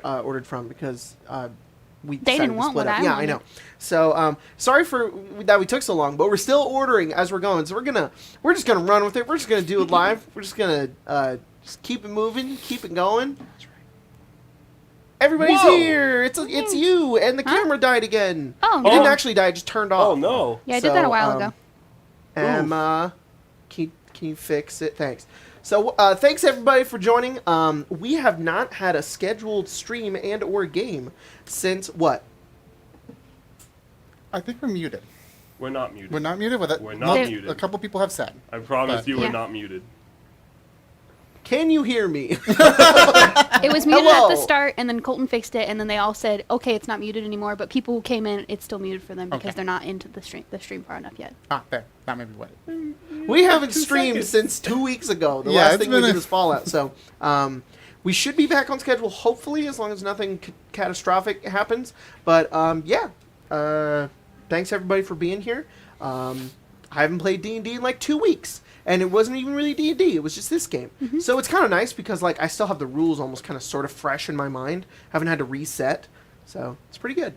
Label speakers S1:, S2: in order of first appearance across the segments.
S1: Ordered from because we
S2: They didn't want what I
S1: Yeah,
S2: wanted.
S1: I know. So sorry for that we took so long, but we're still ordering as we're going. So we're just gonna run with it. We're just gonna do it live. We're just gonna just keep it moving, keep it going. That's right. Everybody's here. It's you, and the camera died again.
S2: Oh,
S1: It
S2: no.
S1: didn't actually die. It just turned off.
S3: Oh no.
S2: Yeah, I did that a while ago.
S1: Emma, can you fix it? Thanks. So thanks everybody for joining. We have not had a scheduled stream and or game since what?
S4: I think we're muted.
S3: We're not muted.
S4: We're not muted with it.
S3: We're not muted.
S4: A couple people have said.
S3: I promise
S4: But-
S3: you, we're
S2: Yeah.
S3: not muted.
S1: Can you hear me?
S2: It was muted
S1: Hello.
S2: at the start, and then Colton fixed it, and then they all said, "Okay, it's not muted anymore." But people who came in, it's still muted for them because
S4: Okay.
S2: they're not into the stream far enough yet.
S4: There. That may be what.
S1: We haven't
S3: 2
S1: streamed
S3: seconds.
S1: since 2 weeks ago. The
S4: Yeah,
S1: last
S4: it's
S1: thing we
S4: been
S1: did
S4: a-
S1: was Fallout. So we should be back on schedule, hopefully, as long as nothing catastrophic happens. But thanks everybody for being here. I haven't played D&D in like 2 weeks. And it wasn't even really D&D. It was just this game.
S2: Mm-hmm.
S1: So it's kind of nice because like I still have the rules almost kind of sort of fresh in my mind. Haven't had to reset. So it's pretty good.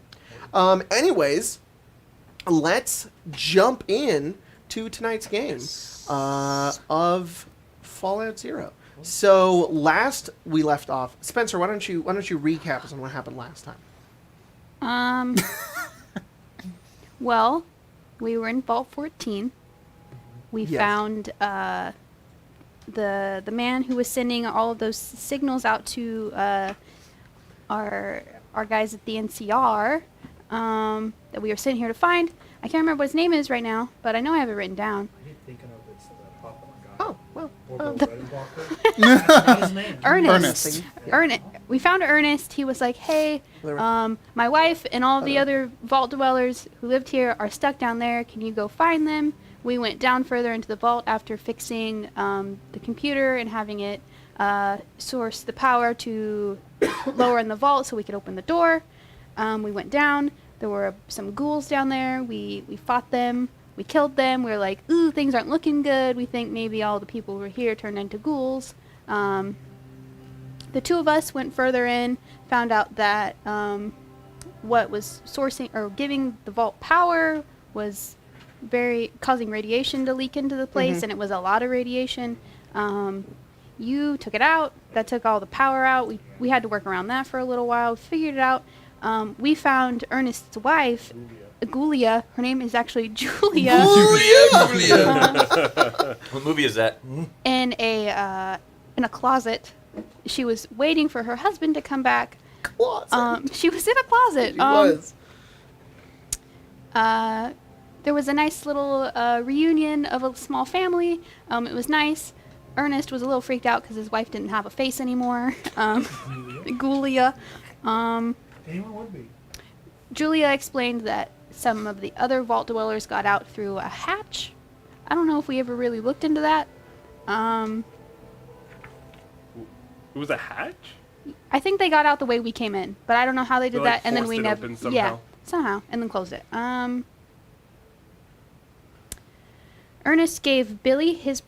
S1: Anyways, let's jump in to tonight's game of Fallout 0. So last we left off, Spencer, why don't you recap us on what happened last time?
S2: Well, we were in Vault 14. We
S1: Yes.
S2: found the man who was sending all of those signals out to our guys at the NCR that we were sitting here to find. I can't remember what his name is right now, but I know I have it written down.
S5: Thinking of it's the popular guy.
S1: Oh, well.
S5: Or the wedding blocker. Not his name.
S2: Ernest.
S1: Yeah.
S2: Ernest. We found Ernest. He was like, "Hey, my wife and all the other vault dwellers who lived here are stuck down there. Can you go find them?" We went down further into the vault after fixing the computer and having it source the power to lower in the vault so we could open the door. We went down. There were some ghouls down there. We fought them. We killed them. We were like, ooh, things aren't looking good. We think maybe all the people who were here turned into ghouls. The two of us went further in, found out that what was sourcing or giving the vault power was causing radiation to leak into the place, and it was a lot of radiation. You took it out. That took all the power out. We had to work around that for a little while. We figured it out. We found Ernest's wife, Julia. Her name is actually Julia.
S6: Julia. What movie is that?
S2: In a in a closet. She was waiting for her husband to come back.
S1: Closet.
S2: She was in a closet.
S1: She was.
S2: There was a nice little reunion of a small family. It was nice. Ernest was a little freaked out because his wife didn't have a face anymore. Julia.
S5: Anyone would be.
S2: Julia explained that some of the other vault dwellers got out through a hatch. I don't know if we ever really looked into that.
S3: It was a hatch?
S2: I think they got out the way we came in, but I don't know how they did
S3: They,
S2: that.
S3: like,
S2: And then
S3: forced
S2: we
S3: it
S2: never,
S3: open somehow?
S2: yeah, somehow, and then closed it. Ernest gave Billy his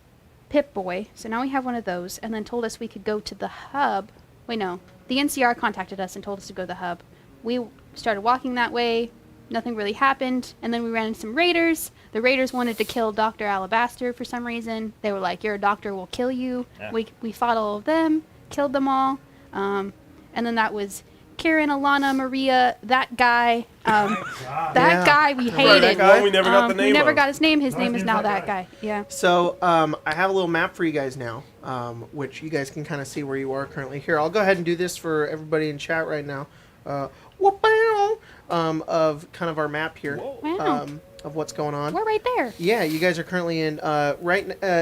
S2: Pip-Boy, so now we have one of those, and then told us we could go to the hub. Wait, no, the NCR contacted us and told us to go to the hub. We started walking that way. Nothing really happened, and then we ran into some raiders. The raiders wanted to kill Dr. Alabaster for some reason. They were like, "Your doctor will kill you."
S6: Yeah.
S2: We fought all of them, killed them all, and then that was Karen, Alana, Maria, that guy. That
S1: Yeah.
S2: guy we
S1: Right,
S2: hated.
S1: that guy?
S3: Well, we never got the name
S2: We never
S3: of.
S2: got his name. His
S5: No,
S2: name
S5: his
S2: is
S5: name's
S2: now
S5: that
S2: that
S5: guy.
S2: guy. Yeah.
S1: So I have a little map for you guys now, which you guys can kind of see where you are currently. Here, I'll go ahead and do this for everybody in chat right now. Of kind of our map here,
S2: Wow.
S1: of what's going on.
S2: We're right there.
S1: Yeah, you guys are currently in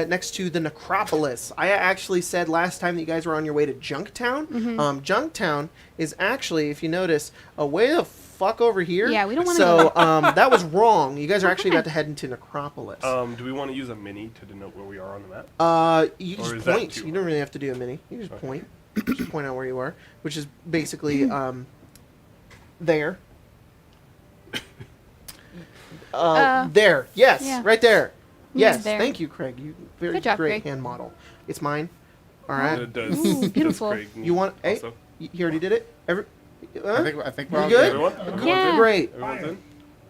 S1: next to the Necropolis. I actually said last time that you guys were on your way to Junktown.
S2: Mm-hmm.
S1: Junktown is actually, if you notice, way the fuck over here.
S2: Yeah, we don't wanna
S1: So
S2: go
S1: that was wrong. You guys are actually about to head into Necropolis.
S3: Do we want to use a mini to denote where we are on the map?
S1: You
S3: Or
S1: just
S3: is that
S1: point.
S3: too
S1: You don't really have to do a mini. You just
S3: Okay.
S1: point. Just point out where you are, which is basically there. There. Yes,
S2: yeah.
S1: right there.
S2: Yeah,
S1: Yes,
S2: there.
S1: thank you, Craig. You very
S2: Good job,
S1: great
S2: Craig.
S1: hand model. It's mine. All
S3: And
S1: right.
S3: it does.
S2: Ooh,
S3: does
S2: beautiful.
S3: Craig
S1: You want? Hey,
S3: also.
S1: he already did it.
S4: I think we're
S1: You
S4: all
S1: good?
S3: Everyone?
S2: Yeah.
S1: Great.
S3: Everyone's in?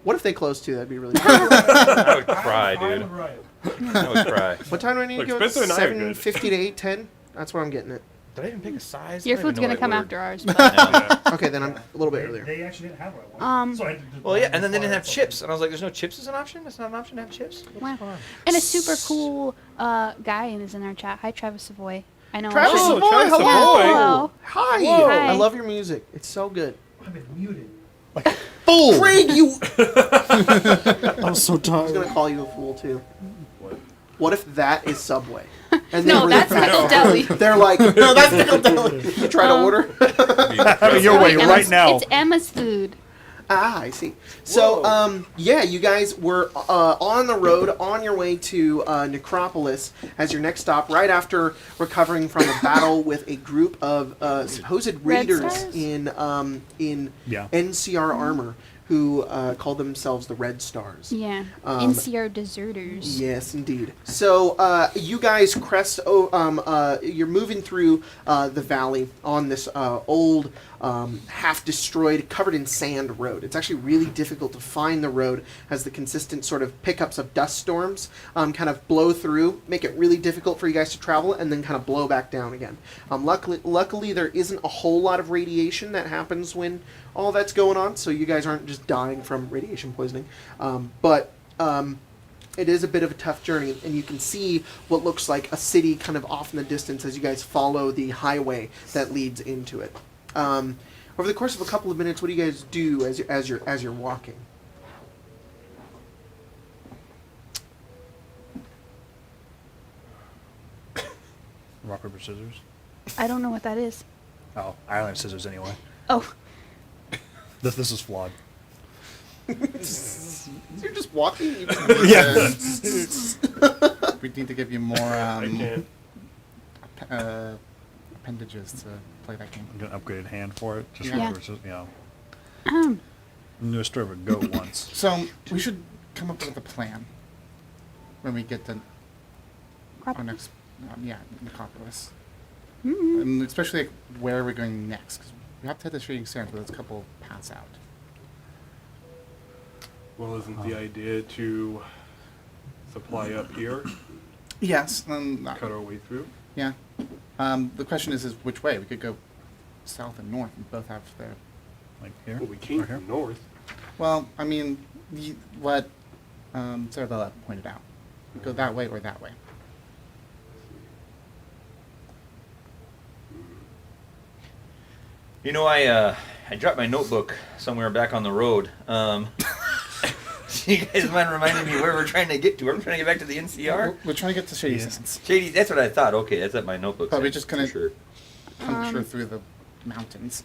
S1: What if they close too? That'd be really good.
S6: I would cry,
S5: Fine
S6: dude.
S5: and right.
S6: I would cry.
S1: What time do I need
S3: Look,
S1: to go?
S3: Spencer and I are good.
S1: 7:50 to 8:10. That's where I'm getting it.
S6: Did I even pick a size?
S2: Your
S6: I don't
S2: food's
S6: even
S2: gonna
S6: know
S2: come
S6: what
S2: after ours.
S3: Yeah.
S1: Okay, then I'm a little bit earlier.
S5: They actually didn't have what I wanted. So I had to
S6: Well, yeah, and then they
S5: fly
S6: didn't have
S5: something.
S6: chips, and I was like, "There's no chips as an option. It's not an option to have chips."
S2: Wow. And a super cool guy is in our chat. Hi, Travis Savoy. I know.
S1: Travis
S3: Oh,
S1: Savoy,
S3: Travis
S1: hello.
S3: Savoy.
S2: Hello.
S1: Hi.
S2: Whoa.
S1: I
S2: Hi.
S1: love your music. It's so good.
S5: I've been muted.
S1: Fool. Craig, you.
S5: I'm so
S1: I was
S5: tired.
S1: gonna call you a fool too.
S3: What?
S1: What if that is Subway? And
S2: No,
S1: were
S2: that's
S1: like-
S2: Pickle Deli.
S1: They're like, no, that's Pickle Deli. You try to order?
S5: Having your way
S2: Emma's-
S5: right now.
S2: It's Emma's food.
S1: I see. So, yeah, you guys were on the road on your way to Necropolis as your next stop, right after recovering from a battle with a group of supposed
S2: Red
S1: raiders
S2: Stars?
S1: in
S5: Yeah.
S1: NCR armor who called themselves the Red Stars.
S2: Yeah. NCR deserters.
S1: Yes, indeed. So you guys you're moving through the valley on this old, half-destroyed, covered in sand road. It's actually really difficult to find the road as the consistent sort of pickups of dust storms kind of blow through, make it really difficult for you guys to travel, and then kind of blow back down again. Luckily, there isn't a whole lot of radiation that happens when all that's going on, so you guys aren't just dying from radiation poisoning. But it is a bit of a tough journey, and you can see what looks like a city kind of off in the distance as you guys follow the highway that leads into it. Over the course of a couple of minutes, what do you guys do as you're walking?
S7: Rock, paper, scissors.
S2: I don't know what that is.
S7: Oh, I only have scissors anyway.
S2: Oh,
S7: This is flawed.
S1: You're just walking?
S7: Yeah.
S4: We need to give you more
S3: I can't.
S4: appendages to play that game.
S7: I'm gonna upgraded hand for it. Just
S2: Yeah.
S7: for, you know.
S2: um,
S7: I'm gonna start with a goat once.
S4: So we should come up with a plan when we get to our next, Necropolis.
S2: mm,
S4: And especially like, where we're going next. 'Cause we have to hit the shooting sands, but there's a couple paths out.
S3: Well, isn't the idea to supply up here,
S4: Yes.
S3: cut our way through?
S4: Yeah. The question is which way? We could go south and north and both have their...
S7: Like here.
S3: Well, we came
S7: Right here.
S3: from north.
S4: Well, I mean, what Cerabella pointed out. We go that way or that way.
S6: You know, I dropped my notebook somewhere back on the road. You guys mind reminding me where we're trying to get to? We're trying to get back to the NCR?
S4: We're trying to get to Shady Sands.
S6: Shady, that's what I thought. Okay, that's at my notebook.
S4: But we
S6: said,
S4: just couldn't
S6: for sure.
S4: puncture through the mountains.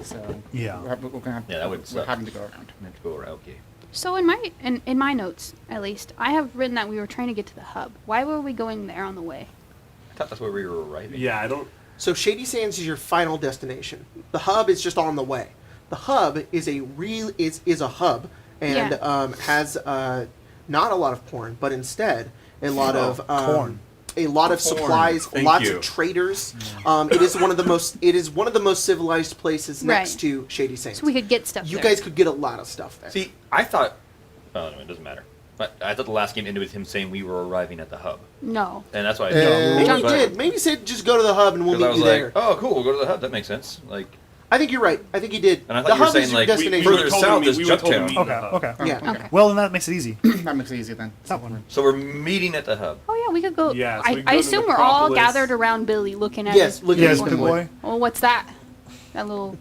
S4: So
S7: Yeah.
S4: we're gonna have,
S6: Yeah, that would
S4: we're
S6: suck.
S4: having to go around.
S6: I have to go around. Okay.
S2: So in my notes, at least, I have written that we were trying to get to the hub. Why were we going there on the way?
S6: I thought that's where we were arriving.
S3: Yeah, I don't.
S1: So Shady Sands is your final destination. The hub is just on the way. The hub is a hub and
S2: Yeah.
S1: has not a lot of porn, but instead a lot of
S7: corn.
S1: a lot of supplies,
S3: Thank
S1: lots
S3: you.
S1: of traders. It is one of the most civilized places next
S2: Right.
S1: to Shady Sands.
S2: So we could get stuff
S1: You
S2: there.
S1: guys could get a lot of stuff there.
S6: See, I thought. Oh, no, it doesn't matter. But I thought the last game ended with him saying we were arriving at the hub,
S2: No.
S6: and that's why I
S1: Maybe
S2: Jump.
S1: you did. Maybe you said just go to the hub and we'll
S6: Because
S1: meet
S6: I
S1: you
S6: was
S1: there.
S6: like, oh, cool, we'll go to the hub. That makes sense. Like,
S1: I think you're right. I think you did.
S6: And I thought
S1: the
S6: you were
S1: hub
S6: saying,
S1: is your
S6: like,
S1: destination.
S3: we
S6: further
S3: were told
S6: south
S3: to
S6: is
S3: meet- we were told to
S6: Jumptown.
S3: meet in
S7: Okay,
S3: the hub.
S7: okay.
S1: Yeah.
S2: Okay.
S7: Well, then that makes it easy.
S4: That makes it easy then.
S7: That one.
S6: so we're meeting at the hub.
S2: Oh yeah, we could go.
S3: Yeah, so we could
S2: I
S3: go to
S2: assume we're all
S3: Necropolis.
S2: gathered around Billy, looking at
S1: Yes,
S2: his
S1: look
S7: Yes,
S1: at
S7: big
S1: his
S7: boy.
S2: Oh, what's that? That little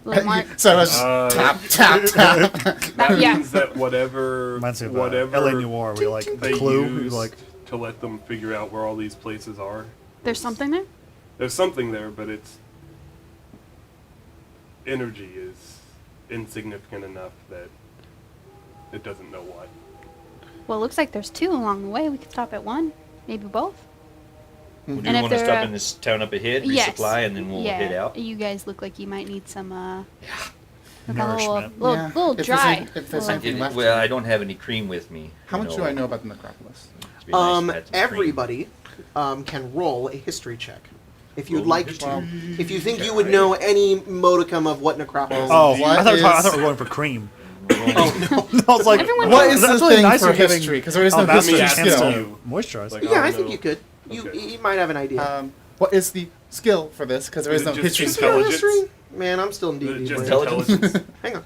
S2: mark.
S4: So it's tap, tap, tap.
S3: That
S2: yeah.
S3: means that whatever,
S7: Reminds me of
S3: whatever
S7: L.A. Noir, where you like
S3: they
S7: Clue,
S3: used
S7: you like
S3: to let them figure out where all these places are.
S2: There's something there.
S3: There's something there, but its energy is insignificant enough that it doesn't know what.
S2: Well, it looks like there's two along the way. We could stop at one, maybe both.
S6: Do
S2: And
S6: you
S2: if
S6: want to
S2: they're,
S6: stop in this town up ahead,
S2: Yes.
S6: resupply, and then we'll
S2: yeah.
S6: head out?
S2: You guys look like you might need some. Like a
S7: Nourishment.
S2: little
S4: If there's
S2: dry.
S4: any- if there's
S2: Little-
S4: anything left.
S6: Well, I don't have any cream with me.
S4: How
S6: you
S4: much do I know about the Necropolis?
S6: It'd be nice to add some cream.
S1: Everybody can roll a history check. If you'd
S3: Roll
S1: like
S3: history.
S1: to. If you think you would know any modicum of what Necropolis
S7: Oh,
S1: is.
S7: I thought we
S4: is-
S7: were going for cream.
S1: Oh, no.
S7: I was like,
S2: Everyone
S4: What
S2: knows.
S4: is
S7: that's
S4: the
S7: really
S4: thing
S7: nice
S4: for
S7: of having
S4: history? Because there is no
S7: Alabaster
S4: history
S3: chance
S4: skill.
S3: to-
S7: to moisturize.
S3: Like,
S1: Yeah, I
S3: don't
S1: think
S3: know.
S1: you could. You
S3: Okay.
S1: might have an idea.
S4: What is the skill for this? Because there is
S3: Is
S4: no
S3: it just
S4: history
S1: Is
S3: skill?
S1: there
S4: skill.
S1: a
S3: Intelligence?
S1: history? Man, I'm still in
S3: Is it
S1: D&D.
S3: just
S1: brain.
S6: Intelligence?
S1: Hang on. Is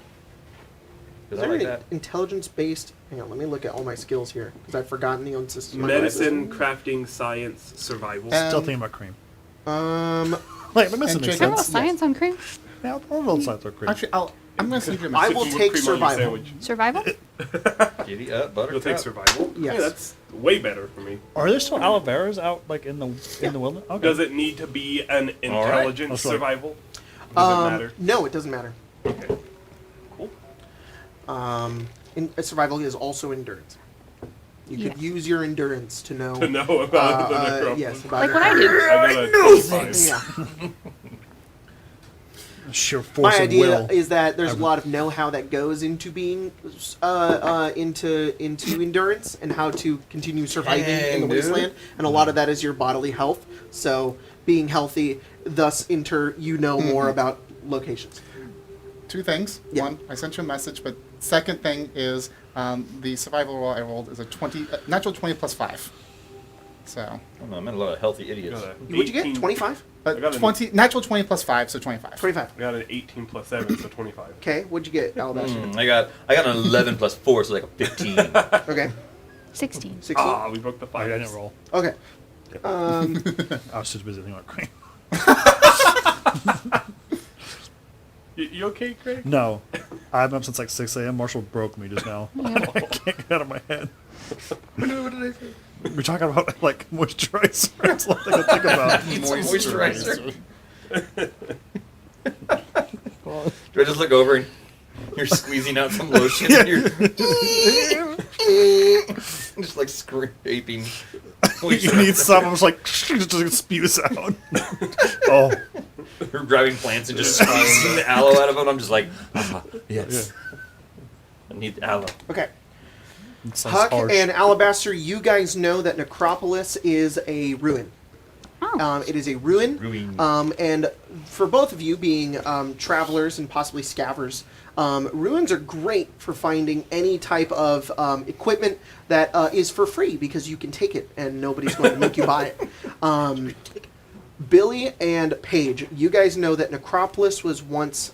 S6: Because I
S1: there
S6: like
S1: any
S6: that.
S1: intelligence-based? Hang on, let me look at all my skills here because I've forgotten the own system.
S3: Medicine, crafting, science, survival.
S7: Still thinking about cream. Like, but this
S4: And
S7: makes
S2: Can I roll
S7: sense.
S2: science on cream?
S7: Yeah, all those sides are cream.
S4: Actually, I'm going to save your
S1: I
S4: message.
S1: will
S3: Whipped
S1: take
S3: cream on your
S1: survival.
S3: sandwich.
S2: Survival?
S6: Giddy up,
S3: You'll
S6: buttercup.
S3: take survival?
S1: Yes.
S3: Yeah, that's way better for me.
S7: Are there still aloe veras out like in the wilderness? Okay.
S3: Does it need to be an
S6: All right.
S3: intelligence
S7: That's right.
S3: survival? Does it matter?
S1: No, it doesn't matter.
S3: Okay. Cool.
S1: Survival is also endurance. You could
S2: Yeah.
S1: use your endurance to know.
S3: To know about the Necropolis.
S1: Yes, about
S2: Like what I do.
S3: I got a 25.
S1: Yeah.
S7: Sheer force
S1: My
S7: of
S1: idea
S7: will.
S1: is that there's a lot of know-how that goes into being into endurance and how to continue surviving in the
S6: Dang, dude.
S1: wasteland, and a lot of that is your bodily health. So being healthy, thus more about locations.
S4: Two things.
S1: Yeah.
S4: One, I sent you a message, but second thing is the survival roll I rolled is a natural 20 plus 5. So,
S6: I don't know, I met a lot of healthy idiots.
S3: Got a
S1: What'd you get?
S3: 18
S1: 25?
S3: I got an-
S4: 20 natural 20 plus 5, so 25.
S1: 25.
S3: I got an 18 plus 7, so 25.
S1: Okay, what'd you get, Alabaster?
S6: I got an 11 plus 4, so like a 15.
S1: Okay,
S2: 16.
S1: 16.
S3: Ah, we broke the
S7: I
S3: 5.
S7: didn't roll.
S1: Okay.
S7: I was just busy thinking about cream.
S3: You okay, Craig?
S7: No, I've been up since like 6 a.m. Marshall broke me just now. I can't get out of my head.
S3: What did I say?
S7: We're talking about like moisturizer. It's nothing to think about.
S6: Need some moisturizer. Do I just look over and you're squeezing out some lotion and you're just like scraping?
S7: You need some. I'm just like just spews out. Oh,
S6: We're grabbing plants and just squeezing the aloe out of them. I'm just like, yes. I need the aloe.
S1: Okay.
S7: it sounds
S1: Huck
S7: harsh.
S1: and Alabaster, you guys know that Necropolis is a ruin.
S2: Oh.
S1: It is a ruin. And for both of you being travelers and possibly scavengers, ruins are great for finding any type of equipment that is for free because you can take it and nobody's going to make you buy it. Billy and Paige, you guys know that Necropolis was once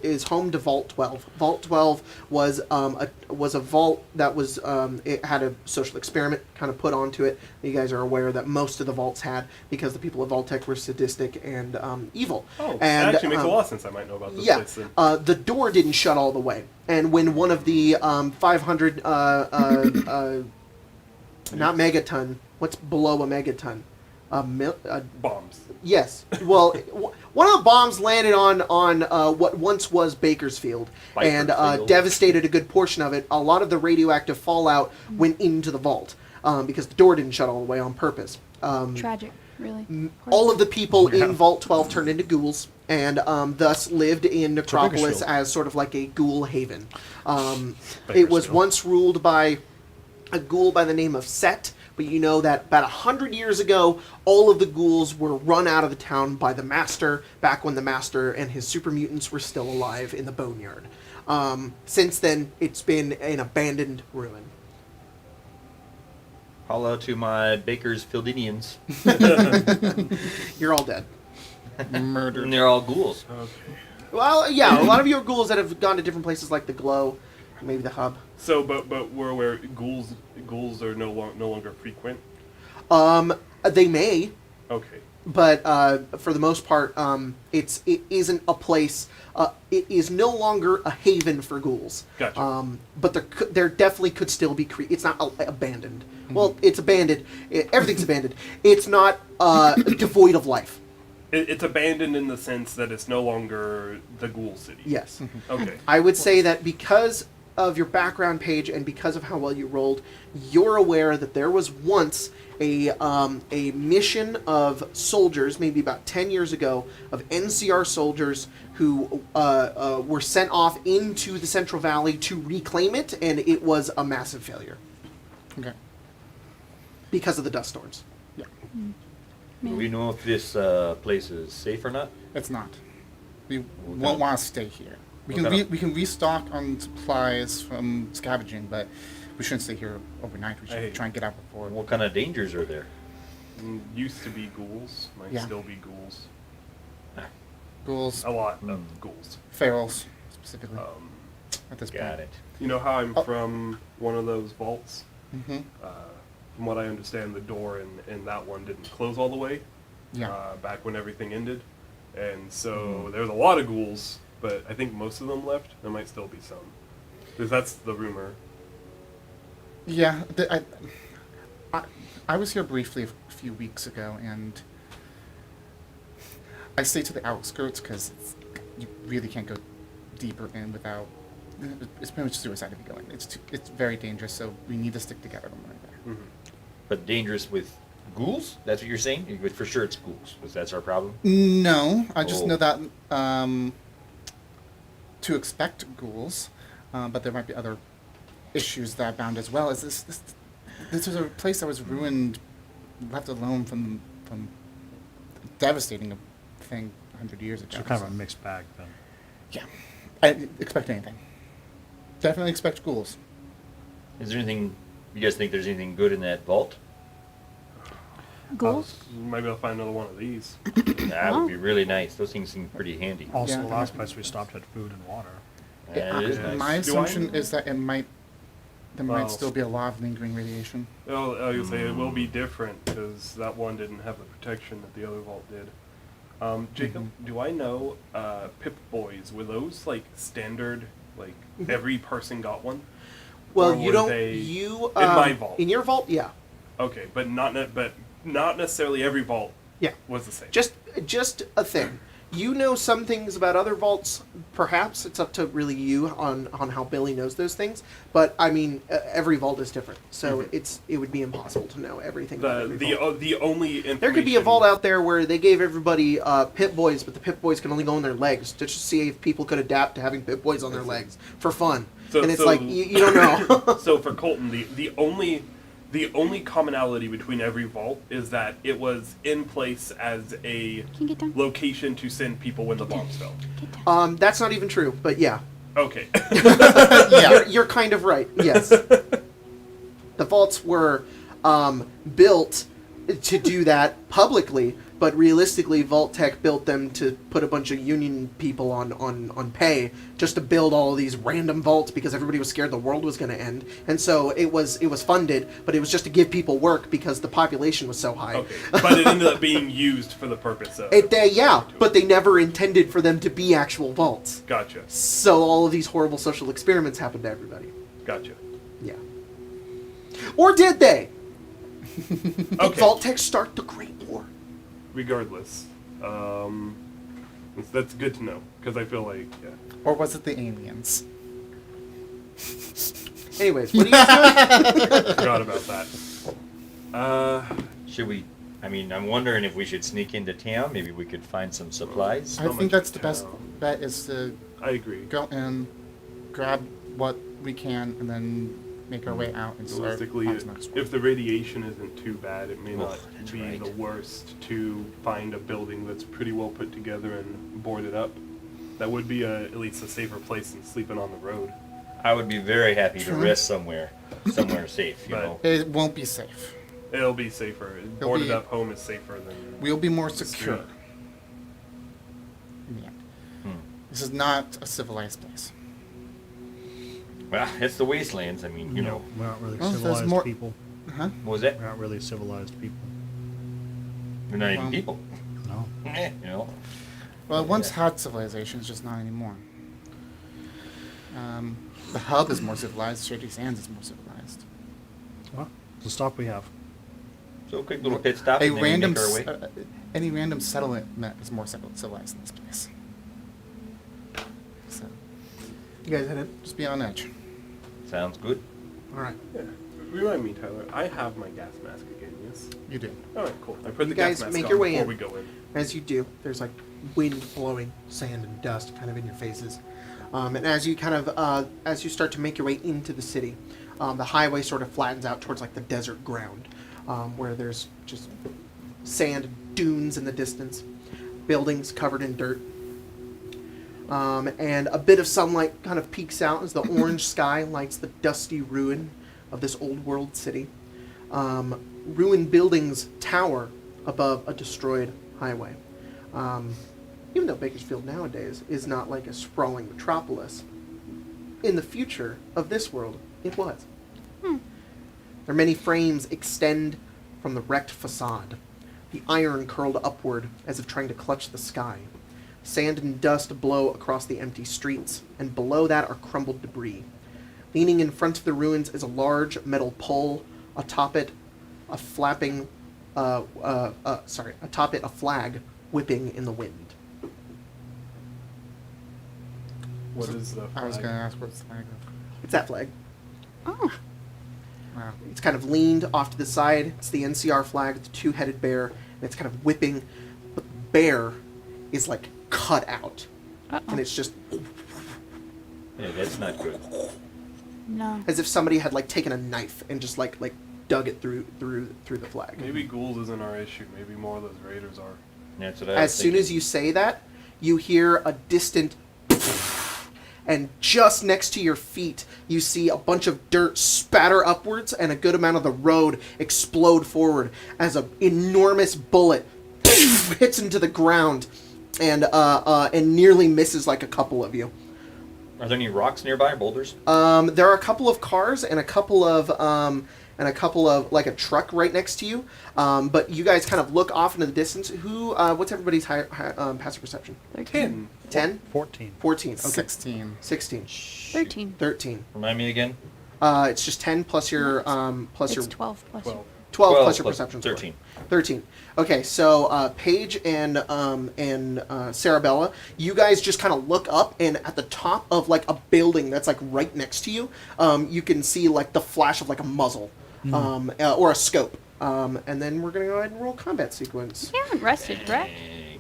S1: is home to Vault 12. Vault 12 was a vault that was it had a social experiment kind of put onto it. You guys are aware that most of the vaults had, because the people of Vault-Tec were sadistic and evil.
S3: Oh,
S1: and,
S3: that actually makes a lot of sense. I might know about this place then.
S1: The door didn't shut all the way, and when one of the 500 not megaton, what's below a megaton?
S3: Bombs.
S1: Yes. Well, one of the bombs landed on what once was Bakersfield and devastated a good portion of it. A lot of the radioactive fallout went into the vault because the door didn't shut all the way on purpose.
S2: Tragic, really.
S1: All of the people in Vault 12 turned into ghouls and thus lived in Necropolis as sort of like a ghoul haven. It was once ruled by a ghoul by the name of Set. But you know that about 100 years ago, all of the ghouls were run out of the town by the Master, back when the Master and his super mutants were still alive in the Boneyard. Since then, it's been an abandoned ruin.
S6: Holla to my Bakersfieldians.
S1: You're all dead.
S4: Murdered.
S6: And they're all ghouls.
S3: Okay.
S1: Well, yeah, a lot of you are ghouls that have gone to different places like the Glow, maybe the Hub.
S3: So, but we're aware ghouls are no longer frequent.
S1: They may,
S3: Okay.
S1: but for the most part, it isn't a place. It is no longer a haven for ghouls.
S3: Gotcha.
S1: But there definitely could still be. It's not abandoned. Well, it's abandoned. Everything's abandoned. It's not devoid of life.
S3: It's abandoned in the sense that it's no longer the ghoul city.
S1: Yes.
S3: Okay.
S1: I would say that because of your background page and because of how well you rolled, you're aware that there was once a mission of soldiers, maybe about 10 years ago, of NCR soldiers who were sent off into the Central Valley to reclaim it, and it was a massive failure.
S4: Okay.
S1: Because of the dust storms.
S6: Do we know if this place is safe or not?
S4: It's not. We won't want to stay here. We can restock on supplies from scavenging, but we shouldn't stay here overnight. We should try and get out before.
S6: What kind of dangers are there?
S3: Used to be ghouls. Might still be ghouls.
S4: Ghouls.
S3: A lot of ghouls.
S4: Ferals, specifically. At this point.
S6: Got it.
S3: You know how I'm from one of those vaults?
S4: Mm-hmm.
S3: From what I understand, the door in that one didn't close all the way.
S4: Yeah.
S3: Back when everything ended. And so there's a lot of ghouls, but I think most of them left. There might still be some. Because that's the rumor.
S4: Yeah. I was here briefly a few weeks ago, and I stay to the outskirts because you really can't go deeper in without... It's pretty much suicide if you go in. It's very dangerous, so we need to stick together when we're there.
S3: Mm-hmm.
S6: But dangerous with ghouls? That's what you're saying? But for sure it's ghouls, because that's our problem?
S4: No, I just know that to expect ghouls, but there might be other issues that abound as well. This was a place that was ruined, left alone from devastating thing 100 years ago.
S5: So kind of a mixed bag then.
S4: Yeah, I expect anything. Definitely expect ghouls.
S6: Is there anything, you guys think there's anything good in that vault?
S2: Ghouls?
S3: Maybe I'll find another one of these.
S6: That would be really nice. Those things seem pretty handy.
S5: Also,
S4: Yeah.
S5: the last place we stopped had food and water.
S6: That is nice.
S4: My
S3: Do I
S4: assumption
S3: know?
S4: is that there might
S3: Well,
S4: still be a lot of lingering radiation.
S3: I'll say it will be different because that one didn't have the protection that the other vault did. Jacob, do I know Pip Boys? Were those like standard? Like every person got one?
S1: Well,
S3: Or
S1: you
S3: were
S1: don't.
S3: they
S1: You
S3: in my vault.
S1: In your vault, yeah.
S3: Okay, but not necessarily every vault.
S1: Yeah.
S3: Was the same.
S1: Just a thing. You know some things about other vaults. Perhaps it's up to really you on how Billy knows those things. But I mean, every vault is different, so it would be impossible to know everything. About every vault.
S3: The only information
S1: There could be a vault out there where they gave everybody Pip Boys, but the Pip Boys can only go on their legs to just see if people could adapt to having Pip Boys on their legs for fun. And it's like you don't know.
S3: So for Colton, the only commonality between every vault is that it was in place as a
S2: Can you get down?
S3: location to send people when the bombs fell.
S2: Get down.
S1: That's not even true, but yeah.
S3: Okay.
S1: You're kind of right. Yes. The vaults were built to do that publicly, but realistically, Vault-Tec built them to put a bunch of union people on pay just to build all of these random vaults because everybody was scared the world was going to end. And so it was funded, but it was just to give people work because the population was so high.
S3: Okay, but it ended up being used for the purpose of...
S1: But they never intended for them to be actual vaults.
S3: Gotcha.
S1: So all of these horrible social experiments happened to everybody.
S3: Gotcha.
S1: Yeah. Or did they? Did
S3: Okay.
S1: Vault-Tec start the Great War?
S3: Regardless. That's good to know, because I feel like, yeah.
S4: Or was it the aliens?
S1: Anyways, what are you guys doing?
S3: Forgot about that.
S6: Should we? I mean, I'm wondering if we should sneak into town. Maybe we could find some supplies.
S4: I
S3: Not
S4: think
S3: much
S4: that's the
S3: town.
S4: best bet is to
S3: I agree.
S4: go and grab what we can and then make our way out and start
S3: Realistically,
S4: on to the next one.
S3: if the radiation isn't too bad, it may
S6: Oh,
S3: not
S6: that's
S3: be
S6: right.
S3: the worst to find a building that's pretty well put together and boarded up. That would be at least a safer place than sleeping on the road.
S6: I would be very happy to
S4: True.
S6: rest somewhere safe. You
S3: But-
S6: know.
S4: It won't be safe.
S3: It'll be safer.
S4: It'll
S3: Boarded
S4: be-
S3: up home is safer than...
S4: We'll be more
S3: the
S4: secure.
S3: street.
S4: In the end.
S6: Hmm.
S4: This is not a civilized place.
S6: Well, it's the wastelands. I mean, you know.
S5: We're not really
S4: Well, there's
S5: civilized
S4: more-
S5: people.
S4: Huh?
S6: What was that?
S5: We're not really civilized people.
S6: We're not even
S4: Well-
S6: people.
S5: No.
S6: You know.
S4: Well, it once
S6: Yeah.
S4: had civilization, it's just not anymore. The hub is more civilized. Shady Sands is more civilized.
S5: Well, it's a stop we have.
S6: So a quick little pit stop,
S4: A
S6: and then
S4: random,
S6: we make our way.
S4: any random settlement is more civilized in this place. So,
S1: You guys head in?
S4: just be on edge.
S6: Sounds good.
S1: All right.
S3: Yeah. Remind me, Tyler. I have my gas mask again, yes?
S4: You do.
S3: Alright, cool. I put
S1: You
S3: the gas
S1: guys
S3: mask
S1: make
S3: on
S1: your way
S3: before
S1: in.
S3: we go in.
S1: As you do, there's like wind blowing sand and dust kind of in your faces. And as you as you start to make your way into the city, the highway sort of flattens out towards like the desert ground, where there's just sand dunes in the distance, buildings covered in dirt, and a bit of sunlight kind of peeks out as the orange sky lights the dusty ruin of this old world city. Ruined buildings tower above a destroyed highway. Even though Bakersfield nowadays is not like a sprawling metropolis, in the future of this world, it was. Their many frames extend from the wrecked facade, the iron curled upward as if trying to clutch the sky. Sand and dust blow across the empty streets, and below that are crumbled debris. Leaning in front of the ruins is a large metal pole, atop it a flapping, atop it a flag whipping in the wind.
S3: What is the
S4: I was
S3: flag?
S4: going to ask what's the flag of.
S1: It's that flag.
S2: Oh,
S4: Wow.
S1: It's kind of leaned off to the side. It's the NCR flag, the two-headed bear, and it's kind of whipping. But the bear is like cut out, and it's just
S6: Yeah, that's not good.
S2: no.
S1: as if somebody had like taken a knife and just like dug it through the flag.
S3: Maybe ghouls isn't our issue. Maybe more of those raiders are.
S6: That's what I
S1: As
S6: was
S1: soon
S6: thinking.
S1: as you say that, you hear a distant and just next to your feet, you see a bunch of dirt spatter upwards and a good amount of the road explode forward as an enormous bullet hits into the ground and nearly misses like a couple of you.
S6: Are there any rocks nearby, boulders?
S1: There are a couple of cars and a couple of like a truck right next to you. But you guys kind of look off into the distance. What's everybody's passive perception?
S3: 10.
S1: 10?
S5: 14.
S1: 14. Okay.
S4: 16.
S1: 16.
S2: 13.
S1: 13.
S6: Remind me again.
S1: It's just 10 plus your
S2: It's
S1: your
S2: 12 plus.
S3: 12.
S1: 12 plus your
S6: plus
S1: perception score.
S6: 13.
S1: 13. Okay, so Paige and Cerabella, you guys just kind of look up, and at the top of like a building that's like right next to you, you can see like the flash of like a muzzle, or a scope. And then we're gonna go ahead and roll combat sequence.
S2: We haven't rested, correct?
S6: Dang.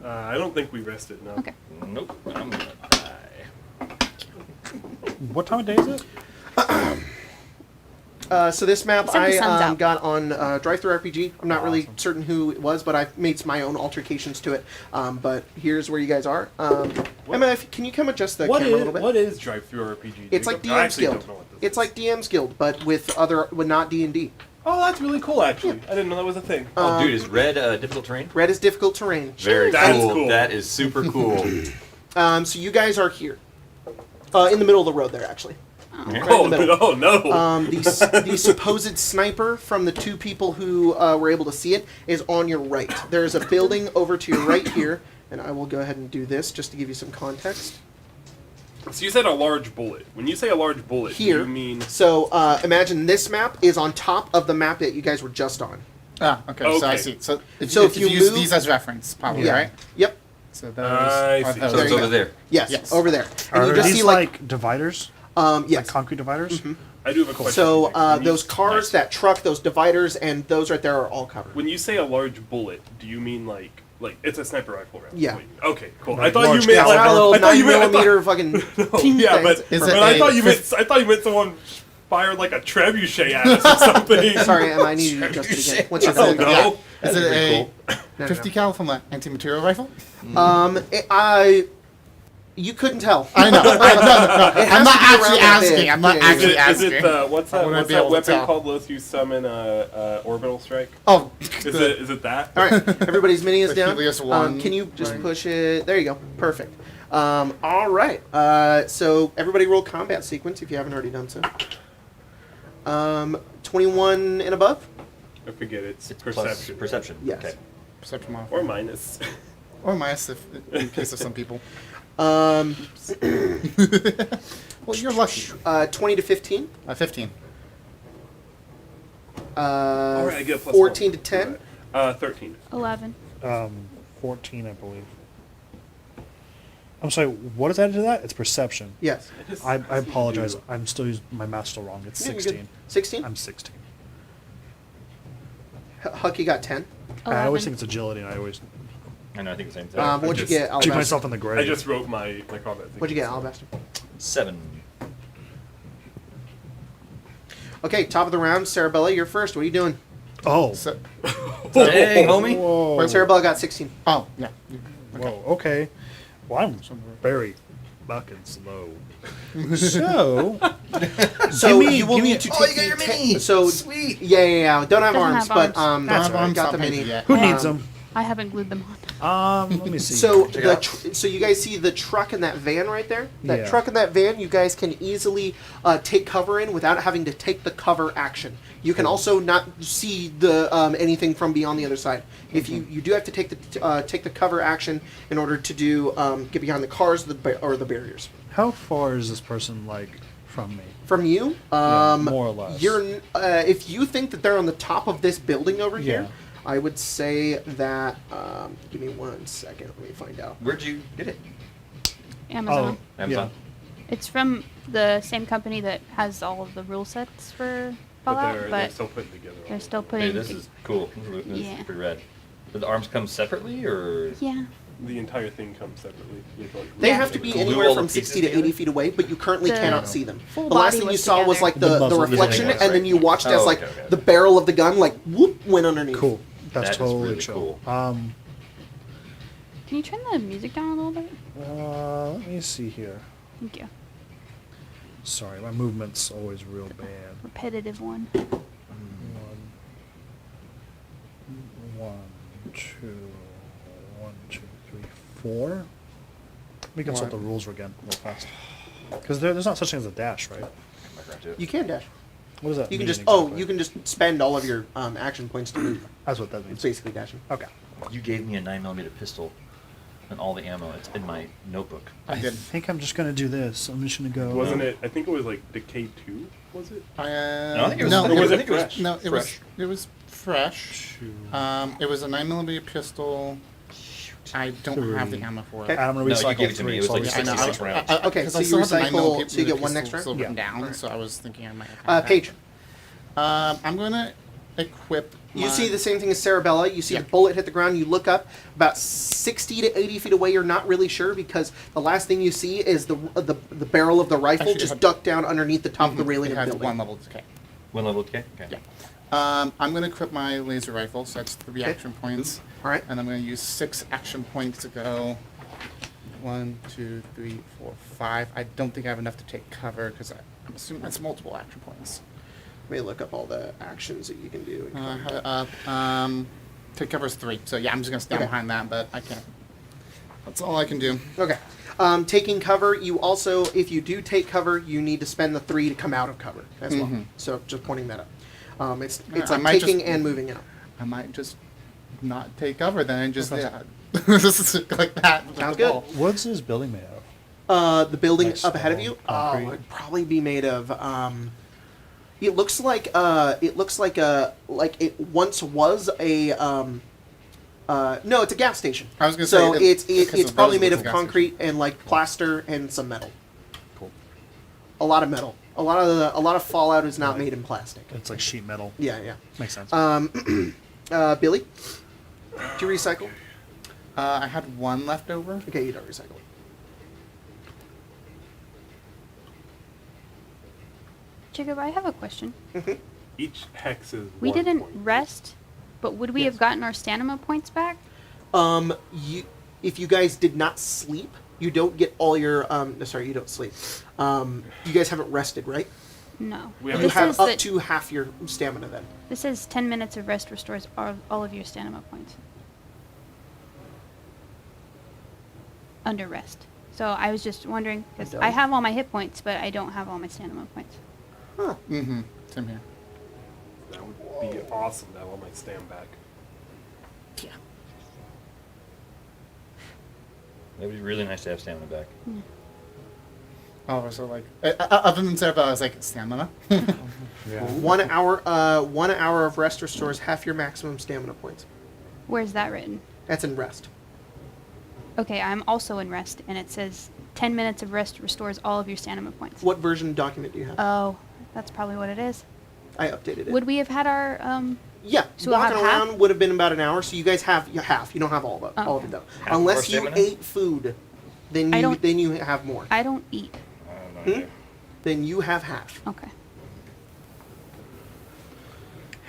S3: I don't think we rested, no.
S2: Okay.
S6: Nope. I'm gonna die.
S5: What time of day is it?
S1: So this map
S2: Except the sun's
S1: I
S2: out.
S1: got on Drive-Thru RPG. I'm not really
S5: Awesome.
S1: certain who it was, but I've made my own alterations to it. But here's where you guys are. Emma, can you come adjust the
S3: What
S1: camera a
S3: is,
S1: little bit?
S3: what is Drive-Thru RPG?
S1: It's like
S3: Jacob? I
S1: DM's
S3: actually
S1: Guild.
S3: don't know what this
S1: It's
S3: is.
S1: like DM's Guild, but with not D&D.
S3: Oh, that's really cool, actually. I didn't know that was a thing.
S6: Oh, dude, is red difficult terrain?
S1: Red is difficult terrain.
S6: Very
S3: That's
S6: cool.
S3: cool.
S6: That is super cool.
S1: So you guys are here. In the middle of the road there, actually.
S6: Yeah.
S1: in the middle.
S3: Oh, no.
S1: The supposed sniper from the two people who were able to see it is on your right. There's a building over to your right here, and I will go ahead and do this just to give you some context.
S3: So you said a large bullet. When you say a large bullet,
S1: Here.
S3: do you mean...
S1: So imagine this map is on top of the map that you guys were just on.
S4: Ah, okay, so I
S3: Okay.
S4: see. So if
S1: So
S4: you
S1: if you
S4: use
S1: move-
S4: these as reference, probably,
S1: Yeah.
S4: right?
S1: Yep.
S4: So those
S3: I
S4: are
S3: see.
S4: those.
S6: So
S1: There
S6: it's
S1: you
S6: over
S1: go.
S6: there.
S1: Yes,
S4: Yes.
S1: over there. And
S5: Are
S1: you just
S5: these
S1: see
S5: like dividers?
S1: yes.
S5: Like concrete dividers?
S3: I do have a question.
S1: So
S3: Nick. When you-
S1: those cars,
S6: Nice.
S1: that truck, those dividers, and those right there are all covered.
S3: When you say a large bullet, do you mean like it's a sniper rifle round?
S1: Yeah.
S3: Wait, okay, cool.
S5: Like
S3: I thought
S5: large
S3: you meant
S1: It's not a little
S3: I thought you meant
S1: 9mm fucking.
S3: No,
S1: ting
S3: yeah,
S1: thing.
S3: but,
S4: Is
S3: but
S4: it
S3: I
S4: a
S3: thought you meant
S4: fifth-
S3: I thought you meant someone fired like a trebuchet at us or something.
S1: Sorry, Emma, I need you to adjust it again. What's your
S3: Oh
S1: thing?
S3: no.
S4: Is it
S6: pretty
S4: a
S6: cool.
S1: No,
S4: 50 cal from an anti-material rifle?
S1: You couldn't tell.
S4: I know.
S1: It has
S4: I'm
S1: to
S4: not
S1: be
S4: actually
S1: around that
S4: asking.
S1: big.
S4: I'm not
S1: Yeah, yeah,
S3: Is
S4: actually
S3: it, is it
S4: asking.
S3: the what's that?
S4: I wanna
S3: What's
S4: be
S3: that
S4: able to
S3: weapon
S4: tell.
S3: called? Unless you summon a orbital strike.
S4: Oh,
S3: Is it that?
S1: All right, everybody's mini is
S4: The
S1: down.
S4: Helios one,
S1: Can you just
S4: right.
S1: push it? There you go. Perfect. All right. So everybody roll combat sequence if you haven't already done so. 21 and above.
S3: I forget. It's
S6: Plus
S3: perception.
S6: perception.
S1: Yes.
S6: Okay.
S4: perception
S3: Or
S4: modifier.
S3: minus.
S4: Or minus if, in case of some people.
S1: Um,
S4: Well, you're lucky.
S1: 20 to 15.
S4: 15.
S3: Alright, I get a plus
S1: 14
S3: one.
S1: to 10.
S3: 13.
S2: 11.
S5: 14, I believe. I'm sorry, what is added to that? It's perception.
S1: Yes.
S5: I apologize. I'm still using my math still wrong. It's
S1: Yeah, you're good.
S5: 16.
S1: 16.
S5: I'm 16.
S1: Hucky got 10.
S2: 11.
S5: I always think it's agility, and I always
S6: I know. I think the same thing.
S1: What'd you
S3: just
S1: get,
S5: keep
S1: Alabaster?
S5: myself in the
S3: I
S5: grave.
S3: just wrote my combat.
S1: What'd you get, Alabaster?
S6: 7.
S1: Okay, top of the round. Cerabella, you're first. What are you doing?
S5: Oh.
S4: So,
S6: Dang, homie.
S5: Whoa.
S1: Cerabella got 16.
S4: oh, yeah.
S5: Whoa, okay. Well, I'm very fucking slow. So,
S1: So
S5: Give me-
S1: you will
S5: give me
S1: need
S5: a-
S1: to
S6: Oh,
S1: take
S6: you got your
S1: the
S6: mini.
S1: So
S6: Sweet.
S1: yeah. Don't have
S2: Doesn't
S1: arms,
S2: have
S1: but
S2: arms.
S5: That's
S4: Don't have
S5: right.
S4: arms,
S1: got
S4: not
S1: the
S4: painted
S1: mini.
S4: yet.
S5: who needs them?
S2: I haven't glued them on.
S5: Let me see.
S1: So
S6: Check it
S1: the
S6: out.
S1: so you guys see the truck in that van right there? That
S5: Yeah.
S1: truck in that van, you guys can easily take cover in without having to take the cover action. You can also not see the anything from beyond the other side. If you do have to take the cover action in order to do get behind the cars or the barriers.
S5: How far is this person, like, from me?
S1: From you,
S5: more or less.
S1: You're if you think that they're on the top of this building over here,
S5: Yeah.
S1: I would say that. Give me 1 second. Let me find out.
S6: Where'd you get it?
S2: Amazon.
S5: Oh,
S6: Amazon.
S2: It's from the same company that has all of the rule sets for
S3: But
S2: Fallout,
S3: they're
S2: but
S3: still putting together. all
S2: they're
S3: of
S2: still
S3: it.
S2: putting.
S6: Hey, this is cool. This
S2: Yeah.
S6: is pretty rad. Do the arms come separately, or?
S2: Yeah.
S3: The entire thing comes separately. You have to, like,
S1: They
S2: Yeah.
S1: have to be
S6: Glue
S1: anywhere
S6: all the
S1: from
S6: pieces
S1: 60 to 80
S6: together?
S1: feet away, but you currently
S2: The
S1: cannot see them.
S2: full
S1: The last
S2: body
S1: thing you
S2: was
S1: saw was
S2: together.
S1: like
S5: The
S1: the
S5: muzzle
S1: reflection,
S6: was,
S1: and then
S6: right?
S1: you watched
S6: Oh,
S1: as like
S6: okay, okay.
S1: the barrel of the gun like whoop went underneath.
S5: Cool. That's
S6: That is
S5: totally
S6: really
S5: chill.
S6: cool.
S2: Can you turn the music down a little bit?
S5: Let me see here.
S2: Thank you.
S5: Sorry, my movement's always real bad.
S2: Repetitive one.
S5: One, two, 1, 2, 3, 4. Let me consult the rules again real fast. Because there's not such thing as a dash, right?
S1: You can dash.
S5: What does that
S1: You can
S5: mean
S1: just
S5: exactly?
S1: you can just spend all of your action points to move.
S5: That's what that
S1: It's
S5: means.
S1: basically dashing.
S5: Okay.
S6: You gave me a 9mm pistol and all the ammo. It's in my notebook.
S4: I
S5: I
S4: did.
S5: think I'm just gonna do this. I'm just gonna go.
S3: Wasn't it? I think it was like Decay 2. Was it?
S6: No, I think it was.
S4: no,
S3: Or was
S6: I
S3: it
S6: think it was
S3: fresh?
S4: no, it
S6: fresh.
S4: was fresh. It was a 9mm pistol. I don't have the ammo for it.
S1: Okay.
S5: I'm gonna
S6: No, you
S5: recycle
S6: gave it to me.
S5: 3,
S6: It was
S5: so
S6: like
S5: I'll
S4: Yeah,
S5: just
S4: I know.
S6: 66 rounds.
S1: Okay,
S4: Because
S1: so
S4: I
S1: you
S4: still have the
S1: recycle,
S4: 9mm
S1: so you get one
S4: pistol
S1: extra?
S4: still written
S5: Yeah.
S4: down,
S1: Alright.
S4: so I was thinking I might have
S1: Paige,
S4: that. I'm going to equip
S1: you
S4: my-
S1: see the same thing as Cerabella. You see
S4: Yeah.
S1: the bullet hit the ground. You look up about 60 to 80 feet away. You're not really sure because the last thing you see is the barrel of the rifle
S4: Actually,
S1: just
S4: it had-
S1: ducked down underneath the top of the
S4: Mhm.
S1: railing
S4: It
S1: of the
S4: has
S1: building.
S4: one level decay.
S6: One level decay? Okay.
S4: Yeah. I'm going to equip my laser rifle, so that's 3
S1: Okay.
S4: action points.
S1: All right.
S4: And I'm going to use 6 action points to go 1, 2, 3, 4, 5. I don't think I have enough to take cover because I'm assuming that's multiple action points.
S1: Let me look up all the actions that you can do. in
S4: I have
S1: combat.
S4: it up. Take cover's 3. So yeah, I'm just gonna stand
S1: Okay.
S4: behind that, but I can't. That's all I can do.
S1: Okay. Taking cover, you also, if you do take cover, you need to spend the 3 to come out of cover as well.
S4: Mhm.
S1: So just pointing that up. It's
S4: I
S1: like
S4: might
S1: taking
S4: just-
S1: and moving out.
S4: I might just not take cover then and just just like that. with
S1: Sounds
S4: the
S1: good.
S4: wall.
S5: What's this building made of?
S1: The building
S5: Like
S1: up ahead of
S5: stone,
S1: you,
S5: concrete?
S1: it'd probably be made of. It looks like like it once was a. No, it's a gas station.
S4: I was gonna
S1: So
S4: say that because
S1: it's
S4: of
S1: probably
S4: those,
S1: made
S4: it's
S1: of
S4: a gas
S1: concrete and like plaster and some metal.
S5: Cool.
S1: A lot of metal. A lot of Fallout is not made in plastic.
S5: It's like sheet metal.
S1: Yeah, yeah.
S5: Makes sense.
S1: Billy, do you recycle?
S4: I had 1 left over.
S1: Okay, you don't recycle.
S2: Jacob, I have a question.
S3: Each hex is.
S2: We
S3: 1
S2: didn't
S3: point.
S2: rest, but would we
S1: Yes.
S2: have gotten our stamina points back?
S1: If you guys did not sleep, you don't get all your. Sorry, you don't sleep. You guys haven't rested, right?
S2: No.
S3: We
S2: But
S3: haven't-
S1: You
S2: this
S1: have
S2: says
S1: up
S2: that
S1: to half your stamina then.
S2: this says 10 minutes of rest restores all of your stamina points. Under rest. So I was just wondering because
S1: Done.
S2: I have all my hit points, but I don't have all my stamina points.
S1: Huh.
S4: Mm-hmm. Same here.
S3: That would be awesome to have all my stand back.
S4: Yeah.
S6: It would be really nice to have stamina back.
S4: Oh, so like other than Cerabella, I was like stamina.
S5: Yeah.
S1: 1 hour. 1 hour of rest restores half your maximum stamina points.
S2: Where's that written?
S1: That's in rest.
S2: Okay, I'm also in rest, and it says 10 minutes of rest restores all of your stamina points.
S1: What version document do you have?
S2: Oh, that's probably what it is.
S1: I updated it.
S2: Would we have had our
S1: Yeah,
S2: So we'll
S1: walking
S2: have half?
S1: around would have been about an hour. So you guys have half. You don't have all of it.
S2: Oh,
S1: All of it
S2: okay.
S1: though.
S6: Half of
S1: Unless
S6: our
S1: you
S6: stamina?
S1: ate food, then
S2: I
S1: you
S2: don't-
S1: have more.
S2: I don't eat.
S1: Then you have half.
S2: Okay.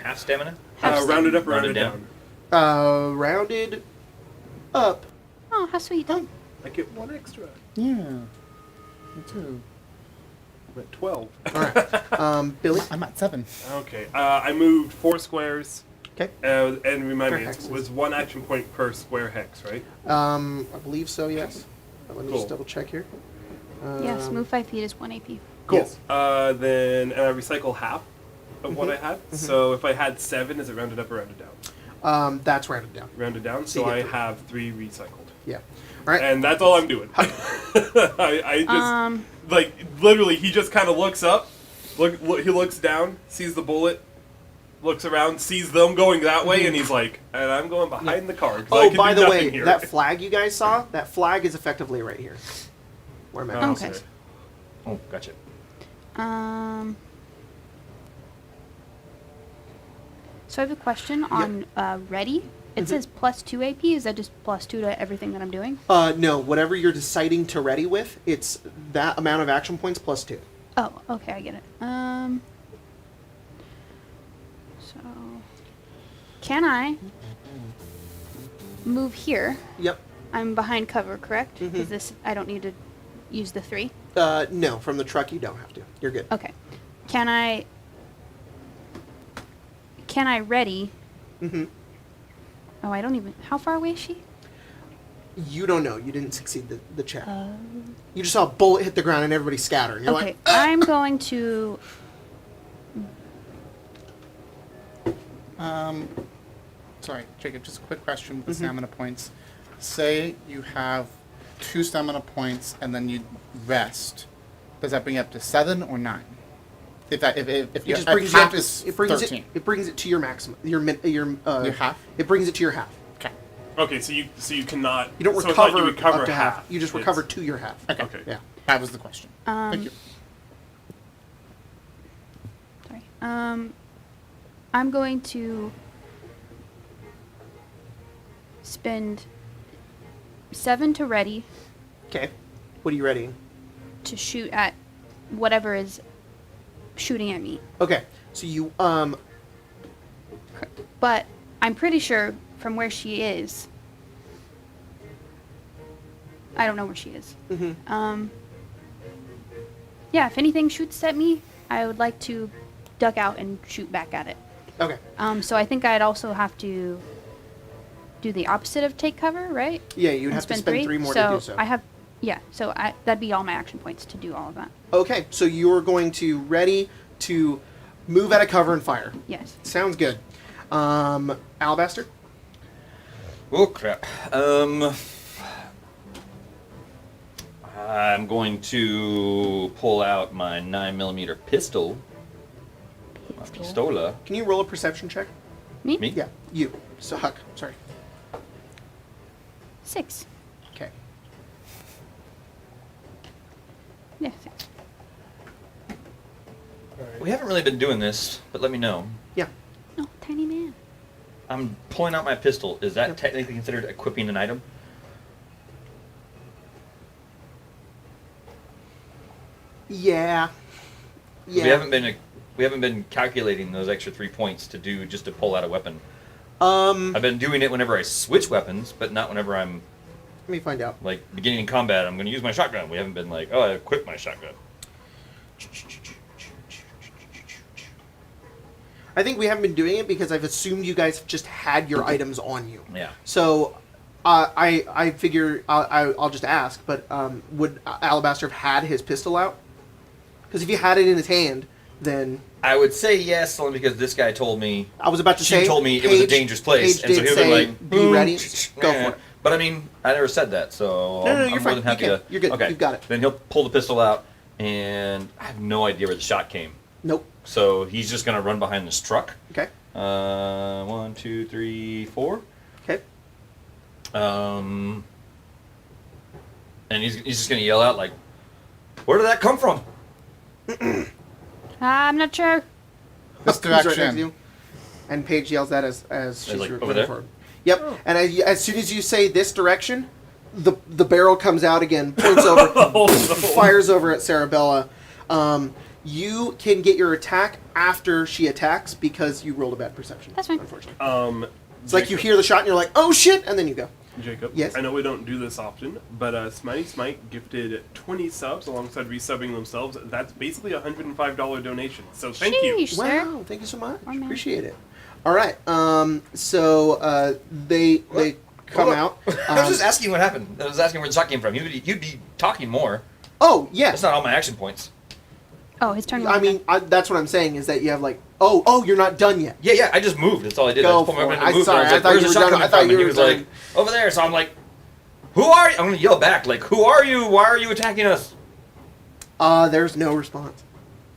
S6: Half stamina?
S2: Half
S3: Rounded up,
S6: Rounded
S3: rounded down.
S1: Rounded up.
S2: Oh, how sweet.
S3: I get 1 extra.
S4: Yeah. Me too.
S3: I'm at 12.
S1: All right. Billy.
S4: I'm at 7.
S3: Okay. I moved 4 squares.
S1: Okay.
S3: And remind
S1: Per
S3: me,
S1: hex.
S3: it was 1 action point per square hex, right?
S1: I believe so. Yes. Let me
S3: Cool.
S1: just double check here.
S2: Yes, move 5 feet is 1 AP.
S3: Cool.
S1: Yes.
S3: Then and I recycle half of what I had. So if I had 7, is it rounded up or rounded down?
S1: That's rounded down.
S3: Rounded down.
S1: So
S3: So
S1: you
S3: I
S1: get 3.
S3: have 3 recycled.
S1: Yeah. All right.
S3: And that's all I'm doing. I just like literally he just kind of looks up, look he looks down, sees the bullet, looks around, sees them going that way, and he's like, and I'm going behind the car. 'Cause I
S1: Oh,
S3: can
S1: by
S3: do
S1: the
S3: nothing
S1: way,
S3: here.
S1: that flag you guys saw, that flag is effectively right here. Where am I?
S3: Oh,
S2: Okay.
S6: Oh, gotcha.
S2: So I have a question on ready. It says plus 2 AP. Is that just plus 2 to everything that I'm doing?
S1: No, whatever you're deciding to ready with, it's that amount of action points plus 2.
S2: Oh, okay, I get it. So can I move here?
S1: Yep.
S2: I'm behind cover, correct? Is this I don't need to use the 3?
S1: No, from the truck you don't have to. You're good.
S2: Okay. Can I ready?
S1: Mm-hmm.
S2: Oh, I don't even. How far away is she?
S1: You don't know. You didn't succeed the check. You just saw a bullet hit the ground and everybody scatter. And you're
S2: Okay,
S1: like,
S2: I'm going to.
S4: Sorry, Jacob, just a quick question with the stamina points. Say you have 2 stamina points and then you rest. Does that bring it up to 7 or 9? If
S1: it
S4: you
S1: just
S4: have
S1: brings you
S4: half
S1: up,
S4: is
S1: it brings
S4: 13.
S1: it brings it to your maximum. Your
S4: half?
S1: It brings it to your half.
S4: Okay.
S3: Okay, so you cannot.
S1: You don't
S3: so it's
S1: recover,
S3: like you recover
S1: up to half.
S3: half.
S1: You just
S3: It's-
S1: recover to your half.
S4: Okay.
S3: Okay.
S1: Yeah.
S4: That was the question. Thank you.
S2: Sorry. I'm going to spend 7 to ready
S1: Okay. What are you readying?
S2: to shoot at whatever is shooting at me.
S1: Okay. So you
S2: But I'm pretty sure from where she is. I don't know where she is.
S1: Mhm.
S2: Yeah, if anything shoots at me, I would like to duck out and shoot back at it.
S1: Okay.
S2: So I think I'd also have to do the opposite of take cover, right?
S1: Yeah, you'd
S2: And
S1: have to spend 3 more to do so.
S2: I have, yeah. So that'd be all my action points to do all of that.
S1: Okay, so you're going to ready to move out of cover and fire.
S2: Yes.
S1: Sounds good. Alabaster?
S6: Oh crap. I'm going to pull out my 9mm pistol. My pistola.
S1: Can you roll a perception check?
S2: Me?
S6: Me?
S1: Yeah, you. So Huck, sorry.
S2: 6.
S1: Okay.
S2: Yeah, 6.
S6: We haven't really been doing this, but let me know.
S1: Yeah.
S2: Oh, tiny man.
S6: I'm pulling out my pistol. Is that
S1: Yep.
S6: technically considered equipping an item?
S1: Yeah. Yeah.
S6: We haven't been calculating those extra 3 points to do just to pull out a weapon.
S1: Let
S6: I've been doing it whenever I switch weapons, but not whenever I'm
S1: me find out.
S6: like beginning in combat. I'm going to use my shotgun. We haven't been like, oh, I equipped my shotgun.
S1: I think we haven't been doing it because I've assumed you guys just had your items on you.
S6: Yeah.
S1: So, I figure I'll just ask, but would Alabaster have had his pistol out? Because if he had it in his hand, then
S6: I would say yes, only because this guy told me.
S1: I was about to
S6: She
S1: say.
S6: told me it was a dangerous place,
S1: Paige
S6: and so
S1: did
S6: he would be
S1: say,
S6: like,
S1: "Be ready, go
S6: yeah."
S1: for it."
S6: But I mean, I never said that, so
S1: No,
S6: I'm
S1: you're
S6: more
S1: fine.
S6: than happy
S1: You can.
S6: to.
S1: You're good.
S6: Okay.
S1: You've got it.
S6: Then he'll pull the pistol out, and I have no idea where the shot came.
S1: Nope.
S6: So he's just gonna run behind this truck.
S1: Okay.
S6: 1, 2, 3, 4.
S1: Okay.
S6: And he's just gonna yell out like, "Where did that come from?"
S2: I'm not sure.
S4: This
S1: Huck, who's right next to
S4: direction.
S1: you. And Paige yells that as she's
S6: like, over
S1: recording
S6: there?
S1: for him. Yep. And as soon as you say this direction, the barrel comes out again, points over,
S3: Oh, no.
S1: fires over at Cerabella. You can get your attack after she attacks because you rolled a bad perception.
S2: That's fine.
S1: Unfortunately. It's like you hear the shot and you're like, oh shit, and then you go.
S3: Jacob,
S1: Yes?
S3: I know we don't do this often, but Smitey Smite gifted 20 subs alongside resubbing themselves. That's basically a $105 donation. So thank you.
S2: Sheesh, sir.
S1: Wow, thank you so much.
S2: Oh, man.
S1: Appreciate it. All right. So they come
S6: Hold on.
S1: out.
S6: I was just asking what happened. I was asking where the shot came from. You'd be talking more.
S1: Oh yeah.
S6: That's not all my action points.
S2: Oh, his turn.
S1: I mean, that's what I'm saying is that you have like, oh, you're not done yet.
S6: Yeah, I just moved. That's all I did.
S1: Go
S6: I just pulled my
S1: for
S6: weapon
S1: it.
S6: and moved.
S1: Sorry,
S6: And I
S1: I
S6: was
S1: thought
S6: like,
S1: you
S6: "Where's the
S1: were
S6: shot
S1: done.
S6: coming
S1: I thought
S6: from?"
S1: you
S6: And he
S1: were
S6: was
S1: done.
S6: like, "Over there." So I'm like, "Who are you?" I'm gonna yell back, like, "Who are you? Why are you attacking us?"
S1: There's no response.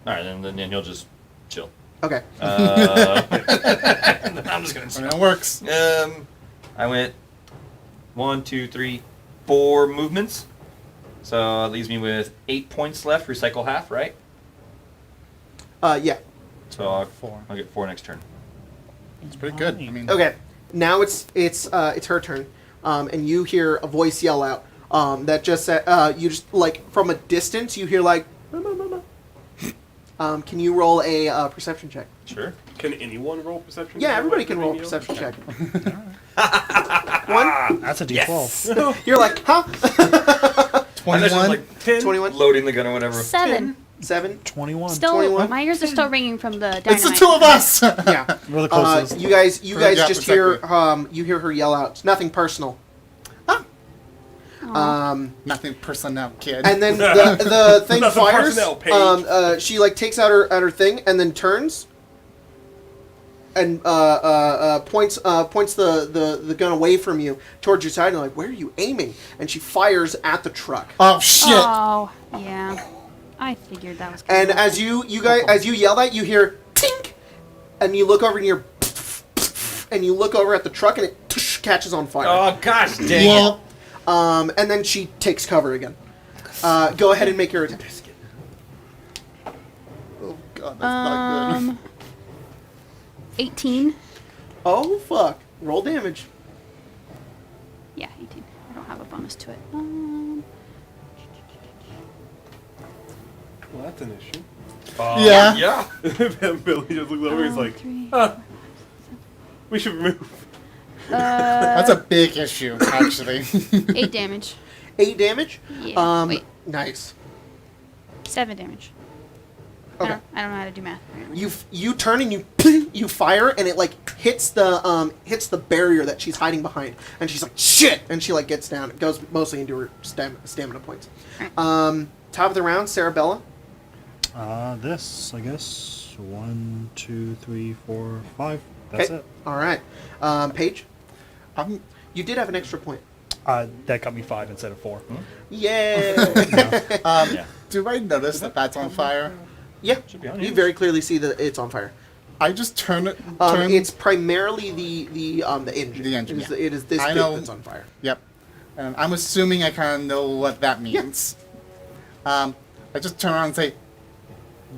S6: All right, then he'll just chill.
S1: Okay.
S6: I'm just gonna.
S4: I mean, it works.
S6: I went 1, 2, 3, 4 movements. So it leaves me with 8 points left. Recycle half, right?
S1: Yeah.
S6: So I'll
S4: 4.
S6: get 4 next turn.
S4: It's pretty good. I mean,
S1: Okay. Now it's her turn, and you hear a voice yell out that just said you just like from a distance you hear like. "Mama." Can you roll a perception check?
S6: Sure.
S3: Can anyone roll perception?
S1: Yeah,
S3: check
S1: everybody
S3: like
S1: can roll a
S3: video?
S1: perception check. 1.
S5: That's a D12.
S6: Yes.
S1: You're like, huh?
S6: And that's just
S4: 21.
S6: like 10,
S1: 21.
S6: loading the gun or whatever.
S2: 7.
S1: 7.
S5: 21.
S2: Still,
S1: 21.
S2: my ears are still ringing from the dynamite.
S4: It's the two of us.
S1: Yeah.
S5: We're the closest.
S1: You guys
S4: Pretty good
S1: just hear
S4: perspective.
S1: you hear her yell out. It's nothing personal.
S2: Aw.
S4: Nothing personnel, kid.
S1: And then the thing
S3: Nothing
S1: fires.
S3: personnel, Paige.
S1: She like takes out her thing and then turns and points the gun away from you towards your side and like, where are you aiming? And she fires at the truck.
S4: Oh shit!
S2: Oh, yeah. I figured that was.
S1: And as you yell that, you hear tink, and you look over and you're and you look over at the truck and it catches on fire.
S6: Oh gosh, dang
S4: Well,
S1: And then she takes cover again. Go ahead and make your attack.
S4: oh god, that's not good.
S2: 18.
S1: Oh fuck! Roll damage.
S2: Yeah, 18. I don't have a bonus to it.
S3: Well, that's an issue.
S4: Yeah.
S6: Yeah.
S3: Billy just looked over. He's like,
S2: 3,
S3: we should move.
S4: That's a big issue, actually.
S2: 8 damage.
S1: 8 damage.
S2: Yeah. Wait.
S1: Nice.
S2: 7 damage.
S1: Okay.
S2: I don't know how to do math. Apparently.
S1: You turn and you fire, and it like hits the barrier that she's hiding behind, and she's like shit, and she like gets down. It goes mostly into her stamina points. Top of the round, Cerabella.
S5: This, I guess. 1, 2, 3, 4, 5. That's it.
S1: All right. Paige. You did have an extra point.
S5: That got me 5 instead of 4.
S1: Yay!
S6: Yeah.
S4: Do I notice that that's on fire?
S1: Yeah.
S6: Should be on
S1: You
S6: you.
S1: very clearly see that it's on fire.
S4: I just turn it.
S1: It's primarily the engine.
S4: The engine,
S1: It is this
S4: I
S1: bit
S4: know.
S1: that's on fire.
S4: Yep. And I'm assuming I kind of know what that means. I just turn around and say,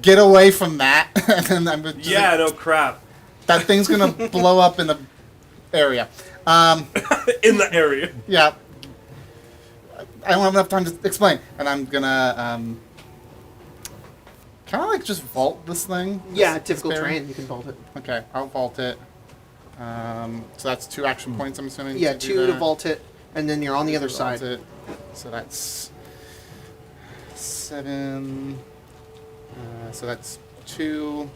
S4: "Get away from that!" And then I'm just
S3: Yeah,
S4: like,
S3: no crap.
S4: that thing's gonna blow up in the area.
S3: In the area.
S4: Yeah. I don't have enough time to explain, and I'm gonna kind of like just vault this thing.
S1: Yeah,
S4: this
S1: typical
S4: barrier.
S1: terrain. You can vault it.
S4: Okay, I'll vault it. So that's 2 action points, I'm assuming.
S1: Yeah,
S4: to do
S1: 2 to
S4: that.
S1: vault it, and then you're on the other
S4: Vault
S1: side.
S4: it. So that's 7. So that's 2,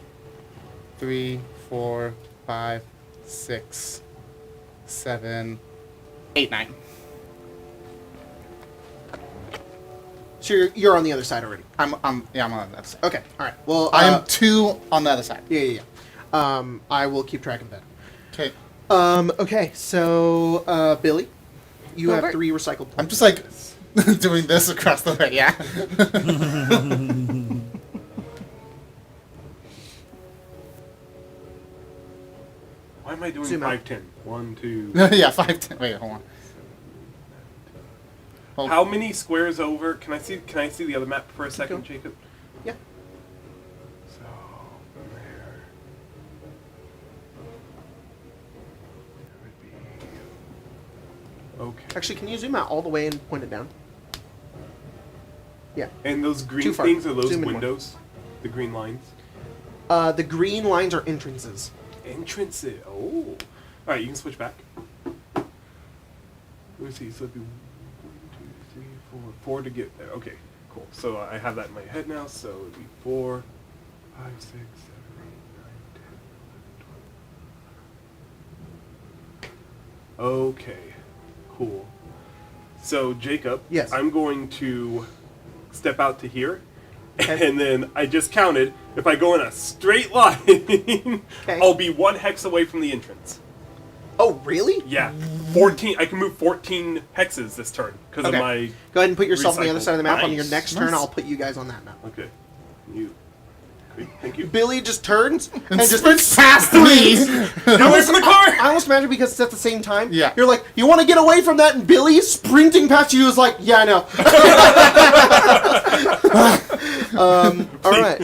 S4: 3, 4, 5, 6, 7, 8, 9.
S1: So you're on the other side already.
S4: I'm on the other side.
S1: Okay. All right. Well,
S4: I am 2 on the other side.
S1: Yeah. I will keep track of that.
S4: Okay.
S1: Okay. So, Billy, you have
S2: Robert?
S1: 3 recycled points.
S4: I'm just like doing this across the way. Yeah.
S3: Why am I doing
S1: Zoom out.
S3: 5'10"? 1, 2.
S4: Yeah. 5, 10. Wait, hold on. Hold
S3: How many squares over? Can I see the other map for a second,
S1: Okay.
S3: Jacob?
S1: Yeah.
S3: So there would be. Okay.
S1: Actually, can you zoom out all the way and point it down? Yeah.
S3: And those green
S1: Too far.
S3: things are those
S1: Zoom in more.
S3: windows? The green lines?
S1: The green lines are entrances.
S3: Entrances. Oh. Alright, you can switch back. Let me see. So it'd be 1, 2, 3, 4. 4 to get there. Okay, cool. So I have that in my head now. So it'd be 4, 5, 6, 7, 8, 9, 10, 11, 12. Okay, cool. So Jacob,
S1: Yes.
S3: I'm going to step out to here.
S1: Okay.
S3: And then I just counted. If I go in a straight line, I'll be 1 hex away from the entrance.
S1: Oh, really?
S3: Yeah, 14. I can move 14 hexes this turn because of my.
S1: Go ahead and put yourself on the other
S3: recycle.
S1: side of the map. On your
S3: Nice.
S1: next turn, I'll put you guys on that map.
S3: Okay, you. Great, thank you.
S1: Billy just turns and just
S4: sprints past me.
S3: Get away from the car!
S1: I almost imagine because it's at the same time.
S4: Yeah.
S1: You're like, you want to get away from that, and Billy sprinting past you is like, yeah, I know. All right.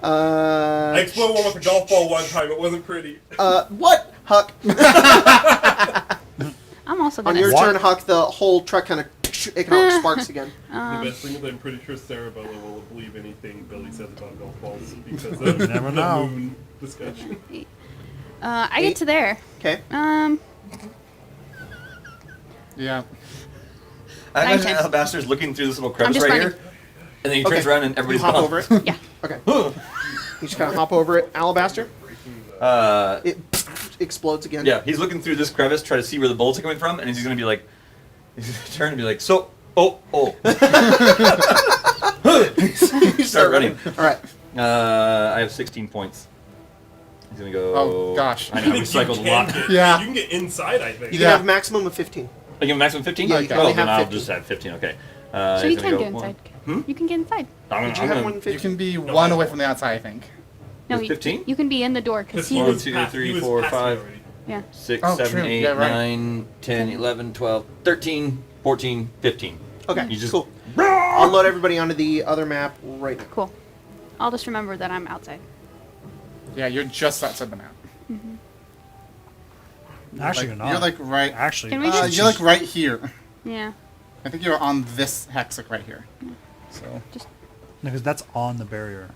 S3: I exploded one with a golf ball one time. It wasn't pretty.
S1: What, Huck?
S2: I'm also
S1: On
S2: gonna.
S1: your
S5: What?
S1: turn, Huck, the whole truck kind of sparks again.
S3: The best thing is I'm pretty sure Cerabella will believe anything Billy says about golf balls because of
S5: never
S3: the
S5: know.
S3: moon discussion.
S2: I get to there.
S1: Okay.
S4: Yeah.
S6: I imagine
S2: 9, 10.
S6: Alabaster's looking through this little crevice
S2: just
S6: right
S2: running.
S6: here, and then he turns
S1: Okay.
S6: around and
S1: You
S6: everybody's
S1: hop
S6: gone.
S1: over it.
S2: Yeah.
S1: Okay. You just kind of hop over it. Alabaster. It explodes again.
S6: Yeah, he's looking through this crevice, try to see where the bullets are coming from, and he's gonna be like, he's gonna turn and be like, so, oh.
S1: You
S6: Start running.
S1: All right.
S6: I have 16 points. He's gonna go.
S4: Oh, gosh.
S6: I know, I recycled a lot.
S4: Yeah.
S3: You can get inside, I think.
S1: You
S4: Yeah.
S1: can have maximum of 15.
S6: I give him maximum 15?
S1: Yeah, you can
S6: Oh,
S1: only
S6: then
S1: have
S6: I'll
S1: 15.
S6: just have 15, okay.
S2: So
S6: he's
S2: you
S6: gonna
S2: can
S6: go
S2: get
S6: one.
S2: inside. You can get inside.
S1: Did you have one
S4: You
S1: 15?
S4: can be 1 away from the outside, I think.
S2: No,
S6: With
S2: you,
S6: 15?
S2: you can be in the door because he
S3: He
S6: One,
S2: was.
S6: two,
S3: past-
S6: three,
S3: he was
S6: four,
S3: past me
S6: five.
S3: already.
S2: Yeah.
S6: 6,
S4: Oh,
S6: 7,
S4: true.
S6: 8,
S4: Yeah, right.
S6: 9, 10, 11, 12, 13, 14, 15.
S1: Okay.
S6: You just-
S1: Cool. I'll load everybody onto the other map right now.
S2: Cool. I'll just remember that I'm outside.
S4: Yeah, you're just outside the map.
S5: Actually,
S4: Like,
S5: you're not.
S4: You're like right.
S5: Actually,
S2: Can we just-
S4: You're like right here.
S2: Yeah.
S4: I think you're on this hex, like right here. So.
S5: because that's on the barrier.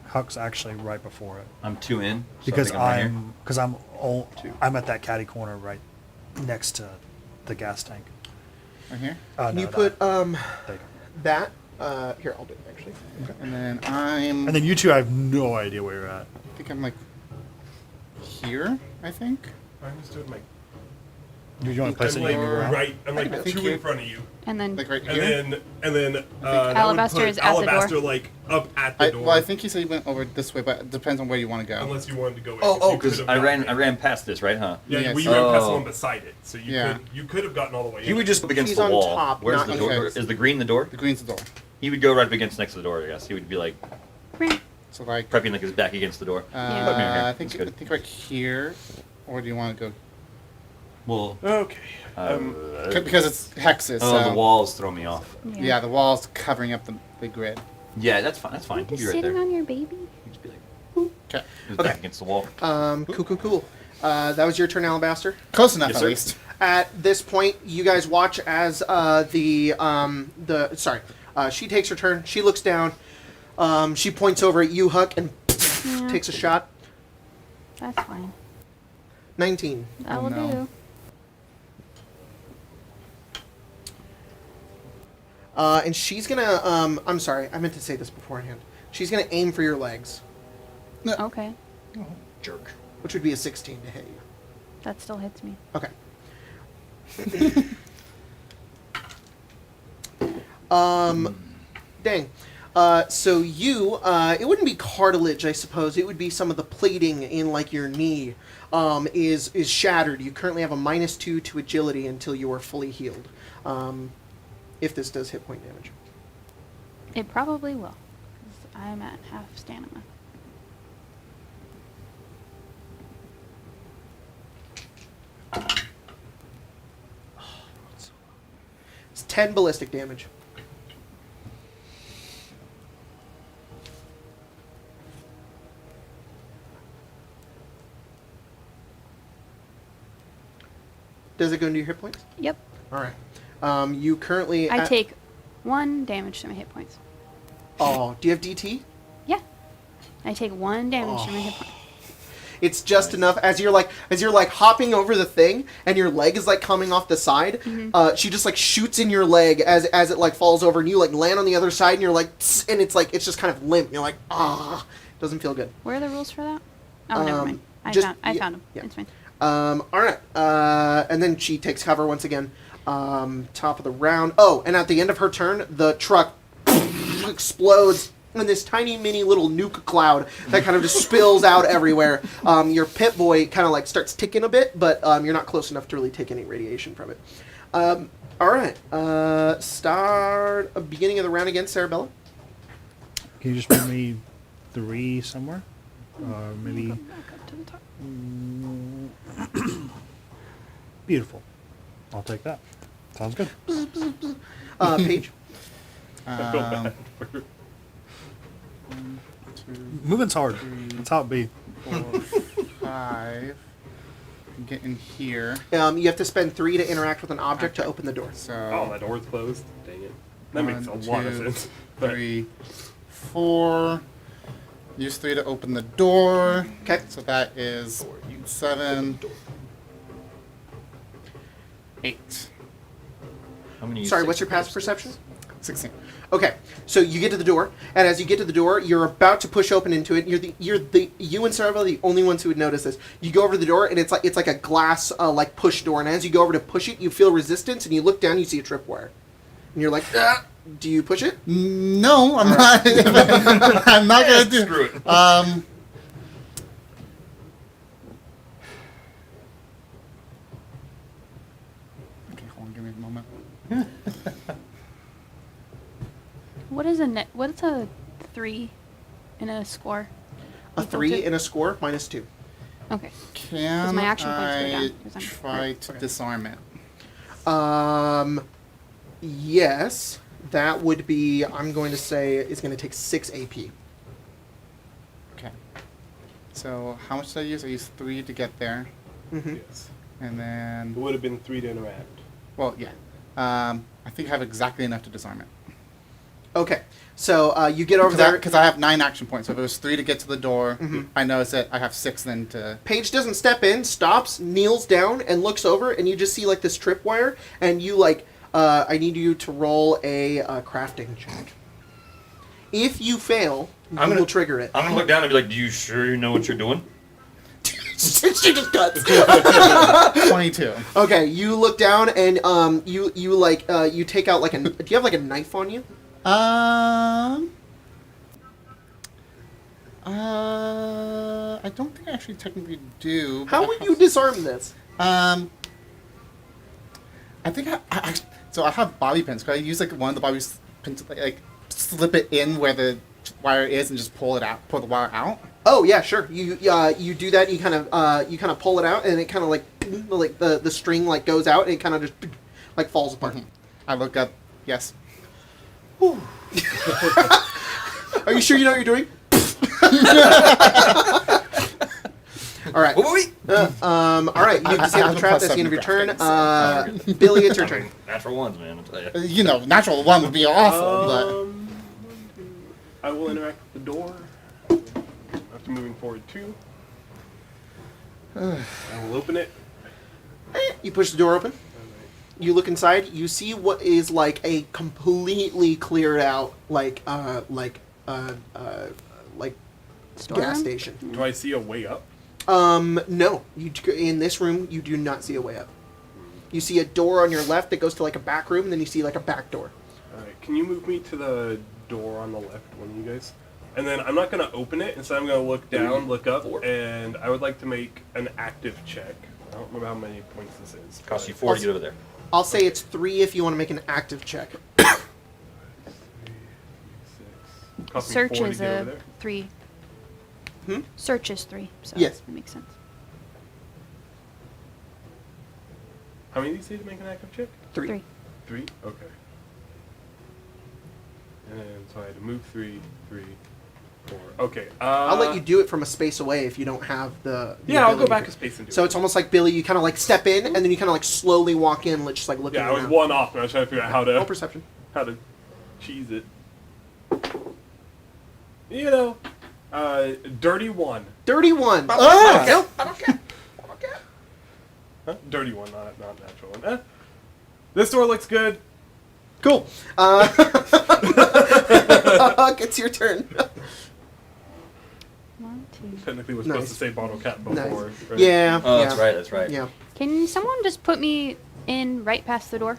S5: Huck's actually right before it.
S6: I'm 2 in. So
S5: Because
S6: I think I'm
S5: I'm at that catty corner right next to the gas tank.
S4: Right here?
S1: Can
S5: No,
S1: you
S5: no,
S1: put
S5: there you go.
S1: that Here, I'll do it actually.
S4: And then I'm.
S5: And then you two, I have no idea where you're at.
S4: I think I'm like here. I think.
S3: I'm just doing my.
S5: Do you want to place
S3: I'm
S5: it
S3: like
S5: anywhere else?
S3: right. I'm like
S4: I think
S3: 2
S4: you-
S3: in front of you,
S2: And then
S4: Like right
S3: and
S4: here.
S3: then that would
S2: Alabaster
S3: put
S2: is at the door.
S3: Alabaster like up at the door.
S4: Well, I think he said he went over this way, but it depends on where you want to go.
S3: Unless you wanted to go in.
S6: Oh,
S3: you
S6: because
S3: could've
S6: I
S3: gotten
S6: ran
S3: in.
S6: past this, right? Huh?
S3: Yeah,
S4: Yes.
S3: well, you ran past the
S6: Oh.
S3: one beside it, so
S4: Yeah.
S3: you could have gotten all the way.
S6: He
S3: in.
S6: would just up against
S1: He's
S6: the
S1: on
S6: wall.
S1: top,
S6: Where's
S1: not
S6: the
S1: on
S6: door?
S4: Okay.
S6: Is the green the door?
S4: The green's the door.
S6: He would go right up against next to the door. I guess he would be like
S4: So like.
S6: prepping like his back against the door.
S2: Yeah.
S6: Put me in here.
S4: I think
S6: That's good.
S4: right here, or do you want to go?
S6: Well,
S3: Okay.
S4: Because it's hexes.
S6: oh,
S4: so
S6: the walls throw me off.
S4: Yeah, the wall's covering up the grid.
S6: Yeah, that's fine. That's fine. He'd
S2: Just
S6: be right
S2: sitting
S6: there.
S2: on your baby.
S6: He'd just be like
S4: Okay.
S6: his
S1: Okay.
S6: back against the wall.
S1: Cool. That was your turn, Alabaster.
S4: Close enough,
S6: Yes,
S4: at
S6: sir.
S4: least.
S1: At this point, you guys watch as she takes her turn. She looks down. She points over at you, Huck, and
S2: Yeah.
S1: takes a shot.
S2: That's fine.
S1: 19.
S2: That
S4: Oh,
S2: will
S4: no.
S2: do.
S1: And she's gonna. I'm sorry, I meant to say this beforehand. She's gonna aim for your legs,
S2: Okay.
S6: Jerk.
S1: which would be a 16 to hit you.
S2: That still hits me.
S1: Okay. Dang. So you, it wouldn't be cartilage, I suppose. It would be some of the plating in like your knee, is shattered. You currently have a -2 to agility until you are fully healed. If this does hit point damage.
S2: It probably will. 'Cause I'm at half stamina.
S1: It's 10 ballistic damage. Does it go into your hit points?
S2: Yep.
S1: All right. You currently.
S2: I take 1 damage to my hit points.
S1: Oh, do you have DT?
S2: Yeah. I take 1 damage to my hit points.
S1: It's just enough as you're like hopping over the thing and your leg is like coming off the side. She just like shoots in your leg as it like falls over and you like land on the other side and you're like tss, and it's like it's just kind of limp. You're like doesn't feel good.
S2: Where are the rules for that? Oh, never mind. I
S1: just-
S2: found them.
S1: yeah.
S2: It's fine.
S1: All right. And then she takes cover once again. Top of the round. Oh, and at the end of her turn, the truck explodes in this tiny mini little nuke cloud that kind of just spills out everywhere. Your pit boy kind of like starts ticking a bit, but you're not close enough to really take any radiation from it. All right. Start beginning of the round again, Cerabella.
S5: Can you just move me 3 somewhere? Maybe.
S2: Go back up to the top.
S5: Beautiful. I'll take that. Sounds good.
S1: Paige.
S3: I feel bad.
S5: Movement's hard. That's how it be.
S4: 4, 5. Get in here.
S1: You have to spend 3 to interact with an object to open the door.
S4: So.
S3: Oh, that door's closed. Dang it. That makes a lot of sense. But
S4: 3, 4. Use 3 to open the door.
S1: Okay.
S4: So that is 7, 8,
S6: How many?
S1: Sorry, what's your passive perception?
S4: 16.
S1: Okay, so you get to the door, and as you get to the door, you're about to push open into it. You and Cerabella are the only ones who would notice this. You go over to the door, and it's like a glass like push door. And as you go over to push it, you feel resistance, and you look down, you see a tripwire, and you're like, ah! Do you push it?
S4: No, I'm not. I'm not gonna do.
S6: Screw it.
S4: Okay, hold on. Give me a moment.
S2: What's a 3 in a score?
S1: A
S2: Equal
S1: 3
S2: to?
S1: in a score, -2.
S2: Okay.
S4: Can
S2: my action points go down,
S4: I
S2: 'cause I'm
S4: try
S2: hurt.
S4: to
S1: Okay.
S4: disarm it?
S1: Yes, that would be. I'm going to say it's going to take 6 AP.
S4: Okay. So how much did I use? I used 3 to get there,
S1: Mm-hmm.
S3: yes.
S4: and
S3: It
S4: then
S3: would have been 3 to interact.
S4: well, yeah. I think I have exactly enough to disarm it.
S1: Okay, so you get over there.
S4: Because I have 9 action points. So if it was 3 to get to the door,
S1: Mhm.
S4: I notice that I have 6 then to.
S1: Paige doesn't step in, stops, kneels down, and looks over, and you just see like this tripwire, and you like. I need you to roll a crafting check. If you fail,
S6: I'm
S1: you
S6: gonna-
S1: will trigger it.
S6: I'm gonna look down and be like, "Do you sure you know what you're doing?"
S1: She just cuts.
S4: 22.
S1: Okay, you look down and you like you take out like a. Do you have like a knife on you?
S4: I don't think I actually technically do. but
S1: How
S4: I
S1: would
S4: have-
S1: you disarm this?
S4: I think so. I have bobby pins. Could I use like one of the bobby pins to like slip it in where the wire is and just pull it out, pull the wire out?
S1: Oh yeah, sure. You do that. You kind of pull it out, and it kind of like the string like goes out, and it kind of just like falls apart.
S4: I look up. Yes.
S1: Are you sure you know what you're doing? All right.
S6: Wait.
S1: All right. You disable the trap. That's the end of your turn. Billy, it's your turn.
S6: Natural ones, man. I'll tell you.
S4: You know, natural one would be awful,
S3: I will interact with the door. After moving forward 2. I will open it.
S1: You push the door open. You look inside. You see what is like a completely cleared out gas
S2: Storeroom?
S1: station.
S3: Do I see a way up?
S1: No. In this room, you do not see a way up. You see a door on your left that goes to like a back room, and then you see like a back door.
S3: Alright, can you move me to the door on the left, one of you guys? And then I'm not going to open it, instead I'm going to look down, look up, and I would like to make an active check. I don't remember how many points this is.
S6: Cost you 4 to get over there.
S1: I'll say it's 3 if you want to make an active check.
S3: 3, 6. Cost me
S2: Search
S3: 4 to
S2: is
S3: get over
S2: a
S3: there.
S2: 3.
S1: Hmm?
S2: Search is 3. So
S1: Yes.
S2: that makes sense.
S3: How many do you say to make an active check?
S1: 3.
S3: 3? Okay. And so I had to move 3, 4. Okay.
S1: I'll let you do it from a space away if you don't have the.
S3: Yeah, I'll go
S1: ability
S3: back
S1: to-
S3: a space and do
S1: So
S3: it.
S1: it's almost like Billy. You kind of like step in, and then you kind of like slowly walk in, just like looking
S3: Yeah, I was
S1: around.
S3: 1 off, and I was trying to figure out
S1: Roll perception.
S3: how to cheese it. You know, dirty 1.
S1: 31.
S4: Ah!
S1: I don't care.
S3: Huh? Dirty 1, not natural 1. This door looks good.
S1: Cool. It's your turn.
S2: 1, 2.
S3: Technically, was
S1: Nice.
S3: supposed to say bottle cap
S1: Nice.
S3: before. Right?
S1: Yeah.
S6: Oh,
S1: yeah.
S6: that's right.
S1: Yeah.
S2: Can someone just put me in right past the door?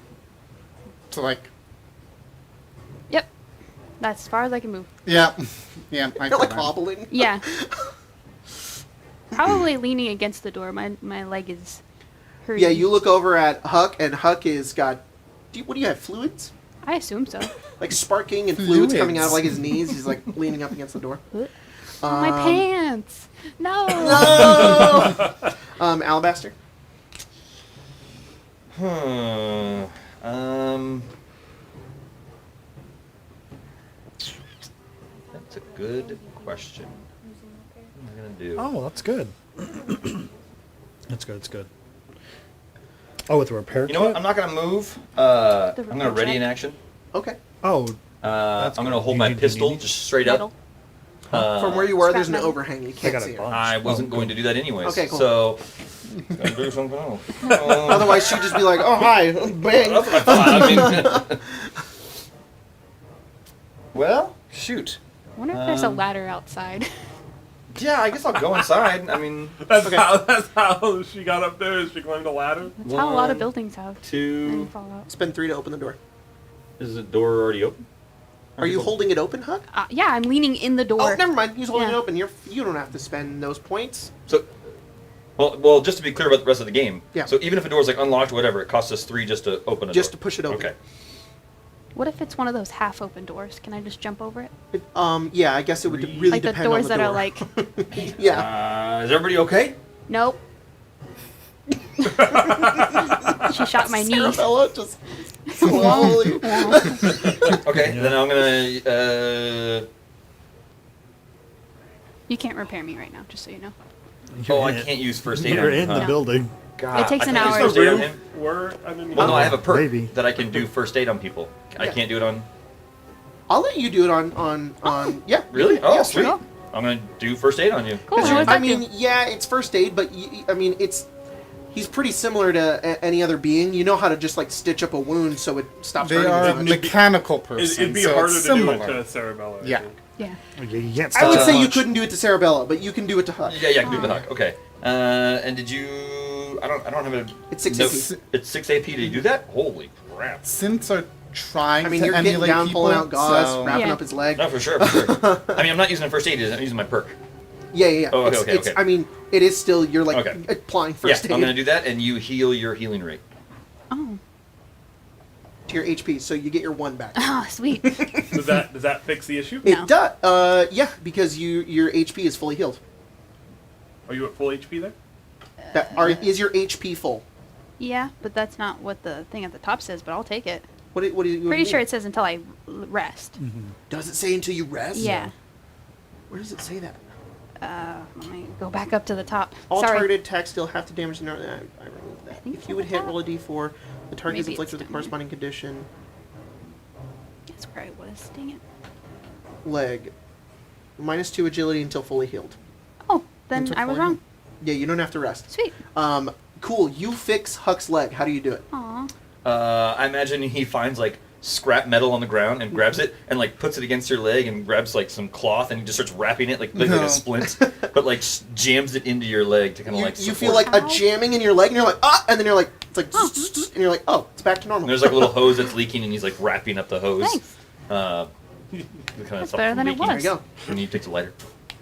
S4: So like,
S2: Yep. That's as far as I can move.
S4: yeah. I
S1: You're
S4: feel
S1: like
S4: that.
S1: hobbling.
S2: Yeah. Probably leaning against the door. My leg is hurting.
S1: Yeah. You look over at Huck, and Huck is got. What do you have? Fluids?
S2: I assume so.
S1: Like sparking and fluids coming
S4: Fluids.
S1: out of like his knees. He's like leaning up against the door.
S2: My pants. No.
S1: No. Alabaster.
S6: That's a good question. What am I gonna do?
S5: Oh, that's good. That's good. Oh, with the repair
S6: You know what?
S5: kit?
S6: I'm not gonna move. I'm
S2: repair
S6: gonna ready
S2: check?
S6: in action.
S1: Okay.
S5: Oh,
S6: I'm gonna
S5: good.
S6: hold
S5: You
S6: my
S5: need- you
S6: pistol
S5: need-
S6: just straight
S2: Metal.
S6: up.
S1: From where you are,
S2: Scrap
S1: there's an
S2: metal.
S1: overhang. You can't
S5: got
S1: see
S5: a
S1: it.
S5: bunch.
S6: I wasn't
S5: Oh,
S6: going
S5: cool.
S6: to do that anyways.
S1: Okay, cool.
S6: So, gonna do something else.
S1: Otherwise, she'd just be like, "Oh hi, bang."
S6: That's what I thought. I mean, well, shoot.
S2: I wonder if there's a
S6: Um,
S2: ladder outside.
S6: Yeah, I guess I'll go inside. I mean,
S3: That's how she got up there. Is she climbed a ladder?
S2: That's how a lot of
S6: 1,
S2: buildings have. And
S6: 2.
S2: fall out.
S1: Spend 3 to open the door.
S6: Is the door already open?
S1: Are you holding it open, Huck?
S2: Yeah, I'm leaning in the door.
S1: Oh, never mind. He's holding
S2: Yeah.
S1: it open. You don't have to spend those points.
S6: So, well, just to be clear about the rest of the game.
S1: Yeah.
S6: So even if a door's like unlocked or whatever, it costs us 3 just to open a
S1: Just
S6: door.
S1: to push it open.
S6: Okay.
S2: What if it's one of those half-open doors? Can I just jump over it?
S1: Yeah, I guess it would really
S2: Like the
S1: depend
S2: doors
S1: on the
S2: that
S1: door.
S2: are like,
S1: Yeah.
S6: Is everybody okay?
S2: nope. She shot my knee.
S1: Cerabella just slowly.
S6: Okay, then I'm gonna.
S2: You can't repair me right now, just so you know.
S6: Oh, I can't use first aid
S5: You're
S6: on
S5: in
S6: him.
S5: the
S2: No.
S5: building.
S6: God,
S2: It takes
S6: I
S2: an
S6: can't use
S2: hour.
S6: first aid on him.
S3: Were underneath.
S6: Well, no, I have a perk
S5: Maybe.
S6: that I can do first aid on people. I
S1: Yeah.
S6: can't do it on.
S1: I'll let you do it on yeah.
S6: Really? Oh,
S1: Yeah,
S6: sweet.
S2: sure.
S6: I'm gonna do first aid on you.
S2: Cool.
S1: Because
S2: How does
S1: I
S2: that
S1: mean,
S2: do?
S1: yeah, it's first aid, but I mean, it's He's pretty similar to any other being. You know how to just like stitch up a wound so it stops
S4: They
S1: hurting
S4: are
S1: as
S4: a
S1: much.
S4: mechanical person.
S3: It'd be
S4: so
S3: harder
S4: it's
S3: to do
S4: similar.
S3: it to Cerabella. I
S4: Yeah.
S3: think.
S2: Yeah.
S5: You can't
S1: I would
S5: stop
S1: say
S5: that
S1: you
S5: much.
S1: couldn't do it to Cerabella, but you can do it to Huck.
S6: Yeah, I can do the Huck. Okay. And did you? I don't have a.
S1: It's 6
S6: no,
S1: AP.
S6: It's 6 AP. Did you do that? Holy crap!
S4: Synths are trying
S1: I mean,
S4: to
S1: you're getting
S4: emulate
S1: down,
S4: people,
S1: pulling out gauze,
S4: so-
S1: wrapping
S2: Yeah.
S1: up his leg.
S6: No, for sure. For sure. I mean, I'm not using a first aid. I'm using my perk.
S1: Yeah.
S6: Oh, okay,
S1: it's,
S6: okay,
S1: it's,
S6: okay.
S1: I mean, it is still you're like
S6: Okay.
S1: applying
S6: Yeah,
S1: first aid
S6: I'm gonna do that, and you heal your healing rate.
S2: Oh.
S1: to your HP, so you get your 1 back.
S2: Oh, sweet.
S3: Does that fix the issue?
S2: No.
S1: It does. Yeah, because your HP is fully healed.
S3: Are you at full HP there?
S1: Is your HP full?
S2: Yeah, but that's not what the thing at the top says, but I'll take it.
S1: What do you
S2: Pretty sure
S1: mean?
S2: it says until I rest.
S1: Does it say until you rest?
S2: Yeah.
S1: Where does it say that?
S2: Let me go back up to the top.
S1: All
S2: Sorry.
S1: targeted attacks deal half the damage. No, I removed that.
S2: think
S1: If
S2: it's
S1: you would
S2: on
S1: hit,
S2: top.
S1: roll a d4. The target is
S2: Maybe
S1: inflicted
S2: it's
S1: with a
S2: down
S1: corresponding condition.
S2: That's where I was. Dang it.
S1: Leg. -2 agility until fully healed.
S2: Oh, then
S4: Until
S2: I was
S4: fully
S2: wrong.
S1: Yeah, you don't have to rest.
S2: Sweet.
S1: Cool. You fix Huck's leg. How do you do it?
S2: Aw.
S6: I imagine he finds like scrap metal on the ground and grabs it and like puts it against your leg and grabs like some cloth and he just starts wrapping it like
S4: No.
S6: a splint, but like jams it into your leg to kind of
S1: You,
S6: like
S1: you
S6: support
S1: feel
S6: it.
S1: like a
S2: Ow.
S1: jamming in your leg, and you're like, ah! And then you're like, it's like,
S2: Oh.
S1: and you're like, oh, it's back to normal.
S6: And there's like a little hose that's leaking and he's like wrapping up the hose.
S2: Thanks.
S6: Kind
S2: That's better than it was.
S1: There you go.
S6: And he takes a lighter.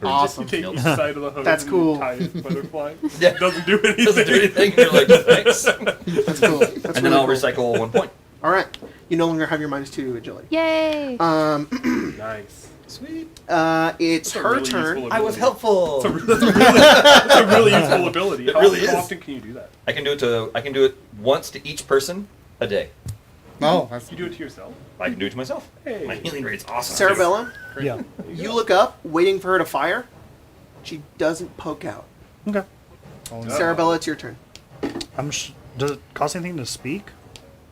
S6: Or
S1: Awesome.
S3: You take
S6: just
S3: each
S6: nails.
S3: side of the hose.
S1: That's
S3: and
S1: cool.
S3: Tie it butterfly.
S6: Yeah.
S3: Doesn't do anything.
S6: Doesn't do anything. You're like, thanks.
S1: That's cool. That's
S6: And then
S1: really
S6: I'll
S1: cool.
S6: recycle 1 point.
S1: All right. You no longer have your -2 agility.
S2: Yay.
S3: Nice.
S6: Sweet.
S1: It's
S3: That's a
S1: her
S3: really
S1: turn.
S3: useful
S6: I was
S3: ability.
S6: helpful.
S3: That's a really useful ability. How,
S6: really is.
S3: how often can you do that?
S6: I can do it once to each person a day.
S4: Oh, that's
S3: You do it to yourself.
S6: I can do it to myself.
S3: Hey.
S6: My healing rate's awesome.
S1: Cerabella,
S5: Yeah.
S1: you look up, waiting for her to fire. She doesn't poke out.
S5: Okay.
S4: oh, no.
S1: Cerabella, it's your turn.
S5: Does it cost anything to speak?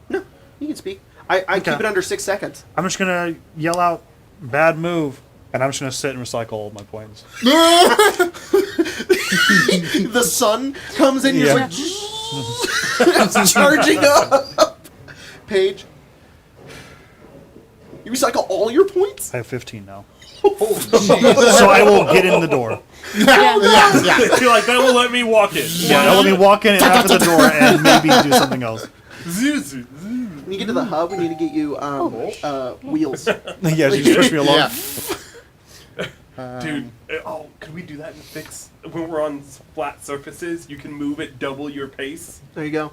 S1: No, you can speak. I keep
S5: Okay.
S1: it under 6 seconds.
S5: I'm just gonna yell out, "Bad move," and I'm just gonna sit and recycle all my points.
S1: The sun comes in, you're
S5: Yeah.
S1: like, charging up. Paige, you recycle all your points?
S5: I have 15 now,
S6: Holy jeez.
S5: so I will get in the door.
S2: Yeah.
S3: I feel like that will let me walk in.
S5: Yeah, now let me walk in and after the door and maybe do something else.
S1: When you get to the hub, we need to get you wheels.
S5: Yeah, you just push me along.
S4: Yeah.
S3: Dude, could we do that and fix when we're on flat surfaces? You can move it double your pace.
S1: There you go.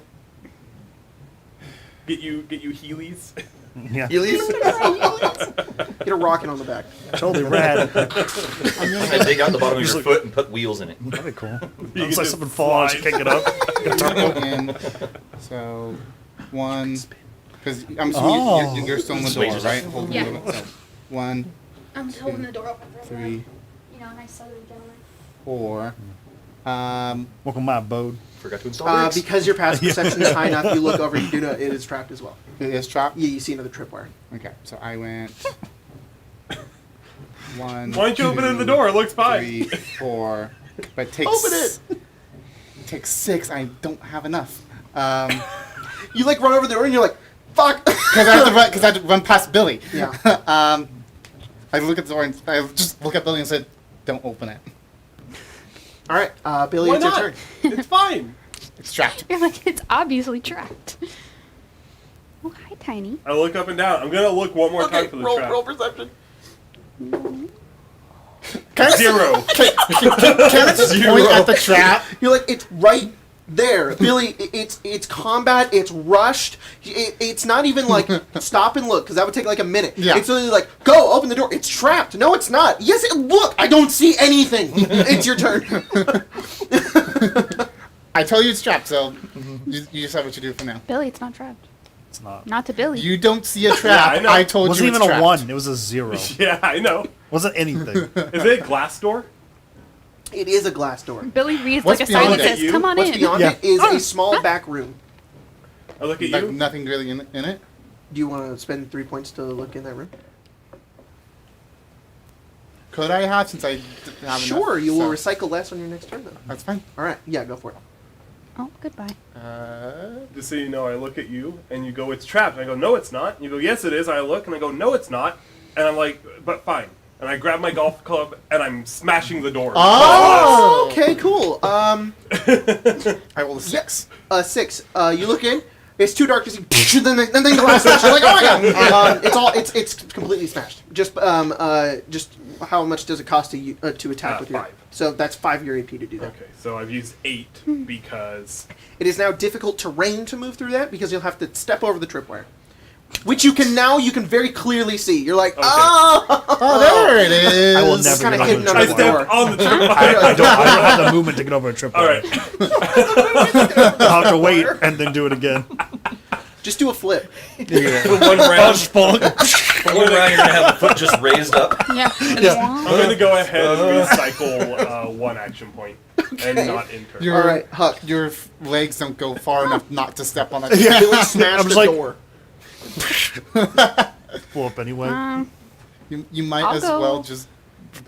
S3: Get you Heelys.
S5: Yeah,
S6: Heelys?
S1: Get a rocket on the back.
S5: totally rad.
S6: I dig out the bottom of your foot and put wheels in it.
S5: That'd be cool.
S3: You
S5: Looks
S3: can
S5: like
S3: just
S5: something falls, you
S3: slide.
S5: can't get up.
S4: Go in. So, 1. Because I'm assuming
S5: Oh.
S4: you're still in the
S6: Sway
S4: door,
S6: yourself.
S4: right? Holding
S2: Yeah.
S4: the movement. So, 1,
S2: I'm holding the door open for
S4: 3,
S2: everyone. You know, nice southern gentleman.
S4: 4.
S5: Welcome my abode.
S6: Forgot to install brakes.
S1: Because your passive perception is high enough, you look over, you do know it is trapped as well.
S4: It is trapped?
S1: Yeah, you see another tripwire.
S4: Okay, so I went 1.
S3: Why don't you open it in the door? It looks fine.
S4: 3, 4. But it takes.
S1: Open it!
S4: It takes 6. I don't have enough.
S1: You like run over the door and you're like, fuck!
S4: Because I have to run past Billy.
S1: Yeah.
S4: I look at the door and I just look at Billy and said, "Don't open it.
S1: All right, Billy,
S3: Why
S1: it's
S3: not?
S1: your turn.
S3: It's fine.
S4: It's trapped."
S2: You're like, it's obviously trapped. Oh, hi, Tiny.
S3: I look up and down. I'm gonna look one more time for the trap.
S1: roll perception.
S3: Zero.
S4: Can I just point at the trap?
S1: You're like, it's right there, Billy. It's combat. It's rushed. It's not even like stop and look because that would take like a minute.
S4: Yeah.
S1: It's literally like go open the door. It's trapped. No, it's not. Yes, look. I don't see anything. It's your turn.
S4: I told you it's trapped, so you decide what you do from now.
S2: Billy, it's not trapped.
S5: It's not.
S2: Not to Billy.
S4: You don't see a trap.
S3: I know.
S4: I told
S5: It wasn't
S4: you
S5: even
S4: it's
S5: a
S4: trapped.
S5: 1, it was a 0.
S3: Yeah, I know.
S5: Wasn't anything.
S3: Is it a glass door?
S1: It is a glass door.
S2: Billy reads
S4: What's
S2: like a sign
S4: beyond
S2: that
S3: it?
S2: says,
S3: You?
S2: come on
S1: What's
S2: in.
S1: beyond
S5: Yeah.
S1: it is a small back room.
S3: I look at
S4: Like
S3: you.
S4: nothing really in it.
S1: Do you want to spend 3 points to look in that room?
S4: Could I have since I didn't have
S1: Sure,
S4: enough,
S1: you will
S4: so
S1: recycle less on your next turn, though.
S4: That's fine.
S1: All right, yeah, go for it.
S2: Oh, goodbye.
S3: Just so you know, I look at you and you go, "It's trapped." And I go, "No, it's not." And you go, "Yes, it is." And I look and I go, "No, it's not." And I'm like, "But fine." And I grab my golf club and I'm smashing the door.
S1: Oh, okay, cool.
S4: I rolled a 6.
S1: 6. You look in. It's too dark to see. Then the glass smashes. You're like, oh my god! It's completely smashed. Just how much does it cost to attack with your?
S3: 5.
S1: So that's 5 of your AP to do that.
S3: Okay, so I've used 8 because
S1: It is now difficult terrain to move through that because you'll have to step over the tripwire, which you can very clearly see. You're like,
S3: Okay.
S1: oh,
S4: There it is.
S5: I will
S1: It's
S5: never
S1: kind of
S5: get
S1: hidden
S5: over
S1: under
S5: a
S1: the
S3: I
S5: tripwire.
S1: door.
S3: stepped on the trip.
S5: I don't have the movement to get over a trip.
S3: All right.
S5: I'll have to wait and then do it again.
S1: Just do a flip.
S6: For one round,
S5: Bonk.
S6: for one round, you're gonna have the foot just raised up.
S2: Yeah.
S3: I'm going to go ahead and recycle 1 action point and not enter.
S1: All right, Huck.
S4: Your legs don't go far enough not to step on it.
S1: Billy smashed
S5: I'm
S1: the
S5: just like-
S1: door.
S5: Blow up anyway.
S4: You might
S2: I'll
S4: as
S2: go.
S4: well just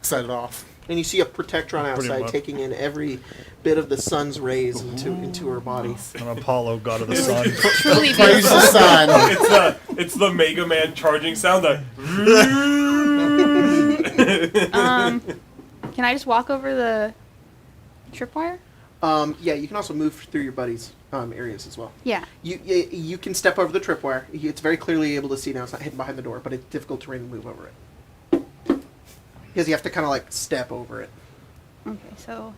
S4: set it off.
S1: And you see a Protectron
S5: Pretty
S1: outside
S5: much.
S1: taking in every bit of the sun's rays into her body.
S5: I'm Apollo, god of the sun.
S2: Believe
S4: Praise
S2: you.
S4: the sun.
S3: It's the Mega Man charging sound.
S2: Can I just walk over the tripwire?
S1: Yeah, you can also move through your buddies' areas as well.
S2: Yeah.
S1: You can step over the tripwire. It's very clearly able to see now. It's not hidden behind the door, but it's difficult terrain to move over it. Because you have to kind of like step over it.
S2: Okay, so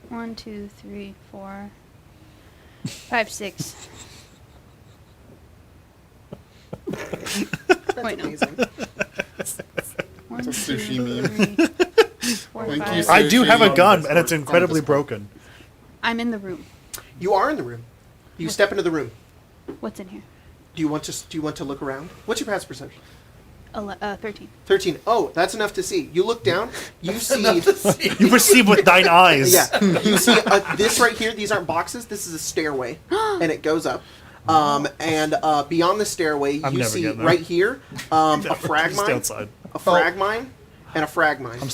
S2: 1, 2, 3, 4, 5, 6.
S1: That's
S2: Wait, no.
S1: amazing.
S2: 1,
S4: It's a
S2: 2,
S4: sushi meme.
S2: 3, 4,
S4: Thank
S2: 5.
S4: you,
S5: I do have a
S4: Sushi.
S5: gun, and it's incredibly broken.
S2: I'm in the room.
S1: You are in the room. You step into the room.
S2: What's in here?
S1: Do you want to look around? What's your passive perception?
S2: 13.
S1: 13. Oh, that's enough to see. You look down. You see.
S5: You perceive with thine eyes.
S1: Yeah. You see this right here. These aren't boxes. This is a stairway, and it goes up. And beyond the stairway,
S5: I'm
S1: you
S5: never
S1: see
S5: getting there.
S1: right here a frag
S5: Stay
S1: mine,
S5: outside.
S1: a frag mine, and a frag mine.
S5: I'm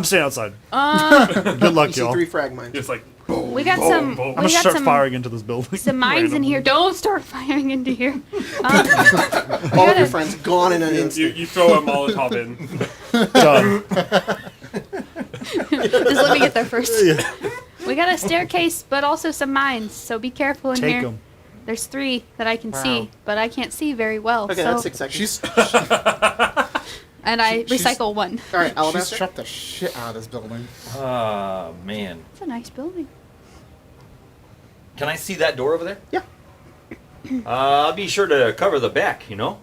S5: staying outside. Good luck,
S1: You see
S5: y'all.
S1: 3 frag mines.
S3: Just like
S2: We got some.
S3: boom.
S5: I'm gonna
S2: We got
S5: start
S2: some.
S5: firing into this building.
S2: Some mines in here. Don't start firing into here.
S1: All of your friends gone in an instant.
S3: you throw a Molotov in.
S5: Done.
S2: Just let me get there first. We got a staircase, but also some mines. So be careful in
S5: Take
S2: here.
S5: 'em.
S2: There's 3 that I can
S4: Wow.
S2: see, but I can't see very well.
S1: Okay,
S2: so,
S1: that's 6 seconds.
S4: She's
S2: and I
S4: she's-
S2: recycle 1.
S1: All right,
S4: she's
S1: Alabaster.
S4: trapped the shit out of this building.
S6: Oh, man.
S2: It's a nice building.
S6: Can I see that door over there?
S1: Yeah.
S6: I'll be sure to cover the back, you know?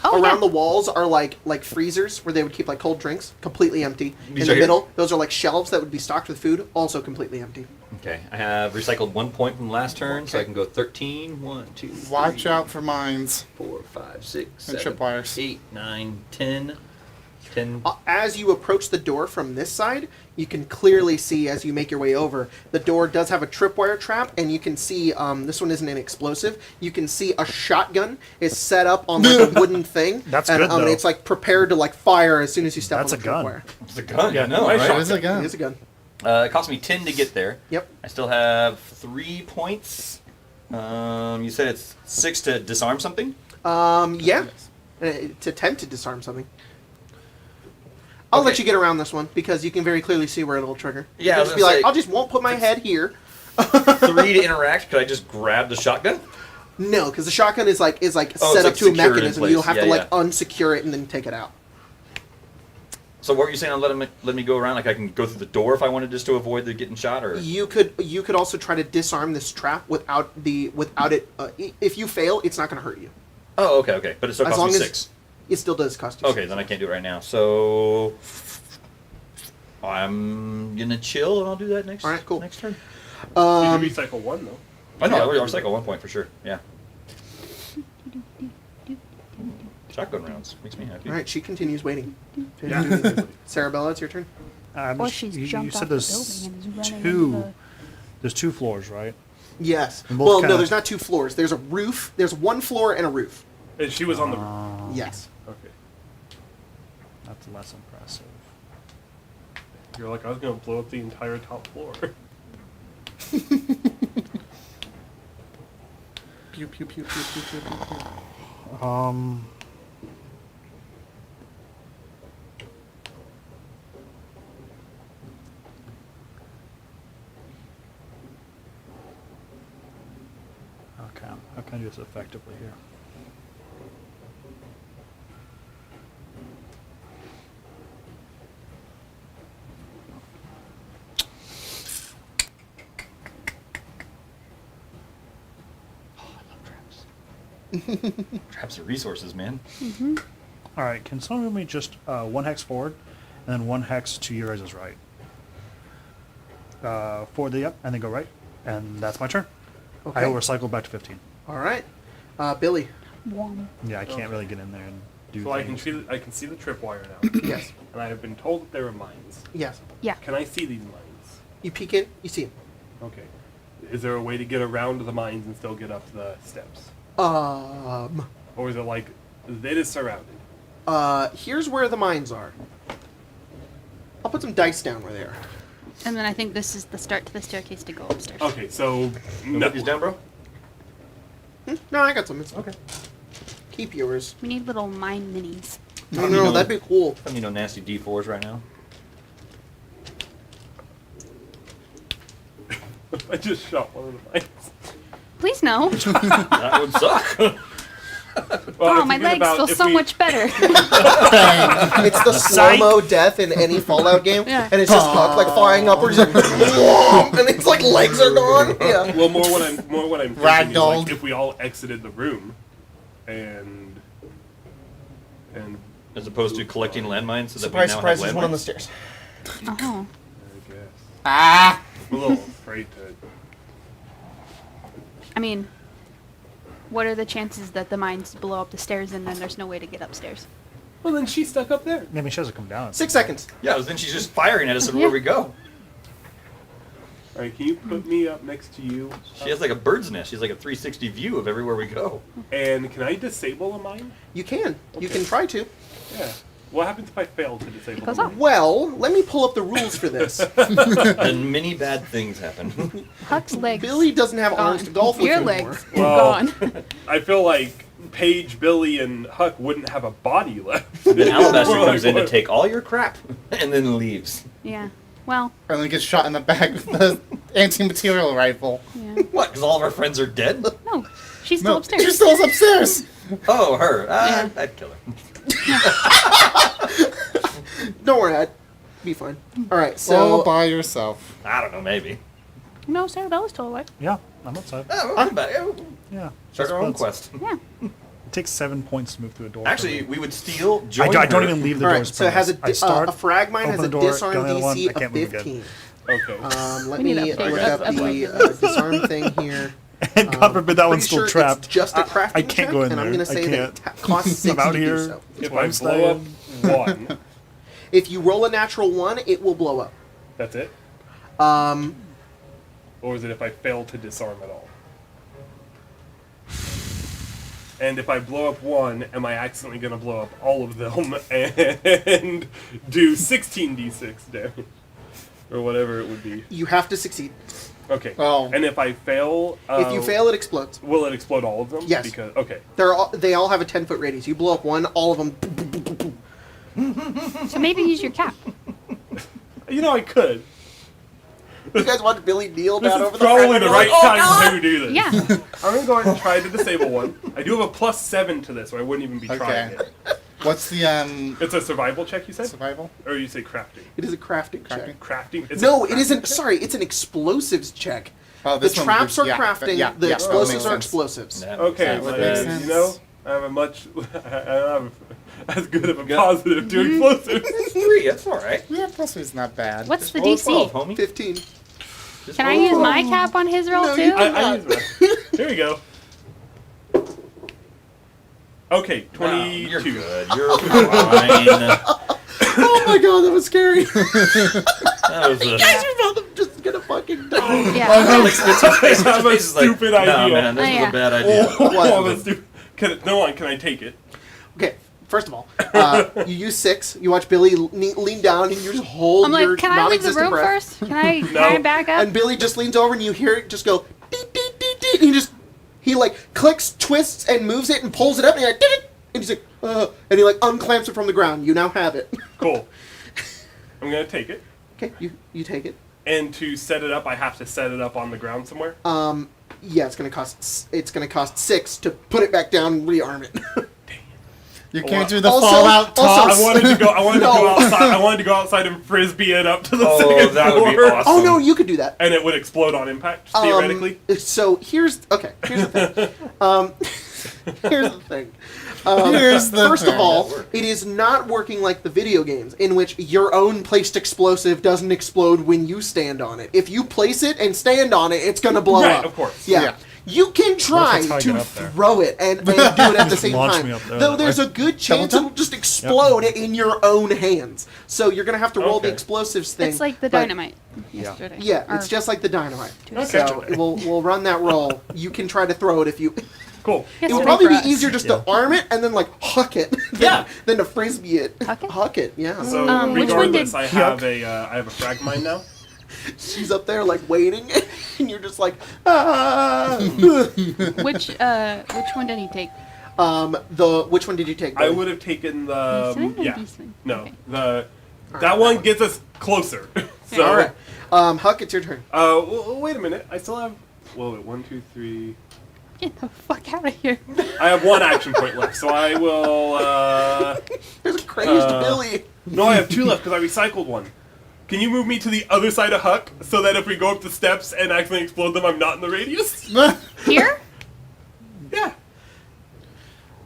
S2: Oh,
S1: Around
S2: yeah.
S1: the walls are like freezers where they would keep like cold drinks, completely empty.
S6: These
S1: In
S6: are
S1: the
S6: here?
S1: middle, those are like shelves that would be stocked with food, also completely empty.
S6: Okay, I have recycled 1 point from last turn, so I
S1: Okay.
S6: can go 13. 1, 2,
S4: Watch
S6: 3,
S4: out for mines.
S6: 4, 5, 6,
S4: And
S6: 7,
S4: tripwires.
S6: 8, 9, 10. 10.
S1: As you approach the door from this side, you can clearly see as you make your way over, the door does have a tripwire trap, and you can see, this one isn't an explosive, you can see a shotgun is set up on like a wooden thing.
S5: That's
S1: and,
S5: good, though.
S1: it's like prepared to like fire as soon as you step
S5: That's
S1: on the
S5: a gun.
S1: tripwire.
S6: It's a gun,
S5: Yeah,
S6: no,
S3: I
S6: right?
S3: shot
S4: It is a
S1: It
S4: gun.
S1: is a gun.
S6: It cost me 10 to get there.
S1: Yep.
S6: I still have 3 points. You said it's 6 to disarm something?
S1: Yeah. To attempt to disarm something. I'll let
S6: Okay.
S1: you get around this one because you can very clearly see where it'll trigger.
S6: Yeah,
S1: You
S6: I
S1: can
S6: was
S1: just be
S6: gonna
S1: like,
S6: say-
S1: I just won't put my head here.
S6: 3 to interact. Could I just grab the shotgun?
S1: No, because the shotgun is like
S6: Oh,
S1: set
S6: it's
S1: up
S6: like
S1: to a
S6: secured in
S1: mechanism.
S6: place.
S1: You'll have to
S6: Yeah,
S1: like
S6: yeah.
S1: unsecure it and then take it out.
S6: So what were you saying on let me go around? Like I can go through the door if I wanted just to avoid the getting shot? Or
S1: You could also try to disarm this trap without it. If you fail, it's not going to hurt you.
S6: Oh, okay. But it still
S1: As
S6: costs
S1: long
S6: me
S1: as-
S6: 6.
S1: It still does cost you.
S6: Okay, then I can't do it right now. So I'm gonna chill and I'll do that next.
S1: All right, cool.
S6: Next turn.
S3: You recycle 1 though.
S6: I know. I'll recycle 1 point for sure. Yeah. Shotgun rounds makes me happy.
S1: All right, she continues waiting.
S3: Yeah.
S1: Sarabella, it's your turn.
S2: Or she's
S5: you
S2: jumped
S5: said
S2: off the
S5: there's
S2: building and is running
S5: two.
S2: into the...
S5: There's 2 floors, right?
S1: Yes.
S5: And both
S1: Well, no,
S5: kinda-
S1: there's not 2 floors. There's a roof. There's 1 floor and a roof.
S3: And she was on the roof.
S1: Yes.
S3: Okay.
S5: That's less impressive.
S3: You're like, I was gonna blow up the entire top floor.
S4: Pew pew pew pew pew pew pew. pew.
S5: Okay, how can I do this effectively here?
S6: Oh, I love traps. Traps are resources, man.
S5: All right, can someone move me just 1 hex forward, and then 1 hex to your guys' right? Forward, yep, and then go right, and that's my turn.
S1: Okay.
S5: I will recycle back to 15.
S1: All right. Billy.
S2: Wom.
S5: Yeah, I can't really get in there and do
S3: So I can
S5: things.
S3: see the tripwire now,
S1: Yes.
S3: and I have been told that there are mines.
S1: Yes.
S2: Yeah.
S3: Can I see these mines?
S1: You peek in, you see him.
S3: Okay. Is there a way to get around the mines and still get up the steps, or is it like it is surrounded?
S1: Here's where the mines are. I'll put some dice down where they are.
S2: And then I think this is the start to the staircase to go upstairs.
S3: Okay, so
S6: No. These down, bro?
S1: No, I got some. It's okay. Keep yours.
S2: We need little mine minis.
S1: No, that'd be cool.
S6: I need no nasty D4s right now.
S3: I just shot one of the mines.
S2: Please no.
S6: That would suck.
S3: Well,
S2: Oh,
S3: I'm
S2: my
S3: thinking
S2: legs
S3: about
S2: feel
S3: if
S2: so
S3: we-
S2: much better.
S1: It's the slow-mo death in any Fallout game,
S2: Yeah.
S1: and it's just Huck like flying upwards, like, whoom, and it's like legs are gone. Yeah.
S3: Well, more what I'm thinking is
S4: Ragdolled.
S3: like if we all exited the room, and
S6: As opposed to collecting landmines so that
S1: Surprise,
S6: we now
S1: surprise!
S6: have
S1: There's one on the
S6: landmines.
S1: stairs.
S2: Oh.
S3: I guess
S4: Ah!
S3: I'm a little afraid to.
S2: I mean, what are the chances that the mines blow up the stairs and then there's no way to get upstairs?
S3: Well, then she's stuck up there.
S5: Maybe she has to come down.
S1: 6 seconds.
S6: Yeah, then she's just firing at us everywhere we go.
S3: All right, can you put me up next to you?
S6: She has like a bird's nest. She's like a 360 view of everywhere we go.
S3: And can I disable a mine?
S1: You can. You
S3: Okay.
S1: can try to.
S3: Yeah. What happens if I fail to disable
S2: It goes
S3: the
S2: off.
S3: mine?
S1: Well, let me pull up the rules for this.
S6: And many bad things happen.
S2: Huck's legs.
S1: Billy doesn't have arms to golf with
S2: Your
S1: anymore.
S2: legs
S3: Well-
S2: gone.
S3: I feel like Paige, Billy, and Huck wouldn't have a body left.
S6: Then Alabaster
S3: We're
S6: comes
S3: like,
S6: in to
S3: what?
S6: take all your crap and then leaves.
S2: Yeah. Well,
S4: And then gets shot in the back with the anti-material rifle.
S2: yeah.
S6: What? Because all of our friends are dead?
S2: No, she's still
S4: No,
S2: upstairs.
S4: she still is upstairs.
S6: Oh, her.
S2: Yeah.
S6: I'd kill her.
S1: Don't worry, I'd be fine. All right,
S4: All
S1: so
S4: by yourself.
S6: I don't know, maybe.
S2: No, Cerebella's still alive.
S5: Yeah, I'm outside.
S6: Oh, I'm back.
S5: Yeah.
S6: Start our own
S5: Budz.
S6: quest.
S2: Yeah.
S5: It takes 7 points to move through a door.
S6: Actually,
S5: for me.
S6: we would steal, join
S5: I don't
S6: her.
S5: even leave the
S1: all
S5: doors.
S1: right, so it has
S5: I
S1: a
S5: start,
S1: frag mine has
S5: open
S1: a
S5: the door,
S1: disarm
S5: go to the other one,
S1: DC
S5: I can't
S1: of
S5: move again.
S1: 15.
S3: Okay.
S1: Let
S2: We need
S1: me
S2: a page
S1: look
S2: of
S1: up the
S2: avoid.
S1: disarm thing here.
S5: And God forbid that one's
S1: Pretty
S5: still
S1: sure
S5: trapped.
S1: It's just a crafting
S5: I can't
S1: check,
S5: go in
S1: and
S5: there.
S1: I'm going to
S5: I
S1: say that it
S5: can't.
S1: costs 6
S5: I'm out
S1: to
S5: here.
S1: do so.
S3: If
S5: where
S3: I
S5: I'm
S3: blow up
S5: staying.
S3: 1,
S1: If you roll a natural 1, it will blow up.
S3: that's it?
S1: Um,
S3: Or is it if I fail to disarm at all? And if I blow up 1, am I accidentally going to blow up all of them and do 16d6 damage? Or whatever it would be.
S1: you have to succeed.
S3: Okay.
S4: Oh.
S3: And if I fail...
S1: If you fail, it explodes.
S3: Will it explode all of them?
S1: Yes.
S3: Because, okay.
S1: They all have a 10-foot radius. You blow up one, all of them.
S2: So maybe use your cap.
S3: You know, I could.
S1: You guys watch Billy kneel
S3: This
S1: down
S3: is
S1: over the
S3: probably
S1: frag
S3: the
S1: and
S3: right
S1: go, "Oh,
S3: time to do this.
S2: Yeah.
S3: I'm going to go ahead and try to disable one. I do have a +7 to this, so I wouldn't even be trying
S4: Okay.
S3: it.
S4: What's the
S3: It's a survival check, you said?
S4: survival?
S3: Or you say crafting?
S1: It is a crafting check.
S3: Crafting? It's
S1: No,
S3: a
S1: it isn't. Sorry, it's an explosives check.
S4: Oh,
S1: The
S4: this one
S1: traps are
S4: yeah,
S1: crafting.
S4: yeah,
S1: the
S4: yeah,
S1: explosives
S4: that makes
S1: are
S4: sense.
S1: explosives.
S6: That
S3: Okay,
S6: makes
S4: That
S6: sense.
S4: makes sense.
S3: you know, I have a much... I have as good of a positive to explosives.
S6: It's 3, that's alright.
S4: Yeah, plus it's not bad.
S2: What's the
S6: Roll a
S2: DC?
S6: 12, homie.
S1: 15.
S6: Just
S2: Can I
S6: roll a
S2: use
S6: 12.
S2: my cap on his roll
S1: No,
S2: too?
S1: you
S3: I use that. Here we go. Okay,
S6: No,
S3: 22.
S6: you're good. You're fine.
S1: Oh my god, that was scary.
S6: That was
S1: You guys are about to just gonna fucking die.
S2: Yeah.
S6: Alex spits his face.
S3: I have a
S6: His face is like,
S3: stupid
S6: No,
S3: idea."
S6: man, this
S2: Oh,
S6: is
S2: yeah.
S6: a bad idea.
S3: Oh, that's stupid. Can I take it?
S1: Okay, first of all, you use 6. You watch Billy lean down and you just hold
S2: I'm
S1: your
S2: like, can I leave the
S1: non-existent
S2: room
S1: breath.
S2: first? Can I back up?
S1: And Billy just leans over and you hear it just go, deet, deet, deet, deet, and he just He like clicks, twists, and moves it and pulls it up, and you're like, "Did it?" And he's like, and he like unclamps it from the ground. You now have it.
S3: Cool. I'm gonna take it.
S1: Okay, you take it.
S3: And to set it up, I have to set it up on the ground somewhere.
S1: Yeah, it's gonna cost 6 to put it back down and rearm it.
S4: You can't
S3: Well,
S4: do the
S1: also-
S4: Fallout toss.
S3: I wanted to go. I wanted to
S1: No.
S3: go outside. I wanted to go outside and frisbee it up to the second
S6: that would be
S3: floor.
S6: awesome.
S1: Oh no, you could do that.
S3: And it would explode on impact, theoretically.
S1: So here's the thing. Here's the thing.
S4: Here's the
S1: First
S4: thing.
S1: of all, it is not working like the video games, in which your own placed explosive doesn't explode when you stand on it. If you place it and stand on it, it's gonna blow
S3: Right,
S1: up.
S3: of course.
S1: Yeah.
S4: Yeah.
S1: You can try
S5: that's how I
S1: to
S5: get up there?
S1: throw it and do it at the same
S5: launch
S1: time.
S5: me up there.
S1: Though there's a good chance it'll just explode in your own hands. So you're gonna have to roll the
S3: Okay.
S1: explosives thing.
S2: It's like the
S1: but-
S2: dynamite yesterday.
S1: Yeah,
S2: Or
S1: it's just like the dynamite.
S3: Okay.
S1: So we'll run that roll. You can try to throw it if you.
S3: Cool.
S1: It would
S2: Yesterday
S1: probably
S2: for
S1: be
S2: us.
S1: easier just to arm it and then like huck it,
S3: Yeah.
S1: than to frisbee it.
S2: Huck it?
S1: Yeah.
S3: So
S2: Which one
S3: regardless,
S2: did-
S3: I have a frag mine now.
S1: She's up there like waiting, and you're just like, ah.
S2: Which one did he take?
S1: Which one did you take?
S3: I
S1: Billy?
S3: would have taken
S2: This
S3: the
S2: one or
S3: yeah.
S2: this one?
S3: No,
S2: Okay.
S3: that
S1: that
S3: one
S1: one.
S3: gets us closer. So
S1: All right. Huck, it's your turn.
S3: wait a minute. I still have. Whoa, wait, 1, 2, 3.
S2: Get the fuck out of here.
S3: I have 1 action point left, so I will.
S1: There's a crazed Billy.
S3: No, I have 2 left because I recycled 1. Can you move me to the other side of Huck so that if we go up the steps and accidentally explode them, I'm not in the radius?
S2: Here?
S3: Yeah.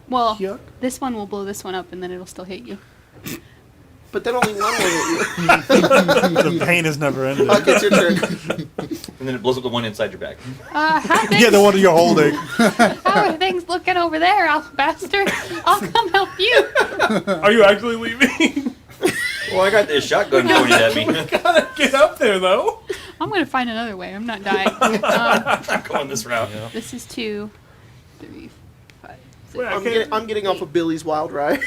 S2: Well,
S1: Yuck.
S2: this one will blow this one up and then it'll still hit you.
S1: But then only one will hit you.
S5: The pain is never ending.
S1: Huck, it's your turn.
S6: And then it blows up the one inside your bag.
S2: How things,
S5: Yeah, the one you're holding.
S2: how are things looking over there, Alabaster? I'll come help you.
S3: Are you actually leaving?
S6: Well, I got this shotgun pointed at me.
S3: Gotta get up there, though.
S2: I'm gonna find another way. I'm not dying.
S6: I'm going this route.
S2: This is 2, 3, 5, 6.
S3: Wait,
S1: I'm getting off of Billy's wild ride.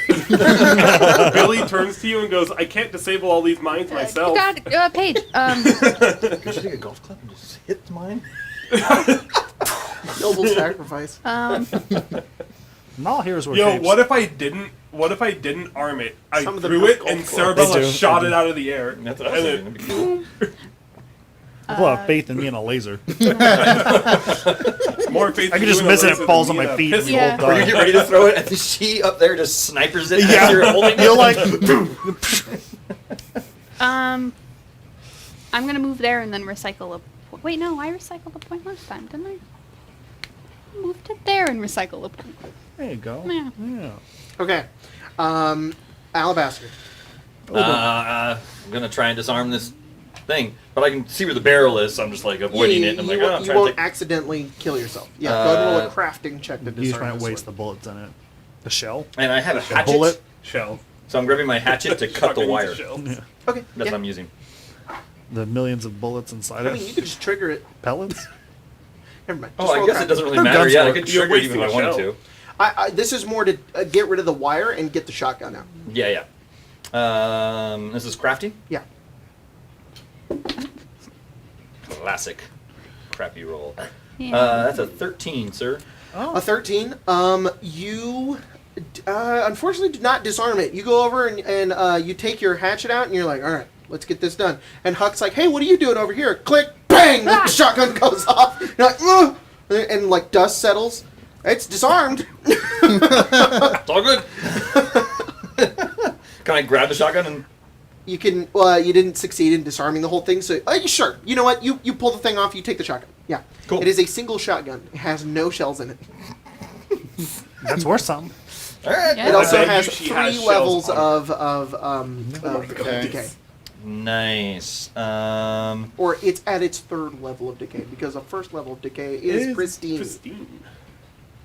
S3: Billy turns to you and goes, I can't disable all these mines myself.
S2: God, Paige.
S6: Could you take a golf club and just hit mine?
S1: Noble sacrifice.
S5: And all here's where
S3: Yo,
S5: capes.
S3: what if I didn't arm it? I
S1: Some of them
S3: threw
S1: have
S3: it
S1: golf
S3: and
S1: clubs.
S3: Cerabella
S5: They do,
S3: shot
S5: they
S3: it
S5: do.
S3: out of the air.
S6: That's what I was
S3: And
S6: thinking. That'd be cool.
S5: People have faith in me and a laser.
S3: more faith
S5: I
S3: in
S5: can just
S3: you in a
S5: miss it,
S3: laser
S5: it falls
S3: than
S5: on
S3: me
S5: my
S3: in a
S5: feet.
S3: pistol.
S2: Yeah.
S6: Or you get ready to throw it, and she up there just snipers it
S5: Yeah.
S6: as you're holding it.
S5: You're like,
S2: I'm gonna move there and then recycle a point. Wait, no, I recycled a point last time, didn't I? Move to there and recycle a point.
S5: there you go.
S2: Yeah.
S5: Yeah.
S1: Okay. Alabaster.
S6: I'm gonna try and disarm this thing, but I can see where the barrel is, so I'm just like avoiding it. And I'm like, oh, I'm
S1: you
S6: trying
S1: won't
S6: to take.
S1: accidentally kill yourself. Yeah, go ahead and roll a
S6: Uh,
S1: crafting check to
S5: You just
S1: disarm
S5: might
S1: this
S5: waste the
S1: one.
S5: bullets in it. The shell?
S6: And I have a hatchet,
S5: bullet?
S3: Shell.
S6: so I'm grabbing my hatchet to cut the
S3: Shotgun
S6: wire.
S3: needs a shell.
S5: Yeah.
S1: Okay.
S6: That's
S1: yeah.
S6: what I'm using.
S5: The millions of bullets inside
S1: I mean, you could just trigger it.
S5: Pellets?
S1: Never mind.
S6: Oh,
S1: Just
S6: I
S1: roll
S6: guess
S1: crafting.
S6: it doesn't really
S5: No
S6: matter.
S5: guns
S6: Yeah, I
S5: work.
S6: could
S3: You're
S6: trigger it even if I
S3: wasting a
S6: wanted
S3: shell.
S6: to.
S1: This is more to get rid of the wire and get the shotgun out.
S6: Yeah. This is crafty.
S1: Yeah.
S6: Classic. Crappy roll.
S2: Yeah.
S6: That's a 13, sir.
S1: A 13. You unfortunately did not disarm it. You go over and you take your hatchet out and you're like, all right, let's get this done. And Huck's like, hey, what are you doing over here? Click, bang, the shotgun goes off. You're like, ugh, and like dust settles. It's disarmed.
S6: It's all good. Can I grab the shotgun and?
S1: You can. You didn't succeed in disarming the whole thing, so sure. You know what? You pull the thing off. You take the shotgun. Yeah.
S6: Cool.
S1: It is a single shotgun. It has no shells in it.
S5: That's worth something.
S6: All right.
S2: Yeah.
S1: It also
S3: bet
S1: has
S3: you she
S1: 3
S3: has shells
S1: levels
S3: on
S1: of
S4: Okay.
S1: decay.
S6: Nice.
S1: Or it's at its 3rd level of decay, because a 1st level of decay is pristine.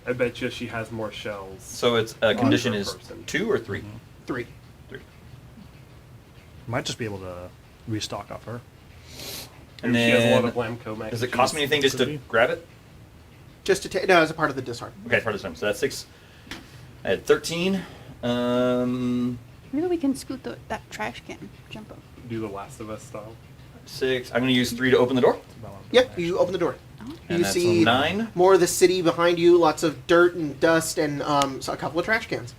S3: I bet you she has more shells.
S6: So it's condition
S3: per
S6: is
S3: person.
S6: 2 or 3?
S1: 3.
S6: 3.
S5: Might just be able to restock off her.
S6: And
S3: Maybe she has a lot
S6: then
S3: of Blamco mac
S6: does
S3: and
S6: it cost me
S3: cheese.
S6: anything just
S5: Could
S6: to
S5: be.
S6: grab it?
S1: Just to take. No, as a part of the disarm.
S6: Okay, part of the time. So that's 6. I had 13.
S2: Maybe we can scoot that trash can. Jump up.
S3: Do the Last of Us style.
S6: 6. I'm going to use 3 to open the door.
S1: Yep, you open the door.
S2: Oh,
S6: And
S1: You
S6: that's
S1: see
S6: 9.
S1: more of the city behind you, lots of dirt and dust, and so a couple of trash cans.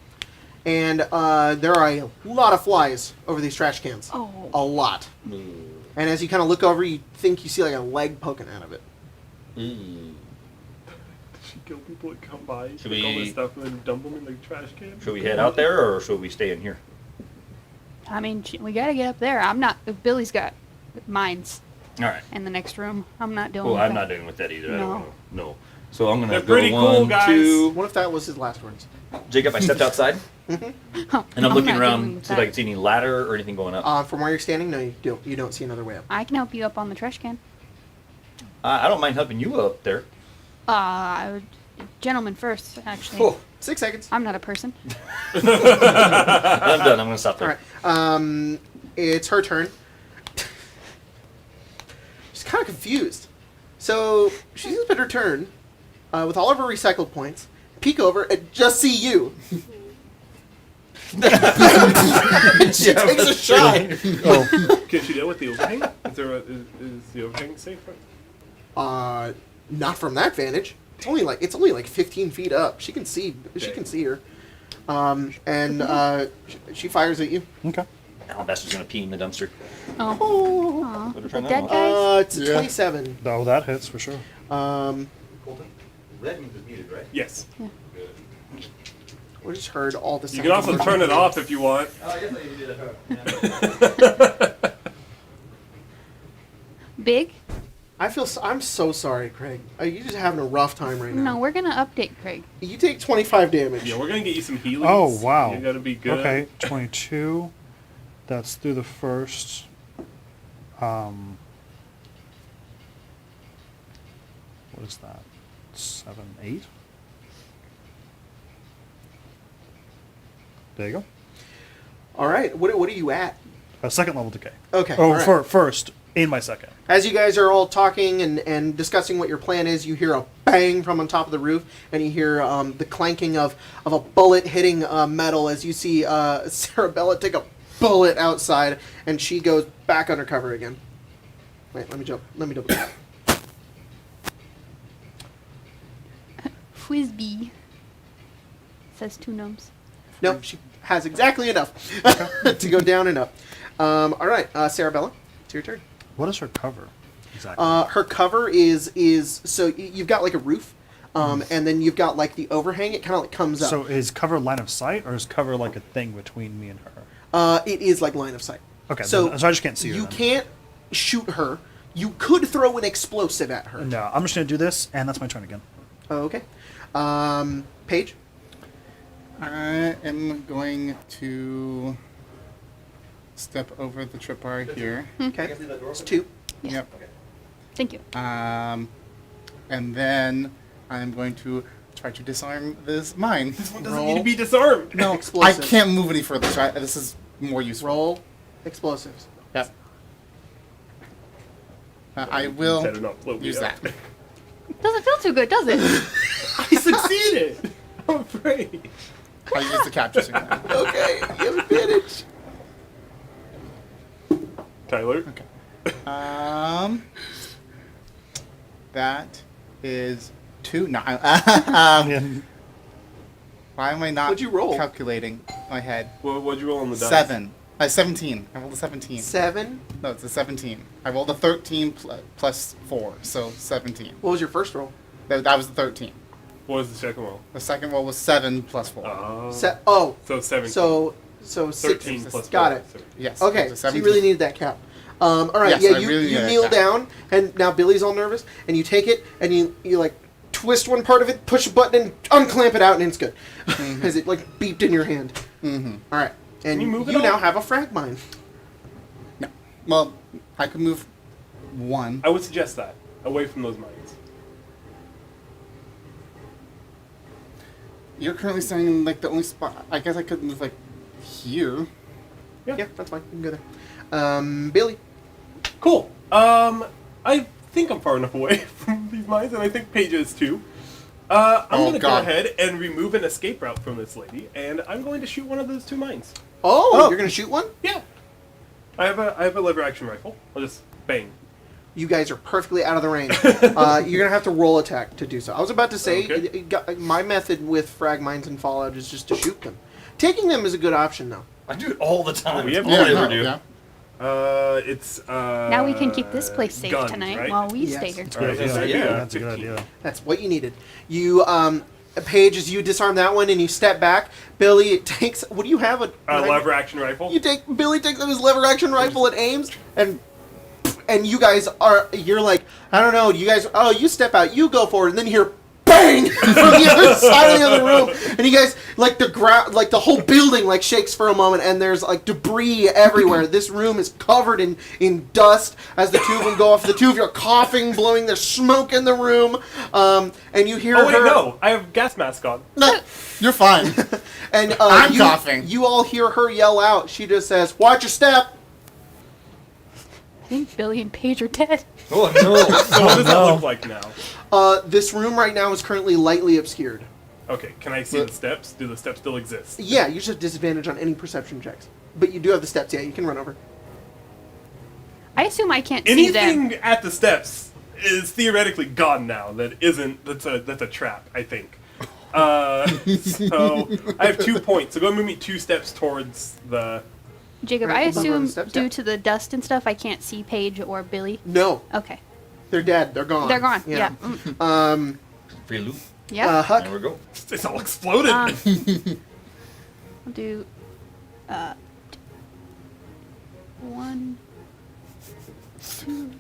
S1: And there are a lot of flies over these trash cans.
S2: Oh.
S1: A lot. And as you kind of look over, you think you see like a leg poking out of it.
S3: Should kill people that come by,
S6: Should
S3: take all
S6: we-
S3: this stuff, and then dump them in the trash can?
S6: Should we head out there, or should we stay in here?
S2: I mean, we gotta get up there. I'm not. Billy's got mines
S6: All right.
S2: in the next room. I'm not dealing
S6: Well,
S2: with
S6: I'm
S2: that.
S6: not dealing with that either. I
S2: No.
S6: don't want to. No. So I'm gonna
S3: They're
S6: go
S3: pretty cool,
S6: 1,
S3: guys.
S6: 2.
S1: What if that was his last words?
S6: Jacob, I stepped outside, and I'm looking
S2: not
S6: around
S2: dealing
S6: to
S2: with
S6: see if I
S2: that.
S6: can see any ladder or anything going up.
S1: From where you're standing, no, you don't see another way up.
S2: I can help you up on the trash can.
S6: I don't mind helping you up there.
S2: Gentleman first, actually.
S6: Oh.
S1: 6 seconds.
S2: I'm not a person.
S6: I'm done. I'm gonna stop
S1: All
S6: there.
S1: right. It's her turn. She's kind of confused. So she uses her turn with all of her recycled points. Peek over and just see you. She takes a shot.
S3: Can she deal with the overhang? Is the overhang safe?
S1: Not from that vantage. It's only like 15 feet up. She can see. She can see her. She fires at you.
S5: Okay.
S6: Alabaster's gonna pee in the dumpster.
S2: Oh. Aw.
S6: Better
S2: The
S6: try that
S2: dead
S6: one.
S2: guys?
S1: It's a
S4: Yeah.
S1: 27.
S5: Oh, that hits for sure.
S6: Colton, red means it's muted, right?
S3: Yes.
S1: We just heard all the.
S3: You can also turn it off if you want.
S6: Oh, I guess I need to do that.
S2: Big?
S1: I'm so sorry, Craig. You're just having a rough time right now.
S2: No, we're gonna update Craig.
S1: You take 25 damage.
S3: Yeah, we're gonna get you some healings.
S5: Oh, wow.
S3: You gotta be good.
S5: Okay, 22. That's through the first. What is that? 7, 8? There you go.
S1: All right. What are you at?
S5: Second level decay.
S1: Okay.
S5: Oh,
S1: all right.
S5: first, in my second.
S1: As you guys are all talking and discussing what your plan is, you hear a bang from on top of the roof, and you hear the clanking of a bullet hitting metal as you see Cerabella take a bullet outside, and she goes back undercover again. Wait, let me double check.
S2: Frisbee. Says 2 gnomes.
S1: Nope, she has exactly enough to go down and up. All right, Cerabella, it's your turn.
S5: What is her cover? Exactly.
S1: Her cover is so you've got like a roof, and then you've got like the overhang. It kind of like comes up.
S5: So is cover line of sight, or is cover like a thing between me and her?
S1: It is like line of sight.
S5: Okay,
S1: So
S5: so I just can't see her.
S1: You
S5: then.
S1: can't shoot her. You could throw an explosive at her.
S5: No, I'm just gonna do this, and that's my turn again.
S1: Oh, okay. Paige.
S4: I am going to step over the tripwire here.
S1: Okay. It's 2.
S4: Yep.
S2: Thank you.
S4: And then I'm going to try to disarm this mine.
S3: This one doesn't need to be disarmed.
S4: No, I
S1: Explosives.
S4: can't move any further. So this is more useful.
S1: Roll explosives.
S4: Yep. I will
S3: Better not float me
S4: use
S3: up.
S4: that.
S2: Doesn't feel too good, does it?
S3: I succeeded. I'm afraid.
S4: I'll use the capture signal.
S1: Okay, you have advantage.
S3: Tyler.
S4: Okay. That is 2. No.
S5: And
S4: Why am I not
S1: What'd you roll?
S4: calculating my head?
S3: What'd you roll on the dice?
S4: 7. 17. I rolled a 17.
S1: 7.
S4: No, it's a 17. I rolled a 13 plus 4, so 17.
S1: What was your first roll?
S4: That was the 13.
S3: What was the second roll?
S4: The second roll was 7 plus 4.
S3: So 17.
S1: So
S3: 13
S1: 6.
S3: plus
S1: Got
S3: 4.
S1: it.
S4: Yes.
S1: Okay,
S4: it was a
S1: so you
S4: 17.
S1: really needed that cap. All right,
S4: Yes,
S1: yeah,
S4: I
S1: you,
S4: really
S1: you
S4: needed
S1: kneel
S4: that.
S1: down, and now Billy's all nervous, and you take it, and you like twist one part of it, push a button, and unclamp it out, and it's good. As it like beeped in your hand.
S4: Mm-hmm.
S1: All right, and
S3: you move it
S1: you now
S3: all?
S1: have a frag mine.
S4: No. Well, I could move 1.
S3: I would suggest that. Away from those mines.
S4: You're currently standing in like the only spot. I guess I could move like here.
S1: Yeah, that's fine. You can go there. Billy.
S3: Cool. I think I'm far enough away from these mines, and I think Paige is too. I'm
S4: Oh,
S3: going to go
S4: God.
S3: ahead and remove an escape route from this lady, and I'm going to shoot one of those 2 mines.
S1: Oh, you're gonna shoot one?
S3: Yeah. I have a lever action rifle. I'll just bang.
S1: You guys are perfectly out of the range. You're gonna have to roll attack to do so. I was about to say,
S3: Okay.
S1: my method with frag mines and Fallout is just to shoot them. Taking them is a good option, though.
S6: I do it all the time.
S3: We have
S6: All I
S4: Yeah,
S6: ever
S4: no,
S6: do.
S4: yeah.
S3: It's
S2: Now we can keep this place safe
S3: guns,
S2: tonight
S3: right?
S2: while we
S1: Yes.
S2: stay here.
S3: All right,
S5: Yeah,
S3: so
S5: yeah,
S3: yeah,
S5: that's a good
S3: 15.
S5: idea.
S1: That's what you needed. You, Paige, as you disarm that one and you step back, Billy takes. What do you have? A
S3: Lever action rifle.
S1: Billy takes up his lever action rifle and aims, and you guys are. You're like, I don't know. You guys. Oh, you step out. You go forward, and then you hear bang from the other side of the other room, and you guys like the ground, like the whole building, like shakes for a moment, and there's like debris everywhere. This room is covered in dust as the two of them go off. The two of you are coughing, blowing the smoke in the room, and you hear
S3: Oh wait,
S1: her.
S3: no! I have gas mask on.
S4: No, you're fine.
S1: And
S4: I'm coughing.
S1: You all hear her yell out. She just says, "Watch your step."
S2: I think Billy and Paige are dead.
S6: Oh no!
S3: So what does that look like now?
S1: This room right now is currently lightly obscured.
S3: Okay, can I see the steps? Do the steps still exist?
S1: Yeah, you just have disadvantage on any perception checks. But you do have the steps, yeah, you can run over.
S2: I assume I can't see them.
S3: Anything at the steps is theoretically gone now. That's a trap, I think. So I have 2 points. So go move me 2 steps towards the.
S2: Jacob,
S1: Right,
S2: I
S1: hold on,
S2: assume
S1: steps,
S2: due
S1: yeah.
S2: to the dust and stuff, I can't see Paige or Billy.
S1: No,
S2: Okay.
S1: they're dead. They're gone.
S2: They're gone. Yeah.
S6: Free loot.
S2: Yeah.
S1: Huck,
S6: There we go.
S3: It's all exploded.
S2: I'll do 1, 2,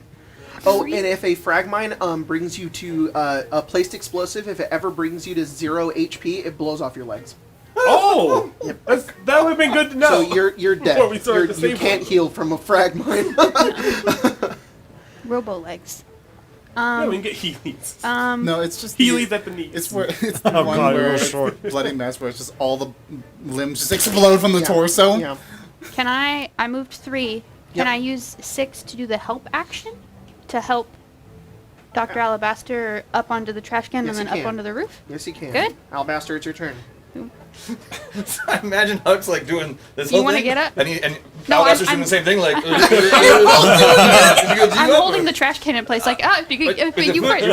S1: oh,
S2: 3.
S1: and if a frag mine brings you to a placed explosive, if it ever brings you to 0 HP, it blows off your legs.
S3: Oh, that would have been good to know.
S1: So you're dead.
S3: Before we started
S1: You
S3: disabling
S1: can't
S3: them.
S1: heal from a frag mine.
S2: Robo legs.
S3: Yeah, we can get Heelys.
S4: No, it's just
S3: Heelys at the knees.
S4: It's where it's the
S5: Oh,
S4: one
S5: God, you're
S4: where
S5: real short.
S4: bloody mess, where it's just all the limbs just explode from the
S1: Yeah.
S4: torso.
S1: Yeah.
S2: Can I moved 3. Can
S1: Yep.
S2: I use 6 to do the help action? To help Dr. Alabaster up onto the trash can
S1: Yes,
S2: and
S1: you
S2: then up
S1: can.
S2: onto the roof?
S1: Yes, you can.
S2: Good.
S1: Alabaster, it's your turn.
S6: I imagine Huck's like doing this
S2: You
S6: whole
S2: wanna
S6: thing.
S2: get up?
S6: And
S2: No,
S6: Alabaster's
S2: I'm-
S6: doing the same thing. Like,
S2: I'm holding the trash can in place like, you first.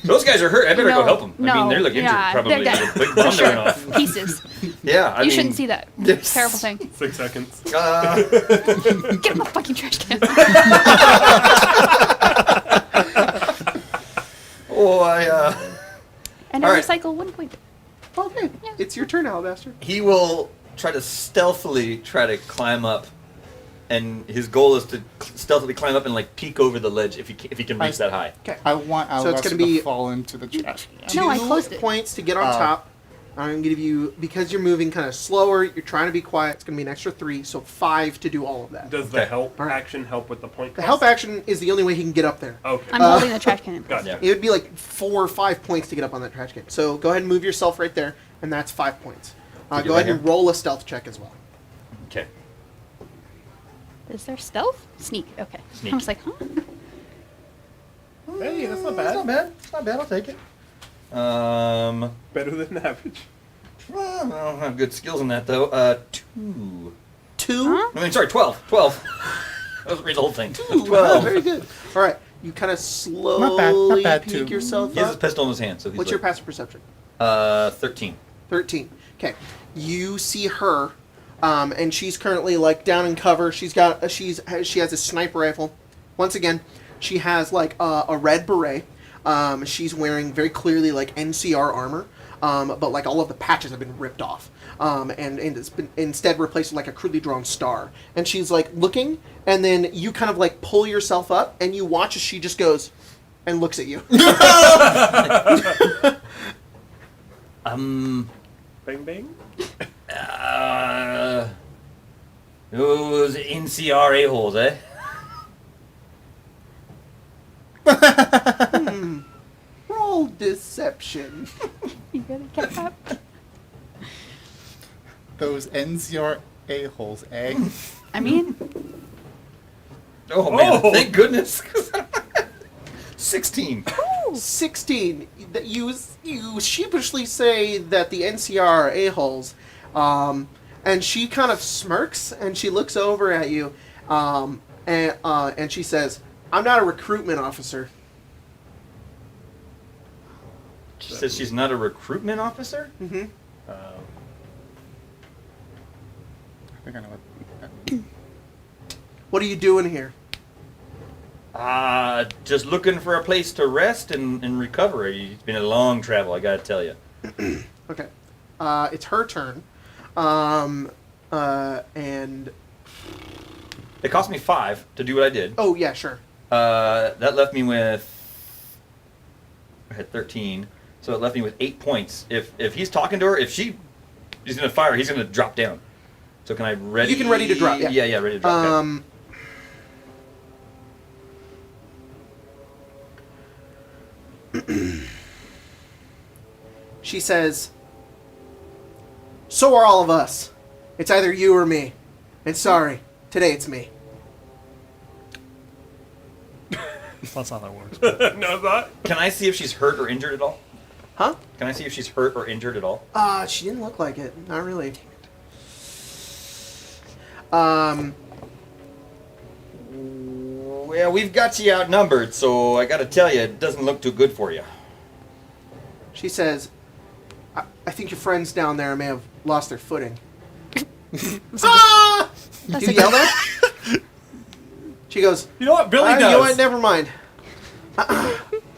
S6: Those guys are hurt. I better go
S2: No,
S6: help them. I mean,
S2: no,
S6: they're like injured
S2: yeah,
S6: probably.
S2: they're dead.
S6: Big bomb that went off.
S2: Pieces.
S6: Yeah, I
S2: You
S6: mean,
S2: shouldn't see that.
S6: Yes.
S2: Terrible thing.
S3: 6 seconds.
S2: Get in the fucking trash can. And I
S6: All right.
S2: recycle 1 point.
S1: Okay. It's your turn, Alabaster.
S6: he will try to stealthily try to climb up, and his goal is to stealthily climb up and like peek over the ledge if he can reach that high.
S1: Okay.
S4: I want
S1: So
S4: Alabaster
S1: it's gonna be-
S4: to fall into the trash can.
S2: No, I
S1: 2
S2: closed it.
S1: points to get on
S4: Oh.
S1: top. I'm going to give you, because you're moving kind of slower, you're trying to be quiet, it's going to be an extra 3, so 5 to do all of that.
S3: Does the
S6: Okay.
S3: help
S1: All right.
S3: action help with the point?
S1: The
S3: cost?
S1: help action is the only way he can get up there.
S3: Okay.
S2: I'm holding the trash can in place.
S3: Gotcha.
S6: Yeah.
S1: It would be like 4 or 5 points to get up on that trash can. So go ahead and move yourself right there, and that's 5 points.
S6: Take it
S1: Go
S6: right
S1: ahead and
S6: here.
S1: roll a stealth check as well.
S6: Okay.
S2: Is there stealth? Sneak. Okay.
S6: Sneak.
S2: I was like, huh?
S3: Hey, that's not
S6: That's not
S3: bad.
S6: bad. It's not bad. I'll take it.
S3: Better than average.
S6: Well, I don't have good skills in that though. 2.
S1: 2?
S2: Huh?
S6: I mean, sorry, 12. 12. I was reading the whole thing.
S1: Ooh,
S6: 12.
S1: very good. All right. You kind of
S4: Not
S1: slowly
S4: bad,
S1: peek
S4: 2.
S1: yourself
S6: He has his
S1: up.
S6: pistol in his hand, so he's
S1: What's your
S6: like,
S1: passive perception?
S6: 13.
S1: 13. Okay. You see her, and she's currently like down in cover. She has a sniper rifle. Once again, she has like a red beret. She's wearing very clearly like NCR armor, but like all of the patches have been ripped off, and it's been instead replaced with like a crudely drawn star. And she's like looking, and then you kind of like pull yourself up, and you watch as she just goes and looks at you.
S3: Bang bang.
S6: Those NCR a-holes, eh?
S1: Roll deception.
S2: You gotta get up.
S4: Those NCR a-holes, eh?
S2: I mean,
S6: Oh, man.
S3: Oh.
S6: Thank goodness. 16.
S1: 16. That you sheepishly say that the NCR are a-holes, and she kind of smirks and she looks over at you, and she says, I'm not a recruitment officer.
S6: She says she's not a recruitment officer?
S1: Mm-hmm.
S3: Uh,
S4: I think I know what that means.
S1: What are you doing here?
S6: Just looking for a place to rest and recover. It's been a long travel, I gotta tell you.
S1: Okay. It's her turn. And...
S6: It cost me 5 to do what I did.
S1: Oh, yeah, sure.
S6: That left me with... I had 13. So it left me with 8 points. If he's talking to her, if he's gonna fire, he's gonna drop down. So can I ready?
S1: You can ready to drop, yeah.
S6: Yeah, ready to drop down.
S1: She says, so are all of us. It's either you or me. And sorry, today it's me.
S5: That's not how that works.
S3: no, that.
S6: Can I see if she's hurt or injured at all?
S1: Huh?
S6: Can I see if she's hurt or injured at all?
S1: She didn't look like it. Not really.
S6: Well, we've got you outnumbered, so I gotta tell you, it doesn't look too good for you.
S1: She says, I think your friends down there may have lost their footing. Ah! Do you yell that? She goes,
S3: You know what Billy does?
S1: you know what? Never mind.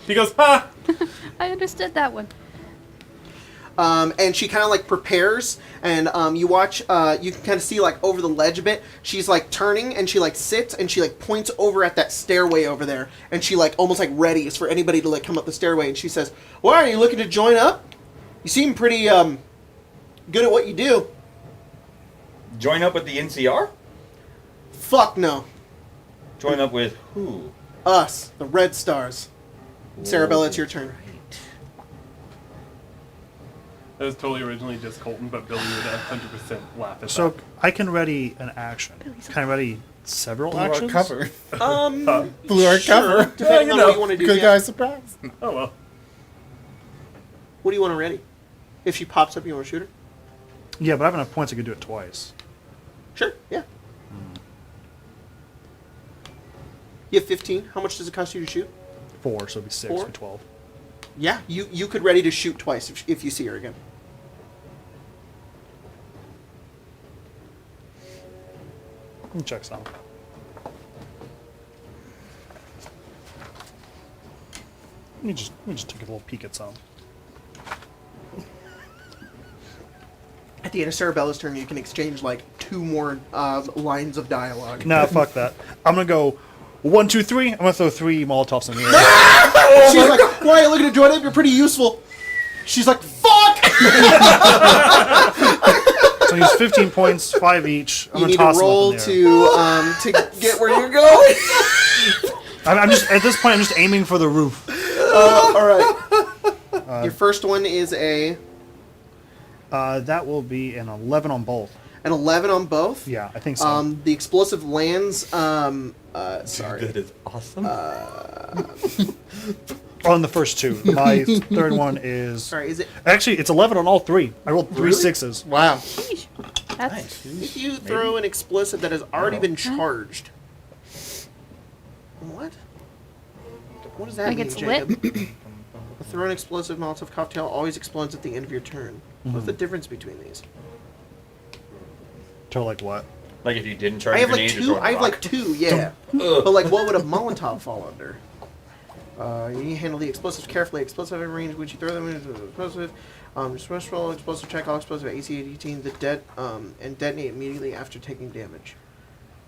S3: He goes, ha!
S2: I understood that one.
S1: And she kind of like prepares, and you watch. You can kind of see like over the ledge a bit. She's like turning, and she like sits, and she like points over at that stairway over there, and she like almost like readies for anybody to like come up the stairway. And she says, "Why are you looking to join up? You seem pretty good at what you do."
S6: Join up with the NCR?
S1: Fuck no.
S6: Join up with who?
S1: Us, the Red Stars. Cerabella, it's your turn.
S3: That was totally originally just Colton, but Billy would 100% laugh at
S5: So
S3: that.
S5: I can ready an action. Can I ready several
S4: Blew our
S5: actions?
S4: cover.
S1: Blew
S4: Blew our cover.
S1: Depending on what you want to do.
S4: Good
S1: yeah.
S4: guy surprise.
S3: Oh well.
S1: What do you want to ready? If she pops up, you want to shoot her?
S5: Yeah, but I have enough points I could do it twice.
S1: Sure, yeah. You have 15. How much does it cost you to shoot?
S5: 4, so it'd be 6,
S1: 4?
S5: be 12.
S1: Yeah, you could ready to shoot twice if you see her again.
S5: Let me check some. Let me just take a little peek at some.
S1: At the end of Cerabella's turn, you can exchange like 2 more lines of dialogue.
S5: Nah, fuck that. I'm gonna go 1, 2, 3. I'm gonna throw 3 Molotovs in the air.
S1: She's like, why are you looking to join up? You're pretty useful. She's like, fuck!
S5: So I use 15 points, 5 each. I'm
S1: You
S5: gonna
S1: need to
S5: toss
S1: roll
S5: them up in the air.
S1: to get where you're going.
S5: I'm just at this point. I'm just aiming for the roof.
S1: All right. Your first one is an
S5: That will be an 11 on both.
S1: 11 on both.
S5: Yeah, I think so.
S1: The explosive lands. Sorry.
S6: That is awesome.
S5: On the first 2. My third one is
S1: Sorry, is it?
S5: actually it's 11 on all 3. I rolled 3
S1: Really?
S5: 6s.
S4: Wow.
S2: Sheesh. That's
S1: If you throw an explosive that has already been charged. What? What does that
S2: Like
S1: mean,
S2: it's
S1: Jacob? A thrown explosive Molotov cocktail always explodes at the end of your turn. What's the difference between these?
S5: To like what?
S6: Like if you didn't charge
S1: I
S6: a
S1: have like
S6: grenade or
S1: 2.
S6: throw a
S1: I have
S6: rock.
S1: like 2. Yeah.
S6: Ugh.
S1: But like, what would a Molotov fall under? You need to handle the explosives carefully. Explosive in range, which you throw them into the explosive. Just roll explosive check, all explosive AC 18, and detonate immediately after taking damage.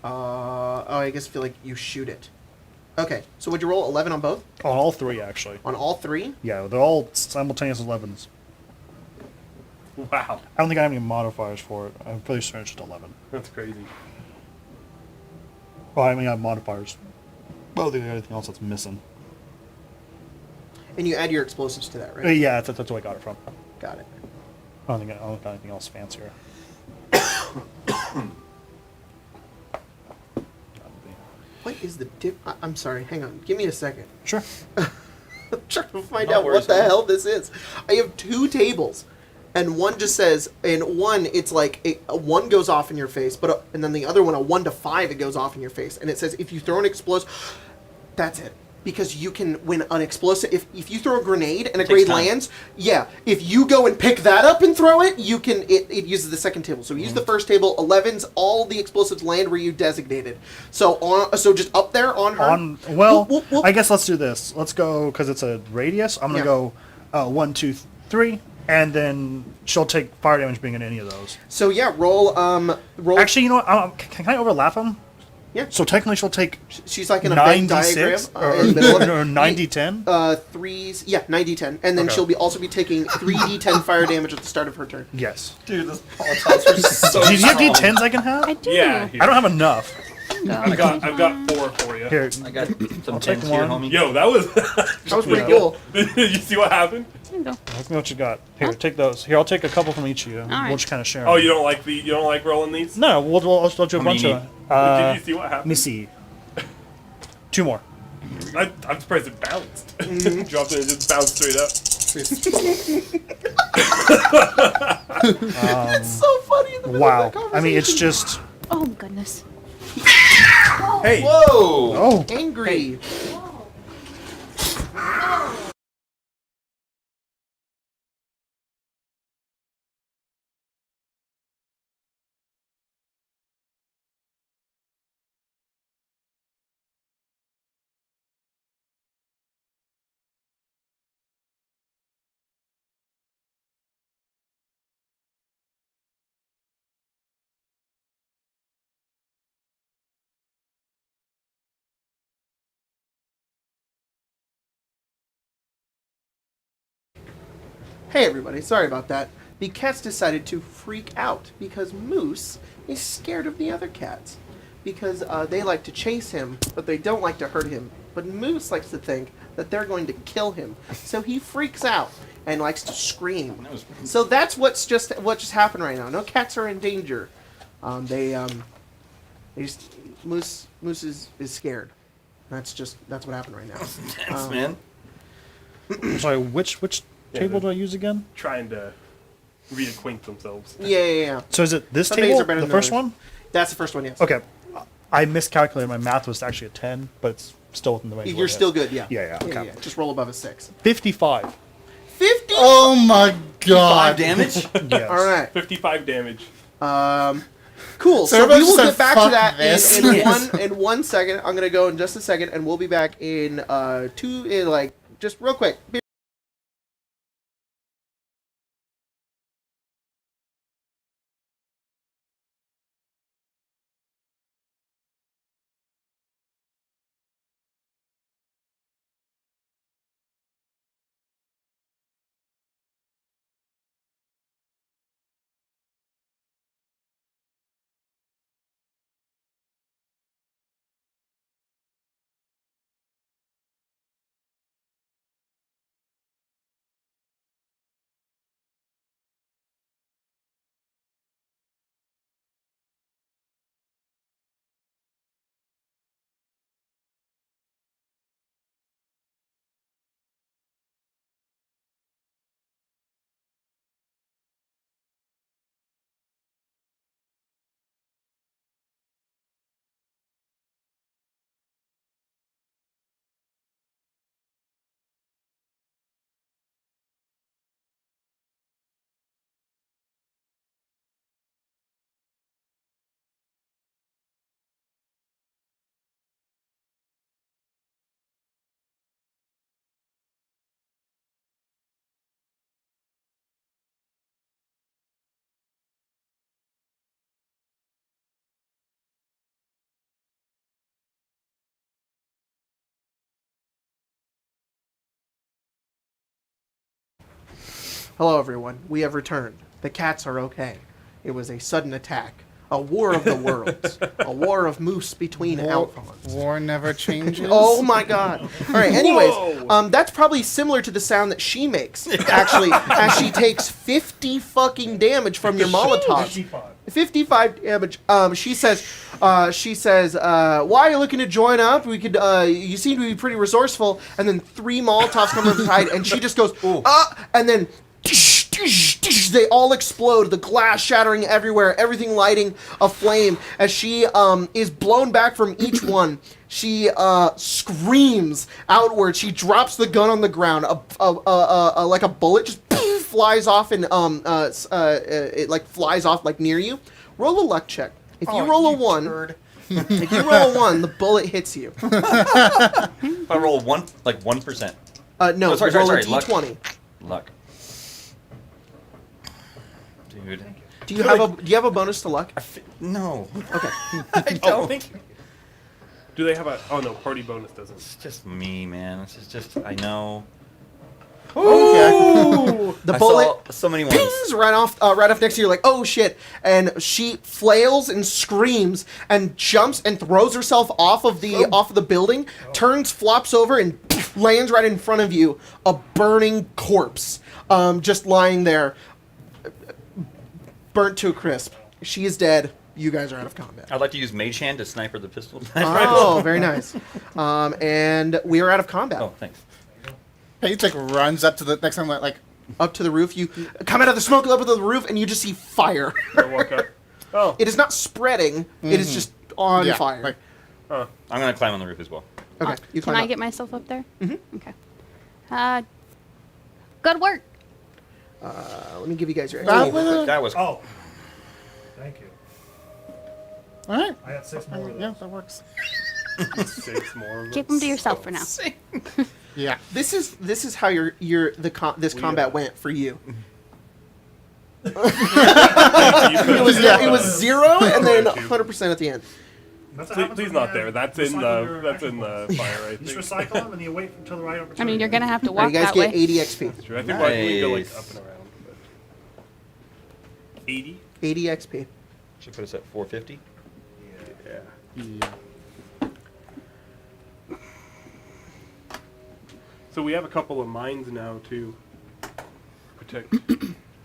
S1: I guess I feel like you shoot it. Okay, so would you roll 11 on both?
S5: On all 3 actually.
S1: On all 3?
S5: Yeah, they're all simultaneous 11s.
S3: Wow.
S5: I don't think I have any modifiers for it. I'm pretty sure it's just 11.
S3: That's crazy.
S5: Well, I mean I have modifiers. Well, there's anything else that's missing.
S1: And you add your explosives to that, right?
S5: Yeah, that's where I got it from.
S1: Got it.
S5: I don't got anything else fancier.
S1: What is the dip? I'm sorry, hang on. Give me a second.
S5: Sure.
S1: I'm trying to find
S6: No
S1: out
S6: worries,
S1: what the
S6: man.
S1: hell this is. I have 2 tables, and one just says, in one it's like a 1 goes off in your face, and then the other one, a 1 to 5, it goes off in your face, and it says if you throw an explosive. That's it. Because you can, when an explosive, if you throw a grenade and a
S6: Takes
S1: grenade
S6: time.
S1: lands, if you go and pick that up and throw it, you can, it uses the second table. So we use the first table, 11s, all the explosives land where you designated. So just up there on her.
S5: Well,
S1: Whoop.
S5: I guess let's do this. Let's go, because it's a radius. I'm going to go 1, 2, 3, and then she'll take fire damage being in any of those.
S1: So roll.
S5: Actually, you know what? Can I overlap them?
S1: Yeah.
S5: So technically she'll take
S1: She's like in a Venn diagram.
S5: 96
S1: in the middle of it.
S5: or 90-10?
S1: Threes, 90-10. And then
S5: Okay.
S1: she'll also be taking 3d10 fire damage at the start of her turn.
S5: Yes.
S6: Dude, those Molotovs are so
S5: Do you have
S6: strong.
S5: D10s I can have?
S2: I do.
S3: Yeah, here.
S5: I don't have enough.
S3: I've got 4 for you.
S5: Here.
S6: I got some
S5: I'll take
S6: tens here,
S5: one.
S6: homie.
S3: Yo, that was.
S1: That was pretty
S5: Yeah.
S1: cool.
S3: Did you see what happened?
S2: Here you go.
S5: Let me know what you got. Here, take those. Here, I'll take a couple from each of you.
S2: right.
S5: We'll just kind of share.
S3: Oh,
S5: them.
S3: you don't like rolling these?
S5: No, I'll do a
S6: How
S5: bunch
S6: many
S5: of.
S3: Did you see what
S5: Let me
S3: happened?
S5: see. 2 more.
S3: I'm surprised it bounced. Dropped it and just bounced straight up.
S1: It's so funny in the middle
S5: Wow.
S1: of that
S5: I mean, it's
S1: conversation.
S5: just.
S2: Oh goodness.
S3: Hey,
S6: Whoa!
S5: Oh.
S1: Angry. Hey everybody, sorry about that. The cats decided to freak out because Moose is scared of the other cats. Because they like to chase him, but they don't like to hurt him. But Moose likes to think that they're going to kill him. So he freaks out and likes to scream. So that's what just happened right now. No cats are in danger. Moose is scared. That's what happened right now.
S6: Thanks, man.
S5: I'm sorry, which table do I use again?
S3: trying to reacquaint themselves.
S1: Yeah.
S5: So is it this
S1: Some days
S5: table?
S1: are better
S5: The
S1: than
S5: first
S1: others.
S5: one?
S1: That's the first one, yes.
S5: Okay. I miscalculated. My math was actually a 10, but it's still within the range.
S1: You're still good, yeah.
S5: Yeah, okay.
S1: Just roll above a 6.
S5: 55.
S1: 50?
S4: Oh my god.
S6: 5 damage?
S5: Yes.
S1: All right.
S3: 55 damage.
S1: Cool. So
S4: Cerabella
S1: we will
S4: said,
S1: get back to
S4: "Fuck
S1: that
S4: this."
S1: in 1 second. I'm gonna go in just a second, and we'll be back in just real quick. Hello, everyone. We have returned. The cats are okay. It was a sudden attack. A war of the worlds. A war of moose between alphons.
S4: War never changes.
S1: Oh my god. All right, anyways,
S3: Whoa.
S1: that's probably similar to the sound that she makes, actually, as she takes 50 fucking damage from your Molotov. 55 damage. She says, why are you looking to join up? We could, you seem to be pretty resourceful. And then 3 Molotovs come from the side, and she just goes, and then they all explode, the glass shattering everywhere, everything lighting aflame as she is blown back from each one. She screams outward. She drops the gun on the ground. Like a bullet just flies off and it like flies off like near you. Roll a luck check. If you roll a 1, if you roll a 1, the bullet hits you.
S6: If I roll 1%.
S1: No,
S6: Oh, sorry,
S1: roll
S6: sorry,
S1: a
S6: luck.
S1: d20.
S6: Luck. Dude.
S1: Do you have a bonus to luck?
S6: No.
S1: Okay.
S6: I don't.
S3: Do they have a? Oh no, party bonus doesn't.
S6: It's just me, man. This is just, I know.
S1: Ooh! The
S6: I
S1: bullet
S6: saw so many ones.
S1: pings right off next to you. Like, oh shit! And she flails and screams and jumps and throws herself off of the building, turns, flops over, and lands right in front of you. A burning corpse, just lying there, burnt to a crisp. She is dead. You guys are out of combat.
S6: I'd like to use Mage Hand to sniper the pistol.
S1: Oh, very nice. And we are out of combat.
S6: Oh, thanks.
S4: Paige like runs up to the next time like
S1: Up to the roof. You come out of the smoke, up to the roof, and you just see fire.
S3: I walk up. Oh.
S1: It is not spreading. It is just on
S4: yeah,
S1: fire.
S4: like,
S6: I'm going to climb on the roof as well.
S1: Okay, you
S2: Can
S1: climb
S2: I
S1: up.
S2: get myself up there? Mm-hmm. Okay. Good work.
S1: Let me give you guys your.
S6: That was
S5: Oh. Thank you.
S4: all right.
S5: I got 6 more of
S4: Yeah,
S5: those.
S4: that works.
S3: 6 more.
S2: Keep them to yourself for now.
S4: Yeah.
S1: This is how this combat went for you. It was 0 and then 100% at the end.
S5: That's what
S3: Please,
S5: happens
S3: please
S5: when
S3: not
S5: you
S3: there. That's in the fire. I
S5: You just
S3: think.
S5: recycle them and you wait until the right opportunity.
S2: I mean, you're gonna have to
S1: Now
S2: walk
S1: you guys
S2: that
S1: get
S2: way.
S1: 80 XP.
S3: True. I think we go like
S6: Nice.
S3: up and around. But 80.
S1: 80 XP.
S6: Should put us at 450.
S3: Yeah. So we have a couple of mines now to protect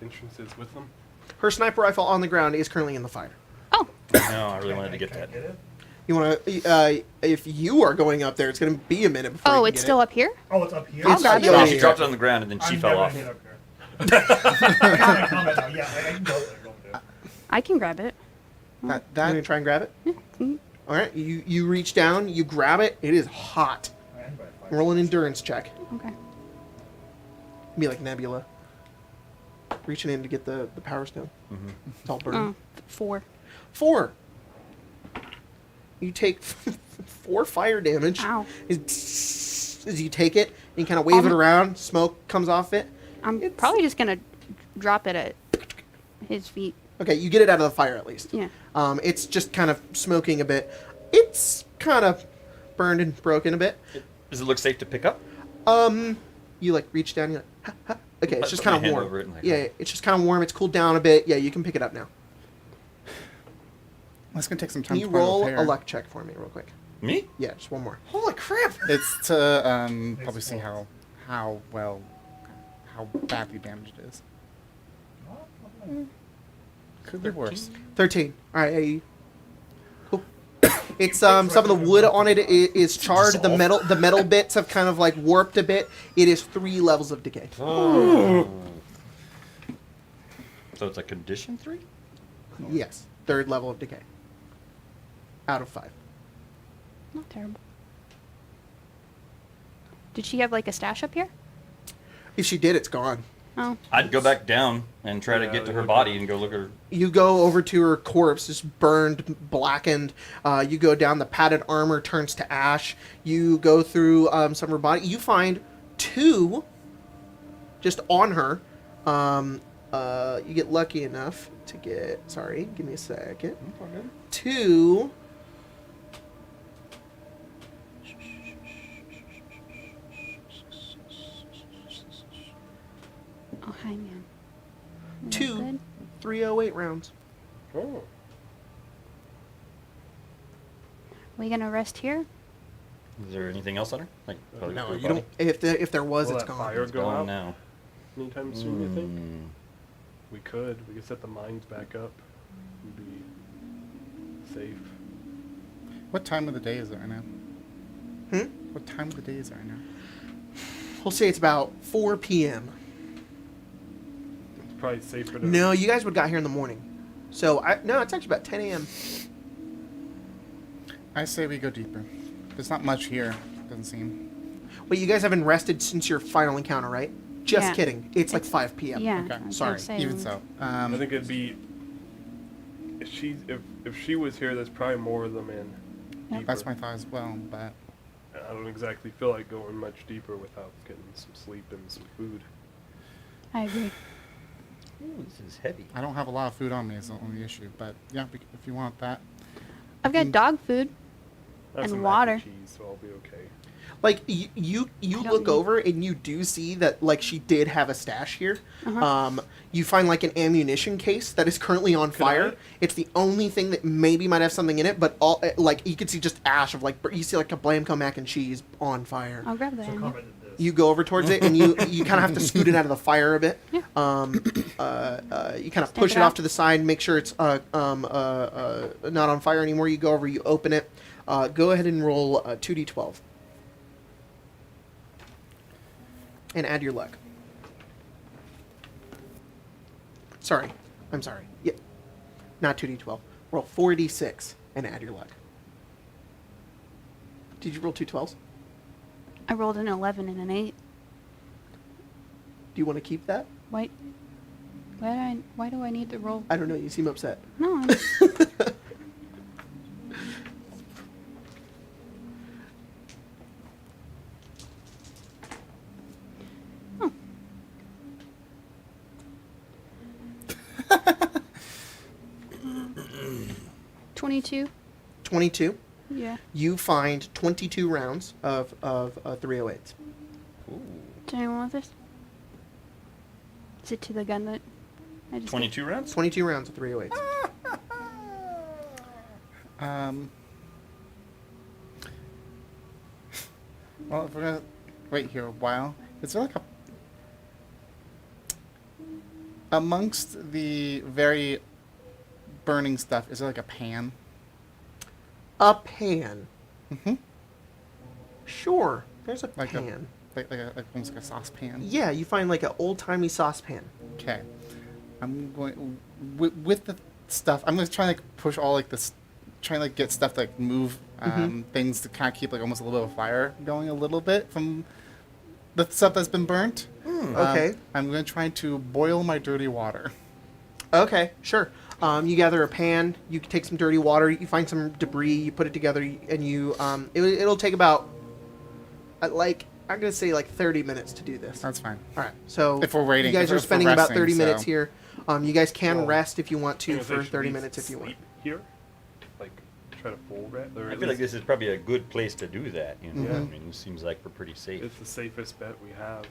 S3: entrances with them.
S1: Her sniper rifle on the ground is currently in the fire.
S2: Oh,
S6: No, I really wanted to get
S5: Can I
S6: that.
S5: get it?
S1: You want to? If you are going up there, it's going to be a minute before. you
S2: oh,
S1: can
S2: it's
S1: get
S2: still
S1: it.
S2: up here?
S5: Oh, it's up here?
S1: It's-
S2: grab it.
S1: yeah,
S6: No,
S1: yeah,
S6: she
S1: yeah.
S6: dropped it on the ground and then she
S5: I'm
S6: fell
S5: never
S6: off.
S5: gonna get up here. I'm in combat now. Yeah, I can go there. Go there.
S2: I can grab it.
S1: You gonna try and grab it? All right. You reach down. You grab it. It is hot.
S5: I am by 5.
S1: Roll an endurance check.
S2: Okay.
S1: Be like Nebula. Reaching in to get the power stone. It's all burning.
S2: 4.
S1: 4. You take 4 fire damage.
S2: Ow.
S1: As you take it, and you kind of wave it around, smoke comes off it.
S2: I'm probably just gonna drop it at his feet.
S1: Okay, you get it out of the fire at least.
S2: Yeah.
S1: It's just kind of smoking a bit. It's kind of burned and broken a bit.
S6: Does it look safe to pick up?
S1: You like reach down. You're like, ha, ha. Okay, it's
S6: Let's
S1: just
S6: put my
S1: kind of
S6: hand
S1: warm.
S6: over it and, like,
S1: Yeah, it's just kind of warm. It's cooled down a bit. Yeah, you can pick it up now.
S4: That's gonna take some
S1: Can
S4: time.
S1: you
S4: to find
S1: roll
S4: repair.
S1: a luck check for me, real quick?
S6: Me?
S1: Yeah, just one more. Holy crap!
S4: It's to probably see how badly damaged it is. Could be worse.
S1: 13. All right. Hey. Cool. It's some of the wood on it is charred. The metal bits have kind of like warped a bit. It is 3 levels of decay.
S6: So it's a condition 3?
S1: Yes, 3rd level of decay. Out of 5.
S2: Not terrible. Did she have like a stash up here?
S1: If she did, it's gone.
S2: Oh.
S6: I'd go back down and try to get to her body and go look at her.
S1: You go over to her corpse, just burned, blackened. You go down, the padded armor turns to ash. You go through some of her body. You find 2 just on her. You get lucky enough to get... Sorry, give me a second. 2...
S2: Oh, hi, man. Is that
S1: 2
S2: good?
S1: 308 rounds.
S3: Oh.
S2: We gonna rest here?
S6: Is there anything else on her? Like, probably
S1: No,
S6: her
S1: you
S6: body?
S1: don't. If there was,
S3: Will
S1: it's
S3: that
S1: gone.
S3: fire
S6: It's
S3: go
S6: gone
S3: out
S6: now.
S3: anytime soon? You think?
S6: Mm.
S3: We could set the mines back up. And be safe.
S4: What time of the day is it right now?
S1: Hmm?
S4: What time of the day is it right now?
S1: We'll say it's about 4 p.m.
S3: It's probably safer to.
S1: No, you guys would got here in the morning. So, no, it's actually about 10 a.m.
S4: I say we go deeper. There's not much here. Doesn't seem.
S1: Wait, you guys haven't rested since your final encounter, right? Just
S2: Yeah.
S1: kidding. It's like 5 p.m.
S2: Yeah.
S4: Okay.
S2: I was
S1: Sorry.
S2: gonna say,
S4: Even so.
S3: I think it'd be if she was here. There's probably more of them in.
S2: Yep.
S3: Deeper.
S4: That's my thought as well. But
S3: I don't exactly feel like going much deeper without getting some sleep and some food.
S2: I agree.
S6: Ooh, this is heavy.
S4: I don't have a lot of food on me. Is the only issue. But yeah, if you want that.
S2: I've got dog food.
S3: I have
S2: And
S3: some
S2: water.
S3: mac and cheese, so I'll be okay.
S1: Like you
S2: don't
S1: look
S2: need-
S1: over and you do see that like she did have a stash here.
S2: Uh-huh.
S1: You find like an ammunition case that is currently on fire.
S3: I?
S1: It's the only thing that maybe might have something in it, but all like you can see just ash of like you see like a Blamco mac and cheese on fire.
S2: I'll grab that.
S7: So
S2: Andy.
S7: Carmen did this.
S1: You go over towards it and you kind of have to scoot it out of the fire a bit.
S2: Yeah.
S1: You kind of
S2: Stamp
S1: push
S2: it
S1: it off
S2: out.
S1: to the side, make sure it's not on fire anymore. You go over, you open it. Go ahead and roll 2d12. And add your luck. Sorry. I'm sorry. Yeah. Not 2d12. Roll 4d6 and add your luck. Did you roll 2 12s?
S2: I rolled an 11 and an 8.
S1: Do you want to keep that?
S2: Why do I need to roll?
S1: I don't know. You seem upset.
S2: No, I'm, oh. 22.
S1: 22.
S2: Yeah.
S1: You find 22 rounds of 308s.
S6: Ooh.
S2: Does anyone want this? Is it to the gun that I just
S6: 22 rounds?
S1: 22 rounds of 308s.
S4: Well, if we're gonna wait here a while, is there like a amongst the very burning stuff? Is there like a pan?
S1: A pan.
S4: Mm-hmm.
S1: Sure. There's a
S4: Like a-
S1: pan.
S4: Like almost like a saucepan.
S1: Yeah, you find like an old-timey saucepan.
S4: Okay. I'm going with the stuff. I'm gonna try and like push all like this, try and like get stuff to like move things to kind of keep like almost a little bit of fire going a little bit from the stuff that's been burnt.
S1: Okay.
S4: I'm gonna try to boil my dirty water.
S1: Okay, sure. You gather a pan, you take some dirty water, you find some debris, you put it together, and you it'll take about like I'm gonna say like 30 minutes to do this.
S4: That's fine.
S1: All right. So
S4: If we're waiting-
S1: you guys
S4: if
S1: are
S4: we're
S1: spending about
S4: resting,
S1: 30 minutes
S4: so-
S1: here. You guys can
S3: Well,
S1: rest if you want to
S3: You know,
S1: for
S3: should
S1: 30
S3: we
S1: minutes if you want.
S3: sleep here, like try to full rest. Or
S6: I
S3: at
S6: feel like
S3: least
S6: this is probably a good place to do that. You know,
S3: Yeah.
S6: I mean, it seems like we're pretty safe.
S3: It's the safest bet we have.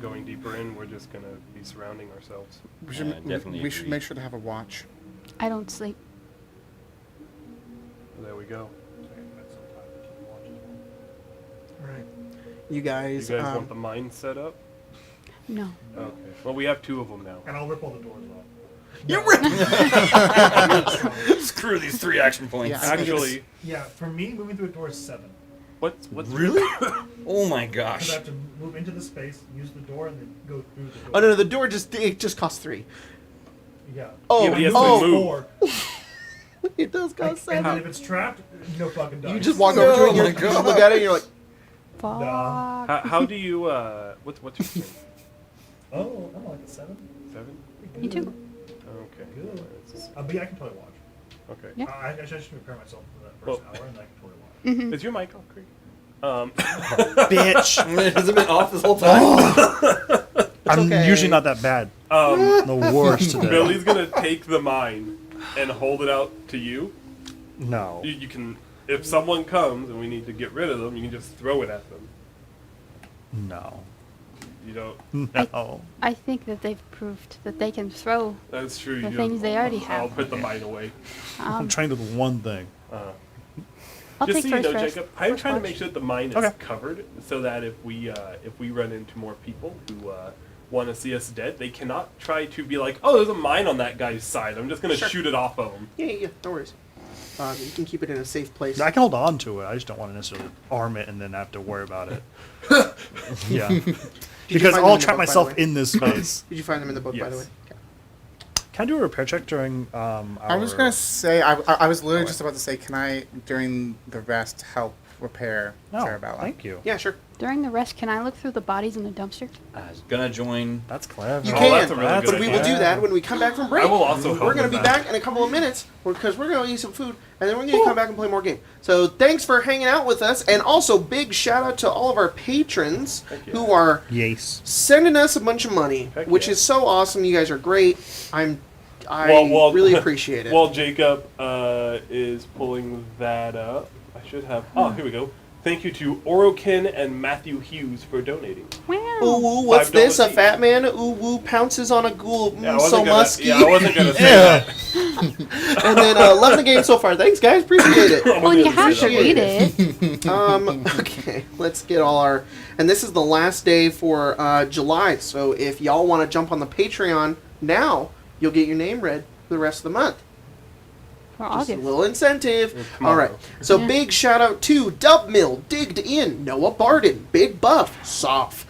S3: Going deeper in, we're just gonna be surrounding ourselves.
S4: We should,
S6: definitely
S4: we should
S6: agree.
S4: make sure to have a watch.
S2: I don't sleep.
S3: There we go.
S1: All right. You guys.
S3: You guys want the mine set up?
S2: No.
S3: Okay. Well, we have 2 of them now.
S7: And I'll rip all the doors off.
S6: Screw these 3 action points.
S4: Yeah, I think
S3: Actually,
S7: Yeah, for me, moving through a door is 7.
S3: what's
S6: Really? Oh my
S7: Because
S6: gosh.
S7: I have to move into the space, use the door, and then go through the door.
S1: Oh no, the door just costs 3.
S7: Yeah.
S1: Oh,
S3: Yeah, but he has to
S1: oh.
S3: move.
S7: 4.
S1: It does cost
S7: And then
S1: 7.
S7: if it's trapped, no fucking dice.
S1: You just walk over to it and
S6: Oh
S1: you
S6: my
S1: just look at it and you're like,
S2: Fuck.
S3: how do you what's your thing?
S7: Oh, I'm like a 7.
S3: 7?
S2: Me too.
S3: Okay.
S7: Good.
S3: It's-
S7: But yeah, I can totally watch.
S3: Okay.
S2: Yeah.
S7: I should prepare myself for that
S3: Well-
S7: first hour, and I can totally watch.
S3: Is your mic off, Craig?
S5: Bitch.
S6: Has it been off this whole time?
S5: I'm
S1: okay.
S5: usually not that bad. The worst today.
S3: Billy's gonna take the mine and hold it out to you.
S5: No.
S3: You can, if someone comes and we need to get rid of them, you can just throw it at them.
S5: No.
S3: You don't.
S5: No.
S2: I think that they've proved that they can throw.
S3: That's true.
S2: The
S3: you
S2: things they already
S3: I'll
S2: have.
S3: put the mine away.
S5: I'm trying to do one thing.
S2: I'll
S3: Just
S2: take
S3: so you
S2: first
S3: know,
S2: rest.
S3: Jacob, I'm
S2: First
S3: trying to
S2: watch.
S3: make sure that the mine is
S5: Okay.
S3: covered, so that if we run into more people who want to see us dead, they cannot try to be like, oh, there's a mine on that guy's side. I'm just gonna shoot it off of him.
S1: yeah, no worries. You can keep it in a safe place.
S5: I can hold on to it. I just don't want to necessarily arm it and then have to worry about it. Yeah.
S1: Did you
S5: Because
S1: find them
S5: I'll
S1: in the
S5: trap
S1: book, by the
S5: myself
S1: way?
S5: in this space.
S1: Did you find them in the book, by the way?
S3: Yes.
S1: Okay.
S5: Can I do a repair check during
S4: I was gonna say, I was literally just about to say, can I, during the rest, help repair
S5: No,
S4: Cerabella?
S5: thank you.
S1: Yeah, sure.
S2: During the rest, can I look through the bodies in the dumpster?
S6: I was gonna join.
S5: That's clever.
S1: You
S3: Oh,
S1: can,
S3: that's a really
S5: That's
S3: good
S1: but we
S3: idea.
S1: will do that when we come back from break.
S3: I will also help
S1: We're going to
S3: with
S1: be
S3: that.
S1: back in a couple of minutes because we're going to eat some food, and then we're going to come back and play more game. So thanks for hanging out with us, and also big shout out to all of our patrons
S3: Heck yeah.
S1: who are
S5: Yes.
S1: sending us a bunch of money,
S3: Heck
S1: which
S3: yeah.
S1: is so awesome. You guys are great. I really appreciate it.
S3: While Jacob is pulling that up, I should have. Oh, here we go. Thank you to Orokin and Matthew Hughes for donating.
S2: Wow.
S1: Ooh, woo, what's
S3: $5
S1: this? A
S3: each.
S1: fat man, ooh, woo, pounces on a ghoul,
S3: Yeah, I
S1: so
S3: wasn't gonna,
S1: musky.
S3: yeah, I wasn't gonna say
S5: Yeah.
S3: that.
S1: And then, loving the game so far. Thanks, guys. Appreciate it.
S3: I'm
S2: Well,
S3: gonna
S2: you have to
S3: say
S2: read
S3: that.
S2: it.
S1: Okay, let's get all our... And this is the last day for July, so if y'all want to jump on the Patreon now, you'll get your name read for the rest of the month.
S2: For
S1: Just a
S2: August.
S1: little incentive.
S3: tomorrow.
S1: All right, so
S2: Yeah.
S1: big shout out to Dub Mill, Digged In, Noah Barden, Big Buff, Soph.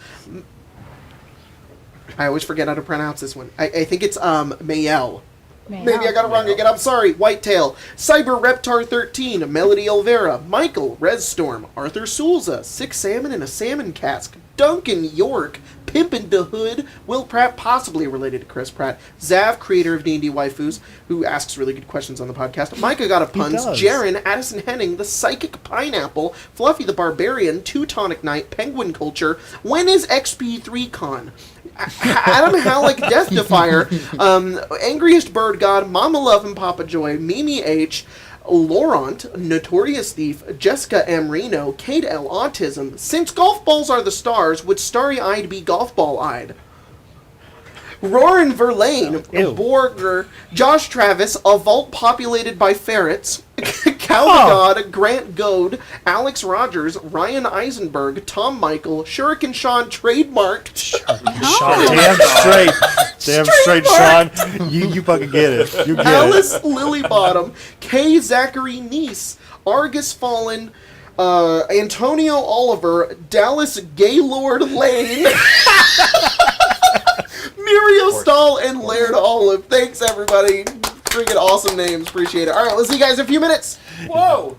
S1: I always forget how to pronounce this one. I think it's Mayel. Maybe I got it wrong again. I'm sorry. Whitetail, Cyber Reptar 13, Melody Olvera, Michael, Redstorm, Arthur Souza, Six Salmon and a Salmon Cask, Duncan York, Pimpin' the Hood, Will Pratt, possibly related to Chris Pratt, Zav, creator of D&D Waifus, who asks really good questions on the podcast, Micah Got a Puns,
S5: does.
S1: Jaren, Addison Henning, The Psychic Pineapple, Fluffy the Barbarian, Teutonic Knight, Penguin Culture, When is XP3Con? Adam Halleck, Death Defier, Angriest Bird God, Mama Love and Papa Joy, Mimi H, Laurent, Notorious Thief, Jessica M. Reno, Kate L. Autism. Since golf balls are the stars, would starry-eyed be golf ball-eyed? Roarin' Verlaine,
S5: Ew.
S1: Borger, Josh Travis, a vault populated by ferrets, Cal the God, Grant Goad, Alex Rogers, Ryan Eisenberg, Tom Michael, Shuriken Sean, trademarked,
S5: Sean, damn straight. Damn straight, Sean. You fucking get it. You get
S1: Alice Lilybottom, K. Zachary Neese, Argus Fallen, Antonio Oliver, Dallas Gaylord Lane, Muriel Stahl, and Laird Olive. Thanks, everybody. Freaking awesome names. Appreciate it. All right, let's see you guys in a few minutes. Whoa!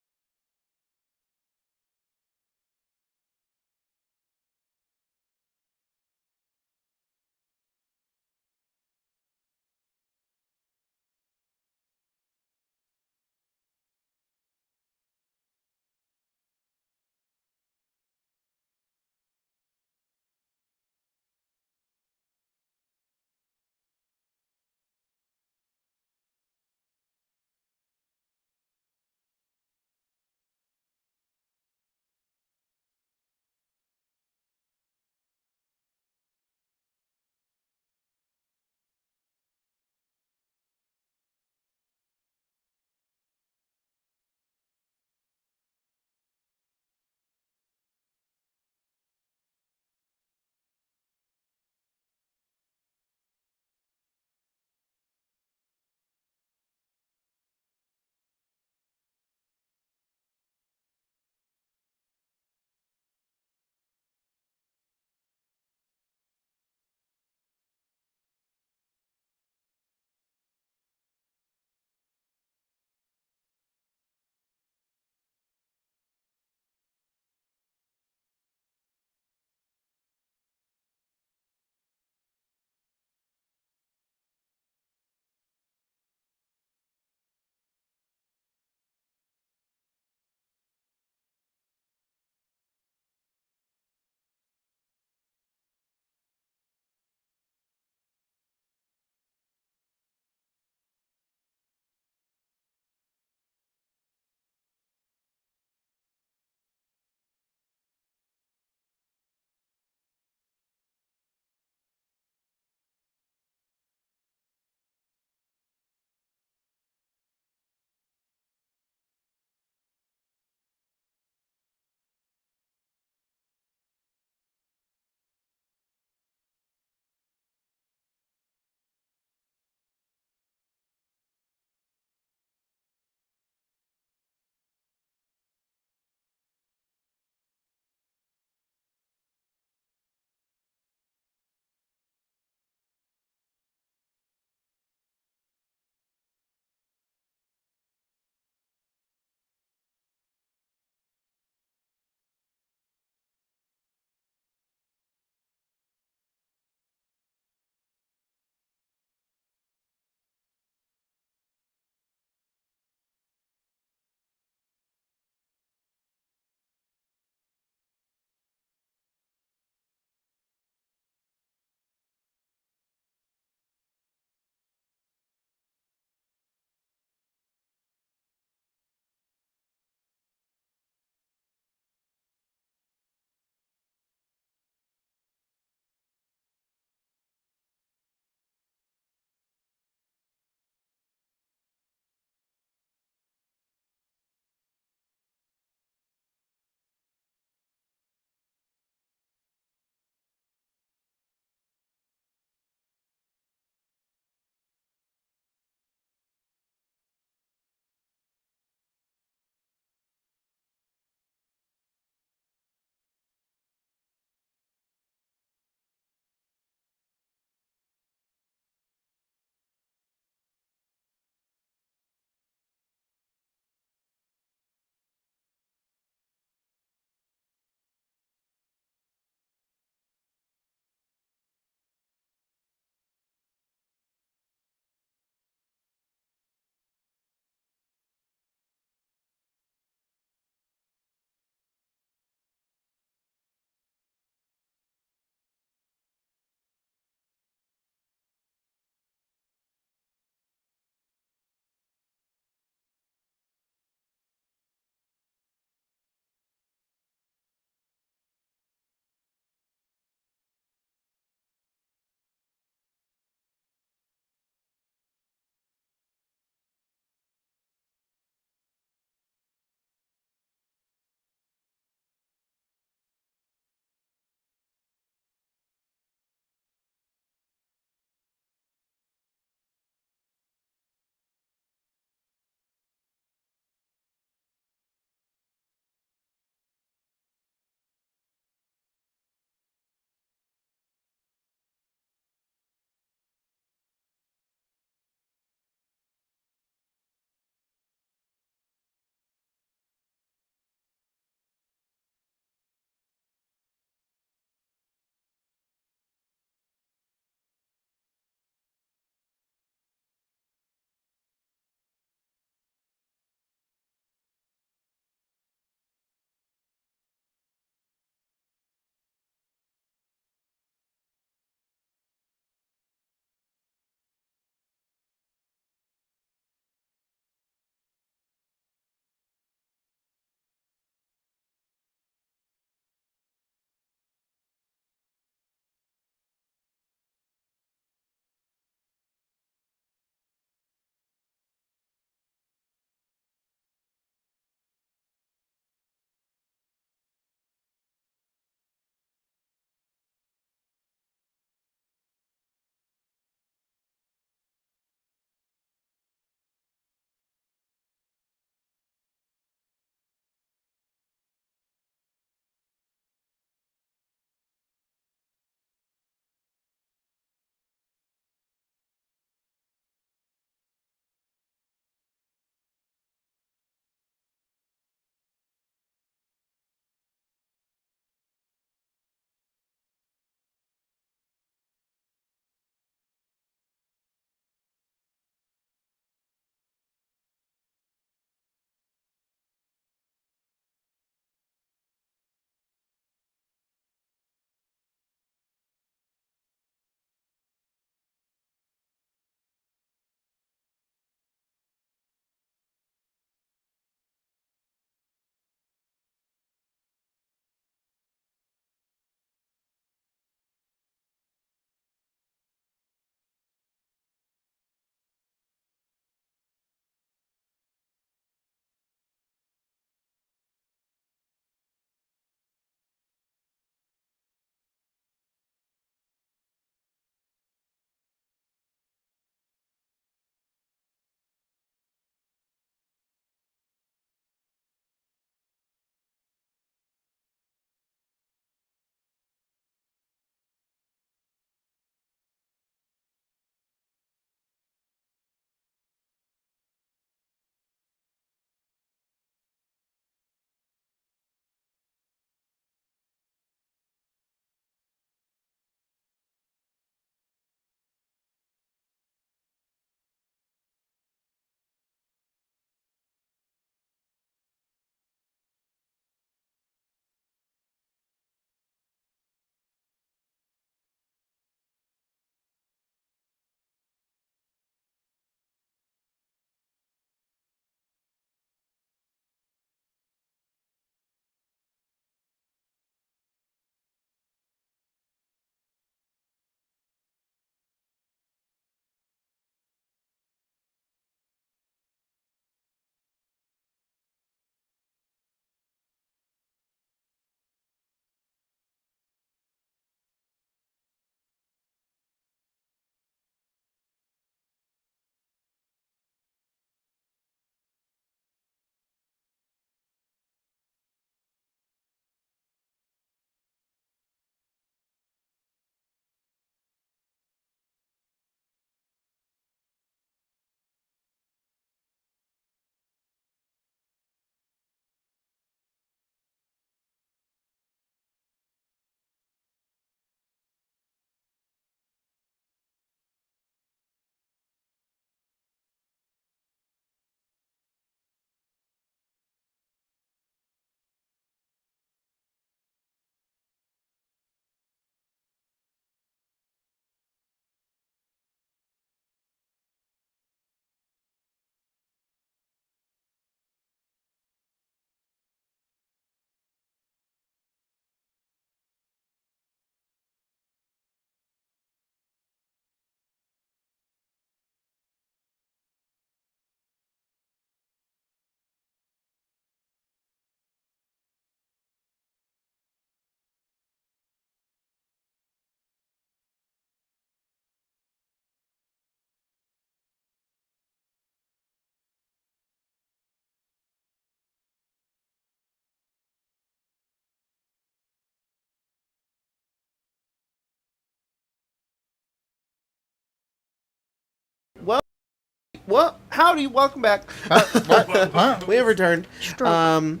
S1: Well, howdy, welcome back.
S4: What? Huh?
S1: We have returned.
S2: Stroke.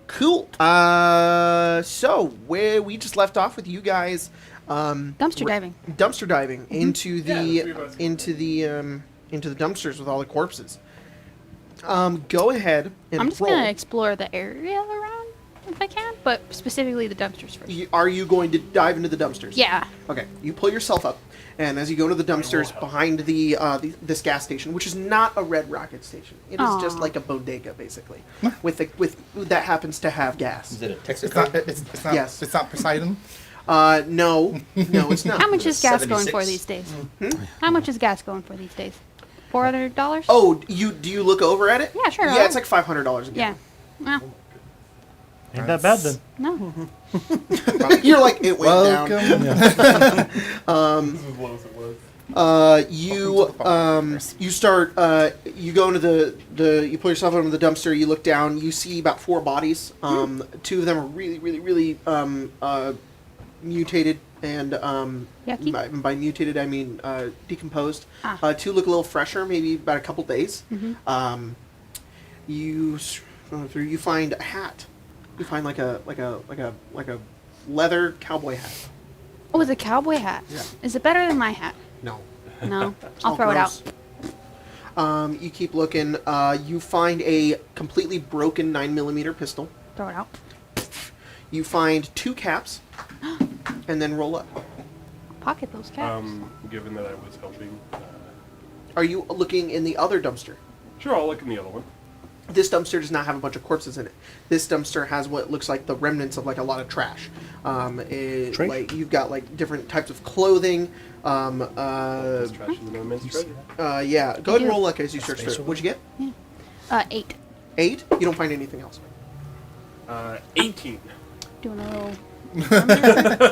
S1: Cool. So where we just left off with you guys,
S2: Dumpster diving.
S1: dumpster diving into the
S3: Yeah, the three of us.
S1: into the dumpsters with all the corpses. Go ahead and
S2: I'm just
S1: roll.
S2: gonna explore the area around if I can, but specifically the dumpsters first.
S1: Are you going to dive into the dumpsters?
S2: Yeah.
S1: Okay. You pull yourself up, and as you go into the dumpsters behind this gas station, which is not a Red Rocket station, it is just
S2: Aw.
S1: like a bodega basically, with that happens to have gas.
S6: Is it a Texas?
S4: It's not. It's not.
S1: Yes.
S4: It's not Poseidon.
S1: No, it's not.
S2: How much is gas going
S6: 76.
S2: for these days? How much is gas going for these days? $400?
S1: Oh, do you look over at it?
S2: Yeah, sure.
S1: Yeah, it's like $500 a
S2: Yeah.
S1: gallon.
S2: Well,
S5: Ain't that bad then?
S2: no.
S1: You're like it went down.
S4: Welcome.
S3: This is as low as it was.
S1: You start. You go into the. You pull yourself into the dumpster. You look down. You see about 4 bodies. 2 of them are really mutated, and
S2: Yucky.
S1: by mutated I mean decomposed.
S2: Ah.
S1: 2 look a little fresher, maybe about a couple days.
S2: Mhm.
S1: You scroll through. You find a hat. You find like a leather cowboy hat.
S2: Oh, it's a cowboy hat.
S1: Yeah.
S2: Is it better than my hat?
S1: No.
S2: No.
S1: all
S2: I'll throw it out.
S1: gross. You keep looking. You find a completely broken 9mm pistol.
S2: Throw it out.
S1: You find 2 caps, and then roll up.
S2: Pocket those caps.
S3: Given that I was helping,
S1: Are you looking in the other dumpster?
S3: sure, I'll look in the other one.
S1: This dumpster does not have a bunch of corpses in it. This dumpster has what looks like the remnants of like a lot of trash.
S5: Trash?
S1: Like you've got like different types of clothing.
S3: There's trash in the no man's treasure.
S1: Yeah. Go ahead and
S2: do.
S1: roll luck as you search through it. What'd you get?
S2: 8.
S1: 8. You don't find anything else.
S3: 18.
S2: Doing a little.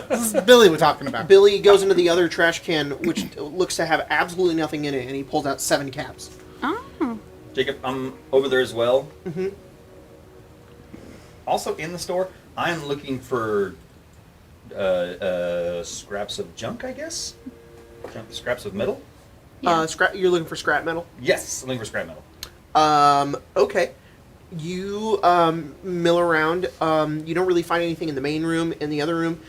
S4: This is Billy we're talking about.
S1: Billy goes into the other trash can, which looks to have absolutely nothing in it, and he pulls out 7 caps.
S2: Oh.
S6: Jacob, I'm over there as well. Mm-hmm. Also in the store, I'm looking for scraps of junk, I guess? Scraps of metal?
S2: Yeah.
S1: You're looking for scrap metal?
S6: Yes, I'm looking for scrap metal.
S1: Okay. You mill around. You don't really find anything in the main room. In the other room,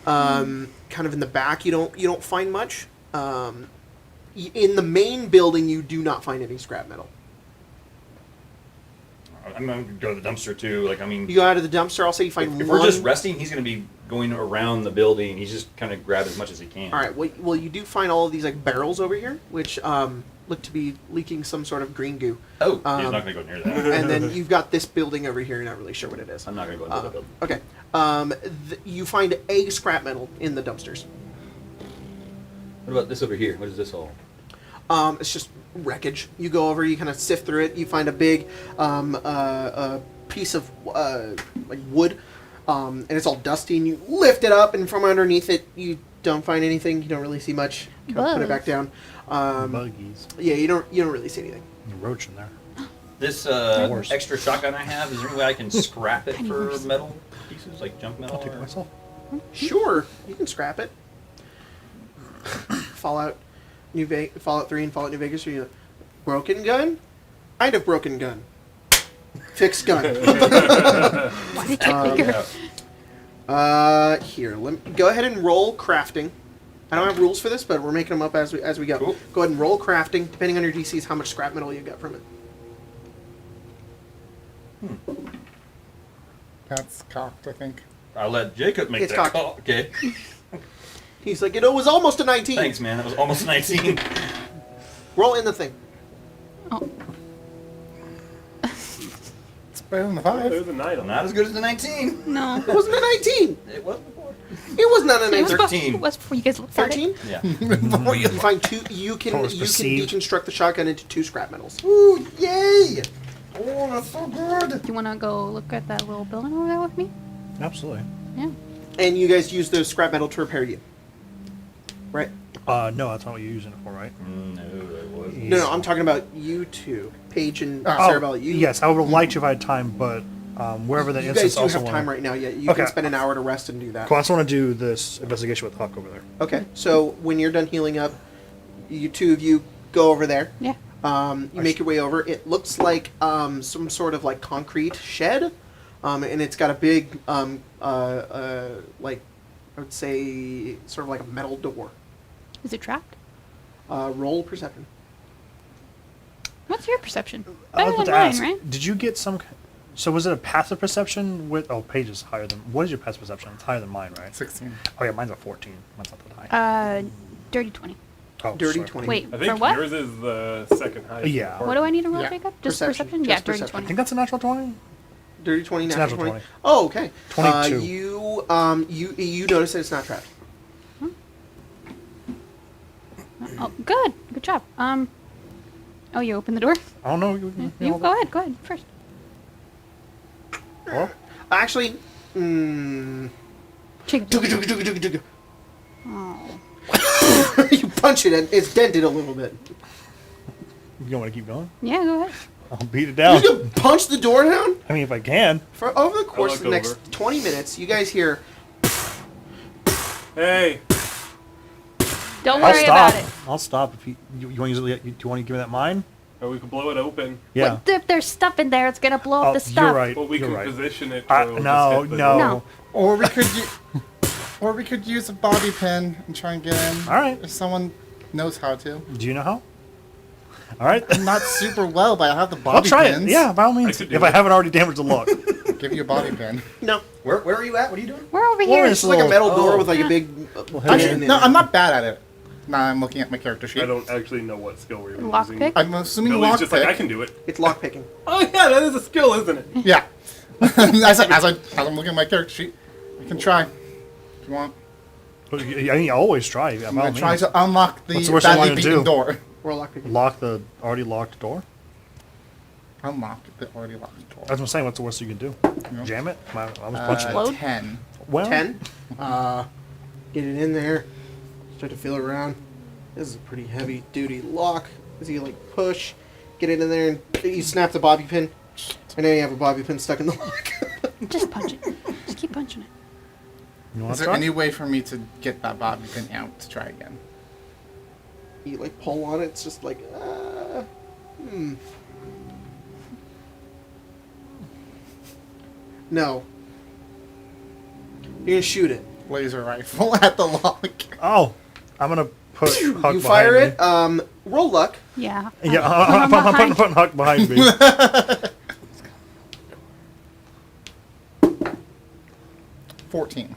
S1: kind of in the back, you don't find much. In the main building, you do not find any scrap metal.
S6: I'm going to go to the dumpster too. Like, I mean,
S1: You go out of the dumpster. I'll say you find
S6: if
S1: one.
S6: we're just resting, he's going to be going around the building. He's just kind of grab as much as he can.
S1: All right. Well, you do find all of these like barrels over here, which look to be leaking some sort of green goo.
S6: Oh, he's not going to go near that.
S1: And then you've got this building over here. You're not really sure what it is.
S6: I'm not going to go into the building.
S1: Okay. You find a scrap metal in the dumpsters.
S6: What about this over here? What is this all?
S1: It's just wreckage. You go over, you kind of sift through it. You find a big piece of like wood, and it's all dusty. And you lift it up, and from underneath it, you don't find anything. You don't really see much. Kind of put it back down.
S5: Buggies.
S1: Yeah, you don't really see anything.
S5: A roach in there.
S6: This
S5: Worse.
S6: extra shotgun I have, is there any way I can scrap it for
S2: worse.
S6: metal pieces, like junk metal?
S5: I'll take it myself.
S1: Sure, you can scrap it. Fallout 3 and Fallout New Vegas. Are you broken gun? I'd have broken gun. Fixed gun.
S2: Why did you figure?
S1: Here, go ahead and roll crafting. I don't have rules for this, but we're making them up as we go.
S6: Cool.
S1: Go ahead and roll crafting. Depending on your DCs, how much scrap metal you get from it.
S4: That's cocked, I think.
S6: I'll let Jacob make
S1: It's
S6: that
S1: cocked.
S6: call. Okay.
S1: He's like, it was almost a 19.
S6: Thanks, man. That was almost 19.
S1: Roll in the thing.
S2: Oh.
S4: It's better than the 5.
S3: There's a 9 on
S6: Not as good as the 19.
S2: No.
S1: It wasn't a 19.
S6: It was before.
S1: It was not a
S2: It was
S1: 19.
S6: 13.
S2: It was before you guys looked at it.
S1: 13.
S6: Yeah.
S1: You find 2. You can
S5: What was perceived?
S1: deconstruct the shotgun into 2 scrap metals.
S6: Ooh, yay! Oh, that's so good.
S2: Do you want to go look at that little building over there with me?
S5: Absolutely.
S2: Yeah.
S1: And you guys use the scrap metal to repair you. Right?
S5: No, that's not what you're using it for, right?
S6: No, it wasn't.
S1: No, I'm talking about you two, Paige and
S4: Oh,
S1: Cerabella. You,
S5: Yes, I would have liked you if I had time, but wherever the
S1: you guys
S5: instance
S1: do
S5: also
S1: have
S5: wanna-
S1: time right now. Yeah, you
S5: Okay.
S1: can spend an hour to rest and do that.
S5: Cool, I just want to do this investigation with Huck over there.
S1: Okay, so when you're done healing up, you two of you go over there.
S2: Yeah.
S1: You make your way over. It looks like some sort of like concrete shed, and it's got a big, like I would say, sort of like a metal door.
S2: Is it trapped?
S1: Roll perception.
S2: What's your perception?
S5: I
S2: Better
S5: was about
S2: than
S5: to
S2: mine,
S5: ask,
S2: right?
S5: did you get some... So was it a passive perception with... Oh, Paige is higher than... What is your passive perception? It's higher than mine, right?
S4: 16.
S5: Oh, yeah, mine's a 14. Mine's not that high.
S2: Dirty 20.
S5: Oh,
S1: Dirty
S5: sorry.
S1: 20.
S2: Wait,
S3: I
S2: for
S3: think
S2: what?
S3: yours is the second highest.
S5: Yeah.
S3: part.
S2: What do I need to roll,
S4: Yeah.
S2: Jacob? Just
S1: Perception.
S2: perception?
S1: Just
S2: Yeah, dirty
S1: perception.
S5: I
S2: 20.
S5: think that's a natural 20.
S1: Dirty 20,
S5: It's
S1: natural
S5: natural
S1: 20.
S5: 20.
S1: Oh, okay.
S5: 22.
S1: You notice that it's not trapped.
S2: Oh, good. Good job. Oh, you open the door?
S5: I don't know.
S2: You go ahead. Go ahead first.
S5: Well,
S1: Actually,
S2: Jacob. Oh.
S1: you punch it and it's dented a little bit.
S5: you want to keep going?
S2: Yeah, go ahead.
S5: I'll beat it down.
S1: You just punch the door down?
S5: I mean, if I can.
S1: For over the course
S3: look
S1: of the next
S3: over.
S1: 20 minutes, you guys hear
S3: Hey,
S2: Don't
S5: I'll
S2: worry
S5: stop.
S2: about it.
S5: I'll stop if you want to use it. Do you want to give me that mine?
S3: or we could blow it open.
S5: Yeah.
S2: What, if there's stuff in there, it's gonna blow up the stuff.
S5: You're right.
S3: Well, we
S5: you're
S3: could
S5: right.
S3: position it.
S5: No,
S3: where it'll just hit the
S5: no.
S3: door.
S2: No.
S4: Or we could use a bobby pin and try and get in.
S5: All right.
S4: If someone knows how to.
S5: Do you know how? All right.
S4: I'm not super well, but I have the
S5: I'll
S4: bobby
S5: try
S4: pins.
S5: it. Yeah, by all means.
S3: could do
S5: If I
S3: it.
S5: haven't already damaged the lock.
S4: Give you a bobby pin.
S1: no.
S6: Where are you at? What are you doing?
S2: We're over
S5: Well,
S2: here.
S5: it's
S1: It's like a metal door
S6: Oh.
S1: with like a big
S4: Actually, no, I'm not bad at it. Now I'm looking at my character sheet.
S3: I don't actually know what skill we're
S2: Lockpick?
S3: using.
S4: I'm assuming
S3: Billy's just like, I
S4: lockpick.
S3: can do it.
S1: It's lockpicking.
S3: Oh yeah, that is a skill, isn't it?
S4: Yeah. as I'm looking at my character sheet, you can try. If you want.
S5: I mean, you always try.
S4: I'm gonna try to unlock the
S5: What's the worst you
S4: badly
S5: wanna
S4: beaten
S5: do?
S4: door.
S1: We're lockpicking.
S5: Lock the already locked door.
S4: Unlock the already locked door.
S5: That's what I'm saying. What's the worst you can do?
S4: Yeah.
S5: Jam it? I was punching it.
S2: Load?
S4: 10.
S5: Well,
S1: 10. Get it in there. Start to feel around. This is a pretty heavy duty lock. As you like push, get it in there, and you snap the bobby pin. And now you have a bobby pin stuck in the lock.
S2: Just punch it. Just keep punching it.
S5: You want
S4: Is
S5: to
S4: there
S5: try?
S4: any way for me to get that bobby pin out to try again?
S1: You like pull on it. It's just like, No. You're gonna shoot it.
S4: Laser rifle at the lock.
S5: Oh, I'm gonna put Huck
S1: You
S5: behind
S1: fire
S5: me.
S1: it. Roll luck.
S2: Yeah.
S5: Yeah,
S2: I'm
S5: I'm putting Huck behind me.
S4: 14.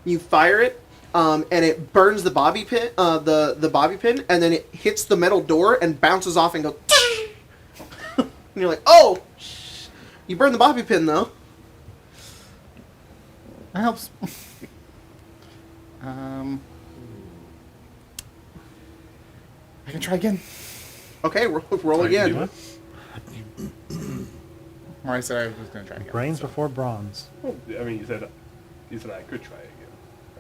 S1: You fire it, and it burns the bobby pin, the bobby pin, and then it hits the metal door and bounces off and goes. And you're like, oh, you burned the bobby pin though.
S4: That helps. I can try again.
S1: Okay, roll
S3: Try to do
S1: again.
S3: it.
S4: Or I said I was going to try again.
S5: Brains
S4: so.
S5: before bronze.
S3: I mean, you said I could try again.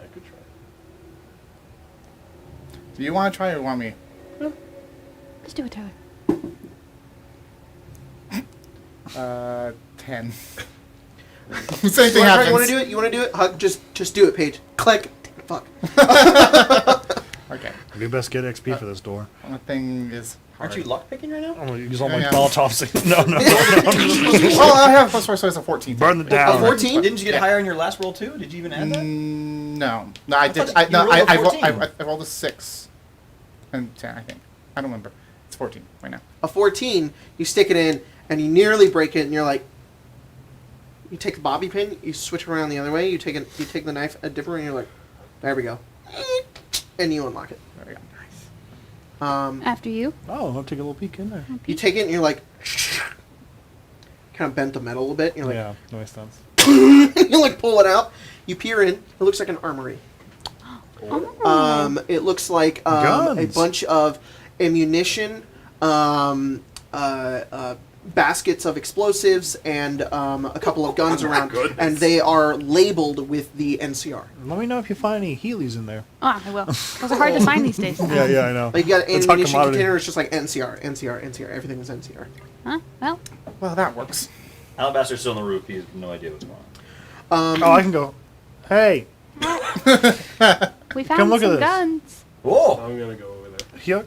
S3: I could try.
S4: Do you want to try or want me?
S2: Just do it, Tyler.
S4: 10. Same
S1: You
S4: thing happens.
S1: want to do it? You want to do it? Hug, just do it, Paige. Click. Fuck.
S4: Okay.
S5: We best get XP for this door.
S4: One thing is hard.
S6: Aren't you lockpicking right now?
S5: I'm gonna use all my
S4: Yeah.
S5: Molotovs. No.
S4: Well, I have plus 4, so it's a 14.
S5: Burn it
S1: A
S5: down.
S1: 14?
S6: Didn't you get
S4: Yeah.
S6: higher in your last roll too? Did you even add that?
S4: No. No, I did.
S6: thought you rolled a 14.
S4: I rolled a 6. And 10, I think. I don't remember. It's 14 right now.
S1: A 14. You stick it in, and you nearly break it, and you're like. You take the bobby pin, you switch around the other way. You take the knife a different way, and you're like, there we go, and you unlock it.
S4: There we go.
S2: After you.
S5: Oh, I'll take a little peek in there.
S1: You take it and you're like, kind of bent the metal a little bit. And you're
S5: Yeah, no sense.
S1: like, you like pull it out. You peer in. It looks like an armory.
S2: Oh.
S1: It looks like a
S5: Guns.
S1: bunch of ammunition, baskets of explosives, and a couple of guns around.
S3: Goodness.
S1: And they are labeled with the NCR.
S5: Let me know if you find any Heelys in there.
S2: Ah, I will. Those are hard to find these days.
S5: Yeah, I know.
S1: Like you got an
S5: It's hot
S1: ammunition
S5: commodity.
S1: container. It's just like NCR. Everything is NCR.
S2: Huh? Well,
S4: Well, that works.
S6: Alabaster's still on the roof. He has no idea what's going on.
S5: Oh, I can go. Hey,
S2: we
S5: Come
S2: found
S5: look at
S2: some
S5: this.
S2: guns.
S6: Whoa!
S3: I'm gonna go over there.
S5: Hyuk?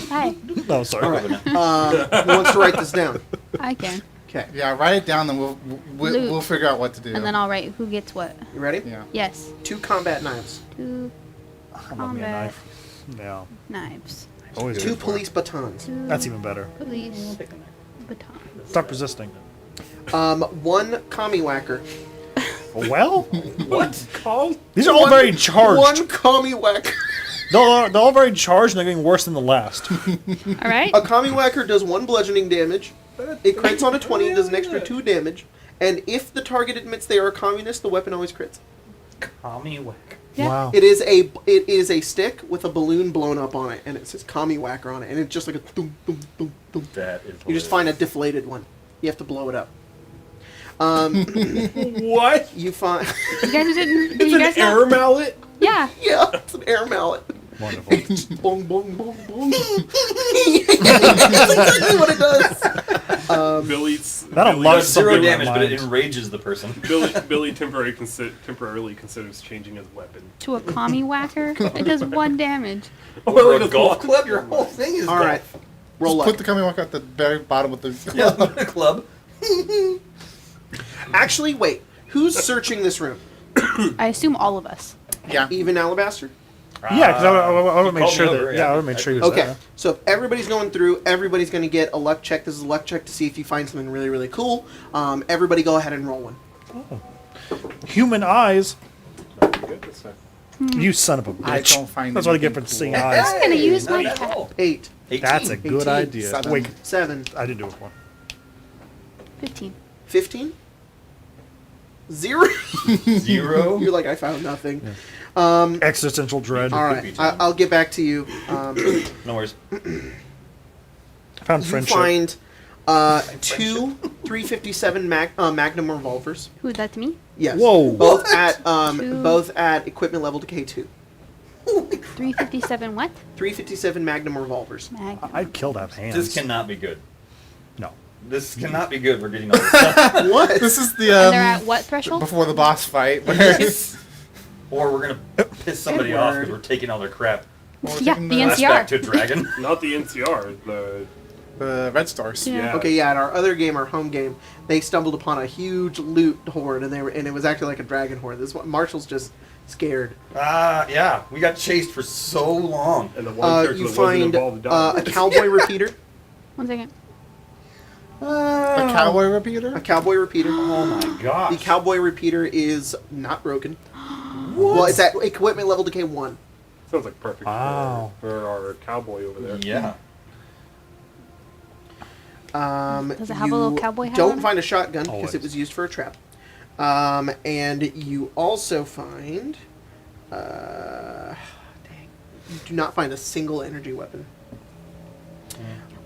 S2: Hi.
S5: No, sorry.
S1: All right. Who wants to write this down?
S2: I can.
S1: Okay.
S4: Yeah, write it down, then we'll figure out what to do.
S2: And then I'll write who gets what.
S1: You ready?
S4: Yeah.
S2: Yes.
S1: 2 combat knives.
S2: 2
S5: I love me a
S2: combat
S5: knife. Yeah.
S2: knives.
S5: Always
S1: 2
S5: good for it.
S1: police batons.
S2: 2
S5: That's even better.
S2: police batons.
S5: Stop resisting.
S1: 1 commie whacker.
S5: Well,
S3: What? Called?
S5: these are all very charged.
S1: 1 commie whacker.
S5: They're all very charged, and they're getting worse than the last.
S2: All right.
S1: A commie whacker does 1 bludgeoning damage. It crits on a 20 and does an extra 2 damage. And if the target admits they are a communist, the weapon always crits.
S6: Commie whack.
S2: Yeah.
S5: Wow.
S1: It is a stick with a balloon blown up on it, and it says commie whacker on it, and it's just like a thum, thum, thum, thum.
S6: That is.
S1: You just find a deflated one. You have to blow it up.
S3: What?
S1: You find
S2: You guys didn't. Did
S3: It's
S2: you
S3: an
S2: guys
S3: air
S2: not?
S3: mallet?
S2: Yeah.
S1: yeah, it's an air mallet.
S5: Wonderful.
S1: Bong bong bong bong. That's exactly what it does.
S3: Billy's
S5: That
S3: Billy,
S5: unlocks
S6: Zero
S5: something in
S6: damage,
S5: my
S6: but it
S5: mind.
S6: enrages the person.
S3: Billy temporarily considers changing his weapon.
S2: To a commie whacker, it does 1 damage.
S6: Or a golf club. Your whole thing is
S1: All right, roll
S4: Put
S1: up.
S4: the commie whacker at the very bottom of the.
S6: Yeah, club.
S1: Actually, wait. Who's searching this room?
S2: I assume all of us.
S4: Yeah.
S1: Even Alabaster?
S5: Yeah, because I want to make
S6: called
S5: sure
S6: me
S5: that.
S6: over,
S5: Yeah,
S6: yeah.
S5: I want to make sure he was
S1: Okay,
S5: there.
S1: so if everybody's going through, everybody's going to get a luck check. This is a luck check to see if you find something really, really cool. Everybody go ahead and roll one.
S5: Human eyes.
S3: Good this time.
S5: You son of a bitch.
S4: I don't find
S5: That's what I get for
S4: anything
S5: seeing
S4: cool.
S5: eyes.
S2: I'm gonna use my
S6: Not at
S2: cat.
S6: all.
S1: 8,
S6: 18.
S5: That's a good
S1: 18,
S5: idea.
S4: 7.
S5: Wait,
S1: 7,
S5: I didn't do it before.
S2: 15.
S1: 15, 0.
S6: 0.
S1: You're like, I found nothing.
S5: Existential dread.
S1: All right, I'll get back to you.
S6: No worries.
S5: I found
S1: You
S5: friendship.
S1: find 2 357 Magnum revolvers.
S2: Who? That's me.
S1: Yes.
S5: Whoa.
S1: Both at
S2: Two.
S1: both at equipment level to K2.
S2: 357 what?
S1: 357 Magnum revolvers.
S2: Mag.
S5: I'd kill to have hands.
S6: This cannot be good.
S5: No.
S6: This cannot be good. We're getting all this stuff.
S1: What?
S4: This is the
S2: And they're at what threshold?
S4: before the boss fight. Where
S6: Or we're gonna piss somebody off because we're taking all their crap.
S2: Yeah,
S4: taking
S2: the
S6: Flashback
S2: NCR.
S6: to Dragon.
S3: Not the NCR.
S4: the Red Stars.
S2: Yeah.
S1: Okay, yeah, at our other game, our home game, they stumbled upon a huge loot horde, and it was acting like a dragon horde. This one, Marshall's just scared.
S6: Yeah. We got chased for so long.
S3: And the one character
S1: You
S3: that wasn't
S1: find
S3: involved died.
S1: a cowboy repeater.
S2: 1 second.
S4: A cowboy repeater.
S1: A cowboy repeater.
S6: Oh my god.
S1: The cowboy repeater is not broken. Well, it's at equipment level to K1.
S3: Sounds like perfect
S5: Wow.
S3: for our cowboy over there.
S6: Yeah.
S2: Does it have a little
S1: you
S2: cowboy hat
S1: Don't
S2: on it?
S1: find a shotgun because
S5: Always.
S1: it was used for a trap. And you also find, dang, you do not find a single energy weapon.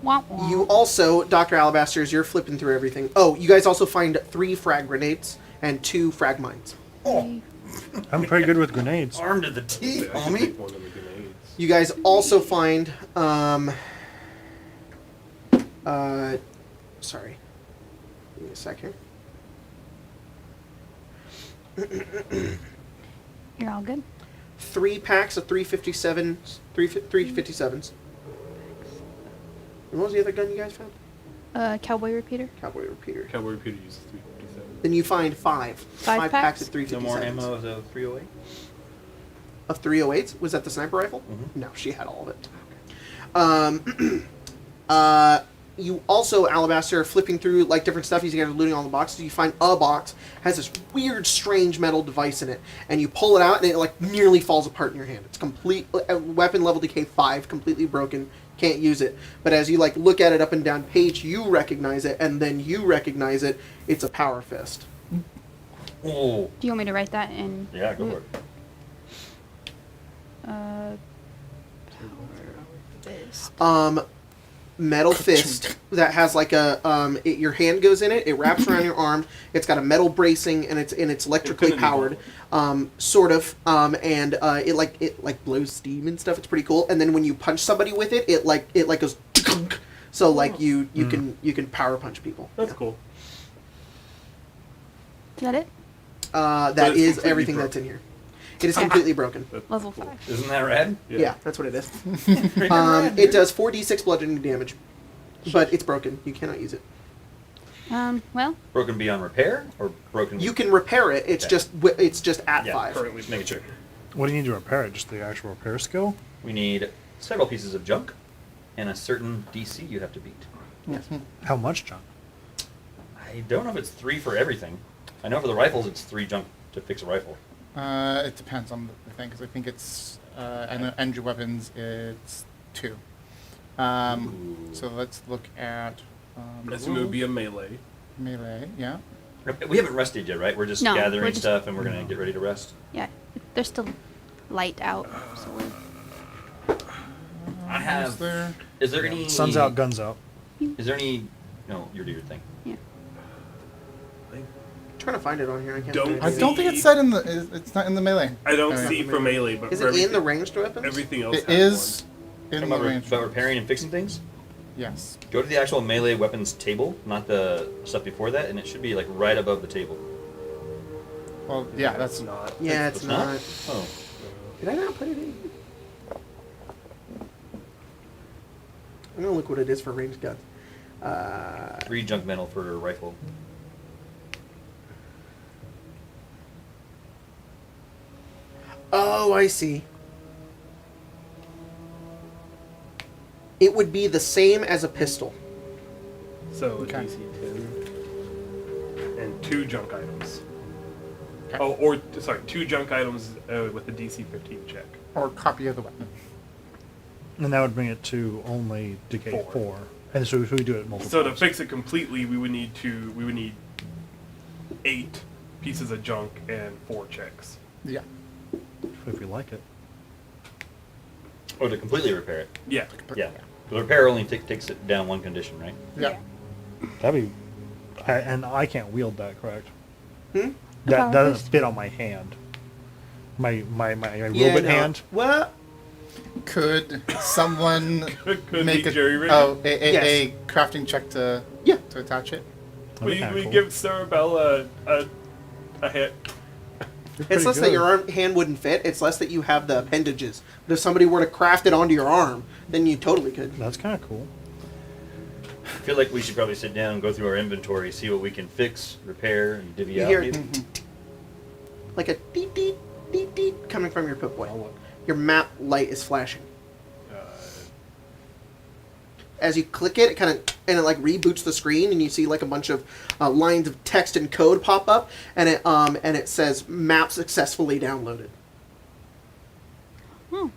S2: Womp womp.
S1: You also, Dr. Alabaster, as you're flipping through everything. Oh, you guys also find 3 frag grenades and 2 frag mines.
S5: I'm pretty good with grenades.
S6: Armed to the teeth,
S3: I should
S6: homie.
S3: take one of the grenades.
S1: You guys also find, sorry. Give me a sec here.
S2: You're all good.
S1: 3 packs of 357s. 357s. And what was the other gun you guys found?
S2: Cowboy repeater.
S1: Cowboy repeater.
S3: Cowboy repeater uses 357.
S1: Then you find 5.
S2: 5
S1: packs of
S2: packs?
S1: 357s.
S6: No more ammo of the 308?
S1: Of 308s? Was that the sniper rifle?
S6: Mhm.
S1: No, she had all of it. You also, Alabaster, are flipping through like different stuff. You guys are looting all the boxes. You find a box has this weird, strange metal device in it, and you pull it out, and it like nearly falls apart in your hand. It's complete weapon level decay 5, completely broken. Can't use it. But as you like look at it up and down page, you recognize it, and then you recognize it. It's a power fist.
S6: Oh.
S2: Do you want me to write that in?
S6: Yeah, go for it.
S2: Fist.
S1: Metal fist that has like a your hand goes in it. It wraps around your arm. It's got a metal bracing and it's electrically
S3: Infinity
S1: powered, sort of. And it blows steam and stuff. It's pretty cool. And then when you punch somebody with it, it goes. So like you can power punch people.
S3: That's cool.
S2: Is that it?
S1: That
S3: it's
S1: is
S3: completely
S1: everything
S3: broken.
S1: that's in here. It is completely broken.
S2: Level 5.
S6: Isn't that rad?
S1: Yeah, that's what it is. It does 4d6 bludgeoning damage, but it's broken. You cannot use it.
S2: Well,
S6: Broken beyond repair or broken?
S1: You can repair it. It's
S6: Okay.
S1: just at
S6: yeah,
S1: 5.
S6: currently making sure.
S5: What do you need to repair it? Just the actual repair skill?
S6: We need several pieces of junk and a certain DC you have to beat.
S1: Yes.
S5: How much junk?
S6: I don't know if it's 3 for everything. I know for the rifles it's 3 junk to fix a rifle.
S4: It depends on the thing, because I think it's, and energy weapons, it's 2. So let's look at...
S3: I assume it would be a melee.
S4: melee, yeah.
S6: We haven't rested yet, right? We're just
S2: No,
S6: gathering
S2: we're just-
S6: stuff and we're gonna get ready to rest.
S2: yeah, they're still light out. So
S6: I have.
S4: Is there...
S6: Is there any?
S5: Sun's out, guns out.
S6: Is there any? No, you do your thing.
S2: yeah.
S1: I'm trying to find it on here. I can't.
S3: Don't-
S1: find it.
S4: I don't think it's said in the... It's not in the melee.
S3: I don't
S4: Alright.
S3: see for melee, but
S1: Is
S3: for
S1: it in the
S3: everything-
S1: ranged weapons?
S3: Everything else
S4: It
S3: has
S4: is in
S6: Talking
S4: the
S6: about,
S4: range.
S6: about repairing and fixing things.
S4: Yes.
S6: Go to the actual melee weapons table, not the stuff before that, and it should be like right above the table.
S4: Well, yeah, that's...
S3: one. Not.
S1: Yeah, it's not.
S6: Oh.
S1: Did I not put it in? I'm gonna look what it is for ranged guns.
S6: 3 junk metal for a rifle.
S1: Oh, I see. It would be the same as a pistol.
S3: So
S4: Okay.
S3: DC 10 and 2 junk items.
S4: Okay.
S3: Oh, or sorry, 2 junk items with a DC 15 check.
S4: Or copy of the weapon.
S5: And that would bring it to only decay 4. And so we do it multiple
S3: So to
S5: times.
S3: fix it completely, we would need 8 pieces of junk and 4 checks.
S4: Yeah.
S5: If we like it.
S6: Oh, to completely repair it.
S3: Yeah.
S6: Yeah. The repair only takes it down 1 condition, right?
S4: Yeah.
S5: That'd be... and I can't wield that, correct?
S1: Hmm?
S5: That
S2: Power
S5: doesn't
S2: fist?
S5: fit on my hand. My
S1: Yeah,
S5: robot
S1: no.
S5: hand.
S1: Well,
S4: Could someone
S3: Could
S4: make
S3: be
S4: a...
S3: jury rigged.
S4: Oh, a
S1: Yes.
S4: crafting check to
S1: yeah.
S4: attach it?
S5: That'd be
S3: We
S5: kinda cool.
S3: give Cerabella a hit.
S5: You're
S1: It's
S5: pretty
S1: less that
S5: good.
S1: your hand wouldn't fit. It's less that you have the appendages. But if somebody were to craft it onto your arm, then you totally could.
S5: That's kind of cool.
S6: I feel like we should probably sit down, go through our inventory, see what we can fix, repair, and divvy
S1: You
S6: out.
S1: hear-
S6: maybe.
S1: Like a deet deet deet deet coming from your Pip-Boy.
S3: I'll look.
S1: Your map light is flashing.
S3: Uh,
S1: As you click it, it like reboots the screen, and you see like a bunch of lines of text and code pop up, and it says map successfully downloaded.
S2: Hmm.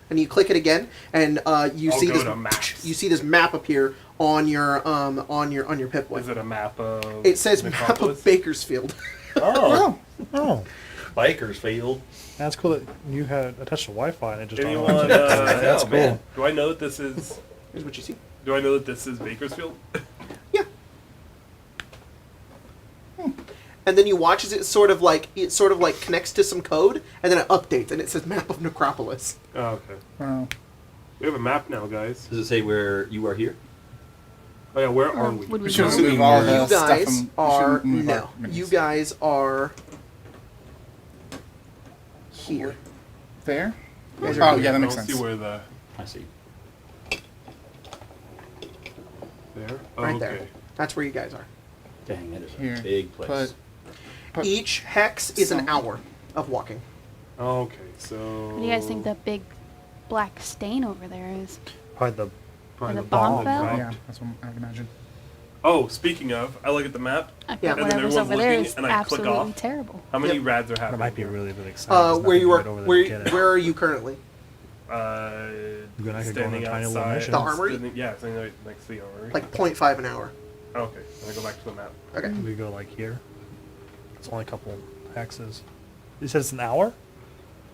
S1: And you click it again, and you
S3: I'll
S1: see
S3: go
S1: this
S3: to maps.
S1: you see this map appear on your Pip-Boy.
S3: Is it a map of?
S1: It says map
S3: Necropolis?
S1: of Bakersfield.
S6: Oh,
S5: Oh,
S6: bikers field.
S5: that's cool that you had attached to Wi-Fi and it just
S3: Anyone?
S5: automatically- That's
S6: Oh,
S5: cool.
S6: man.
S3: Do I know that this is?
S1: Here's what you see.
S3: Do I know that this is Bakersfield?
S1: Yeah. And then you watch as it sort of like connects to some code, and then it updates, and it says map of Necropolis.
S3: Oh, okay.
S4: Oh.
S3: We have a map now, guys.
S6: Does it say where you are here?
S3: Oh yeah, where are we?
S2: Would we
S4: We should
S2: know?
S4: remove all
S1: You
S4: the stuff
S1: guys
S4: and- we
S1: are
S4: should remove
S1: no.
S4: our minis.
S1: You guys are here.
S4: There?
S1: You guys
S4: Oh,
S1: are
S4: yeah, that
S3: I
S4: makes
S3: don't
S4: sense.
S3: see where the
S6: I see.
S3: there. Oh,
S1: right
S3: okay.
S1: there. That's where you guys are.
S6: Dang, that is
S4: Here.
S6: a big place.
S4: But
S1: Each hex is an
S4: Some-
S1: hour of walking.
S3: Okay, so.
S2: What do you guys think that big black stain over there is?
S5: Probably the
S3: Probably
S2: the
S3: the
S2: bomb
S3: bomb
S2: fell?
S3: dropped.
S4: yeah, that's what I would imagine.
S3: Oh, speaking of, I look at the map.
S2: I
S1: Yeah.
S2: bet
S3: And then
S2: whatever's
S3: everyone's
S2: over there
S3: looking,
S2: is
S3: and I click
S2: absolutely
S3: off.
S2: terrible.
S3: How many
S1: Yep.
S3: rads are
S5: that
S3: happening?
S5: might be
S3: here?
S5: really exciting. There's
S1: Where you
S5: nothing
S1: are?
S5: right over there to get it.
S1: Where are you currently?
S3: Uh,
S5: You and I could go on a
S3: standing
S5: tiny little
S3: outside.
S5: mission.
S1: The armory?
S3: Yeah, standing right next to the armory.
S1: Like 0.5 an hour.
S3: Okay, then I go back to the map.
S1: Okay.
S5: We go like here. It's only a couple hexes. You said it's an hour?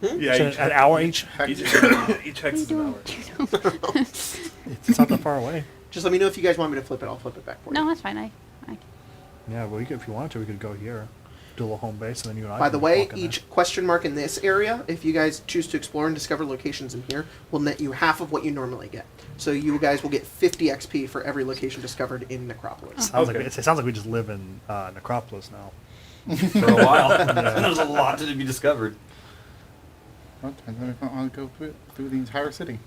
S3: Yeah,
S5: So an hour each?
S3: Each, each
S2: What are
S3: hex
S2: you
S3: is an hour.
S2: doing?
S5: It's not that far away.
S1: Just let me know if you guys want me to flip it. I'll flip it back for you.
S2: No, that's fine. I
S5: Yeah, well, if you wanted to, we could go here, do a little home base, and then you and I
S1: By
S5: can
S1: the way,
S5: walk in there.
S1: each question mark in this area, if you guys choose to explore and discover locations in here, will net you half of what you normally get. So you guys will get 50 XP for every location discovered in Necropolis.
S5: Sounds
S3: Okay.
S5: like, it sounds like we just live in Necropolis now.
S6: For a while. There's a lot to be discovered.
S4: Well, depends on if I want to go through the entire city.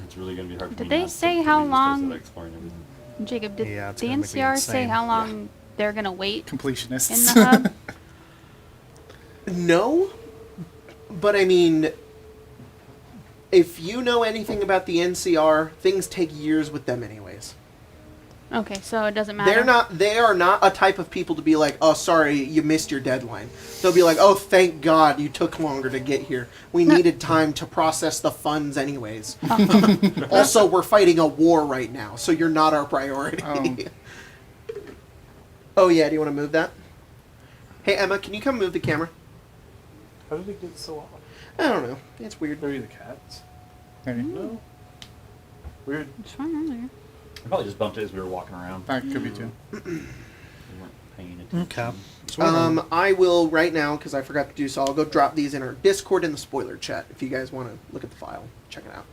S6: It's really gonna be hard for
S2: Did
S6: me
S2: they
S6: not to
S2: say
S6: be
S2: how
S6: just
S2: long-
S6: like exploring everything.
S2: Jacob, did
S5: Yeah, it's
S2: the
S5: gonna make me
S2: NCR say
S5: insane.
S2: how long they're gonna wait
S4: Completionists.
S2: in the hub?
S1: No, but I mean, if you know anything about the NCR, things take years with them anyways.
S2: Okay, so it doesn't matter.
S1: They are not a type of people to be like, oh, sorry, you missed your deadline. They'll be like, oh, thank God you took longer to get here. We needed time to process the funds anyways. Also, we're fighting a war right now, so you're not our priority. Oh, yeah, do you want to move that? Hey, Emma, can you come move the camera?
S3: How did it get so off?
S1: I don't know. It's weird.
S3: Maybe the cats?
S4: Maybe.
S3: No. Weird.
S2: It's fine earlier.
S6: I probably just bumped it as we were walking around.
S4: That could be too.
S6: We weren't paying attention.
S5: Okay. So
S1: I will right now, because I forgot to do so, I'll go drop these in our Discord in the spoiler chat if you guys want to look at the file. Check it out.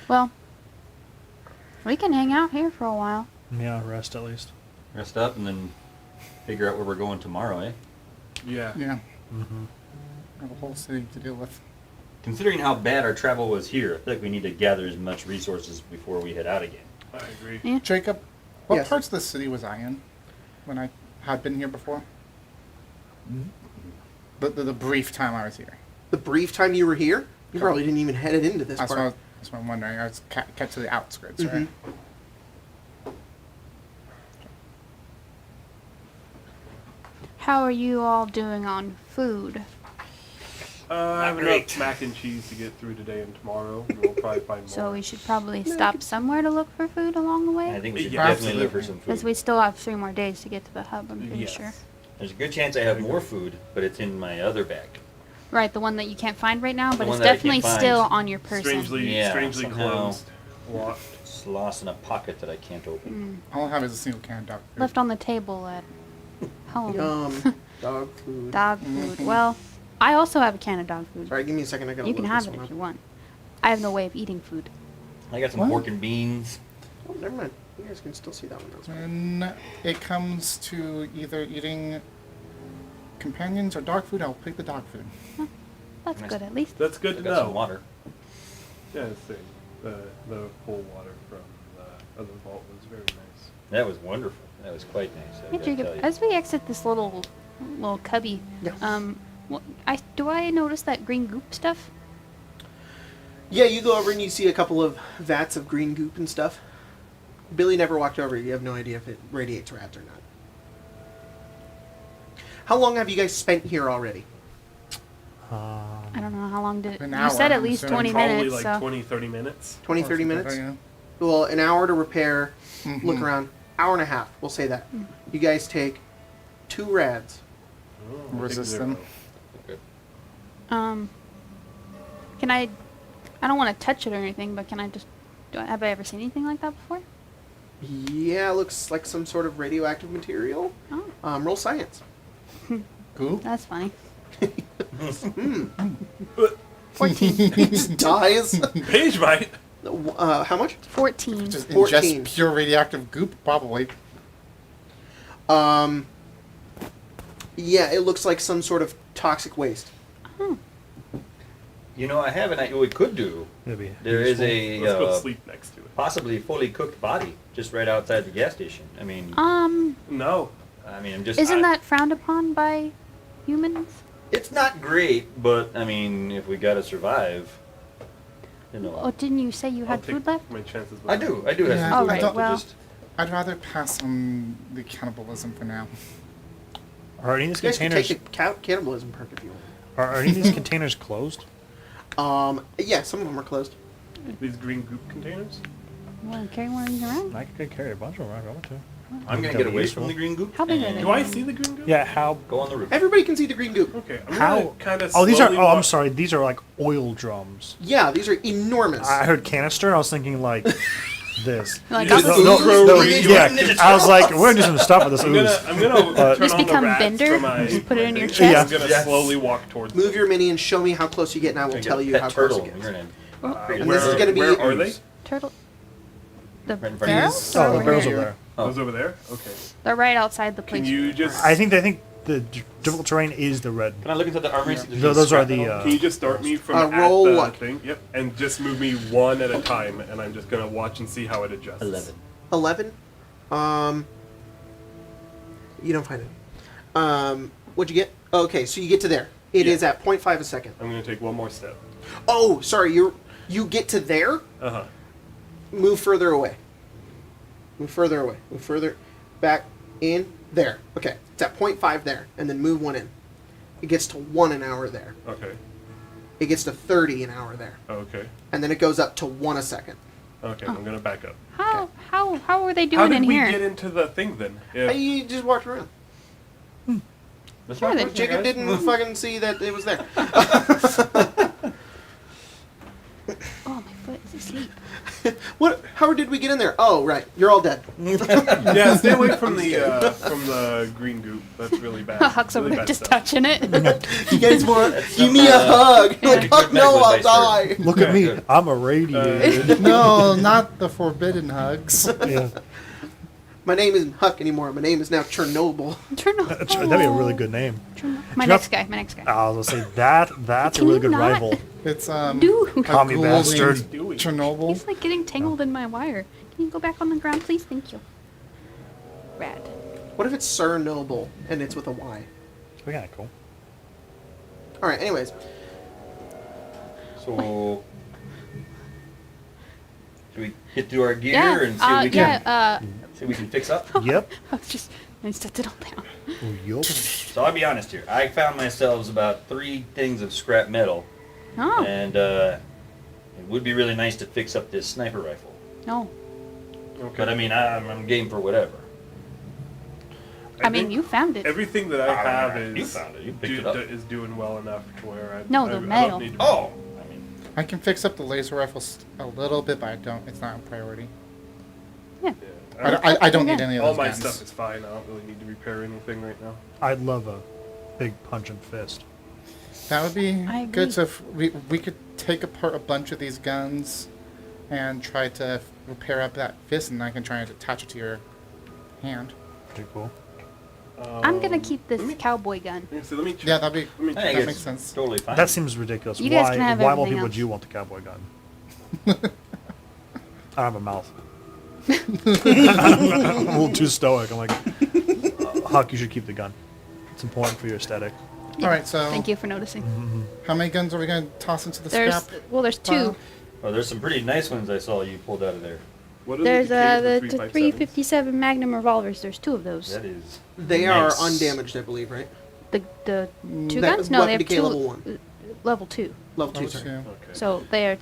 S2: Well, we can hang out here for a while.
S5: yeah, rest at least.
S6: Rest up and then figure out where we're going tomorrow, eh?
S3: Yeah.
S4: Yeah.
S5: Mm-hmm.
S4: I have a whole city to deal with.
S6: Considering how bad our travel was here, I feel like we need to gather as much resources before we head out again.
S3: I agree.
S2: Yeah.
S4: Jacob, what
S1: Yes.
S4: parts of the city was I in when I had been here before? The brief time I was here.
S1: The brief time you were here, you probably didn't even head it into this
S4: That's
S1: part.
S4: what I'm wondering. I was kept to the outskirts,
S1: Mhm.
S4: right?
S2: How are you all doing on food?
S3: I have
S6: great.
S3: enough mac and cheese to get through today and tomorrow. And we'll probably find more.
S2: So we should probably stop somewhere to look for food along the
S6: I
S2: way?
S6: think we should
S3: Yeah.
S6: definitely look for some
S2: Because
S6: food.
S2: we still have 3 more days to get to the hub, I'm pretty
S3: Yes.
S2: sure.
S6: There's a good chance I have more food, but it's in my other bag.
S2: Right, the one that you can't find right now,
S6: The
S2: but
S6: one
S2: it's
S6: that I can't
S2: definitely
S6: find.
S2: still on your person.
S3: Strangely
S6: somehow.
S3: closed. Locked.
S6: It's lost in a pocket that I can't open.
S2: Mm.
S4: All I have is a single can of dog food.
S2: Left on the table at home.
S1: Dog food.
S2: Dog food. Well, I also have a can of dog food.
S1: Sorry, give me a second. I gotta
S2: You can
S1: load
S2: have
S1: this
S2: it
S1: one
S2: if
S1: up.
S2: you want. I have no way of eating food.
S6: I got some
S4: What?
S6: pork and beans.
S1: Oh, never mind. You guys can still see that one. That's fine.
S4: When it comes to either eating companions or dog food, I'll pick the dog food.
S2: That's
S6: Nice.
S2: good, at least.
S3: That's good
S6: I
S3: to
S6: got
S3: know.
S6: some water.
S3: Yeah, same. The cold water from the other vault was very nice.
S6: That was wonderful. That was quite nice. I
S2: Hey,
S6: gotta
S2: Jacob,
S6: tell you.
S2: as we exit this little cubby,
S1: Yeah.
S2: do I notice that green goop stuff?
S1: Yeah, you go over and you see a couple of vats of green goop and stuff. Billy never walked over. You have no idea if it radiates rats or not. How long have you guys spent here already?
S2: I don't know, how long did it...
S4: An
S2: You
S4: hour,
S2: said at
S4: I'm
S2: least
S4: assuming.
S2: 20
S3: Probably
S2: minutes,
S3: like
S2: so...
S3: 20, 30 minutes.
S1: 20,
S4: Or
S1: 30
S4: something
S1: minutes?
S4: like that,
S1: Well, an hour to repair,
S4: Mhm.
S1: look around. Hour and a half, we'll say that. You guys take 2 rads.
S3: Oh, I think
S4: Resist
S3: 0.
S4: them.
S6: Okay.
S2: Can I don't want to touch it or anything, but can I just... have I ever seen anything like that before?
S1: Yeah, looks like some sort of radioactive material.
S2: Oh,
S1: Roll science.
S4: Goop?
S2: that's funny.
S1: 14. He just dies.
S3: Page bite.
S1: How much?
S2: 14.
S4: Just
S1: 14.
S4: ingest pure radioactive goop? Probably.
S1: Yeah, it looks like some sort of toxic waste.
S6: You know, I have an idea what we could do.
S5: Maybe.
S6: There is a
S3: Let's go sleep next to it.
S6: possibly fully cooked body just right outside the gas station. I mean,
S3: No.
S6: I'm just.
S2: Isn't that frowned upon by humans?
S6: It's not great, but I mean, if we gotta survive, you know.
S2: Oh, didn't you say you
S3: I'll
S2: had
S3: take
S2: food left?
S3: My chances with
S6: I
S3: that.
S6: do have
S4: Yeah,
S6: some
S2: Oh,
S6: food.
S2: right,
S6: left,
S2: well-
S6: just
S4: I'd rather pass on the cannibalism for now.
S5: Are any of these
S1: You guys can
S5: containers
S1: take the cannibalism perk if you want.
S5: are any of these containers closed?
S1: Yeah, some of them are closed.
S3: These green goop containers?
S2: Well, carry one of these around.
S5: I could carry a bunch of them. I want to.
S6: I'm gonna
S5: That'd
S6: get
S5: be
S6: away
S5: useful.
S6: from the green goop.
S2: How big are
S6: and
S2: they?
S3: Do I see the green goop?
S5: Yeah. How?
S6: Go on the roof.
S1: Everybody can see the green goop.
S3: Okay, I'm
S5: How?
S3: gonna kind of
S5: Oh, these are. Oh, I'm sorry. These are like oil drums.
S1: Yeah, these are enormous.
S5: I heard canister. And I was thinking like this.
S2: Like,
S3: Just
S2: I'll
S3: throw
S5: yeah.
S6: Ninja
S5: I was like, we're gonna do some stuff with this
S3: I'm
S5: ooze.
S3: gonna turn
S2: Just
S3: on the
S2: become
S3: rats
S2: Bender?
S3: for my,
S2: Just put it in your
S3: thing.
S2: chest?
S3: I'm gonna
S6: Yes.
S3: slowly walk towards
S1: Move your mini and show me how close you get, and I will
S6: Gonna get
S1: tell
S6: a
S1: you
S6: pet
S1: how close
S6: turtle.
S1: it
S6: You're
S1: gets.
S6: gonna
S3: them.
S1: And this is gonna be
S3: Where are they?
S1: ooze.
S2: Turtle. The
S6: Right in front of you.
S2: barrels?
S5: Oh,
S2: Or
S5: the
S2: over
S5: barrels
S2: here?
S5: over there.
S6: Oh.
S3: Those over there? Okay.
S2: They're right outside the place.
S3: Can you just...
S5: I think The difficult terrain is the red.
S6: Can I look into the armory?
S5: Those are the.
S3: Can you just start me from
S1: roll
S3: at the
S1: luck.
S3: thing? Yep, and just move me one at a time, and I'm just gonna watch and see how it adjusts.
S6: 11.
S1: 11. You don't find it. What'd you get? Okay, so you get to there. It is at 0.5 a second.
S3: I'm gonna take one more step.
S1: Oh, sorry. You get to there.
S3: Uh-huh.
S1: Move further away. Move further away. Move further back in there. Okay, it's at 0.5 there, and then move one in. It gets to 1 an hour there.
S3: Okay.
S1: It gets to 30 an hour there,
S3: Okay.
S1: and then it goes up to 1 a second.
S3: Okay, I'm gonna back up.
S2: How are they
S3: How
S2: doing
S3: did
S2: in
S3: we
S2: here?
S3: get into the thing then? If-
S1: You just walked around.
S6: That's
S2: Sure,
S6: not
S2: they-
S6: working,
S1: Jacob
S6: guys.
S1: didn't fucking see that it was there.
S2: Oh, my foot is asleep.
S1: What? How did we get in there? Oh, right. You're all dead.
S3: yeah, stay away from the green goop. That's really bad.
S2: Huck's over
S3: Really
S2: there
S3: bad
S2: just
S3: stuff.
S2: touching it.
S1: You guys want?
S6: That's
S1: Give
S6: some,
S1: me a hug. Like,
S6: good
S1: oh, no,
S6: medical
S1: I'll
S6: advice
S1: die.
S5: Look at me.
S6: Good.
S5: I'm irradiated.
S4: No, not the forbidden hugs.
S5: Yeah.
S1: My name isn't Huck anymore. My name is now Chernobyl.
S5: That'd be a really good name.
S2: My next guy. My next guy.
S5: I was gonna say that's a
S2: Can
S5: really
S2: you
S5: good
S2: not?
S5: rival.
S4: It's
S2: Dude.
S4: a
S5: Commie
S4: ghoul
S5: bastard.
S4: named Chernobyl.
S2: He's like getting tangled in my wire. Can you go back on the ground, please? Thank you. Rad.
S1: What if it's Sir Noble and it's with a Y?
S5: That'd be kind of cool.
S1: All right. Anyways,
S6: So, should we hit through our gear
S2: Yeah.
S6: and see what we can see what we can fix up?
S5: Yep.
S2: I was just. I set it all down.
S5: Yup.
S6: So I'll be honest here. I found myself about 3 things of scrap metal,
S2: Oh.
S6: and it would be really nice to fix up this sniper rifle.
S2: No.
S3: Okay.
S6: But I mean, I'm game for whatever.
S2: I mean,
S3: think
S2: you found it.
S3: everything that I have is
S6: You found it. You picked it up.
S3: is doing well enough to where I
S2: No,
S3: I,
S2: the
S3: I
S2: metal.
S3: don't need to.
S6: Oh, I mean,
S4: I can fix up the laser rifles a little bit, but I don't. It's not a priority.
S2: Yeah.
S3: Yeah.
S4: I don't need any of
S3: All
S4: those
S3: my
S4: guns.
S3: stuff is fine. I don't really need to repair anything right now.
S5: I'd love a big punching fist.
S4: That would be
S2: I
S4: good.
S2: agree.
S4: So if we could take apart a bunch of these guns and try to repair up that fist, and I can try and attach it to your hand.
S5: Pretty cool.
S2: I'm gonna keep this
S3: let me-
S2: cowboy gun.
S3: So let me check.
S4: Yeah, that'd be.
S3: Let me
S6: I
S3: check.
S6: think
S4: That
S6: it's
S4: makes sense.
S6: totally fine.
S5: That seems ridiculous.
S2: You guys
S5: why
S2: can have
S5: why more
S2: everything
S5: people
S2: else.
S5: would you want the cowboy gun? I have a mouth. I'm a little too stoic. I'm like, Huck, you should keep the gun. It's important for your aesthetic.
S4: All right. So
S2: Thank you for noticing.
S4: how many guns are we going to toss into the
S2: There's
S4: scrap?
S2: there's two.
S4: pile?
S6: Oh, there's some pretty nice ones I saw you pulled out of there.
S3: What are
S2: There's
S3: the
S2: the
S3: 357s?
S2: 357 Magnum revolvers. There's two of those.
S6: That is.
S1: they are
S6: Nice.
S1: undamaged, I believe, right?
S2: The two
S1: That
S2: guns?
S1: was
S2: No,
S1: weapon
S2: they have
S1: decay
S2: two.
S1: level 1.
S2: Level 2.
S1: Level 2,
S4: Level
S1: sorry.
S4: two.
S3: Okay.
S2: So they are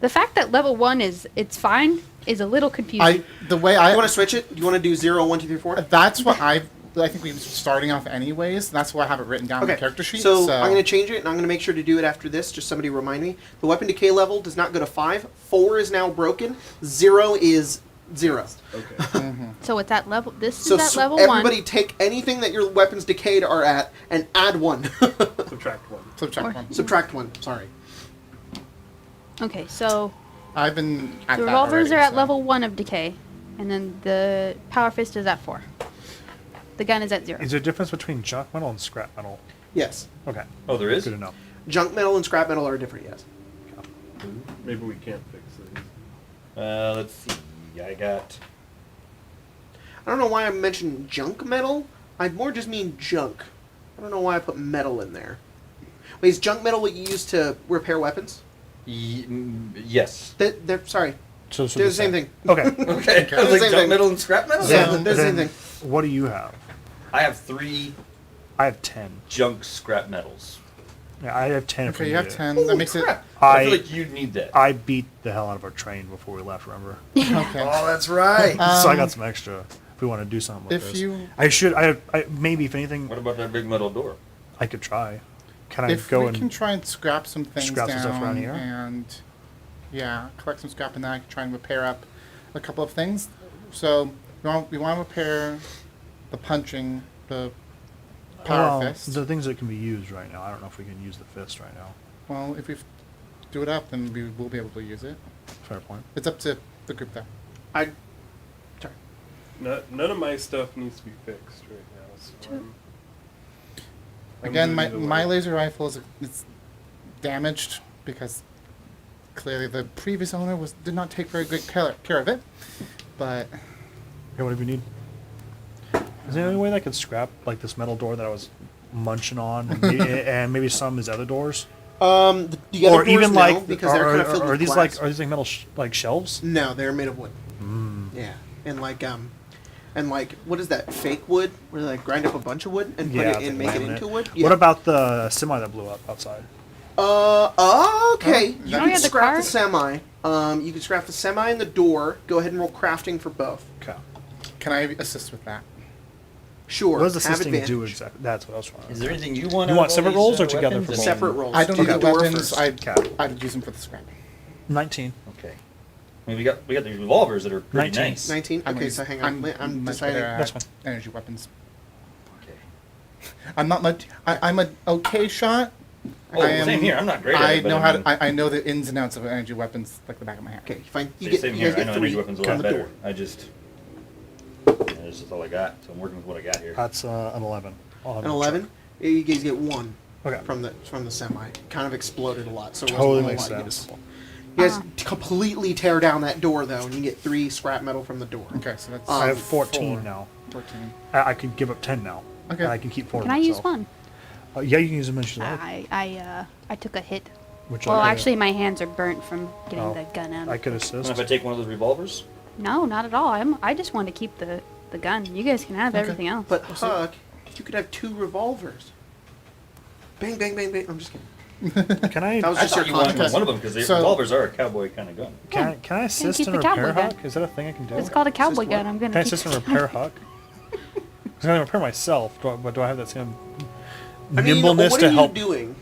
S2: the fact that level 1 it's fine is a little confusing.
S4: The way
S1: You
S4: I
S1: want to switch it? You want to do 0, 1, 2, 3, 4?
S4: that's what I think we were starting off anyways. That's why I have it written down on the character sheet.
S1: So I'm going to change it, and I'm going to make sure to do it after this. Just somebody remind me. The weapon decay level does not go to 5. 4 is now broken. 0 is 0.
S3: Okay.
S2: So it's at level. This
S1: So
S2: is at level
S1: everybody
S2: 1.
S1: take anything that your weapons decayed are at and add 1.
S3: Subtract 1.
S4: subtract
S2: Or-
S4: one.
S1: Subtract 1. Sorry.
S2: Okay, so
S4: I've been at
S2: the
S4: that
S2: revolvers
S4: already,
S2: are at
S4: so.
S2: level 1 of decay, and then the power fist is at 4. The gun is at 0.
S5: Is there a difference between junk metal and scrap metal?
S1: Yes.
S5: Okay.
S6: Oh, there is?
S5: Good to know.
S1: Junk metal and scrap metal are different. Yes.
S3: Maybe we can't fix these.
S6: Let's see. I got.
S1: I don't know why I mentioned junk metal. I more just mean junk. I don't know why I put metal in there. Wait, is junk metal what you use to repair weapons?
S6: Yes.
S1: They're sorry.
S5: So
S1: They're the same thing.
S5: Okay.
S6: Okay. I
S1: Same
S6: was like,
S1: thing.
S6: junk metal and scrap metal?
S1: Yeah,
S5: Then-
S1: they're the same
S5: then
S1: thing.
S5: What do you have?
S6: I have 3
S5: I have 10.
S6: junk scrap metals.
S5: Yeah, I have 10. if
S4: Okay,
S5: we
S4: you have
S5: need it.
S4: 10.
S6: Ooh,
S4: That makes
S6: crap.
S4: it.
S6: I feel like you'd need that.
S5: I beat the hell out of our train before we left. Remember?
S4: Okay.
S1: that's right.
S5: So I got some extra. If we want to do something like
S4: If
S5: this,
S4: you-
S5: I should. I maybe if anything,
S6: What about that big metal door?
S5: I could try. Can I
S4: If
S5: go
S4: we
S5: and
S4: can try and scrap some things
S5: scrap some
S4: down
S5: stuff around here?
S4: and yeah, collect some scrap and then I can try and repair up a couple of things. So we want to repair the punching, the power
S5: Well,
S4: fist.
S5: the things that can be used right now? I don't know if we can use the fist right now.
S4: Well, if we do it up, then we will be able to use it.
S5: Fair point.
S4: It's up to the group though.
S1: I. Sorry.
S3: None of my stuff needs to be fixed right now. So I'm
S4: Again,
S3: good either
S4: my
S3: way.
S4: laser rifle is damaged because clearly the previous owner did not take very good care of it. But
S5: Okay, whatever you need. Is there any way that I could scrap like this metal door that I was munching on, and maybe some of these other doors,
S1: The other
S5: or
S1: doors,
S5: even
S1: no,
S5: like
S1: because they're kind of filled
S5: are
S1: with
S5: these
S1: glass.
S5: like metal like shelves?
S1: No, they're made of wood. Yeah, and like what is that fake wood? Where they like grind up a bunch of wood and put it
S5: it's
S1: in,
S5: like
S1: make it
S5: laminate.
S1: into wood.
S5: What about the semi that blew up outside?
S1: Okay.
S4: Oh,
S1: You
S2: we
S1: can
S2: had the
S1: scrap
S2: car?
S1: the semi. You can scrap the semi and the door. Go ahead and roll crafting for both.
S5: Okay.
S4: can I assist with that?
S1: Sure.
S5: What does
S1: have
S5: assisting do
S1: advantage.
S5: exactly? That's what I was trying to.
S6: Is there anything you want?
S5: You
S6: out
S5: want
S6: of all
S5: separate
S6: these,
S5: rolls or together
S6: weapons?
S5: for
S6: I
S5: both?
S6: mean,
S1: Separate rolls.
S4: I don't
S1: Do
S4: need
S1: the
S4: the
S1: door
S4: weapons.
S1: first.
S4: I'd use them for the scrap.
S5: 19.
S6: Okay. I mean, we got these revolvers that are pretty
S5: 19.
S6: nice.
S1: 19.
S4: I'm
S1: Okay,
S4: gonna
S1: so
S4: use-
S1: hang on. I'm
S4: much
S1: deciding.
S4: better at
S5: That's fine.
S4: energy weapons.
S6: Okay.
S4: I'm not much. I'm an okay shot.
S6: Oh,
S4: I am-
S6: same here. I'm not great at
S4: I
S6: it, but
S4: know
S6: I
S4: how
S6: mean-
S4: to. I know the ins and outs of energy weapons like the back of my hand.
S1: Okay, fine. You
S6: See,
S1: get.
S6: same
S1: You
S6: here.
S1: guys
S6: I
S1: get
S6: know
S1: 3
S6: energy weapons a
S1: on
S6: lot
S1: the
S6: better.
S1: door.
S6: This is all I got, so I'm working with what I got here.
S5: That's an 11. I'll have
S1: An
S5: to
S1: 11.
S5: check.
S1: You guys get 1
S5: Okay.
S1: from the semi. Kind of exploded a lot, so it
S5: Totally
S1: wasn't a
S5: makes
S1: whole lot.
S5: sense.
S1: You guys completely tear down that door though, and you get 3 scrap metal from the door.
S4: Okay, so that's.
S5: I have 14
S4: 4.
S5: now.
S4: 14.
S5: I could give up 10 now.
S4: Okay.
S5: And I can keep 4
S2: Can
S5: to
S2: I use
S5: myself.
S2: one?
S5: Yeah, you can use them as you like.
S2: I took a hit.
S5: Which
S2: Well,
S5: I could-
S2: actually, my hands are burnt from getting
S5: Oh,
S2: the gun out.
S5: I could
S6: And
S5: assist.
S6: if I take one of those revolvers,
S2: No, not at all. I just want to keep the gun. You guys can have everything else.
S1: But Huck, you could have 2 revolvers. Bang, bang, bang, bang. I'm just kidding.
S5: Can I
S1: That was
S6: I
S1: just
S6: thought
S1: your
S6: you wanted
S1: context.
S6: one of them because the
S4: So-
S6: revolvers are a cowboy kind of gun.
S5: can I assist
S2: keep
S5: in
S2: the
S5: repair
S2: cowboy
S5: Huck?
S2: gun.
S5: Is that a thing I can do?
S2: It's called a cowboy
S1: Assist
S2: gun.
S1: what?
S2: I'm gonna.
S5: Can I
S2: keep
S5: assist in
S2: the
S5: repair
S2: cowboy-
S5: Huck? Because I'm gonna repair myself, but do I have that same
S1: I mean,
S5: nimbleness
S1: what
S5: to
S1: are you
S5: help?
S1: doing?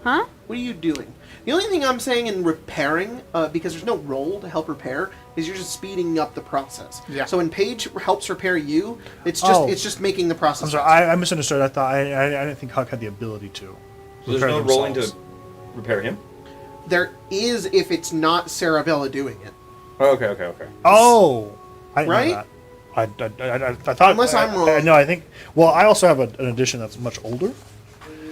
S2: Huh?
S1: What are you doing? The only thing I'm saying in repairing, because there's no roll to help repair, is you're just speeding up the process.
S4: Yeah.
S1: So when Paige helps repair you, it's
S5: Oh.
S1: just making the process.
S5: I'm sorry,
S1: faster.
S5: I misunderstood. I thought I didn't think Huck had the ability to.
S6: So there's
S5: repair
S6: no rolling to
S5: themselves.
S6: repair him.
S1: There is if it's not Cerabella doing it.
S6: Oh, okay.
S5: Oh, I didn't
S1: Right?
S5: know that. I thought.
S1: Unless I'm wrong.
S5: No, I think. Well, I also have an edition that's much older,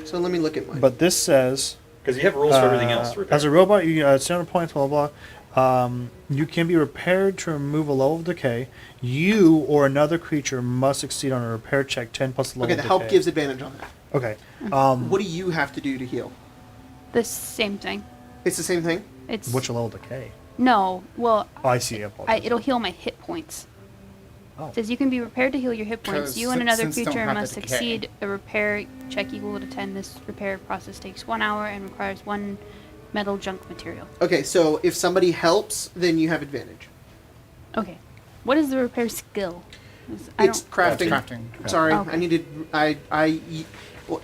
S1: So let me look at mine.
S5: but this says.
S6: Because you have rules for everything else to repair.
S5: As a robot, you 700 points, blah, blah, blah. You can be repaired to remove a level of decay. You or another creature must succeed on a repair check 10 plus the level
S1: okay,
S5: of
S1: the
S5: decay.
S1: help gives advantage on that.
S5: Okay.
S1: What do you have to do to heal?
S2: The same thing.
S1: It's the same thing.
S2: It's
S5: Which level of decay?
S2: no. Well,
S5: Oh, I see. I apologize.
S2: it'll heal my hit points.
S5: Oh.
S2: It says you can be repaired to heal your hit points.
S4: 'Cause
S2: You and another
S4: since don't
S2: creature
S4: have
S2: must
S4: the decay.
S2: succeed a repair check equal to 10. This repair process takes 1 hour and requires 1 metal junk material.
S1: Okay, so if somebody helps, then you have advantage.
S2: Okay. What is the repair skill? I
S1: It's
S2: don't.
S1: crafting.
S4: Crafting.
S1: Sorry,
S2: Okay.
S1: I needed.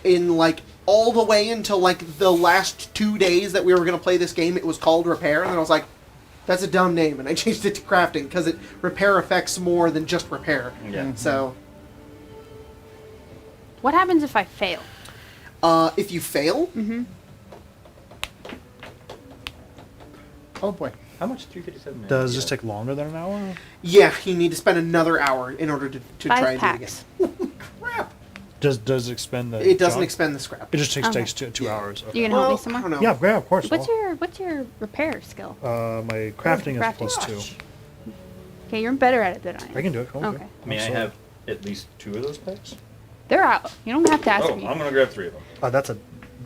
S1: In like all the way until like the last 2 days that we were gonna play this game, it was called repair, and then I was like, "That's a dumb name," and I changed it to crafting because it repair affects more than just repair.
S6: Yeah.
S1: So,
S2: What happens if I fail?
S1: if you fail,
S4: Oh boy.
S6: How much? 357.
S5: Does this take longer than an hour?
S1: yeah, you need to spend another hour in order to
S2: 5
S1: try and
S2: packs.
S1: do it again. Crap!
S5: Does it expend the?
S1: It doesn't
S5: junk?
S1: expend the scrap.
S5: It just takes
S2: Okay.
S5: two
S1: Yeah.
S5: hours.
S2: You
S5: Okay.
S2: gonna help me
S1: I
S2: some
S1: don't
S2: more?
S1: know.
S5: Yeah, of course.
S2: What's your repair skill?
S5: My crafting is
S2: Crafting.
S5: +2.
S2: Okay, you're better at it than I am.
S5: I can do it.
S2: Okay.
S6: May I have at least 2 of those packs?
S2: They're out. You don't have to ask
S6: Oh,
S2: me.
S6: I'm gonna grab 3 of them.
S5: That's a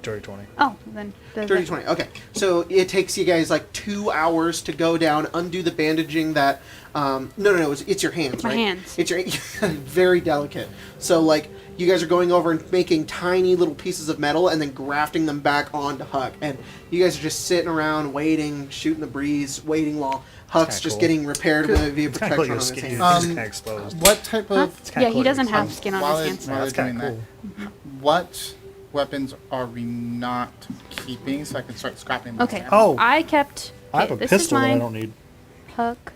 S5: dirty 20.
S2: Oh, then.
S1: Dirty 20. Okay. So it takes you guys like 2 hours to go down, undo the bandaging that. No. It's your hands,
S2: My
S1: right?
S2: hands.
S1: It's your very delicate. So like you guys are going over and making tiny little pieces of metal and then grafting them back onto Huck, and you guys are just sitting around waiting, shooting the breeze, waiting while Huck's
S5: kinda
S1: just
S5: cool.
S1: getting repaired via
S5: It's kind of
S1: protection
S5: cool.
S1: on
S5: Your
S1: his
S5: skin
S1: hands.
S5: is
S4: Um,
S5: kind of exposed.
S4: What type
S2: Huh?
S4: of
S5: kinda
S2: Yeah, he
S5: cool
S2: doesn't
S5: you're
S2: have skin on
S4: while
S2: his
S4: it-
S2: hands.
S4: while
S5: That's
S4: they're
S5: kinda
S4: doing
S5: cool.
S4: that, what weapons are we not keeping so I can start scrapping them?
S2: Okay.
S4: down?
S5: Oh.
S2: I kept.
S5: I have
S2: okay,
S5: a
S2: this
S5: pistol
S2: is
S5: that I
S2: mine.
S5: don't need.
S2: Huck.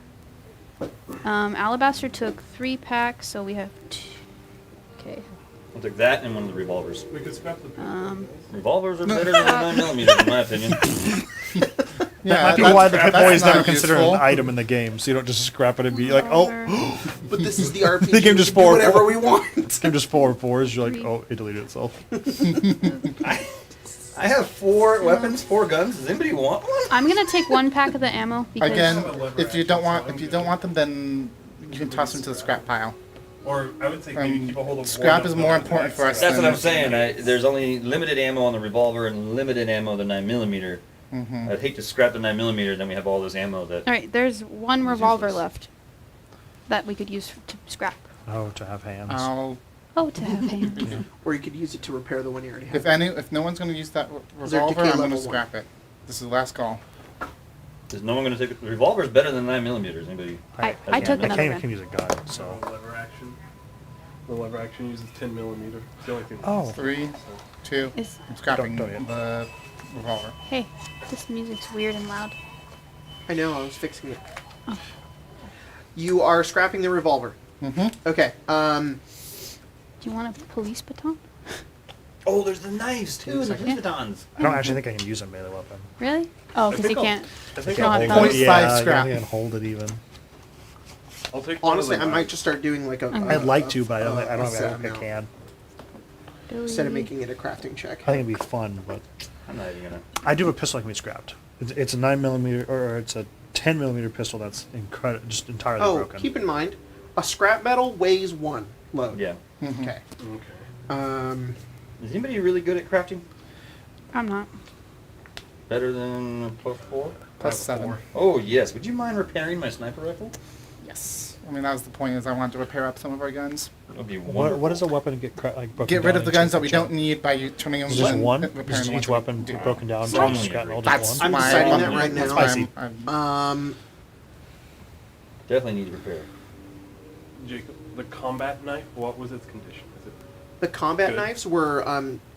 S2: Alabaster took 3 packs, so we have 2. Okay.
S6: I'll take that and one of the revolvers.
S3: We could scrap the.
S6: Revolvers are better than 9mm in my opinion.
S5: That might be
S4: that's-
S5: why the Pip Boy is
S4: that's
S5: never
S4: not
S5: considered
S4: useful.
S5: an item in the game, so you don't just scrap it and be like, oh,
S1: But this is the RPG.
S5: The game just
S1: we can do
S5: forward-
S1: whatever we want.
S5: I'm just 4 and 4s. You're like,
S2: Three.
S5: oh, it deleted itself.
S6: I have 4 weapons, 4 guns. Does anybody want one?
S2: I'm gonna take 1 pack of the ammo because
S4: Again,
S3: have a lever
S4: if you
S3: action,
S4: don't
S3: so
S4: want
S3: I'm
S4: if you
S3: gonna
S4: don't want them, then you can toss them to the scrap pile.
S3: Or I would say maybe keep a hold of
S4: Scrap
S3: one
S4: is
S3: of
S4: more
S3: them
S4: important for us
S6: That's what I'm
S4: than-
S6: saying. There's only limited ammo on the revolver and limited ammo on the 9mm.
S4: Mhm.
S6: I'd hate to scrap the 9mm, then we have all this ammo that.
S2: all right, there's 1
S6: It's
S2: revolver
S6: useless.
S2: left that we could use to scrap.
S5: Oh, to have hands.
S2: Oh, to have hands.
S1: Or you could use it to repair the one you already have.
S4: If no one's going to use that
S1: Is there
S4: revolver,
S1: decay
S4: I'm going to
S1: level
S4: scrap it. This is the last call.
S6: Is no one going to take it? The revolver's better than 9mm. Anybody?
S2: I
S6: I
S2: took
S6: can't-
S5: I
S2: another
S5: can't
S2: gun.
S5: even use a gun, so.
S3: The lever action. The lever action uses 10mm. It's the only thing.
S5: Oh.
S4: 3, 2.
S2: Is-
S4: I'm scrapping
S5: Don't yet.
S4: the revolver.
S2: Hey, this music's weird and loud.
S1: I know, I was fixing it.
S2: Oh.
S1: You are scrapping the revolver.
S4: Mm-hmm.
S1: Okay.
S2: Do you want a police baton?
S6: Oh, there's the knives too. The
S2: Yeah.
S6: batons.
S5: I don't actually think I can use a melee weapon.
S2: Really? Oh, because you
S3: think I'll-
S2: can't.
S3: I think
S2: Don't
S3: I'll
S2: have
S3: hold
S2: thumbs.
S3: it.
S4: Point five
S5: yeah,
S4: scrap.
S5: I can't hold it even.
S3: I'll take one of
S1: Honestly,
S3: the
S1: I might
S3: knives.
S1: just start doing like a.
S2: Okay.
S5: I'd like to, but I don't
S1: set
S5: think I
S1: amount.
S5: can.
S1: Instead of making it a crafting check.
S5: I think it'd be fun, but
S6: I'm not even gonna.
S5: I do have a pistol that can be scrapped. It's a 9mm, or it's a 10mm pistol that's just entirely
S1: Oh,
S5: broken.
S1: keep in mind, a scrap metal weighs 1 load.
S6: Yeah.
S1: Okay.
S3: Okay.
S6: Is anybody really good at crafting?
S2: I'm not.
S6: Better than +4?
S4: Plus 7.
S6: Oh yes. Would you mind repairing my sniper rifle?
S4: Yes. I mean, that was the point, is I wanted to repair up some of our guns.
S6: That would be
S5: What
S6: wonderful.
S5: does a weapon get broken
S4: Get rid
S5: down
S4: of the
S5: into
S4: guns that we
S5: each other?
S4: don't need by you turning them
S5: Is it just one?
S4: repairing
S5: Is
S4: the ones
S5: each
S4: that we
S5: weapon
S4: do.
S5: broken down
S6: Strong
S5: to
S6: one.
S5: scrap all
S4: That's
S5: just
S1: I'm
S5: one?
S1: deciding
S4: why
S1: that right
S4: that's
S1: now.
S4: why
S5: Spicy.
S1: Um,
S6: Definitely need repair.
S3: Jacob, the combat knife. What was its condition? Is it
S1: the combat
S3: Good.
S1: knives were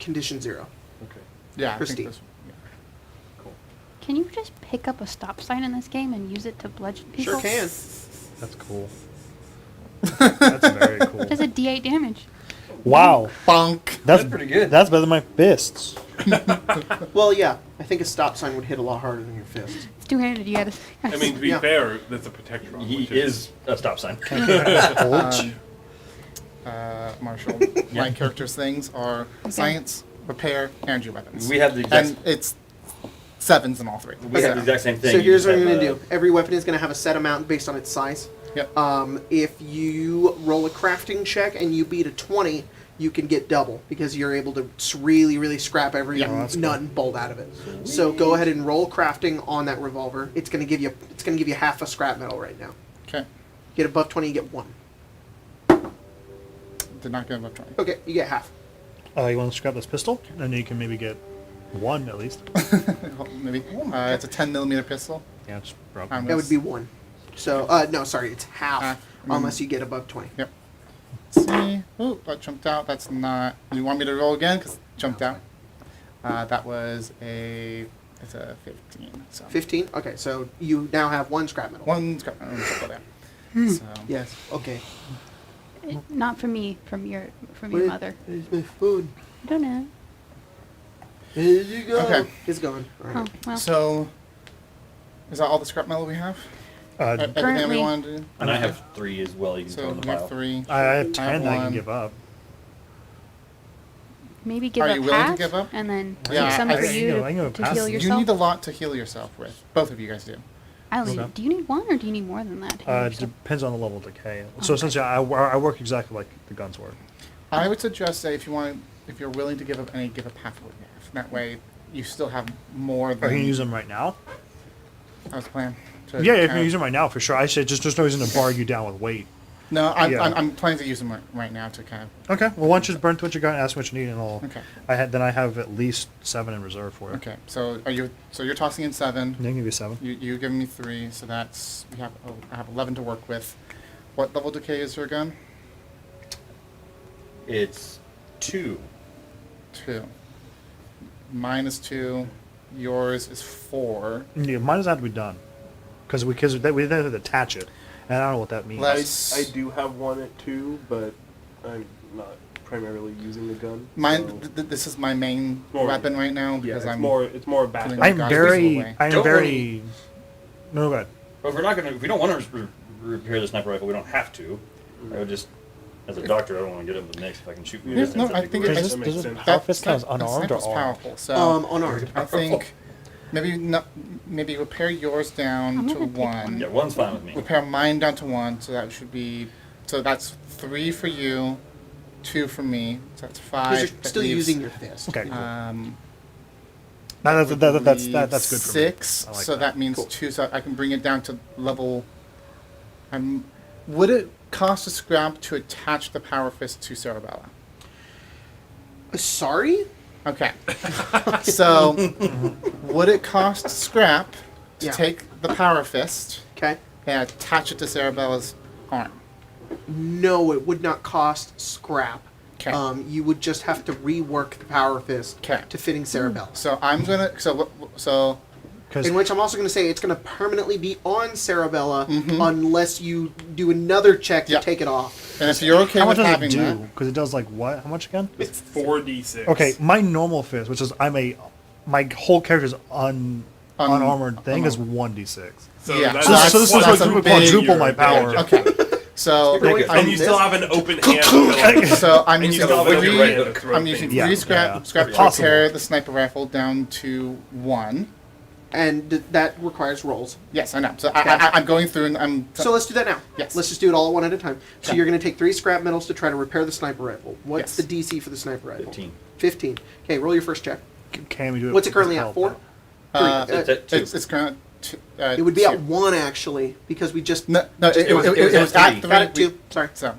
S1: condition 0.
S3: okay?
S4: Yeah, I
S1: Pristine.
S4: think this.
S3: Cool.
S2: Can you just pick up a stop sign in this game and use it to bludgeon people?
S1: Sure can.
S5: That's cool. That's very cool.
S2: It does a D8 damage.
S5: Wow.
S4: Bonk.
S5: That's
S6: pretty good.
S5: That's better than my fists.
S1: Well, yeah. I think a stop sign would hit a lot harder than your fist.
S2: It's two-handed. You gotta.
S3: I mean, to be
S1: Yeah.
S3: fair, that's a protectron.
S6: He
S3: which
S6: is a stop sign.
S5: Hold.
S4: Marshall, my character's things are science, repair, and your weapons.
S6: We have the exact.
S4: And it's 7s in all 3.
S6: We have the exact same thing.
S1: So
S6: You
S1: here's
S6: just
S1: what I'm
S6: have,
S1: going to do. Every weapon is going to have a set amount based on its size.
S4: Yep.
S1: If you roll a crafting check and you beat a 20, you can get double because you're able to really scrap every
S4: Yeah,
S5: that's
S1: nut and bolt out of it. So go ahead and roll crafting on that revolver. It's going to give you half a scrap metal right now.
S4: Okay.
S1: Get above 20, you get 1.
S4: Did not get above 20.
S1: Okay, you get half.
S5: You want to scrap this pistol? And you can maybe get 1 at least.
S4: Maybe. It's a 10mm pistol.
S5: Yeah, it's broken.
S4: I'm
S1: That would be 1. So no, sorry, it's half
S4: Half.
S1: unless you get above 20.
S4: Yep. Let's see. Oh, that jumped out. That's not. You want me to roll again? Because it jumped out. That was a. It's a 15. So
S1: 15. Okay, so you now have 1 scrap metal.
S4: one scrap. So
S1: Yes. Okay.
S2: Not from me. From your
S1: Where-
S2: mother.
S1: Where's my food?
S2: I don't know.
S1: Where did you go?
S4: Okay.
S1: It's gone. All
S2: Oh
S1: right.
S2: well.
S4: So, is that all the scrap metal we have? Everything we
S2: Currently-
S4: wanted to do?
S6: And I have 3 as well. You can
S4: So
S6: throw in the
S4: we have
S6: pile.
S4: 3.
S5: I have 10 that I can
S4: one.
S5: give up.
S2: Maybe give
S4: Are
S2: up
S4: you willing to
S2: half
S4: give up?
S2: and then
S4: Yeah,
S2: keep some
S4: I
S2: for
S4: think
S2: you
S5: I can go
S2: to
S5: past
S2: heal
S5: it.
S2: yourself.
S4: You need a lot to heal yourself with. Both of you guys do.
S2: I only
S5: Okay.
S2: do you need 1 or do you need more than that? To heal yourself?
S5: Depends on the level of decay. So
S2: Okay.
S5: essentially, I work exactly like the guns work.
S4: I would suggest that if you're willing to give up any, give up half of what you have. That way, you still have more
S5: Are
S4: than.
S5: you going to use them right now?
S4: That was the plan. To
S5: Yeah, if
S4: kind
S5: you
S4: of-
S5: use them right now, for sure. I said just there's no reason to bar you down with weight.
S4: No,
S5: Yeah.
S4: I'm planning to use them right now to kind of.
S5: Okay. Well, why don't you just burn through what you got and ask me what you need, and I'll.
S4: Okay.
S5: I have at least 7 in reserve for it.
S4: Okay. So you're tossing in 7.
S5: Yeah, I can give you 7.
S4: You give me 3, so that's I have 11 to work with. What level decay is your gun?
S6: It's 2.
S4: 2. Mine is 2. Yours is 4.
S5: Yeah, mine doesn't have to be done, because we then have to attach it, and I don't know what that means.
S4: Let's.
S3: I do have 1 at 2, but I'm not primarily using the gun.
S4: Mine.
S3: so-
S4: This is my main
S3: More-
S4: weapon right now
S3: Yeah,
S4: because
S3: it's
S4: I'm.
S3: more. It's more backup.
S4: I'm very-
S6: Don't
S5: very. No, go ahead.
S6: But if we don't want to repair the sniper rifle, we don't have to. I would just, as a doctor, I don't want to get him the next if I can shoot from a
S3: Yeah,
S6: distance.
S4: no,
S6: that'd
S4: I
S6: be
S4: think
S6: great.
S4: it-
S5: Does
S3: That
S5: this
S3: makes sense.
S5: power fist count as unarmed or
S4: sniper's
S5: armed?
S4: powerful. So
S1: Unarmed.
S4: I think maybe repair yours down
S2: I'm
S4: to
S2: gonna pick
S4: 1.
S6: Yeah, one's fine with me.
S4: Repair mine down to 1, so that should be. So that's 3 for you, 2 for me. So that's 5.
S1: Because you're
S4: That
S1: still
S4: leaves,
S1: using your fist.
S5: Okay, cool.
S4: That's
S5: that's good for me.
S4: 6.
S5: I like
S4: So that means
S1: Cool.
S4: 2. So I can bring it down to level. Would it cost a scrap to attach the power fist to Cerabella?
S1: Sorry?
S4: Okay. So, would it cost scrap to
S1: Yeah.
S4: take the power fist
S1: Okay.
S4: and attach it to Cerebella's arm?
S1: No, it would not cost scrap.
S4: 'Kay.
S1: You would just have to rework the power fist
S4: 'Kay.
S1: to fitting Cerabella.
S4: So I'm gonna. So
S5: Because
S1: In which I'm also going to say it's going to permanently be on Cerabella
S4: Mhm.
S1: unless you do another check to
S4: Yep.
S1: take it off.
S4: and if you're okay
S5: how much
S4: with
S5: does it
S4: having
S5: do?
S4: that,
S5: Because it does like what? How much again?
S3: It's 4d6.
S5: Okay, my normal fist, which is my whole character's unarmored thing is 1d6.
S3: So
S4: Yeah.
S3: that's,
S4: So
S5: this is
S3: that's
S5: like
S3: a
S5: quadruple
S3: big-
S5: my power.
S4: okay. So
S1: You're going
S6: And
S3: And you
S1: from
S3: still
S1: this-
S3: have an open hand.
S4: So I'm
S3: And you
S4: using
S3: still have an
S6: three-
S3: open hand to throw
S4: I'm
S3: things.
S4: using
S5: Yeah,
S4: 3 scrap
S5: yeah.
S4: scrap to
S5: Possible.
S4: repair the sniper rifle down to 1.
S1: And that requires rolls.
S4: Yes, I know. So I'm going through and I'm.
S1: So let's do that now.
S4: Yes.
S1: Let's just do it all one at a time. So
S4: Okay.
S1: you're going to take 3 scrap metals to try to repair the sniper rifle. What's
S4: Yes.
S1: the DC for the sniper rifle?
S6: 15.
S1: 15. Okay, roll your first check.
S5: Can we do it?
S1: What's it currently
S5: with
S1: at?
S5: help?
S1: 4?
S6: It's at 2.
S4: It's current.
S1: It would be
S4: 2.
S1: at 1 actually because we just
S4: No, it was
S6: it was
S4: at
S6: at
S4: 3.
S1: got it 2. Sorry.
S4: So,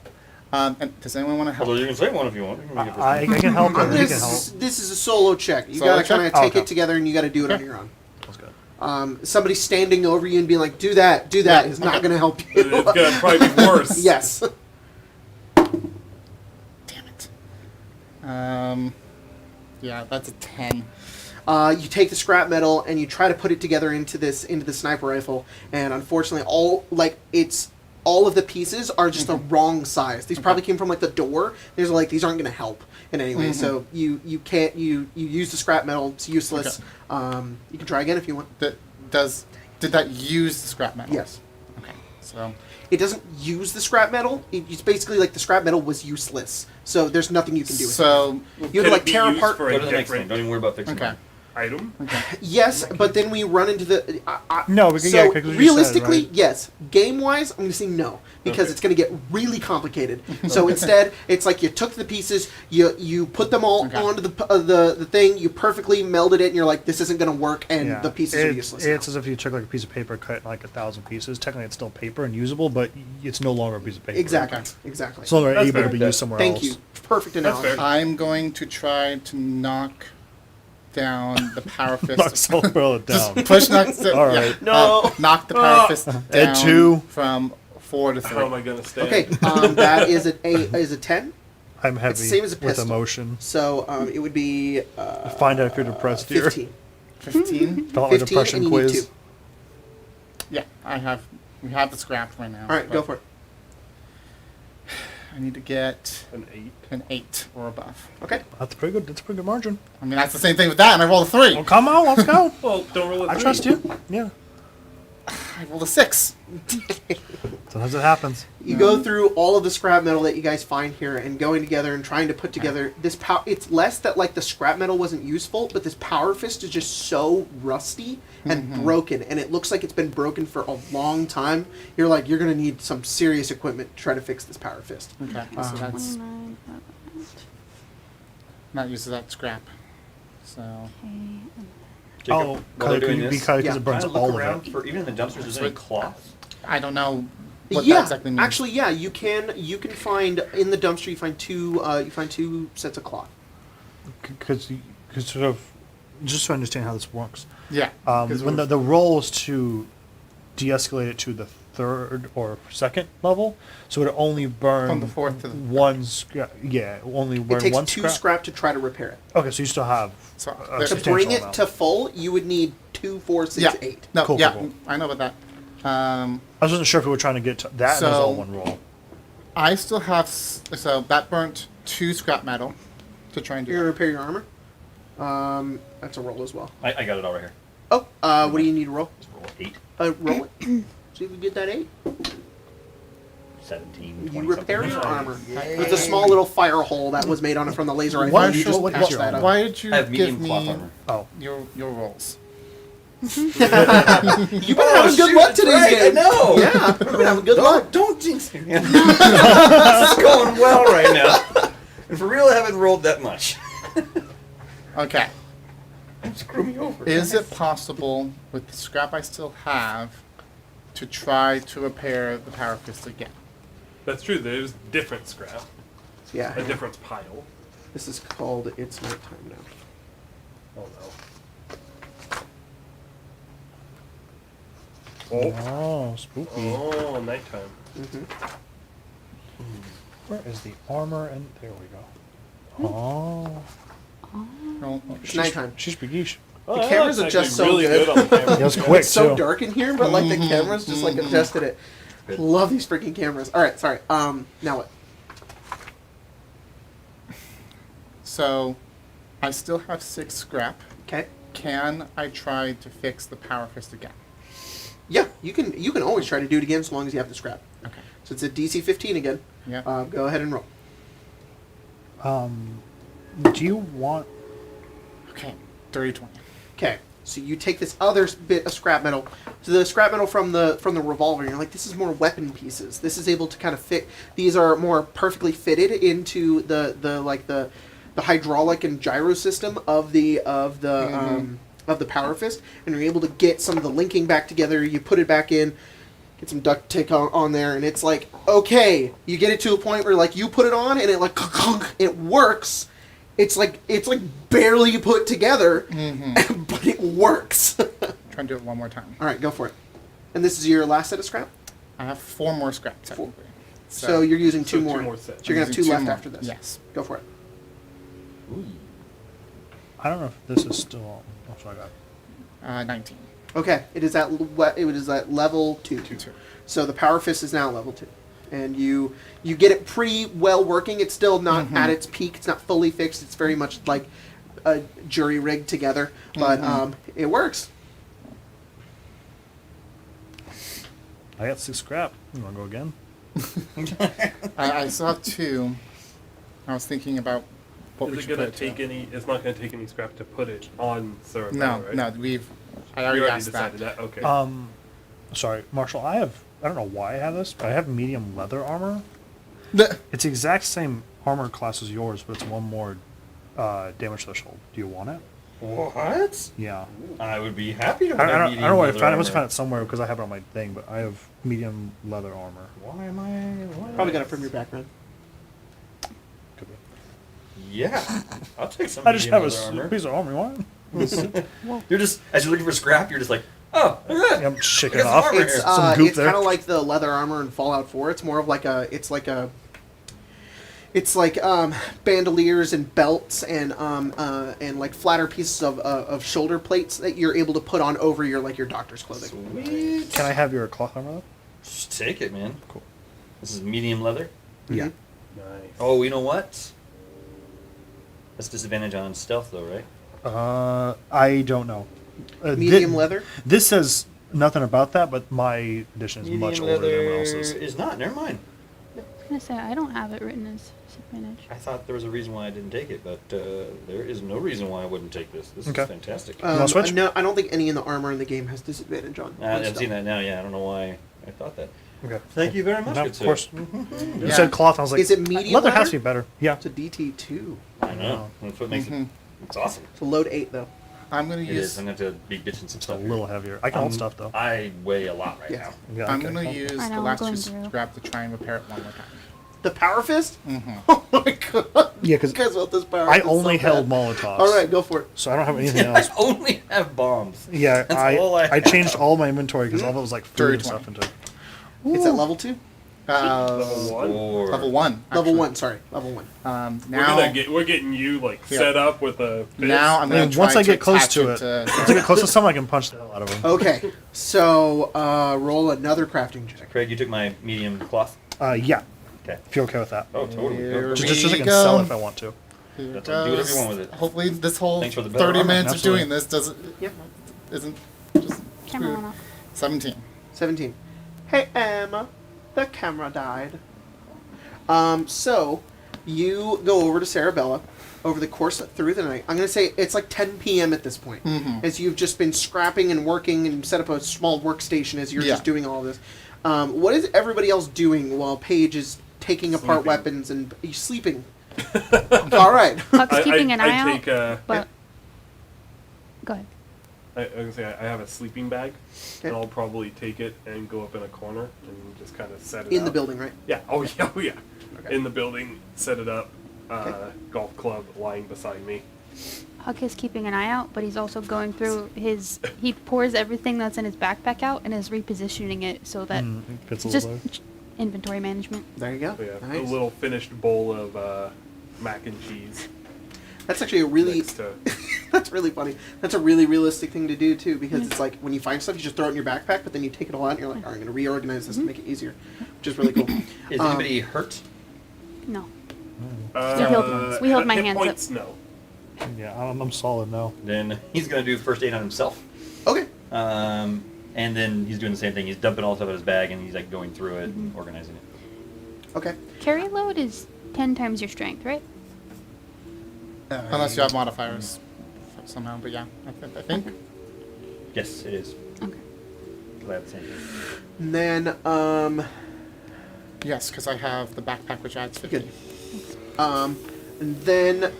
S4: and does anyone want to help?
S6: Although you can say one if you want. You can make it
S5: I can help.
S1: I'm
S5: He
S1: gonna
S5: can help.
S1: this is a solo check. You
S4: Solo
S1: got to kind of
S4: check?
S1: take
S5: Okay.
S1: it together and you got to do it on
S4: Okay.
S1: your own.
S5: That's good.
S1: Somebody standing over you and being like, "Do that is not going to help you."
S3: It's going to probably be worse.
S1: Yes.
S4: Damn it. Yeah, that's a 10.
S1: You take the scrap metal and you try to put it together into the sniper rifle, and unfortunately, all of the pieces are just the wrong size. These probably came from like the door. These aren't going to help in any way. So you can't you use the scrap metal. It's useless. You can try again if you want.
S4: Did that use the scrap metal?
S1: Yes.
S4: Okay. So
S1: It doesn't use the scrap metal. It's basically like the scrap metal was useless. So there's nothing you can do with it.
S4: so
S1: You have
S3: Could
S1: to
S3: it
S1: like
S3: be
S1: tear
S3: used
S1: apart.
S3: for
S6: Go
S3: a
S6: to the next thing.
S3: different
S6: Don't even worry about fixing
S4: okay.
S6: it.
S3: item?
S1: Yes, but then we run into the.
S5: No, because-
S1: so
S5: yeah, 'cause you said,
S1: realistically,
S5: right?
S1: yes. Game wise, I'm going to say no because
S3: Okay.
S1: it's going to get really complicated. So instead, it's like you took the pieces, you put them all
S4: Okay.
S1: onto the thing, you perfectly melded it, and you're like, this isn't going to work, and
S5: Yeah.
S1: the pieces are useless.
S5: It's
S1: now.
S5: as if you took like a piece of paper, cut it in like 1,000 pieces. Technically, it's still paper and usable, but it's no longer a piece of paper.
S1: Exactly.
S4: Okay.
S1: Exactly.
S5: It's no longer
S3: That's
S5: able to
S3: fair.
S5: be used somewhere
S1: Thank
S5: else.
S1: you. Perfect
S3: That's
S1: analogy.
S3: fair.
S4: I'm going to try to knock down the power fist.
S5: Knock Cerabella
S4: Just
S5: down.
S4: push knock.
S5: All right.
S1: No.
S4: knock the power fist down
S5: At 2.
S4: from 4 to 3.
S3: How am I going to stand?
S1: Okay, that is a 10.
S5: I'm heavy
S1: It's the same as a
S5: with
S1: pistol.
S5: emotion.
S1: So it would be
S5: Find out if you're depressed here.
S1: 15.
S4: 15.
S5: Fill out my
S1: 15
S5: depression
S1: and you need
S5: quiz.
S1: 2.
S4: Yeah, we have the scrap right now.
S1: All right, go for it.
S4: I need to get
S3: An 8.
S4: an 8 or above.
S1: Okay.
S5: That's pretty good. That's a pretty good margin.
S4: I mean, that's the same thing with that, and I rolled a 3.
S5: Well, come on, let's go.
S3: Well, don't roll a
S5: I
S3: 3.
S5: trust you. Yeah.
S4: I rolled a 6.
S5: Sometimes it happens.
S1: You go through all of the scrap metal that you guys find here and going together and trying to put together this power. It's less that like the scrap metal wasn't useful, but this power fist is just so rusty and broken, and it looks like it's been broken for a long time. You're like, you're gonna need some serious equipment to try to fix this power fist.
S4: Okay, so that's
S2: 29.
S4: not used as that scrap. So
S2: Okay.
S6: Jacob,
S5: Oh,
S6: while they're doing this,
S5: because
S1: Yeah.
S5: it burns
S6: can I
S5: all
S6: look
S5: of
S6: around
S5: it.
S6: for even in the dumpsters. Is there any cloth?
S4: I don't know what that
S1: Yeah,
S4: exactly means.
S1: actually, yeah, you can find in the dumpster. You find two sets of cloth.
S5: Because sort of, just to understand how this works.
S4: yeah. 'cause
S5: When
S4: we're-
S5: the roll is to de-escalate it to the 3rd or 2nd level, so it only burn
S4: From the 4th to the-
S5: one scrap. Yeah, only
S1: It
S5: burn
S1: takes
S5: one
S1: 2
S5: scrap.
S1: scrap to try to repair it.
S5: Okay, so you still have
S4: So,
S5: a
S4: there's-
S1: To
S5: substantial
S1: bring it
S5: amount.
S1: to full, you would need 2, 4, 6,
S4: yeah.
S1: 8.
S4: No,
S5: Cool,
S4: yeah,
S5: cool, cool.
S4: I know about that.
S5: I wasn't sure if we were trying to get to that as all
S4: So-
S5: one roll.
S4: I still have so that burnt 2 scrap metal to try and do.
S1: You're
S4: That.
S1: gonna repair your armor. That's a roll as well.
S6: I got it all right here.
S1: Oh, what do you need to roll?
S6: Let's roll 8,
S1: Roll it. See if we get that 8.
S6: 17, 20
S1: You repair
S6: something.
S1: your armor. There's a small little fire hole that was made on it from the laser rifle.
S4: Why,
S1: You just
S5: what-
S1: patch
S5: what's your
S1: that
S5: armor?
S1: up.
S4: why did you
S6: I have medium
S4: give
S6: cloth
S4: me
S6: armor.
S5: Oh.
S4: your rolls?
S1: You've been having good luck today's game.
S6: No.
S1: Yeah, you've been having good luck.
S6: Don't jinx me. This is going well right now. And for real, I haven't rolled that much.
S4: Okay.
S6: Screw me over.
S4: Is it possible, with the scrap I still have, to try to repair the power fist again?
S3: That's true. There's different scrap, a
S1: Yeah,
S3: different pile.
S1: this is called It's Nighttime Now.
S3: Oh no.
S5: Oh, spooky.
S3: Oh, nighttime.
S5: Where is the armor? And there we go. Oh.
S4: No.
S1: It's nighttime.
S5: She's begeesh.
S1: The cameras
S3: that's
S1: adjust
S3: actually
S1: so
S3: really
S1: good.
S3: on the camera.
S5: It was quick,
S1: It's so
S5: too.
S1: dark in here, but like the cameras just like adjusted it.
S6: Good.
S1: Love these freaking cameras. All right, sorry. Now what?
S4: So, I still have 6 scrap.
S1: Okay.
S4: Can I try to fix the power fist again?
S1: Yeah, you can always try to do it again so long as you have the scrap.
S4: Okay.
S1: So it's a DC 15 again.
S4: Yeah.
S1: Go ahead and roll.
S5: Do you want...
S4: Okay. 30-20.
S1: Okay. So you take this other bit of scrap metal, so the scrap metal from the revolver. And you're like, this is more weapon pieces. This is able to kind of fit. These are more perfectly fitted into the hydraulic and gyro system of the power fist, and you're able to get some of the linking back together. You put it back in, get some duct tape on there, and it's like, okay, you get it to a point where like you put it on and it like it works. It's like barely put together, but it works.
S4: Try and do it one more time.
S1: All right, go for it. And this is your last set of scrap.
S4: I have 4 more scrap, technically.
S1: So you're using
S3: So
S1: two
S3: two
S1: more.
S3: more sets.
S1: So you're gonna have
S4: Using
S1: 2
S4: 2
S1: left
S4: more.
S1: after this.
S4: Yes.
S1: Go for it.
S5: I don't know if this is still... Oh, so I got...
S4: 19.
S1: Okay, it is at level 2.
S4: 2.
S1: So the power fist is now level 2, and you get it pretty well working. It's still not at its peak. It's not fully fixed. It's very much like a jury rigged together, but it works.
S5: I got 6 scrap. You want to go again?
S4: I still have 2. I was thinking about what we
S3: Is it
S4: should
S3: gonna
S4: put it to.
S3: take any? It's not gonna take any scrap to put it on Cerabella,
S4: No,
S3: right?
S4: no, I already
S3: You already
S4: asked that.
S3: decided that. Okay.
S5: Sorry, Marshall, I don't know why I have this, but I have medium leather armor. It's the exact same armor class as yours, but it's 1 more damage threshold. Do you want it?
S6: What?
S5: Yeah.
S6: I would be happy to
S5: I
S6: have
S5: don't know where I
S6: medium
S5: found it. I must
S6: leather
S5: have found it somewhere because I have it on my thing, but I have medium leather armor.
S6: Why am I?
S1: Probably got it from your background.
S5: Could be.
S6: Yeah, I'll take some
S5: I just
S6: medium
S5: have
S6: leather armor.
S5: piece of armor. You want?
S6: You're just, as you're looking for scrap, you're just like, oh, look at that.
S5: Yeah, I'm shaking
S6: I
S5: it
S6: got some
S5: off.
S6: armor
S1: It's
S6: here.
S5: Some goop
S1: it's
S5: there.
S1: kind of like the leather armor in Fallout 4. It's more of like it's like bandoliers and belts and like flatter pieces of shoulder plates that you're able to put on over your doctor's clothing.
S6: Sweet.
S5: Can I have your cloth armor though?
S6: Just take it, man.
S5: Cool.
S6: This is medium leather.
S5: Yeah.
S3: Nice.
S6: Oh, you know what? That's disadvantage on stealth, though, right?
S5: I don't know.
S1: Medium leather.
S5: This says nothing about that, but my edition is much older than everyone else's.
S6: is not. Never mind.
S2: I was gonna say I don't have it written as disadvantage.
S6: I thought there was a reason why I didn't take it, but there is no reason why I wouldn't take this. This
S5: Okay.
S6: is fantastic.
S5: wanna switch?
S1: No, I don't think any in the armor in the game has disadvantage on.
S6: I'm
S1: stuff.
S6: seeing that now. Yeah, I don't know why I thought that.
S5: Okay.
S6: Thank you very much.
S5: No,
S6: good
S5: of
S6: sir.
S5: course.
S6: Mhm.
S5: You
S4: Yeah.
S5: said cloth. I was like,
S1: Is it medium
S5: leather has
S1: leather?
S5: to be better. Yeah.
S1: It's a DT2.
S6: I know. That's what makes it. It's awesome.
S1: It's a load 8 though.
S4: I'm going
S6: It
S4: to
S6: is.
S4: use
S6: I'm going to be bitching some
S5: It's a
S6: stuff.
S5: little heavier. I can hold stuff though.
S6: I weigh a lot right
S1: Yeah.
S6: now.
S5: Yeah,
S4: I'm
S5: okay.
S4: going to use
S2: I know,
S4: the
S2: I'm
S4: last
S2: going
S4: 2
S2: through.
S4: scrap to try and repair it one more time.
S1: The power fist? Oh my god.
S5: Yeah, because
S1: You guys want this power
S5: I
S1: fist so
S5: only
S1: bad.
S5: held Molotovs.
S1: All right, go for it.
S5: So I don't have anything else.
S6: I only have bombs.
S5: Yeah,
S6: That's all I
S5: I
S6: have.
S5: changed all my inventory because all of it was like food and
S4: 30,
S5: stuff into.
S1: It's at level 2?
S3: Level 1.
S6: Or
S4: Level 1.
S1: Level
S4: actually.
S1: 1, sorry. Level 1.
S4: Now,
S3: We're getting you like
S4: Yeah.
S3: set up with a fist.
S4: now I'm
S5: I
S4: going
S5: mean,
S4: to try
S5: once I
S4: to
S5: get close
S4: attach
S5: to it, once I get close to someone, I can punch the hell out of them.
S1: Okay, so roll another crafting check.
S6: Craig, you took my medium cloth.
S5: Yeah.
S6: Okay.
S5: If you're okay with that.
S6: Oh, totally.
S4: Here
S5: Just
S4: we
S5: I can
S4: go.
S5: sell if I want to.
S4: Here
S6: That's
S4: it
S6: all. Do whatever you
S4: goes.
S6: want with it.
S4: Hopefully this whole
S6: Thanks for the better
S4: 30
S6: armor.
S4: minutes of
S5: Absolutely.
S4: doing this doesn't
S1: Yep.
S4: isn't just
S2: Camera
S4: screwed.
S2: went off.
S4: 17.
S1: 17. Hey, Emma. The camera died. So, you go over to Cerabella over the course through the night. I'm going to say it's like 10 p.m. at this point.
S4: Mhm.
S1: As you've just been scrapping and working and set up a small workstation as you're
S4: Yeah.
S1: just doing all this. What is everybody else doing while Paige is taking apart
S3: Sleeping.
S1: weapons and he's sleeping? All right.
S2: Huck's keeping an eye out,
S3: take a.
S2: but... Go ahead.
S3: I was gonna say I have a sleeping bag, and
S1: Okay.
S3: I'll probably take it and go up in a corner and just kind of set it
S1: In the
S3: up.
S1: building, right?
S3: Yeah. Oh yeah. Oh yeah.
S1: Okay.
S3: In the building, set it up.
S1: Okay.
S3: Golf club lying beside me.
S2: Huck is keeping an eye out, but he's also going through his... He pours everything that's in his backpack out and is repositioning it so that...
S5: It fits a
S2: It's just
S5: little better.
S2: inventory management.
S1: There you go.
S3: So yeah,
S1: Nice.
S3: a little finished bowl of mac and cheese.
S1: That's actually a really...
S3: next to,
S1: That's really funny. That's a really realistic thing to do too, because it's like when you find stuff, you just throw it in your backpack, but then you take it all out and you're like, all right, I'm going to reorganize this and make it easier, which is really cool.
S6: Is anybody hurt?
S2: No.
S3: uh,
S2: we held my
S3: hit
S2: hands up.
S3: points, No.
S5: Yeah, I'm solid now.
S6: Then he's gonna do first aid on himself.
S1: Okay.
S6: And then he's doing the same thing. He's dumping all the stuff in his bag and he's like going through it, and organizing it.
S1: Okay.
S2: Carry load is 10 times your strength, right?
S4: Unless you have modifiers somehow, but yeah, I think.
S6: Yes, it is.
S2: Okay.
S6: Glad the same thing.
S1: And then,
S4: Yes, because I have the backpack which adds 50.
S1: good. And then,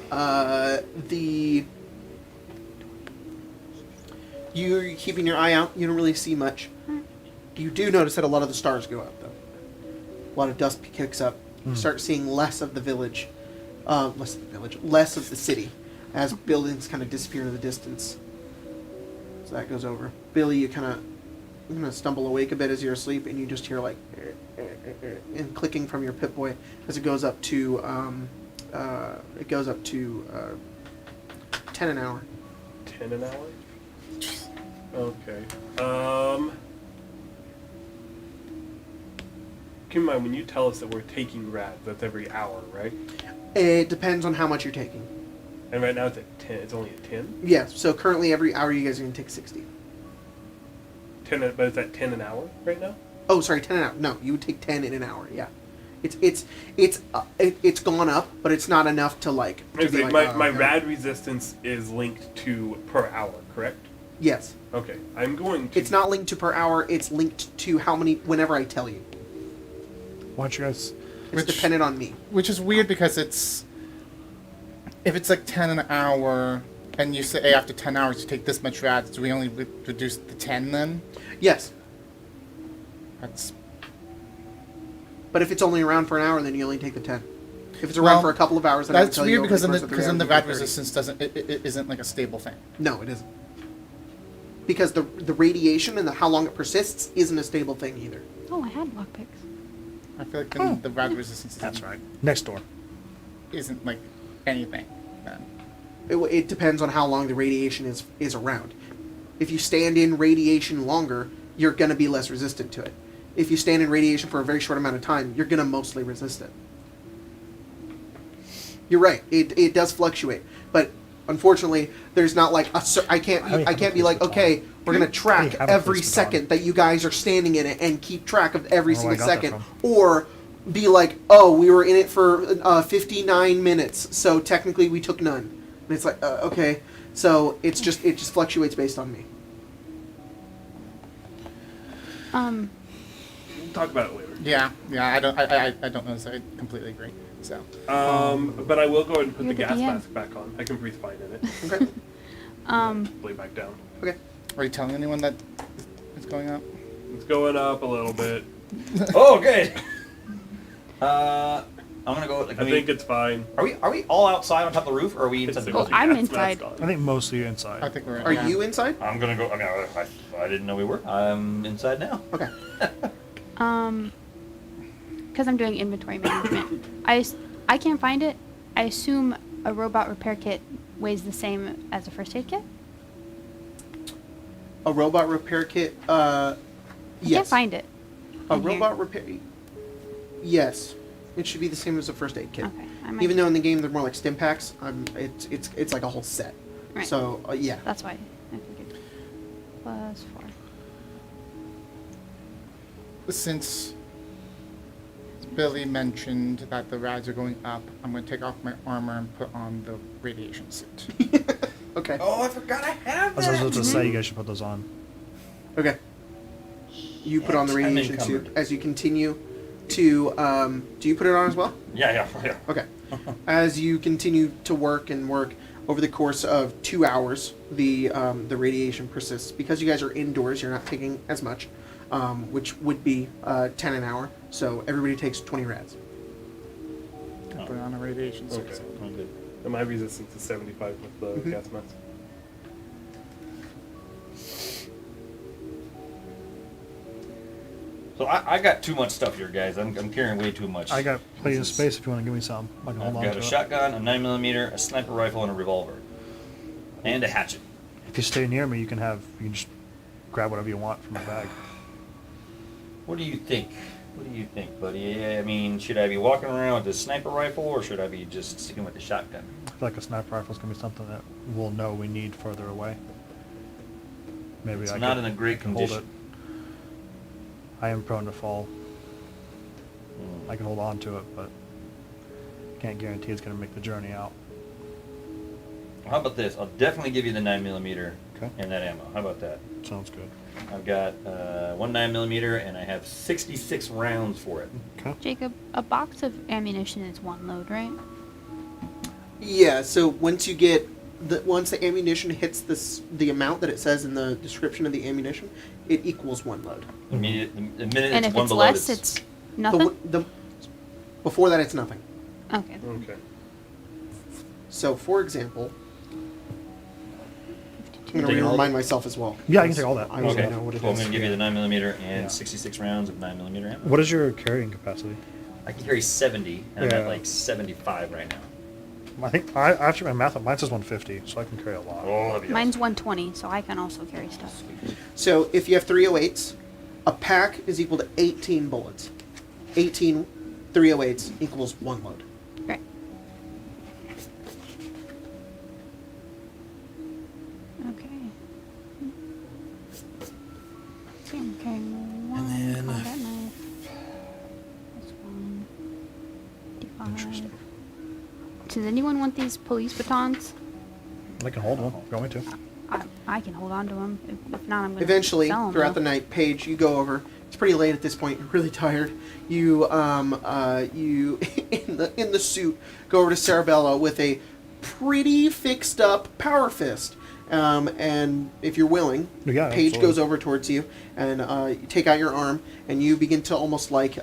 S1: you're keeping your eye out. You don't really see much. You do notice that a lot of the stars go out, though. A lot of dust kicks up. You start seeing less of the village. Less of the city, as buildings kind of disappear into the distance. So that goes over. Billy, you kind of stumble awake a bit as you're asleep, and you just hear like and clicking from your Pip-Boy as it goes up to 10 an hour.
S3: 10 an hour. Okay. Keep in mind when you tell us that we're taking rads, that's every hour, right?
S1: It depends on how much you're taking.
S3: And right now it's at 10. It's only at 10.
S1: Yeah. So currently, every hour you guys are gonna take 60.
S3: 10, but it's at 10 an hour right now.
S1: Oh, sorry, 10 an hour. No, you would take 10 in an hour. Yeah. It's gone up, but it's not enough to like. To be like,
S3: my
S1: okay.
S3: rad resistance is linked to per hour, correct?
S1: Yes.
S3: Okay, I'm going to.
S1: It's not linked to per hour. It's linked to how many. Whenever I tell you,
S5: Why don't you guys...
S1: it's dependent on me.
S4: Which is weird because if it's like 10 an hour, and you say, hey, after 10 hours you take this much rats, do we only reduce the 10 then?
S1: Yes,
S4: That's
S1: but if it's only around for an hour, then you only take the 10. If it's around
S4: Well,
S1: for a couple of hours, then I would
S4: that's
S1: tell
S4: weird
S1: you
S4: because
S1: over
S4: then
S1: the
S4: the,
S1: course of 3
S4: the
S1: hours,
S4: rad
S1: you take 30.
S4: resistance it isn't like a stable thing.
S1: No, it isn't. Because the radiation and how long it persists isn't a stable thing either.
S2: Oh, I had lockpicks.
S4: I feel like then the rad resistance
S5: That's right. Next door.
S4: isn't like anything. Then.
S1: It depends on how long the radiation is around. If you stand in radiation longer, you're going to be less resistant to it. If you stand in radiation for a very short amount of time, you're going to mostly resist it. You're right. It does fluctuate, but unfortunately, there's not like I can't be like, okay, we're going to track
S5: have a
S1: every
S5: police
S1: second that you guys are standing in it and keep track of every
S5: I don't know
S1: single
S5: where I got
S1: second,
S5: that
S1: or be like, oh, we were in it for 59 minutes, so technically we took none. And it's like, okay, so it just fluctuates based on me.
S3: We'll talk about it later.
S4: Yeah, I don't know. So I completely agree. So
S3: But I will go ahead and put
S2: You're
S3: the
S2: the
S3: gas
S2: DM.
S3: mask back on. I can breathe fine in it.
S1: Okay.
S3: Lay back down.
S1: Okay.
S4: are you telling anyone that it's going up?
S3: It's going up a little bit.
S6: Oh, good. I'm gonna go. Like,
S3: I think it's fine.
S6: Are we all outside on top of the roof, or are we
S3: It's
S6: inside the
S3: the
S6: building?
S2: I'm
S3: gas
S2: inside.
S3: mask
S5: I
S3: on.
S5: think mostly inside.
S4: I think we're.
S1: Are
S4: yeah.
S1: you inside?
S6: I'm gonna go. I mean, I didn't know we were. I'm inside now.
S1: Okay.
S2: Because I'm doing inventory management. I can't find it. I assume a robot repair kit weighs the same as a first aid kit?
S1: A robot repair kit.
S2: I
S1: Yes.
S2: can't find it.
S1: A
S2: in here.
S1: robot repair. Yes. It should be the same as a first aid kit.
S2: Okay. I might,
S1: Even though in the game they're more like stim packs, it's like a whole set.
S2: Right.
S1: So yeah.
S2: That's why I figured. +4.
S4: Since Billy mentioned that the rads are going up, I'm going to take off my armor and put on the radiation suit.
S1: Okay.
S6: Oh, I forgot I have
S5: I was
S6: that.
S5: about to say you guys should put those on.
S1: Okay. You put on the
S6: I'm
S1: radiation suit
S6: encumbered.
S1: as you continue to. Do you put it on as well?
S6: Yeah.
S1: Okay. As you continue to work over the course of 2 hours, the radiation persists. Because you guys are indoors, you're not taking as much, which would be 10 an hour. So everybody takes 20 rads.
S4: Put on a radiation suit.
S3: Okay.
S6: I'm good.
S3: And my resistance is 75 with the gas mask.
S6: So I got too much stuff here, guys. I'm carrying way too much.
S5: I got plenty of
S6: This is-
S5: space if you want to give me some. I can
S6: I've
S5: hold on
S6: got
S5: to
S6: a
S5: it.
S6: shotgun, a 9mm, a sniper rifle, and a revolver, and a hatchet.
S5: If you stay near me, you can just grab whatever you want from my bag.
S6: What do you think? What do you think, buddy? I mean, should I be walking around with the sniper rifle, or should I be just sticking with the shotgun?
S5: I feel like a sniper rifle is going to be something that we'll know we need further away. Maybe
S6: It's
S5: I
S6: not
S5: could
S6: in a great
S5: hold
S6: condition.
S5: it. I am prone to fall. I can hold on to it, but can't guarantee it's going to make the journey out.
S6: How about this? I'll definitely give you the 9mm
S5: Okay.
S6: and that ammo. How about that?
S5: Sounds good.
S6: I've got one 9mm and I have 66 rounds for it.
S5: Okay.
S2: Jacob, a box of ammunition is 1 load, right?
S1: Yeah. So once the ammunition hits the amount that it says in the description of the ammunition, it equals 1 load.
S6: The minute
S2: And
S6: it's
S2: if
S6: one
S2: it's
S6: below,
S2: less, it's nothing?
S1: Before that, it's nothing.
S2: Okay.
S3: Okay.
S1: So, for example, I'm going
S6: Take
S1: to
S6: all
S1: remind
S6: of it?
S1: myself as well.
S5: Yeah, I can take all that.
S1: I don't
S6: Okay.
S1: know what it
S6: Well, I'm
S1: is.
S6: going to give you the 9mm and
S5: Yeah.
S6: 66 rounds of 9mm ammo.
S5: What is your carrying capacity?
S6: I can carry 70, and I'm
S5: Yeah.
S6: at like 75 right now.
S5: I think after my math, mine says 150, so I can carry a lot.
S6: Oh, that'd be
S2: Mine's 120, so I can also carry stuff.
S1: So, if you have 308s, a pack is equal to 18 bullets. 18 308s equals 1 load.
S2: Right. Okay. Okay, I'm carrying 1
S6: then-
S2: combat knife. This one. D5.
S5: Interesting.
S2: Does anyone want these police batons?
S5: I can hold one. If you want me to.
S2: I can hold on to them. If not, I'm going to
S1: Eventually,
S2: sell them.
S1: throughout the night, Paige, you go over. It's pretty late at this point. You're really tired. You in the suit go over to Cerabella with a pretty fixed up power fist. And if you're willing,
S5: Yeah,
S1: Paige
S5: absolutely.
S1: goes over towards you and you take out your arm and you begin to almost like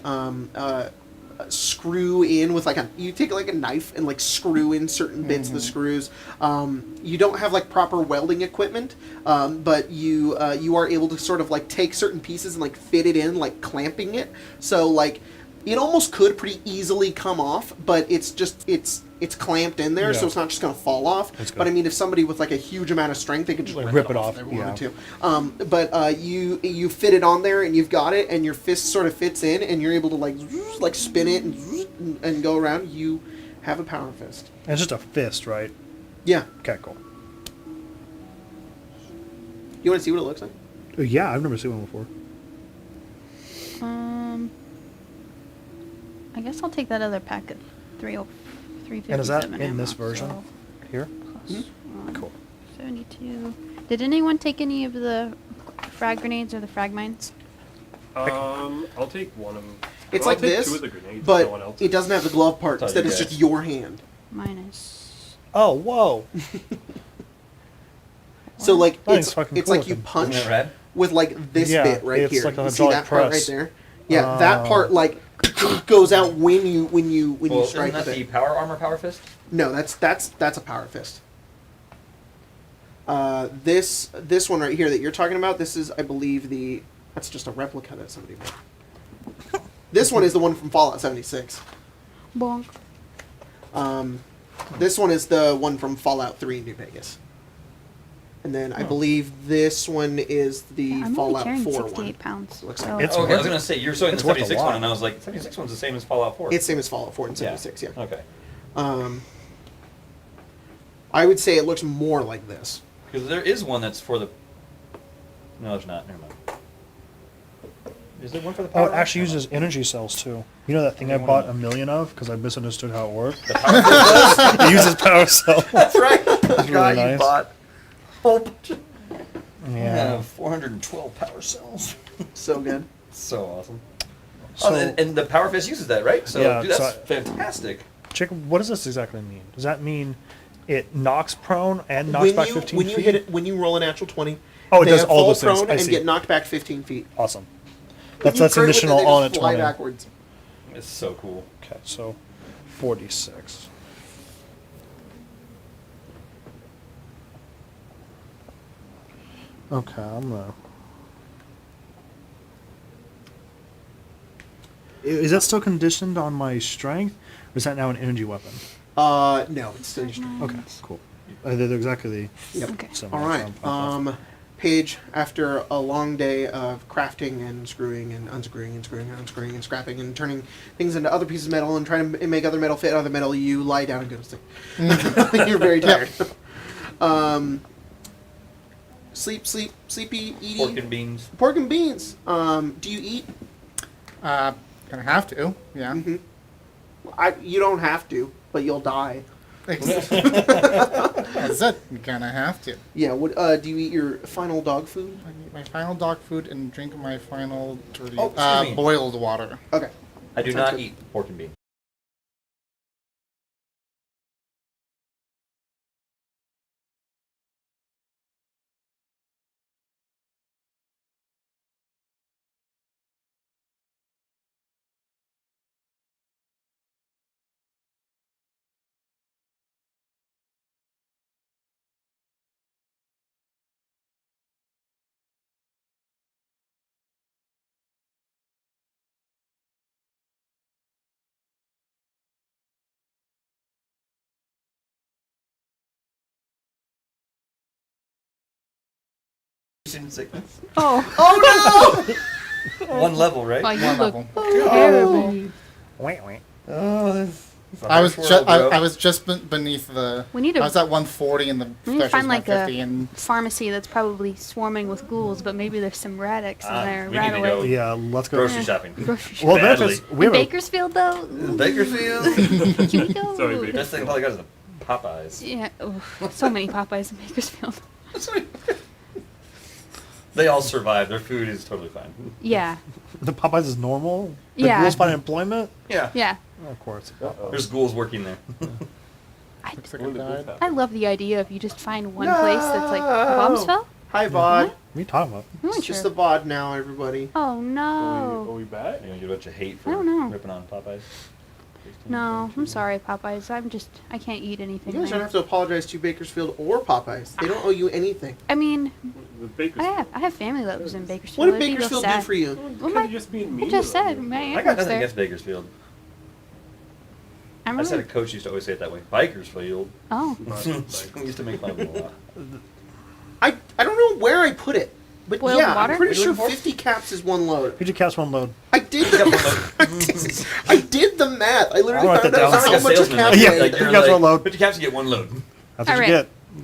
S1: screw in with you take like a knife and like screw in certain bits of the screws. You don't have like proper welding equipment, but you are able to sort of like take certain pieces and like fit it in, like clamping it. So like it almost could pretty easily come off, but it's clamped in there, so
S5: Yeah.
S1: it's not just gonna fall off.
S5: That's good.
S1: But I mean, if somebody with like a huge amount of strength, they could just
S5: Like,
S1: rip it off if they
S5: yeah.
S1: wanted to. But you fit it on there and you've got it, and your fist sort of fits in, and you're able to like spin it and go around. You have a power fist.
S5: And it's just a fist, right?
S1: Yeah.
S5: Okay, cool.
S1: You want to see what it looks like?
S5: Yeah, I've never seen one before.
S2: I guess I'll take that other pack of 357
S5: And is that in
S2: ammo,
S5: this version
S2: so
S5: here?
S2: plus one,
S5: Cool.
S2: 72. Did anyone take any of the frag grenades or the frag mines?
S3: I'll take one of them.
S1: It's
S3: I'll
S1: like
S3: take
S1: this,
S3: 2 of the grenades. if
S1: but
S3: no one else
S1: it doesn't have the glove part.
S6: Thought
S1: Instead,
S6: you
S1: it's
S6: guys-
S1: just your hand.
S2: Minus.
S5: Oh, whoa.
S1: So like
S5: That is
S1: it's
S5: fucking
S1: it's
S5: cool
S1: like you
S5: looking.
S1: punch
S6: Isn't that rad?
S1: with like this
S5: Yeah,
S1: bit right
S5: it's
S1: here.
S5: like a
S1: You see
S5: hydraulic
S1: that part right
S5: press.
S1: there? Yeah, that part like goes out when you
S6: Well,
S1: you
S6: isn't
S1: strike
S6: that
S1: with
S6: the
S1: it.
S6: power armor power fist?
S1: No, that's a power fist. This one right here that you're talking about, this is I believe that's just a replica that somebody made. This one is the one from Fallout 76.
S2: Bonk.
S1: This one is the one from Fallout 3 New Vegas. And then I believe this one is the
S2: Yeah, I'm only
S1: Fallout
S2: carrying
S1: 4
S2: 68
S1: one.
S2: pounds.
S1: Looks
S2: so-
S1: like
S5: It's
S6: Okay, I was
S5: worth
S6: gonna say you're showing the
S5: it's worth a
S6: 76
S5: lot.
S6: one, and I was like, 76 one's the same as Fallout 4.
S1: It's same as Fallout 4 and 76, yeah.
S6: Okay.
S1: I would say it looks more like this.
S6: Because there is one that's for the. No, there's not. Never mind. Is there one for the
S5: Oh,
S6: power?
S5: it actually uses energy cells too. You know that thing I bought a million of because I misunderstood how it worked?
S6: The
S5: It uses power cell.
S6: That's right.
S5: That's really nice.
S6: bought a whole bunch of.
S5: Yeah.
S6: 412 power cells.
S1: So good.
S6: So awesome.
S5: So,
S6: and the Power Fist uses that, right? So
S5: Yeah,
S6: dude, that's
S5: so
S6: fantastic.
S5: Chick, what does this exactly mean? Does that mean it knocks prone and knocks back 15
S1: when
S5: feet?
S1: you hit it, when you roll a natural 20,
S5: Oh, it
S1: they
S5: does
S1: have
S5: all
S1: fall
S5: those things.
S1: prone
S5: I
S1: and
S5: see.
S1: get knocked back 15 feet.
S5: Awesome.
S1: If
S5: That's
S1: you crit with it,
S5: additional
S1: they
S5: on
S1: just
S5: a
S1: fly
S5: 20.
S1: backwards.
S6: It's so cool.
S5: Okay, so 46. Okay, I'm gonna. Is that still conditioned on my strength, or is that now an energy weapon?
S1: No, it's still your strength.
S5: Okay, cool. They're exactly
S1: Yep.
S2: Okay.
S5: similar.
S1: All right.
S5: so I'm fine.
S1: Paige, after a long day of crafting and screwing and unscrewing and screwing and unscrewing and scrapping and turning things into other pieces of metal and trying to make other metal fit other metal, you lie down and go to sleep. You're very tired. Sleepy, eating.
S6: Pork and beans.
S1: Pork and beans. Do you eat?
S4: Gonna have to, yeah.
S1: You don't have to, but you'll die.
S4: That's it. You're gonna have to.
S1: Yeah. What? Do you eat your final dog food?
S4: I eat my final dog food and drink my final dirty,
S6: Oh, excuse me.
S4: boiled water.
S1: Okay.
S6: I do
S1: Sounds
S6: not
S1: good.
S6: eat pork and beans. Sickness.
S2: Oh,
S6: One level, right?
S2: well, you
S4: One
S2: look
S4: level.
S2: terrible.
S5: Wait, wait.
S6: Oh, this.
S4: I was just beneath the.
S2: We need
S4: I
S2: a
S4: was at 140 and the
S2: we need to
S4: threshold's
S2: find like
S4: 150
S2: a
S4: and
S2: pharmacy that's probably swarming with ghouls, but maybe there's some radix in there
S6: we
S2: right
S6: need to
S2: away.
S6: go.
S5: Yeah, let's go.
S6: Grocery
S2: Yeah.
S6: shopping.
S2: Grocery
S5: Well,
S6: Badly.
S5: Memphis, we
S2: In
S5: have a,
S2: Bakersfield, though. Ooh.
S6: Bakersfield.
S2: Can we go?
S3: Sorry, Bakersfield.
S6: Best thing I probably got is the Popeyes.
S2: Yeah, so many Popeyes in Bakersfield.
S6: They all survive. Their food is totally fine.
S2: Yeah,
S5: the Popeyes is normal. The
S2: Yeah.
S5: ghouls find employment.
S6: Yeah.
S2: yeah.
S5: Oh, of course.
S6: There's ghouls working there.
S4: looks like
S3: When
S4: I
S3: did this
S4: died.
S3: happen?
S2: I love the idea of you just find one place that's like bombs fell.
S1: Hi, VOD.
S5: What are you talking about?
S2: I'm
S1: It's
S2: not
S1: just
S2: sure.
S1: the VOD now, everybody.
S2: Oh
S3: Are
S2: no.
S3: we back?
S6: You're gonna get a bunch of hate
S2: I
S6: for
S2: don't know.
S6: ripping on Popeyes.
S2: No, I'm sorry, Popeyes. I can't eat
S1: You
S2: anything.
S1: guys don't
S2: there.
S1: have to apologize to Bakersfield or Popeyes. They don't owe you anything.
S2: I mean,
S3: The Bakersfield.
S2: I have family that lives in Bakersfield.
S1: What did
S2: It'd be real
S1: Bakersfield do
S2: sad.
S1: for you?
S2: Well,
S3: Kinda just being mean
S2: I just
S3: to them.
S2: said my
S6: I
S2: aunt
S6: got
S2: lives
S6: nothing
S2: there.
S6: against Bakersfield.
S2: I
S6: I just had a
S2: remember.
S6: coach used to always say it that way. Bikersfield.
S2: Oh,
S6: We used to make fun of him a lot.
S1: I don't know where I put it, but
S2: Boiled
S1: yeah,
S2: water?
S1: I'm pretty
S6: What are you
S1: sure
S6: looking for?
S1: 50 caps is one load.
S5: Who'd you cast one load?
S1: I did I did the math. I literally
S5: I'll write
S1: found
S5: that
S1: out
S5: down.
S1: how
S6: Like a
S1: much a
S6: salesman.
S1: cap
S6: Like,
S5: Yeah,
S1: weighed.
S6: like
S5: you
S6: you're
S5: guys
S6: like,
S5: want load?
S6: 50 caps, you get one load.
S5: That's what
S2: Alright.
S5: you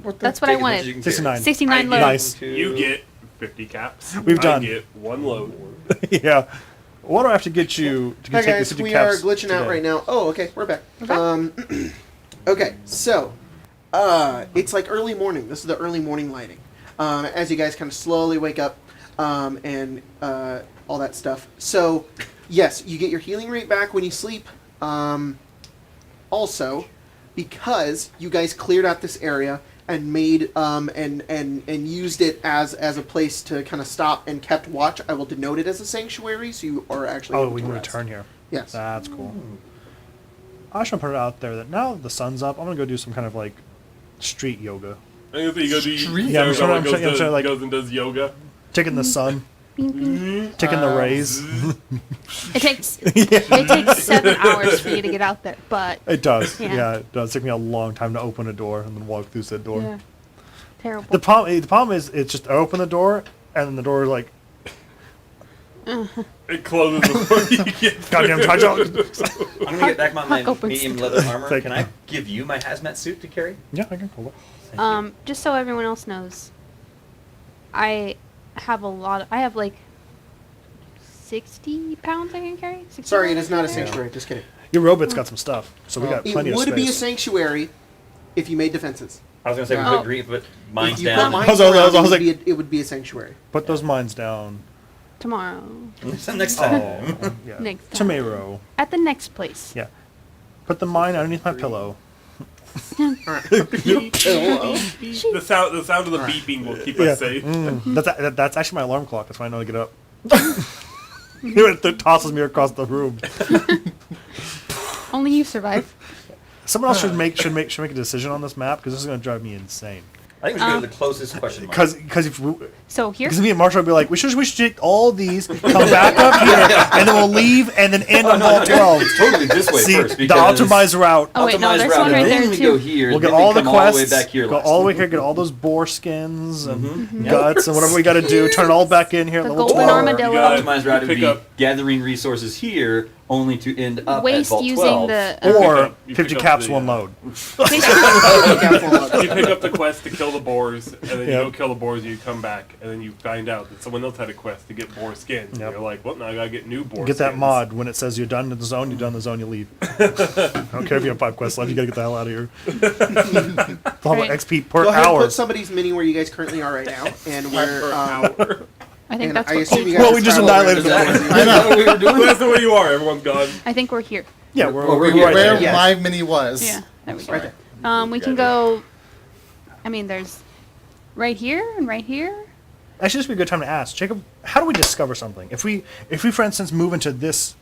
S5: get.
S2: that's what I
S6: Take as much as you
S2: wanted.
S6: can
S5: 69.
S6: carry.
S2: 69 loads.
S5: Nice.
S3: You get 50 caps.
S5: We've done.
S3: I get one load.
S5: Yeah. What do I have to get you to
S1: Hi
S5: take the
S1: guys,
S5: 50
S1: we are
S5: caps
S1: glitching out
S5: today?
S1: right now. Oh, okay, we're back.
S2: Okay.
S1: Okay, so it's like early morning. This is the early morning lighting. As you guys kind of slowly wake up and all that stuff. So, yes, you get your healing rate back when you sleep. Also, because you guys cleared out this area and made and used it as a place to kind of stop and kept watch, I will denote it as a sanctuary. So you are actually
S5: Oh,
S1: able
S5: we
S1: to
S5: can
S1: rest.
S5: return here.
S1: Yes.
S5: That's cool. I should put it out there that now that the sun's up, I'm gonna go do some kind of like street yoga.
S3: I think you go do.
S5: Yeah, I'm
S3: Sarah
S5: trying-
S3: goes,
S5: I'm
S3: does,
S5: trying, like-
S3: goes and does yoga.
S5: Taking the sun,
S2: Bing, bing.
S5: taking the rays.
S2: It takes 7 hours for you to get out there, but
S5: It does.
S2: Yeah.
S5: Yeah, it does. Take me a long time to open a door and then walk through said door.
S2: yeah. Terrible.
S5: The problem is it's just I open the door and then the door like
S3: It closes before you get through.
S5: goddamn touch out.
S6: I'm gonna get back my
S2: opens
S6: medium
S2: the
S6: leather armor.
S5: Thank
S6: Can
S5: you.
S6: I give you my hazmat suit to carry?
S5: Yeah, I can pull it.
S2: Just so everyone else knows, I have like 60 pounds I can carry. 60
S1: Sorry, it
S2: pounds
S1: is not a
S2: I can carry?
S1: sanctuary. Just kidding.
S5: Your robot's got some stuff, so we got
S1: It
S5: plenty of space.
S1: would be a sanctuary if you made defenses.
S6: I was gonna say we
S2: Oh.
S6: put green, put mines
S1: If you
S6: down.
S1: put mines
S5: I was like-
S1: around,
S5: I was like-
S1: it would be a sanctuary.
S5: Put those mines down.
S2: Tomorrow.
S6: Next time.
S5: Oh, yeah.
S2: Next time.
S5: Tomato.
S2: At the next place.
S5: Yeah. Put the mine underneath my pillow.
S1: Pillow.
S3: The sound of the beeping will keep us safe.
S5: That's actually my alarm clock. That's why I know to get up. It tosses me across the room.
S2: Only you survive.
S5: Someone else should make a decision on this map because this is going to drive me insane.
S6: I think we should go to the closest question mark.
S2: So here.
S5: Because me and Marshall would be like, we should take all these, come back up here, and then we'll leave, and then end on Vault 12.
S6: It's totally this way
S5: See,
S6: first
S5: the
S6: because
S5: optimized route.
S2: Oh wait, no,
S6: optimized
S2: there's
S6: route,
S2: one right
S6: and then
S2: there
S6: we
S2: too.
S6: go here.
S5: We'll
S6: then
S5: get all
S6: we
S5: the
S6: come
S5: quests,
S6: all the way back here.
S5: go
S6: last.
S5: all the way here, get all those boar skins and
S6: Mm-hmm.
S5: guts and whatever we got to do. Turn it all back in here at
S2: The
S5: level
S2: golden
S5: 12.
S2: armadillo.
S3: You gotta
S6: Optimized route would
S3: pick
S6: be
S3: up-
S6: gathering resources here, only to end up at
S2: Waste
S6: Vault
S2: using
S6: 12.
S2: the.
S5: Or
S3: You
S5: 50
S3: pick up
S5: caps,
S3: the,
S5: one load.
S3: You pick up the quest to kill the boars, and then you
S5: Yep.
S3: go kill the boars, and you come back, and then you find out that someone else had a quest to get boar skins. And
S5: Yep.
S3: you're like, well, now I gotta get new boar
S5: Get that
S3: skins.
S5: mod when it says you're done in the zone, you're done in the zone, you leave. I don't care if you have 5 quests left, you gotta get the hell out of here. They'll have
S2: Right.
S5: XP per
S1: Go ahead and
S5: hour.
S1: put somebody's mini where you guys currently are right now, and where.
S2: I think
S1: And
S2: that's
S1: I
S2: what.
S1: assume you guys
S5: Well, we just
S1: travel around
S5: annihilated
S1: the
S5: the
S1: board.
S6: I know what we were doing.
S3: That's the way you are. Everyone's gone.
S2: I think we're here.
S5: Yeah,
S6: Well,
S5: we're
S6: here.
S5: right
S4: Where
S5: there.
S1: Yes.
S4: my mini was.
S2: Yeah, there we go.
S1: Right there.
S2: We can go. I mean, there's right here and right here.
S5: Actually, this would be a good time to ask. Jacob, how do we discover something? If we for instance, move into this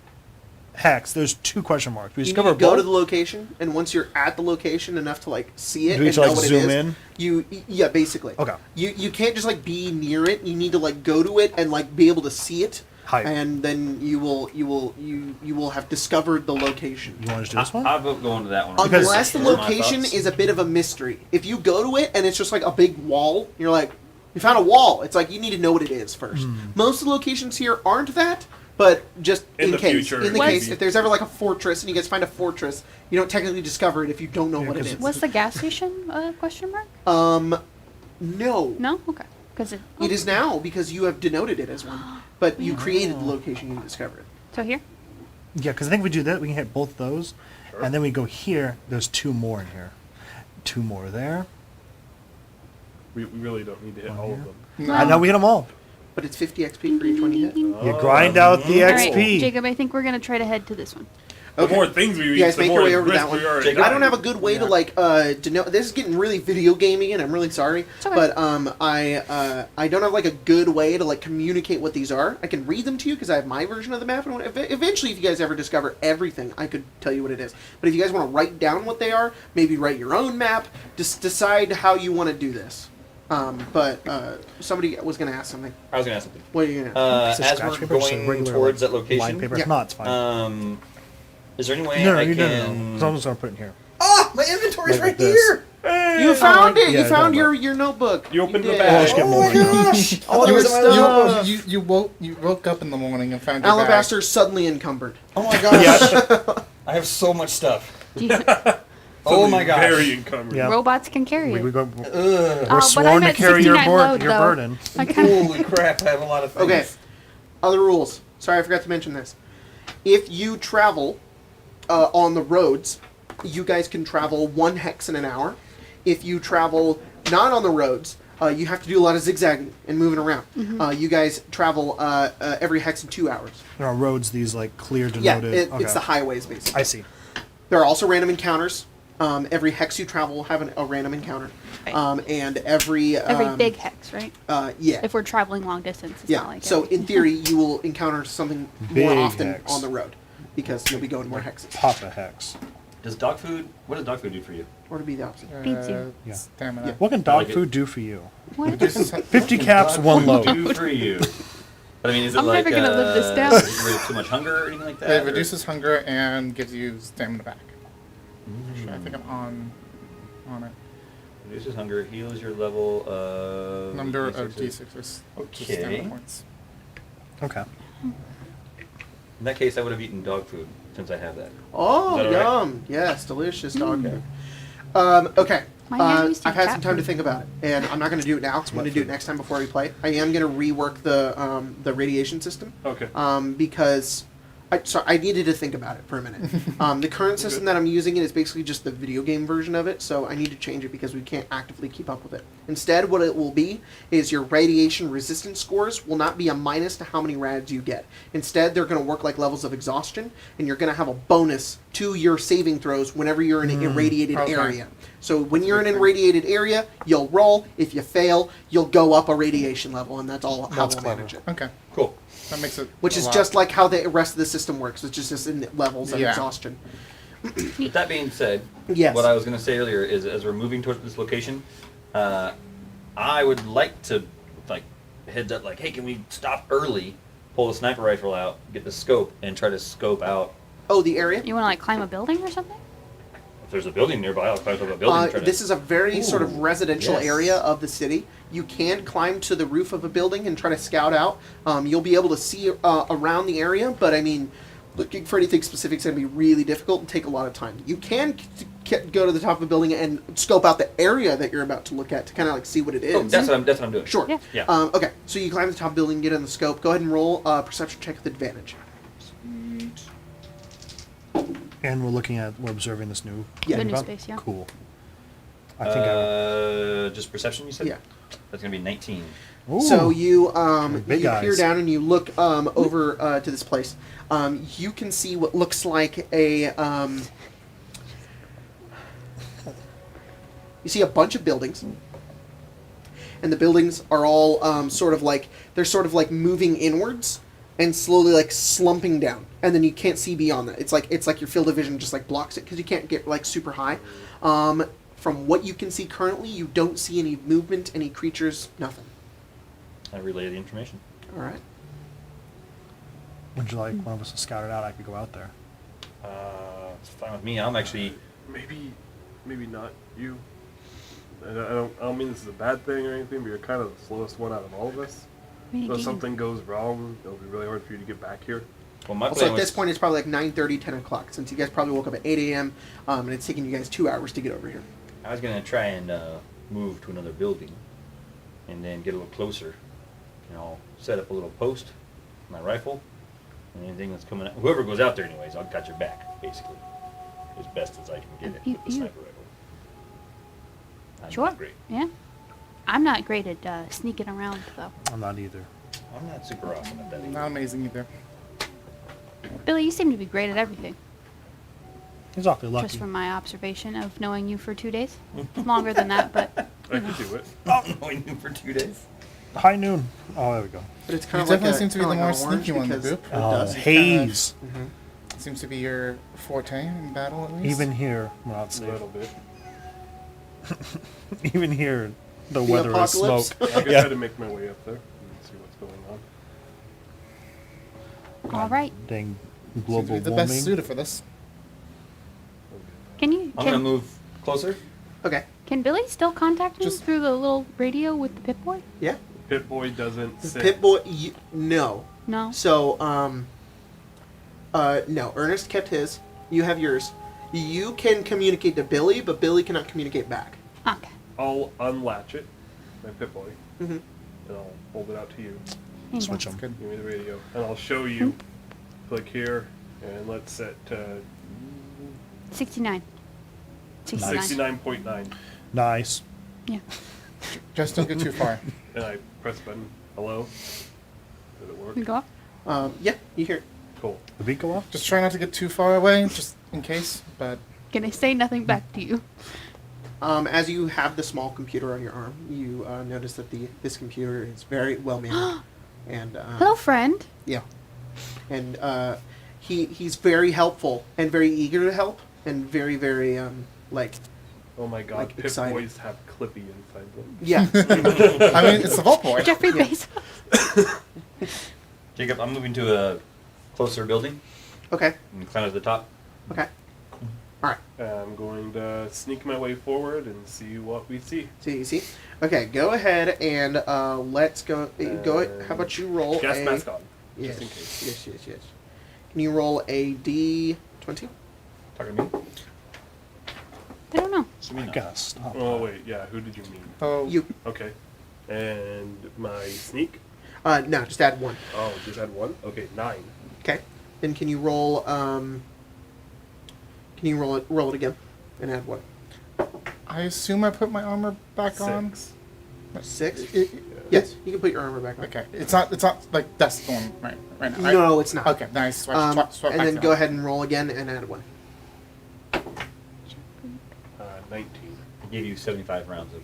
S5: hex, there's 2 question marks. We
S1: You need
S5: discover
S1: to go to
S5: both?
S1: the location, and once you're at the location enough to like see it
S5: Do we
S1: and
S5: have to,
S1: know
S5: like,
S1: what
S5: zoom
S1: it is,
S5: in?
S1: yeah, basically.
S5: Okay.
S1: You can't just like be near it. You need to like go to it and like be able to see it,
S5: Hype.
S1: and then you will have discovered the location.
S5: You want to do this one?
S6: I'll vote going to that one.
S5: Because-
S1: Unless the
S6: Those are my
S1: location
S6: thoughts.
S1: is a bit of a mystery. If you go to it and it's just like a big wall, you're like, you found a wall. It's like you need to know what it is first.
S5: Hmm.
S1: Most of the locations here aren't that, but just
S3: In
S1: in
S3: the
S1: case.
S3: future,
S1: In the
S3: it
S1: case,
S3: maybe.
S1: if there's ever like a fortress and you guys find a fortress, you don't technically discover it if you don't know
S5: Yeah,
S1: what it
S5: 'cause
S1: is.
S2: What's the gas station? Question mark?
S1: No.
S2: No. Okay. Because it.
S1: It is now because you have denoted it as one. But you created the location, you discovered it.
S2: So here.
S5: Yeah, because I think if we do that, we can hit both those. And then we go here, there's 2 more in here. 2 more there.
S3: We really don't need to hit all of them.
S5: I know we hit them all.
S1: But it's 50 XP for each one you hit.
S5: You grind out the
S2: All right,
S5: XP.
S2: Jacob. I think we're gonna try to head to this one.
S3: The more things we reach,
S1: You guys
S3: the
S1: make
S3: more
S1: your way over to
S3: risk
S1: that one.
S3: we are.
S6: Jacob?
S1: I don't have a good way to like denote. This is getting really video gaming, and I'm really sorry.
S2: okay.
S1: But I don't have like a good way to like communicate what these are. I can read them to you because I have my version of the map. And eventually, if you guys ever discover everything, I could tell you what it is. But if you guys want to write down what they are, maybe write your own map. Just decide how you want to do this. But somebody was going to ask something.
S6: I was going to ask something.
S1: What are you going to ask?
S5: Is it
S6: As
S5: scratch
S6: we're
S5: paper or just a
S6: going
S5: regular,
S6: towards
S5: like,
S6: that location,
S5: line paper?
S1: Yeah.
S5: If not, it's fine.
S6: Is there any way
S5: no,
S6: I
S5: you
S6: can...
S5: no. So I'm just going to put it in here.
S6: Oh, my inventory's
S5: Like
S6: right
S5: this.
S6: here!
S1: You found it.
S5: yeah,
S1: you found
S5: don't
S1: your notebook.
S3: You opened the
S1: did.
S3: bag.
S5: Just get
S6: Oh my
S5: moving.
S6: gosh!
S1: All
S6: I
S1: your
S6: thought it was
S1: stuff.
S4: You woke up in the morning and found your bag.
S1: Alabaster suddenly encumbered.
S6: Oh my gosh! I have so much stuff.
S2: Do you,
S6: Oh my gosh!
S3: Very encumbered.
S5: Yeah.
S2: robots can carry it.
S5: We go,
S6: Ugh.
S5: we're
S2: but
S5: sworn
S2: I'm
S5: to
S2: at
S5: carry your,
S2: 69 load,
S5: your
S2: though.
S5: burden.
S2: I kinda,
S6: Holy crap! I have a lot of things.
S1: Okay. Other rules. Sorry, I forgot to mention this. If you travel on the roads, you guys can travel 1 hex in an hour. If you travel not on the roads, you have to do a lot of zigzagging and moving around. You guys travel every hex in 2 hours.
S5: There are roads, these like clear
S1: Yeah,
S5: denoted.
S1: it's the highways, basically.
S5: I see.
S1: There are also random encounters. Every hex you travel will have a random encounter.
S2: Right.
S1: And every
S2: big hex, right?
S1: yeah.
S2: If we're traveling long distance, it's
S1: Yeah.
S2: not like
S1: So
S2: every-
S1: in theory, you will encounter something
S5: Big
S1: more often
S5: hex.
S1: on the road because you'll be going more hexes.
S5: Papa Hex.
S6: Does dog food? What does dog food do for you?
S1: Or to be the opposite.
S2: Feeds you.
S5: Yeah.
S4: Stamina.
S5: What can
S6: I
S5: dog
S6: like it.
S5: food do for you?
S2: What?
S5: 50 caps, 1 load.
S6: Do for you. But I mean, is it
S2: I'm
S6: like
S2: never gonna live this down.
S6: Is it really too much hunger or anything like that?
S4: It
S6: or-
S4: reduces hunger and gives you stamina back. Actually, I think I'm on it.
S6: Reduces hunger, heals your level of...
S4: Number of
S6: D6s.
S4: D6s.
S6: Okay.
S4: Stamina points.
S5: Okay.
S6: In that case, I would have eaten dog food, since I have that.
S1: Oh,
S6: Is that all right?
S1: yum. Yes, delicious dog
S6: Okay.
S1: food. Okay.
S2: My hand used to
S1: I've had
S2: cat
S1: some time to
S2: food.
S1: think about it, and I'm not going to do it now because I'm going to do it next time before we play. I am going to rework the radiation system.
S3: Okay.
S1: Because I needed to think about it for a minute. The current system that I'm using is basically just the video game version of it, so I need to change it because we can't actively keep up with it. Instead, what it will be is your radiation resistance scores will not be a minus to how many rads you get. Instead, they're going to work like levels of exhaustion, and you're going to have a bonus to your saving throws whenever you're in an irradiated
S4: Okay.
S1: area. So when you're in an irradiated area, you'll roll. If you fail, you'll go up a radiation level, and that's all how
S5: That's
S1: we'll
S5: clever.
S1: manage it.
S4: Okay.
S6: Cool.
S4: That makes it.
S1: Which
S4: a
S1: is
S4: lot.
S1: just like how the rest of the system works. It's just in levels of
S4: Yeah.
S1: exhaustion.
S6: With that being said,
S1: Yes.
S6: what I was going to say earlier is, as we're moving towards this location, I would like to, like, heads up, like, hey, can we stop early, pull the sniper rifle out, get the scope, and try to scope out.
S1: Oh, the area?
S2: You want to like climb a building or something?
S6: If there's a building nearby, I'll climb up a building. and try to-
S1: This is a very sort of
S6: Ooh,
S1: residential
S6: yes.
S1: area of the city. You can climb to the roof of a building and try to scout out. You'll be able to see around the area, but I mean, looking for anything specific is going to be really difficult and take a lot of time. You can go to the top of a building and scope out the area that you're about to look at to kind of like see what it is.
S6: Oh, that's what I'm doing.
S1: Sure.
S2: Yeah.
S6: Yeah.
S1: Okay, so you climb to the top of the building, get in the scope. Go ahead and roll a perception check with advantage.
S5: And we're observing this new.
S1: Yeah.
S2: The new
S5: event?
S2: space, yeah.
S5: Cool. I think
S6: Just perception, you said?
S1: Yeah.
S6: That's going to be 19.
S5: Ooh.
S1: So you
S5: Big
S1: you peer
S5: eyes.
S1: down and you look over to this place. You can see what looks like a you see a bunch of buildings, and the buildings are all sort of like moving inwards and slowly like slumping down, and then you can't see beyond that. It's like your field of vision just like blocks it because you can't get like super high. From what you can see currently, you don't see any movement, any creatures, nothing.
S6: I relay the information.
S1: All right.
S5: Would you like one of us to scout it out? I could go out there.
S6: It's fine with me. I'm actually...
S3: Maybe not you. I don't mean this is a bad thing or anything, but you're kind of the slowest one out of all of us. So if something goes wrong, it'll be really hard for you to get back here.
S6: Well, my
S1: Also,
S6: plan
S1: at this
S6: was-
S1: point, it's probably like 9:30, 10 o'clock, since you guys probably woke up at 8 a.m., and it's taking you guys 2 hours to get over here.
S6: I was going to try and move to another building and then get a little closer. You know, set up a little post, my rifle, and anything that's coming out. Whoever goes out there anyways, I'll got your back, basically. As best as I can get it with the sniper rifle. I'm
S2: Sure.
S6: not great.
S2: Yeah. I'm not great at sneaking around though.
S5: I'm not either.
S6: I'm not super awesome at that either.
S4: Not amazing either.
S2: Billy, you seem to be great at everything.
S5: He's awfully lucky.
S2: Just from my observation of knowing you for 2 days. Longer than that, but
S3: I could do it.
S6: Knowing you for 2 days.
S5: High noon. Oh, there we go.
S1: But it's
S4: You
S1: kind of like
S4: definitely
S1: a,
S4: seem to be
S1: kinda
S4: the
S1: like
S4: more
S1: an orange
S4: sneaky one in the
S1: because
S4: group.
S1: it does.
S5: Haze.
S4: Seems to be your forte in battle, at least.
S5: Even here, we're not
S3: A
S5: safe.
S3: little bit.
S5: Even here, the
S1: The
S5: weather is
S1: apocalypse.
S5: smoke.
S3: I can
S5: Yeah.
S3: try to make my way up there and see what's going on.
S2: all right.
S5: Dang
S4: Seems to
S5: global
S4: be the
S5: warming.
S4: best suited for this.
S2: Can you
S6: I'm going to move closer.
S1: Okay.
S2: can Billy still contact me
S4: Just-
S2: through the little radio with the Pip-Boy?
S1: Yeah.
S3: Pip-Boy doesn't sit.
S1: Pip-Boy, no.
S2: No.
S1: So, no. Ernest kept his. You have yours. You can communicate to Billy, but Billy cannot communicate back.
S2: Okay.
S3: I'll unlatch it, my Pip-Boy,
S1: Mm-hmm.
S3: and I'll hold it out to you.
S2: Here you
S5: Switch
S2: go.
S5: them.
S4: Good.
S3: Give me the radio, and I'll show you. Click here, and let's set
S2: 69. 69.
S3: 69.9,
S5: Nice.
S2: Yeah.
S4: Just don't get too far.
S3: and I press button. Hello. Did it work?
S2: You go up.
S1: Yeah, you hear it.
S3: Cool.
S5: The beat go off?
S4: Just try not to get too far away, just in case. But
S2: Can I say nothing back to you?
S1: As you have the small computer on your arm, you notice that this computer is very well mannered. And
S2: Hello, friend.
S1: yeah, and he's very helpful and very eager to help and very like
S3: Oh my god,
S1: Like, excited.
S3: Pip-Boys have Clippy inside them.
S1: yeah.
S4: I mean, it's the Vault Boy.
S2: Jeffrey
S1: Yeah.
S2: Bezos.
S6: Jacob, I'm moving to a closer building
S1: Okay.
S6: and climb to the top.
S1: Okay. All right.
S3: I'm going to sneak my way forward and see what we see.
S1: See. Okay, go ahead and let's go. How about you roll
S3: Gas
S1: a
S3: mask on.
S1: Yes,
S3: Just in case.
S1: yes. Can you roll a D20?
S6: Talking to me?
S2: I don't know.
S5: I gotta stop.
S3: Oh, wait. Yeah, who did you mean?
S4: Oh,
S1: You.
S3: Okay. And my sneak?
S1: No, just add 1.
S3: Oh, just had 1? Okay, 9.
S1: Okay. Then can you roll? Can you roll it again, and add 1?
S4: I assume I put my armor back on.
S3: 6.
S1: 6.
S4: It-
S1: Yes, you can put your armor back on.
S4: Okay, it's not like that's the one right now. Right?
S1: No, it's not.
S4: Okay, nice. Swap
S1: And
S4: back
S1: then
S4: on.
S1: go ahead and roll again and add 1.
S3: 19.
S6: I gave you 75 rounds of.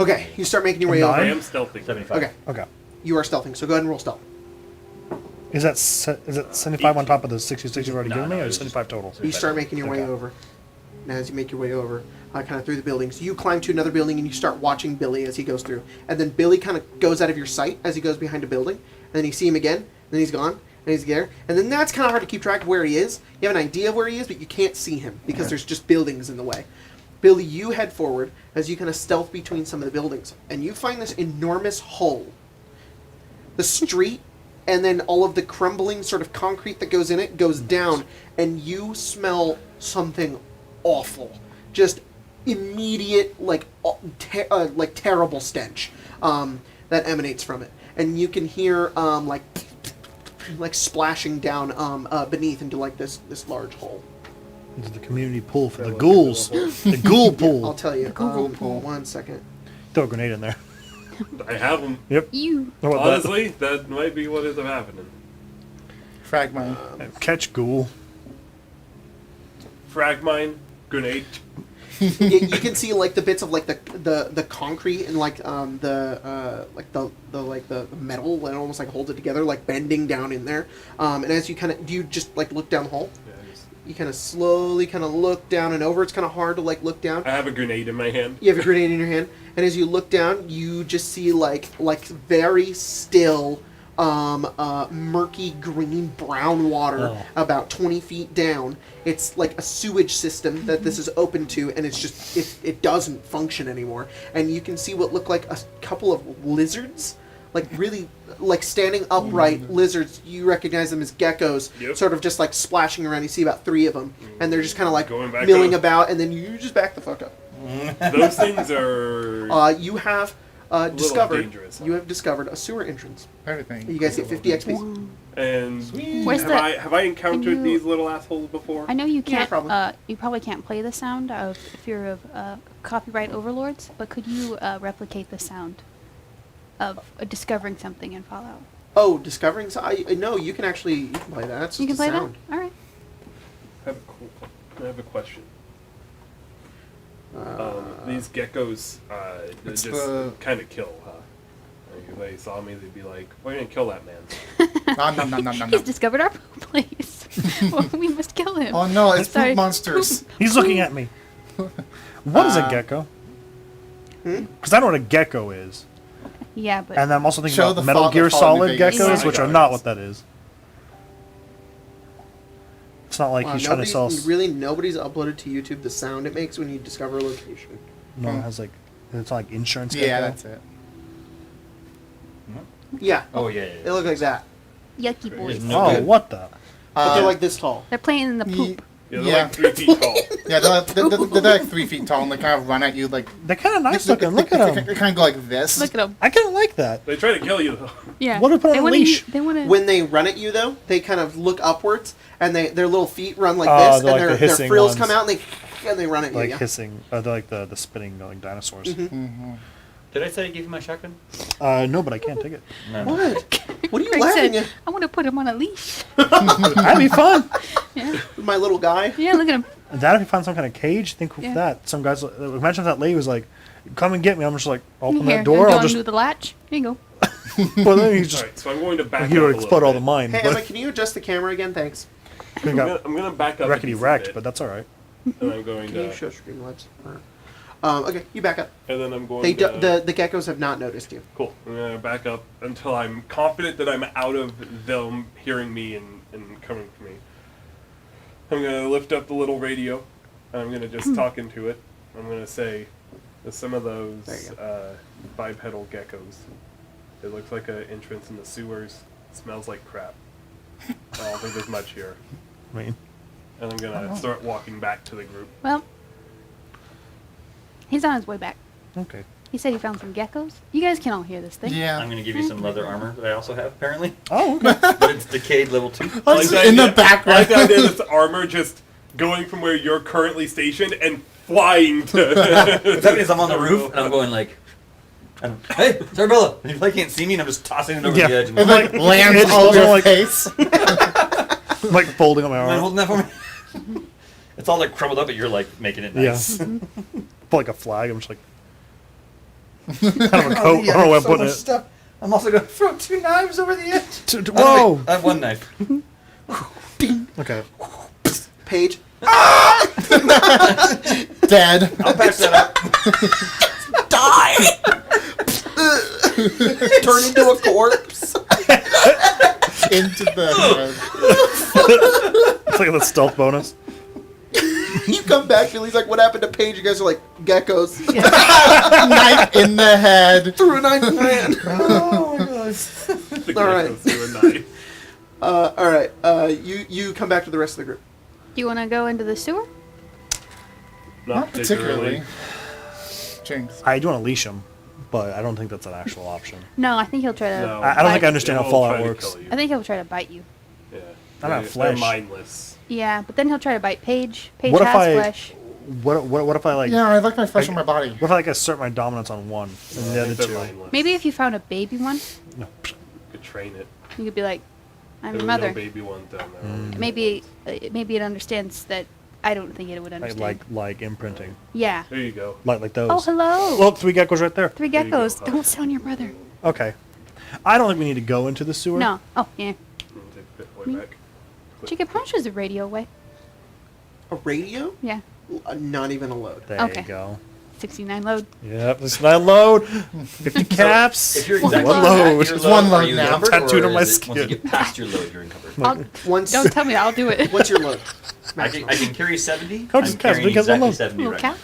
S1: Okay, you start making your way
S5: Nine?
S3: I
S1: over.
S3: am stealthing.
S6: 75.
S1: Okay,
S5: Okay.
S1: you are stealthing, so go ahead and roll stealth.
S5: Is that 75 on top of the 66 you've already given me, or
S6: it's
S5: 75 total?
S1: You start making your way
S5: Okay.
S1: over. And as you make your way over, kind of through the buildings, you climb to another building and you start watching Billy as he goes through. And then Billy kind of goes out of your sight as he goes behind a building. And then you see him again, and then he's gone, and he's there. And then that's kind of hard to keep track of where he is. You have an idea of where he is, but you can't see him because there's just buildings in the way. Billy, you head forward as you kind of stealth between some of the buildings. And you find this enormous hole. The street and then all of the crumbling sort of concrete that goes in it goes down, and you smell something awful. Just immediate, like terrible stench that emanates from it. And you can hear like splashing down beneath into like this large hole.
S5: Into the community pool for the ghouls. The ghoul
S1: I'll
S5: pool.
S1: tell you.
S4: Google pool.
S1: 1 second.
S5: Throw a grenade in there.
S3: I have them.
S5: Yep.
S2: You.
S5: How about that?
S3: Honestly, that might be what is happening.
S4: Frag mine.
S5: Catch ghoul.
S3: Frag mine, grenade.
S1: You can see like the bits of like the concrete and like the metal that almost like holds it together, like bending down in there. And as you do you just like look down the hole?
S3: Yeah, just-
S1: You kind of slowly kind of look down and over. It's kind of hard to like look down.
S3: I have a grenade in my hand.
S1: You have a grenade in your hand, and as you look down, you just see like very still, murky green brown water
S5: Oh.
S1: about 20 feet down. It's like a sewage system that this is open to, and it's just it doesn't function anymore. And you can see what look like a couple of lizards, like really like standing upright lizards. You recognize them as geckos,
S3: Yep.
S1: sort of just like splashing around. You see about 3 of them, and they're just kind of like
S3: Going back
S1: milling
S3: up.
S1: about, and then you just back the fuck up.
S3: Those things are.
S1: You have
S3: little
S1: discovered.
S3: dangerous, huh?
S1: You have discovered a sewer entrance.
S4: Everything.
S1: You guys get 50 XP.
S3: And
S2: Where's
S3: have I encountered
S2: you-
S3: these little assholes before?
S2: I know you
S1: Yeah,
S2: can't.
S1: probably.
S2: You probably can't play the sound of fear of copyright overlords, but could you replicate the sound of discovering something in Fallout?
S1: Oh, discovering. So no, you can play that. That's
S2: You can
S1: just a
S2: play
S1: sound.
S2: that. All right.
S3: I have a question. These geckos
S4: It's
S3: just
S4: the-
S3: kind of kill, huh? Like, if they saw me, they'd be like, "We're gonna kill that man."
S4: Nom.
S2: He's discovered our place. Well, we must kill him.
S4: Oh no, it's
S2: Sorry.
S4: poop monsters.
S5: He's looking at me. What is a gecko? Because I know what a gecko is.
S2: Yeah, but
S5: And I'm also thinking
S4: Show
S5: about
S4: the
S5: Metal
S4: Fallout
S5: Gear
S4: New
S5: Solid
S4: Vegas.
S5: geckos,
S3: I
S5: which
S3: got
S5: are
S3: it.
S5: not what that is. It's not like
S1: Wow,
S5: he's trying to sell.
S1: nobody's uploaded to YouTube the sound it makes when you discover a location.
S5: No, it has like it's not like insurance. Gecko.
S4: Yeah, that's it.
S1: Yeah,
S6: Oh, yeah.
S1: they look like that,
S2: yucky boys.
S6: no-
S5: Oh,
S6: good.
S5: what the?
S1: but they're like this tall.
S2: They're playing in the poop.
S3: Yeah, they're
S4: Yeah.
S3: like 3 feet tall.
S4: Yeah, they're like 3 feet tall and they kind of run at you like.
S5: They're kind of nice looking. Look at them.
S4: They kind of go like this.
S2: Look at them.
S5: I kind of like that.
S3: They try to kill you though.
S2: Yeah.
S5: What do we put on
S2: they
S5: a
S2: wanna
S5: leash?
S2: They want to.
S1: When they run at you, though, they kind of look upwards, and their little feet run like
S5: Oh,
S1: this,
S5: they're
S1: and
S5: like the
S1: their
S5: hissing
S1: frills
S5: ones.
S1: come out, and they run at you.
S5: Like
S1: Yeah.
S5: hissing. They're like the spinning like dinosaurs.
S6: Did I say I gave you my shotgun?
S5: No, but I can't take it.
S6: No.
S1: What? What are you
S2: Craig
S1: laughing
S2: said,
S1: at?
S2: I want to put him on a leash.
S5: That'd be fun.
S2: Yeah.
S1: My little guy.
S2: Yeah. Look at him.
S5: That if you find some kind of cage, think
S2: Yeah.
S5: of that. Some guys. Imagine if that lady was like, "Come and get me." I'm just like, open
S2: Here,
S5: that door.
S2: you
S5: I'll
S2: want to
S5: just.
S2: do the latch? Here you go.
S5: Well, then he's just.
S3: Alright, so I'm going to back
S5: He
S3: up
S5: would
S3: a
S5: explode
S3: little
S5: all the
S3: bit.
S5: mine.
S1: Hey,
S5: but
S1: Emma, can you adjust the camera again? Thanks.
S5: we
S3: I'm
S5: got
S3: gonna back up. a
S5: wreckety
S3: decent
S5: wrecked,
S3: bit,
S5: but that's all right.
S3: and I'm going
S1: Can you
S3: to.
S1: show Streamlabs? Okay, you back up.
S3: And then I'm going
S1: They
S3: to.
S1: the geckos have not noticed you.
S3: Cool. I'm gonna back up until I'm confident that I'm out of them hearing me and coming for me. I'm gonna lift up the little radio, and I'm gonna just talk into it. I'm gonna say, there's some of those bipedal geckos. It looks like an entrance in the sewers. It smells like crap. I don't think there's much here.
S5: I mean,
S3: And I'm gonna start walking back to the group.
S2: Well, he's on his way back.
S5: okay.
S2: He said he found some geckos. You guys can all hear this thing.
S4: Yeah.
S6: I'm gonna give you some leather armor that I also have, apparently.
S5: Oh, okay.
S6: But it's decayed level 2.
S4: What's in the background?
S3: I like the idea of this armor just going from where you're currently stationed and flying to...
S6: That means I'm on the roof and I'm going like, hey, Cerabella! And if I can't see me, and I'm just tossing it over
S5: Yeah.
S6: the edge. And
S4: It like lands
S5: It's
S4: all over your
S5: like-
S4: face.
S5: I'm like folding on my
S6: Mind
S5: arm.
S6: holding that for me? It's all like crumbled up, but you're like making it nice.
S5: Yeah. Put like a flag. I'm just like kind of a coat. I don't know where I'm putting it.
S6: Stuff. I'm also gonna throw 2 knives over the edge.
S5: Whoa.
S6: I have 1 knife.
S5: Okay.
S1: Paige.
S4: Dead.
S6: I'll patch that up.
S1: Die! Turn into a corpse.
S4: Into the
S5: It's like the stealth bonus.
S1: You come back, Billy's like, what happened to Paige? You guys are like, geckos.
S4: knife in the head.
S1: Threw a knife in the hand.
S6: Oh my gosh.
S3: The
S1: All right.
S3: geckos do a knife.
S1: All right. You come back to the rest of the group.
S2: Do you want to go into the sewer?
S4: Not particularly. Jinx.
S5: I do want to leash him, but I don't think that's an actual option.
S2: No, I think he'll try to.
S3: No.
S5: I don't think I
S2: bite-
S5: understand
S3: It
S5: how
S3: will
S5: Fallout
S3: try to
S5: works.
S3: kill you.
S2: I think he'll try to bite you.
S3: Yeah.
S5: I'm not
S3: They're
S5: flesh.
S3: mindless.
S2: Yeah, but then he'll try to bite Paige. Paige
S5: What if
S2: has
S5: I-
S2: flesh.
S5: What if I like?
S4: Yeah, I like my flesh on my body.
S5: What if I like assert my dominance on one and the
S3: I
S5: other
S3: think they're
S5: two?
S3: mindless.
S2: Maybe if you found a baby one,
S5: No.
S3: You could train it.
S2: you could be like, "I'm
S3: There
S2: your
S3: were no
S2: mother."
S3: baby ones down there.
S5: Mm.
S2: Maybe it understands that. I don't think it would understand.
S5: Like imprinting.
S2: Yeah.
S3: There you go.
S5: Like those.
S2: Oh, hello.
S5: Look, 3 geckos right there.
S2: 3
S3: There you go,
S2: geckos.
S3: Huff.
S2: Don't sound your brother.
S5: Okay. I don't think we need to go into the sewer.
S2: No. Oh, yeah.
S3: Take a bit way back. Click.
S2: Jacob, how much is the radio weigh?
S1: A radio?
S2: Yeah.
S1: Not even a load.
S5: There
S2: Okay.
S5: you go.
S2: 69 load.
S5: Yep, this is my load. 50 caps.
S6: If you're
S2: One
S6: exactly
S2: load.
S6: at your
S4: It's one
S6: are
S4: load
S6: you
S4: now.
S6: encumbered,
S5: Tattooed
S6: or
S5: on my
S6: is it once you
S5: skin.
S6: get past your load, you're encumbered?
S2: I'll,
S1: Once.
S2: don't tell me. I'll do it.
S1: What's your load?
S6: I can carry 70.
S5: Oh,
S6: I'm
S5: just caps,
S6: carrying
S5: because one
S6: exactly
S5: load.
S6: 70
S2: Little
S6: right
S2: cap.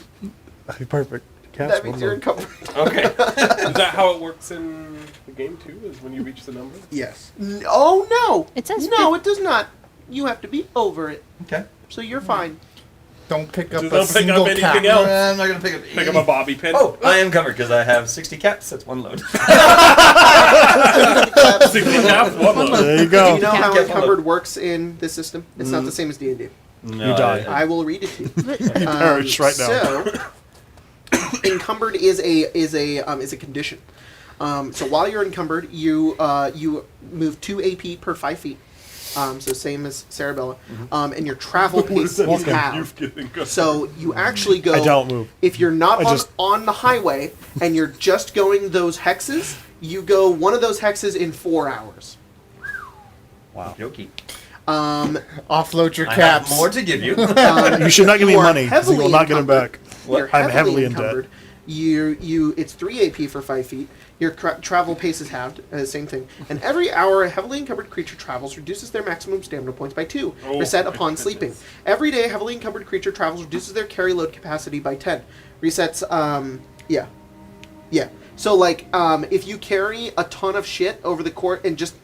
S5: Okay, perfect. Caps.
S1: That means
S5: one
S1: you're
S5: load.
S1: encumbered.
S6: now. Okay.
S3: Is that how it works in the game too? Is when you reach the number?
S1: Yes. Oh no.
S2: It says
S1: no. It does not. You have to be over it,
S6: Okay.
S1: so you're fine.
S4: Don't pick up
S3: So
S4: a
S3: don't pick up
S4: single
S3: anything
S4: cap.
S3: else.
S6: I'm not gonna pick up.
S3: Pick up a bobby pin.
S6: Oh, I am covered because I have 60 caps. That's 1 load.
S3: 60 caps, one load.
S5: There you
S1: Do
S5: go.
S1: you know how
S6: Cap.
S1: encumbered works in this system? It's not the same as D&D.
S6: No,
S5: You die.
S1: I will read it to you.
S5: Perish right now.
S1: So, encumbered is a condition. So while you're encumbered, you move 2 AP per 5 feet. So same as Cerabella. And your travel pace is halved. So you actually go.
S5: I don't move.
S1: If you're not
S5: I just-
S1: on the highway and you're just going those hexes, you go one of those hexes in 4 hours.
S5: Wow.
S6: Yoki.
S4: Offload your
S6: I
S4: caps.
S6: have more to give you.
S5: You should not give me
S1: You are
S5: money, 'cause you will
S1: heavily
S5: not get them
S1: encumbered.
S5: back.
S1: You're
S5: I'm heavily in debt.
S1: encumbered. It's 3 AP for 5 feet. Your travel pace is halved, same thing. And every hour a heavily encumbered creature travels reduces their maximum stamina points by 2.
S3: Oh,
S1: Reset
S3: my
S1: upon
S3: goodness.
S1: sleeping. Every day a heavily encumbered creature travels reduces their carry load capacity by 10. Resets. Yeah. So like, if you carry a ton of shit over the court and just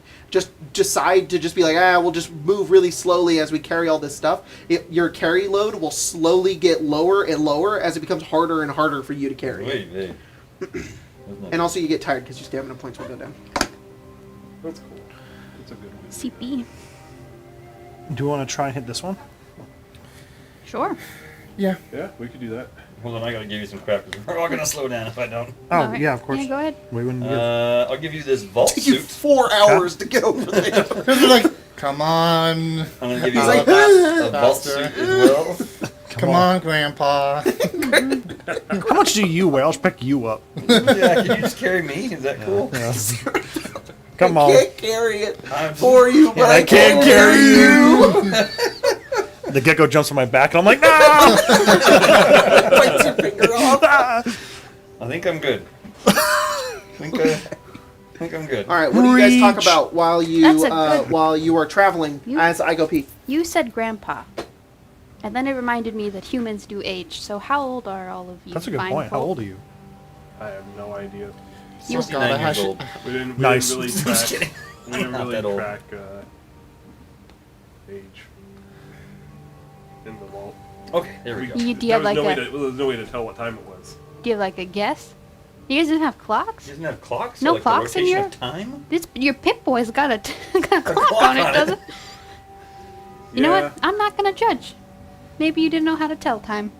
S1: decide to just be like, we'll just move really slowly as we carry all this stuff, your carry load will slowly get lower and lower as it becomes harder and harder for you to carry.
S6: Wait.
S1: And also you get tired because your stamina points will go down.
S3: That's cool. That's a good one.
S2: CP.
S5: Do you want to try and hit this one?
S2: Sure.
S4: Yeah.
S3: Yeah, we could do that.
S6: Hold on, I gotta give you some crap because we're all gonna slow down if I don't.
S5: Oh,
S2: All right.
S5: yeah, of course.
S2: Yeah, go ahead.
S5: Wait, when you
S6: I'll give you this vault
S1: Take you
S6: suit.
S1: 4 hours to get over there.
S4: They're like, come on.
S6: I'm gonna give you
S1: He's
S6: a
S1: like,
S6: vault suit as well.
S4: Come on, Grandpa.
S5: How much do you weigh? I'll just pick you up.
S6: Yeah, can you just carry me? Is that cool?
S5: Come
S1: I
S5: on.
S1: can't carry it
S6: I'm-
S1: for you, but I
S5: can't
S1: can
S5: carry
S1: you.
S5: The gecko jumps on my back, and I'm like, no!
S1: Bites your finger off.
S6: I think I'm good. I think I'm good.
S1: All right, what do you guys talk
S5: Reach.
S1: about while
S2: That's a
S1: you
S2: good-
S1: while you are traveling
S2: You-
S1: as I go pee?
S2: You said grandpa. And then it reminded me that humans do age. So how old are all of you?
S5: That's a good
S2: fine
S5: point. How
S2: folk?
S5: old are you?
S3: I have no idea.
S2: You-
S6: 69 years old.
S3: We didn't
S5: Nice.
S3: really
S6: Just
S3: track.
S6: kidding.
S3: We didn't
S6: Not
S3: really
S6: that old.
S3: track age in the vault.
S6: Okay, there we go.
S2: You, do you have like
S3: no way
S2: a
S3: to, there was no way to tell what time it was.
S2: do you have like a guess? You guys didn't have clocks?
S6: Doesn't have clocks?
S2: No
S6: like
S2: clocks
S6: the
S2: in
S6: rotation
S2: your-
S6: of time?
S2: This your Pip Boy's got a got a clock
S6: clock
S2: on it,
S6: on it.
S2: doesn't? You know
S3: Yeah.
S2: what? I'm not gonna judge. Maybe you didn't know how to tell time.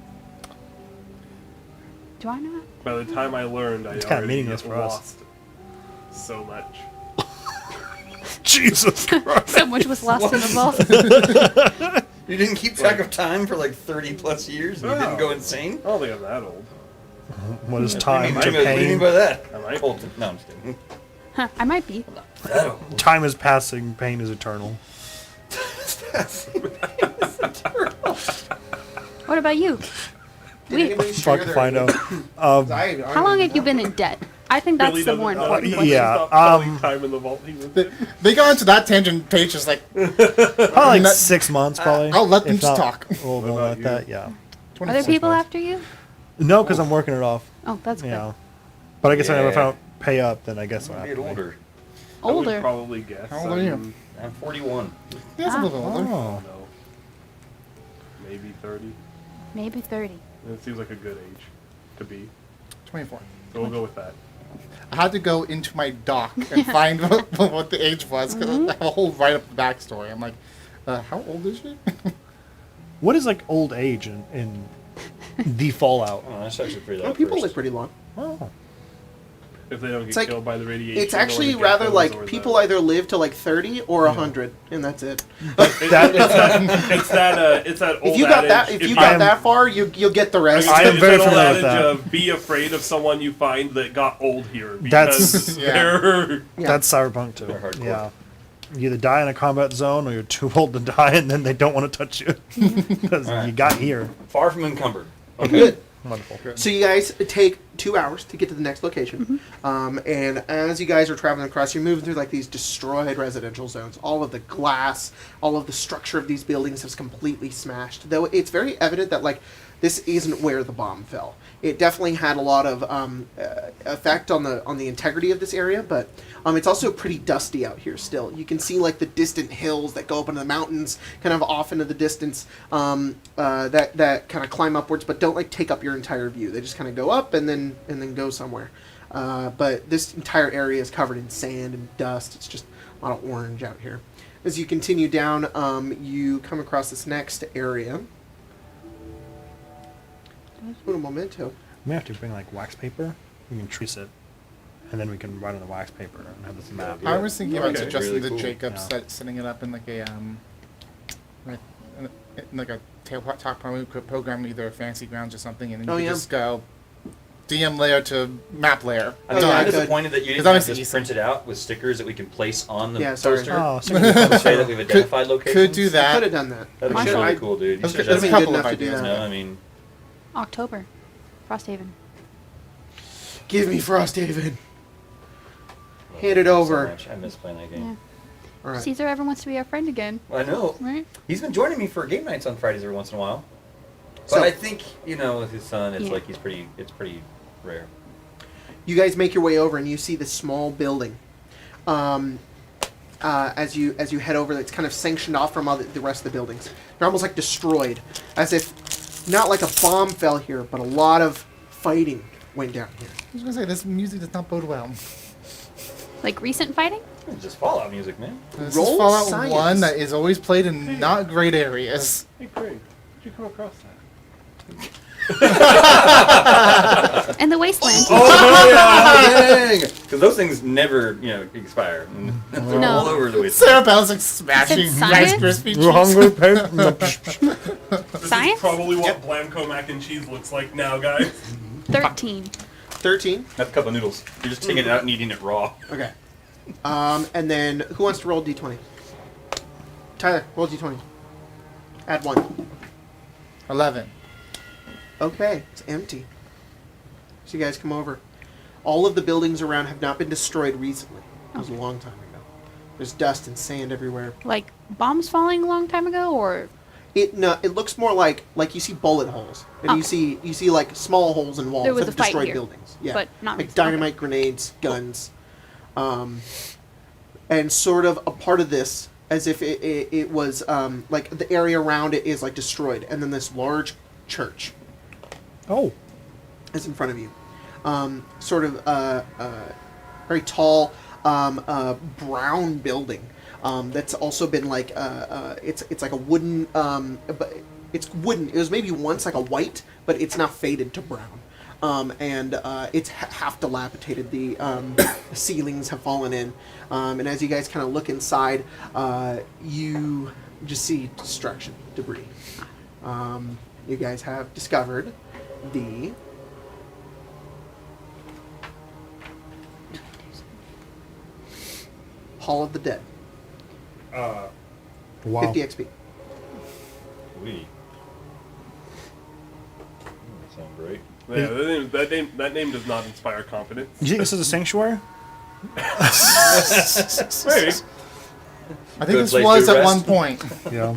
S2: Do I know?
S3: By the time I learned, I
S5: It's kinda
S3: already
S5: meaningless for us.
S3: lost so much.
S5: Jesus Christ.
S2: So much was lost in the vault.
S6: You didn't keep track of time for like 30 plus years and you didn't go insane?
S3: I don't think I'm that old.
S5: What is
S6: What
S5: time
S6: do
S5: to
S6: you mean- what do you mean
S5: pain?
S6: by that?
S3: Am I?
S6: Colton. No, I'm just kidding.
S2: Huh, I might be.
S6: That old.
S5: Time is passing, pain is eternal.
S2: What about you?
S1: Did
S2: We-
S1: anybody share
S5: Fucking
S1: their
S5: find
S1: age?
S5: out.
S2: How long have you been in debt? I think that's
S3: Really
S2: the more
S3: doesn't-
S2: important
S5: yeah.
S2: question.
S3: Stop telling time in the vault. He was
S4: They go into that tangent page just like
S5: Probably like
S4: Not-
S5: 6 months, probably.
S4: I'll let them
S5: If not
S4: talk.
S5: A little bit
S3: What
S5: like
S3: about
S5: that,
S3: you?
S5: yeah.
S2: Are there
S4: 26
S2: people
S4: months.
S2: after you?
S5: No, because I'm working it off.
S2: Oh, that's good.
S5: Yeah. But I guess if I
S6: Yeah.
S5: don't pay up, then I guess I'll
S6: I'm
S5: have
S6: a
S5: to
S6: bit
S5: pay.
S6: older.
S3: I would
S2: Older.
S3: probably guess.
S4: How old are you?
S6: I'm 41.
S4: Yeah, it's a
S2: Ah.
S4: little older.
S3: I
S5: Oh.
S3: don't know. Maybe 30.
S2: Maybe 30.
S3: It seems like a good age to be.
S4: 24.
S3: So we'll go with that.
S4: I had to go into my doc and find what the age was because I have a whole write-up backstory. I'm like, how old is she?
S5: What is like old age in the Fallout?
S6: Oh, that's actually pretty
S1: Well, people live pretty long.
S5: Oh.
S3: If they don't get
S1: It's like-
S3: killed by the radiation.
S1: It's
S3: or
S1: actually
S3: the
S1: rather
S3: geckos
S1: like
S3: or
S1: people
S3: the,
S1: either live to like 30 or 100, and that's it.
S3: It's that old
S1: If you got that,
S3: adage,
S1: if you
S5: I
S1: got
S5: am-
S1: that far, you'll get the rest.
S5: I am
S3: it's
S5: very
S3: that old
S5: familiar with
S3: adage
S5: that.
S3: of be afraid of someone you find that got old here.
S5: That's-
S3: Because
S4: Yeah.
S3: they're
S1: Yeah.
S5: That's Cyberpunk too.
S6: They're hardcore.
S5: Yeah. You either die in a combat zone or you're too old to die and then they don't want to touch you. Because
S6: Alright.
S5: you got here.
S6: Far from encumbered. Okay.
S1: Good.
S5: Wonderful.
S1: So you guys take 2 hours to get to the next location, and as you guys are traveling across, you're moving through like these destroyed residential zones. All of the glass, all of the structure of these buildings is completely smashed. Though it's very evident that like this isn't where the bomb fell. It definitely had a lot of effect on the integrity of this area, but it's also pretty dusty out here still. You can see like the distant hills that go up into the mountains, kind of off into the distance, that kind of climb upwards, but don't like take up your entire view. They just kind of go up and then go somewhere. But this entire area is covered in sand and dust. It's just a lot of orange out here. As you continue down, you come across this next area. Un momento.
S5: We have to bring like wax paper. We can trace it. And then we can write on the wax paper and have this map.
S6: Yeah.
S4: I was thinking about
S3: Okay.
S4: suggesting
S6: Really
S4: to
S6: cool.
S4: Jacob
S5: Yeah.
S4: setting it up in like a like a tabletop program, either a fancy grounds or something, and then you
S1: Oh,
S4: can
S1: yeah.
S4: just go DM layer to map layer.
S6: I'm
S1: Oh,
S6: so
S1: yeah,
S6: disappointed that you didn't
S4: Because
S6: have
S4: obviously
S6: this printed out with stickers that we can place on the
S1: Yeah, sorry.
S6: poster.
S5: Oh, so
S6: To say that we've identified locations.
S4: Could do
S1: I
S4: that.
S1: could have done that.
S6: That'd
S1: I
S6: be
S1: should-
S6: really
S1: I-
S6: cool, dude. You
S4: There's
S6: should
S4: a
S6: have
S1: been
S4: couple
S1: good
S4: of
S1: enough to do
S4: ideas.
S1: that.
S6: No, I mean,
S2: October. Frosthaven.
S1: Give me Frosthaven. Hand it
S6: so
S1: over.
S6: much. I miss playing that game.
S2: Yeah.
S1: All right.
S2: Caesar ever wants to be our friend again,
S6: I know.
S2: right?
S6: He's been joining me for game nights on Fridays every once in a while. But
S1: So-
S6: I think, with his son, it's
S2: Yeah.
S6: like it's pretty rare.
S1: You guys make your way over and you see this small building. As you head over, that's kind of sanctioned off from the rest of the buildings. They're almost like destroyed, as if not like a bomb fell here, but a lot of fighting went down here.
S4: I was gonna say this music does not bode well.
S2: Like recent fighting?
S6: It's just Fallout music, man.
S4: This
S1: Roll
S4: is Fallout
S1: science.
S4: 1 that is always played in not great areas.
S3: Hey, Craig, did you come across that?
S2: And the wasteland.
S6: Oh, yeah! Because those things never, expire. And they're
S2: No.
S6: all over the way.
S4: Cerebella's like smashing
S2: Is it
S4: Rice
S2: science?
S4: Krispie
S5: You're
S4: treats.
S5: hungry,
S3: This
S2: Science?
S3: is probably what Blanco mac and cheese looks like now, guys.
S2: 13.
S1: 13.
S6: That's a cup of noodles. You're just taking it out and eating it raw.
S1: Okay. And then who wants to roll d20? Tyler, roll d20. Add 1.
S4: 11.
S1: Okay, it's empty. So you guys come over. All of the buildings around have not been destroyed recently. It was a long time ago. There's dust and sand everywhere.
S2: Like bombs falling a long time ago, or
S1: It looks more like you see bullet holes, and you see like small holes in walls
S2: There was
S1: that
S2: a fight
S1: destroyed
S2: here,
S1: buildings. Yeah,
S2: but not
S1: like
S2: recently.
S1: dynamite, grenades, guns, and sort of a part of this, as if it was like the area around it is like destroyed, and then this large church
S5: Oh,
S1: is in front of you. Sort of very tall brown building that's also been like it's like a wooden but it's wooden. It was maybe once like a white, but it's now faded to brown. And it's half dilapidated. The ceilings have fallen in, and as you guys kind of look inside, you just see destruction, debris. You guys have discovered the Hall of the Dead.
S3: Uh,
S5: wow.
S1: 50 XP.
S6: We. That sounds great.
S3: yeah, that name does not inspire confidence.
S5: You think this is a sanctuary?
S3: Maybe.
S4: I think
S6: Good
S4: this
S6: place
S4: was
S6: to
S4: at
S6: rest.
S4: one point.
S5: Yeah.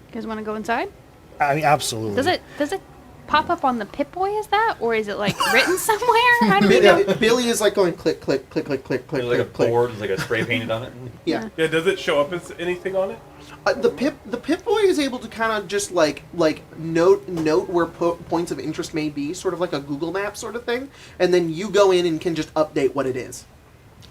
S2: You guys want to go inside?
S5: I mean, absolutely.
S2: Does it pop up on the Pip-Boy as that, or is it like written somewhere? How do we know?
S1: Billy is like going click, click, click, click, click, click,
S6: There's like a
S1: click, click.
S6: board, there's like a spray painted on it.
S1: Yeah.
S3: Yeah, does it show up as anything on it?
S1: The Pip Boy is able to kind of just like note where points of interest may be, sort of like a Google map sort of thing, and then you go in and can just update what it is.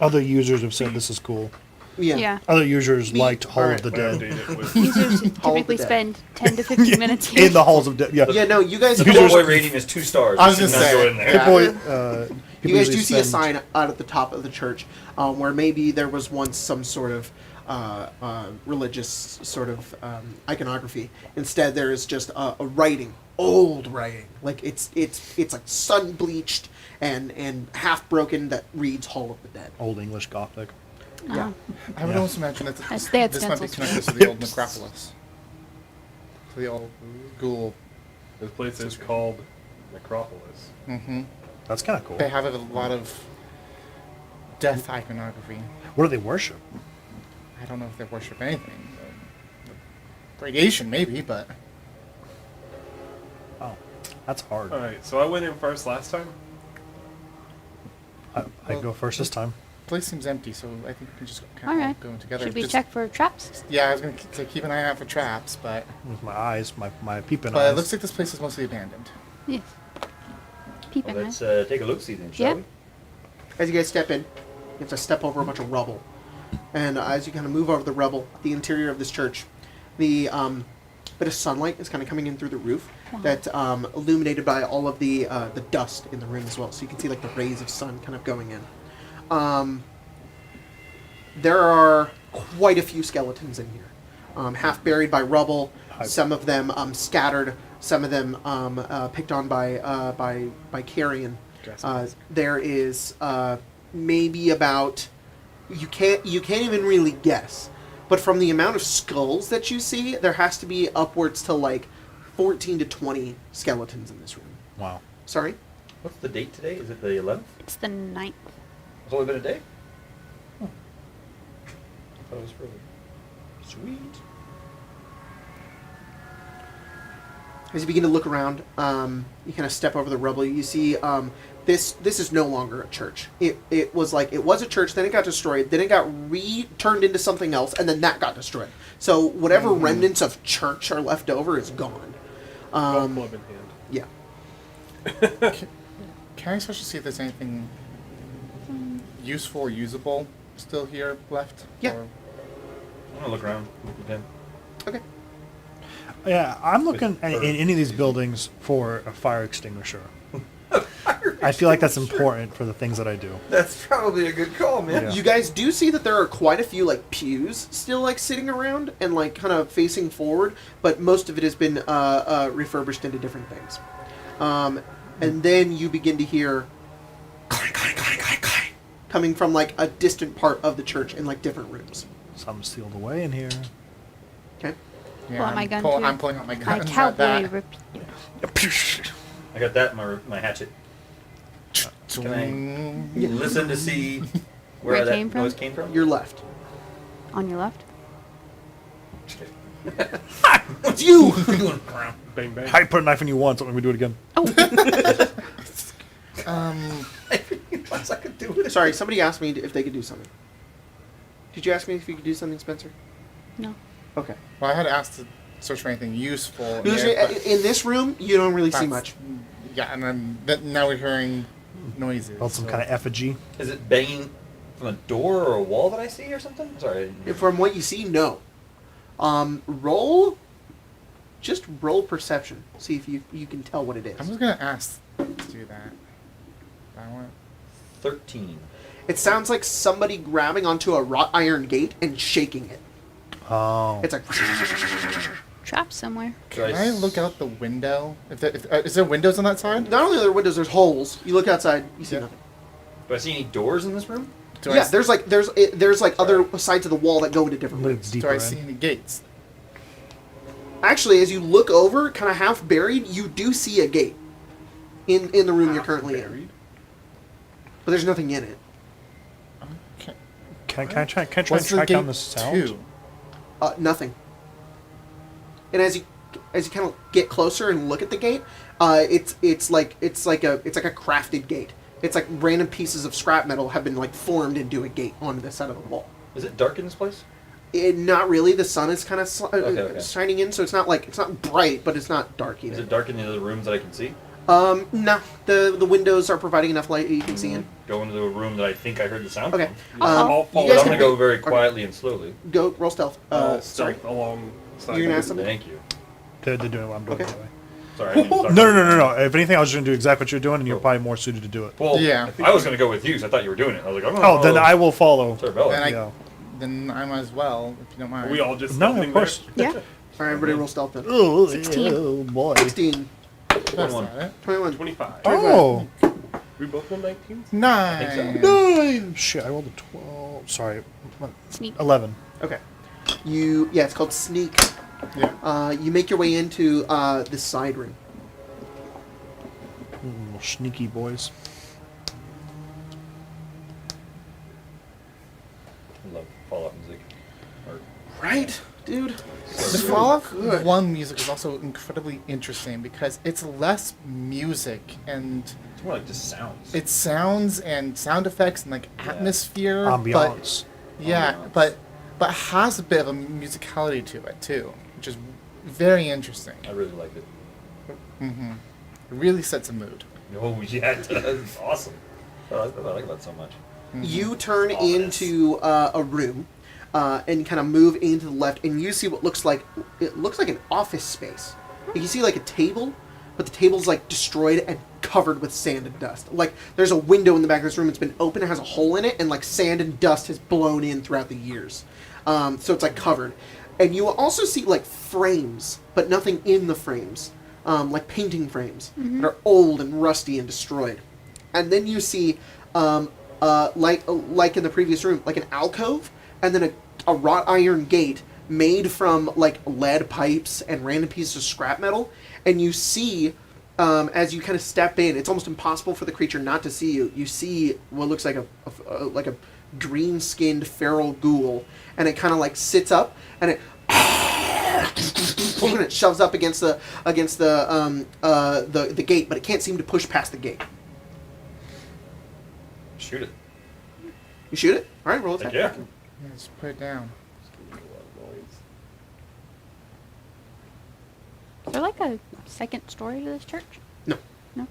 S5: Other users have said this is cool.
S1: Yeah.
S2: Yeah.
S5: Other users liked Hall
S1: Alright.
S5: of the
S3: I
S5: Dead.
S3: update it with-
S2: Users
S1: Hall of the
S2: typically
S1: Dead.
S2: spend 10 to 15 minutes here.
S5: In the Halls of Dead. Yeah.
S1: Yeah. No, you guys.
S6: The
S1: go-
S6: Boy rating is 2 stars.
S4: I was
S6: You should
S4: gonna
S6: not
S4: say,
S6: go in there.
S1: Yeah.
S5: Boy,
S1: You
S5: people
S1: guys do
S5: usually
S1: see a
S5: spend-
S1: sign out at the top of the church where maybe there was once some sort of religious sort of iconography. Instead, there is just a writing, old writing, like it's like sun bleached and half broken that reads Hall of the Dead.
S5: Old English Gothic.
S1: Yeah.
S4: I would
S5: Yeah.
S4: almost imagine that
S2: They had
S4: this might be
S2: stencils.
S4: connected to the old Necropolis. To the old ghoul.
S3: This place is called Necropolis.
S4: Mm-hmm.
S5: That's kind of cool.
S4: They have a lot of death iconography.
S5: What do they worship?
S4: I don't know if they worship anything. Radiation, maybe, but
S5: Oh, that's hard.
S3: Alright, so I went in first last time.
S5: I go first this time.
S4: the place seems empty, so I think we can just kind
S2: All
S4: of
S2: right.
S4: go in together.
S2: Should we
S4: Just-
S2: check for traps?
S4: Yeah, I was going to keep an eye out for traps, but
S5: With my eyes, my peeping
S4: it
S5: eyes.
S4: looks like this place is mostly abandoned.
S2: Yes. Peeping,
S6: Well,
S2: right?
S6: let's take a look-see then, shall
S2: Yeah.
S6: we?
S1: As you guys step in, you have to step over a bunch of rubble. And as you kind of move over the rubble, the interior of this church, the bit of sunlight is kind of coming in through the roof, that's illuminated by all of the dust in the room as well. So you can see like the rays of sun kind of going in. There are quite a few skeletons in here, half buried by rubble. Some of them scattered. Some of them picked on by carrion. There is maybe about you can't even really guess, but from the amount of skulls that you see, there has to be upwards to like 14 to 20 skeletons in this room.
S5: Wow.
S1: Sorry?
S6: What's the date today? Is it the 11th?
S2: It's the 9th.
S6: It's only been a day? I thought it was further. Sweet.
S1: As you begin to look around, you kind of step over the rubble. You see this is no longer a church. It was a church, then it got destroyed, then it got turned into something else, and then that got destroyed. So whatever remnants of church are left over is gone.
S3: Golf club in hand.
S1: Yeah.
S4: Can I search to see if there's anything useful or usable still here left?
S1: Yeah.
S4: Or-
S6: I'm gonna look around. Okay.
S1: Okay.
S5: Yeah, I'm looking in any of these buildings for a fire extinguisher. I feel like that's important for the things that I do.
S6: That's probably a good call, man.
S5: Yeah.
S1: You guys do see that there are quite a few like pews still like sitting around and like kind of facing forward, but most of it has been refurbished into different things. And then you begin to hear coming from like a distant part of the church in like different rooms.
S5: Some sealed away in here.
S1: Okay.
S4: Yeah,
S2: Pull out my
S4: I'm
S2: gun,
S4: pull-
S2: too.
S4: I'm pulling out my gun.
S2: I
S4: Not
S2: cowboy
S4: that.
S2: repeat.
S6: I got that in my hatchet. Can I listen to see
S2: Where it
S6: that
S2: came from?
S6: noise came from?
S1: Your left.
S2: On your left?
S6: Just kidding.
S1: It's you.
S3: Bang bang.
S5: I put a knife in you once. Let me do it again.
S6: Once I could do it.
S1: Sorry, somebody asked me if they could do something. Did you ask me if you could do something, Spencer?
S2: No.
S1: Okay.
S4: Well, I had asked to search for anything useful.
S1: Usually,
S4: but
S1: in this room, you don't really see
S4: that's-
S1: much.
S4: Yeah, and then now we're hearing noises.
S5: Build some
S4: so-
S5: kind of effigy.
S6: Is it banging from a door or a wall that I see or something? Sorry. I didn't-
S1: From what you see, no. Just roll perception. See if you can tell what it is.
S4: I'm just gonna ask to do that. I want.
S6: 13.
S1: It sounds like somebody grabbing onto a wrought iron gate and shaking it.
S5: Oh.
S1: It's like
S2: Trapped somewhere.
S4: Can I look out the window? Is there windows on that side?
S1: not only are there windows, there's holes. You look outside, you see
S4: Yeah.
S1: nothing.
S6: Do I see any doors in this room?
S4: Do I
S1: Yeah,
S4: s-
S1: there's like other sides of the wall that go into different
S5: Live
S1: rooms.
S5: deeper
S4: Do I
S5: in.
S4: see any gates?
S1: Actually, as you look over, kind of half buried, you do see a gate in the room you're currently in,
S3: Buried?
S1: but there's nothing in it.
S4: Okay.
S5: Can I try and
S4: What's the
S5: track down
S4: gate
S5: the sound?
S4: to?
S1: Nothing. And as you kind of get closer and look at the gate, it's like a crafted gate. It's like random pieces of scrap metal have been like formed into a gate on the side of the wall.
S6: Is it dark in this place?
S1: Not really. The sun is kind of
S6: Okay.
S1: shining in, so it's not bright, but it's not dark
S6: Is
S1: either.
S6: it dark in the other rooms that I can see?
S1: No. The windows are providing enough light that you can see in.
S6: Go into the room that I think I heard the sound
S1: Okay.
S6: from.
S3: I'll follow
S1: you
S6: But
S1: guys
S6: I'm
S1: can
S6: gonna go
S1: make-
S6: very
S1: okay.
S6: quietly and slowly.
S1: Go roll stealth. Sorry.
S3: Stealth alongside.
S1: You're gonna ask something?
S6: Thank you.
S5: They're doing what I'm doing.
S1: Okay.
S5: Anyway.
S6: Sorry. I didn't start
S5: No. If anything, I was just going to do exactly what you're doing, and you're
S6: Oh.
S5: probably more suited to do it.
S6: Well,
S4: Yeah.
S6: I was gonna go with you, so I thought you were doing it. I was like, I'm gonna
S5: Oh, then I will follow.
S6: Cerabella.
S4: Then I
S5: Yeah.
S4: then I might as well, if you don't mind.
S3: Are we all just
S5: No,
S3: standing
S5: of course.
S2: Yeah.
S1: All right, everybody roll stealth then.
S5: Oh,
S2: 16.
S5: oh boy.
S1: 16,
S4: That's
S6: 21.
S4: not it.
S1: 21.
S3: 25.
S5: Oh.
S3: We both rolled 19s?
S4: 9.
S1: Nine.
S5: Shit, I rolled a 12. Sorry.
S2: Sneak.
S5: 11.
S1: Okay. It's called sneak.
S4: Yeah.
S1: You make your way into this side room.
S5: Little sneaky boys.
S6: I love Fallout music. Or,
S1: Right, dude?
S4: The
S1: So
S4: Fallout
S1: good.
S4: 1 music is also incredibly interesting because it's less music and
S6: it's more like just sounds.
S4: it's sounds and sound effects and like atmosphere.
S5: Ambiance.
S4: But, yeah,
S6: Ambiance.
S4: but has a bit of a musicality to it too, which is very interesting.
S6: I really like it.
S4: Mm-hmm. It really sets a mood.
S6: Oh yeah, it does. It's awesome. I like that so much.
S1: You turn
S6: Ominous.
S1: into a room and kind of move into the left, and you see what looks like an office space. You see like a table, but the table's like destroyed and covered with sand and dust. Like there's a window in the back of this room. It's been open. It has a hole in it, and like sand and dust has blown in throughout the years. So it's like covered. And you will also see like frames, but nothing in the frames. Like painting frames that are old and rusty and destroyed. And then you see, like in the previous room, like an alcove, and then a wrought iron gate made from like lead pipes and random pieces of scrap metal. And you see, as you kind of step in, it's almost impossible for the creature not to see you. You see what looks like a green-skinned feral ghoul, and it kind of like sits up and it. And it shoves up against the gate, but it can't seem to push past the gate.
S6: Shoot it.
S1: You shoot it? All right, roll attack.
S6: Yeah.
S4: Yeah, just put it down.
S2: Is there like a second story to this church?
S1: No.
S2: No.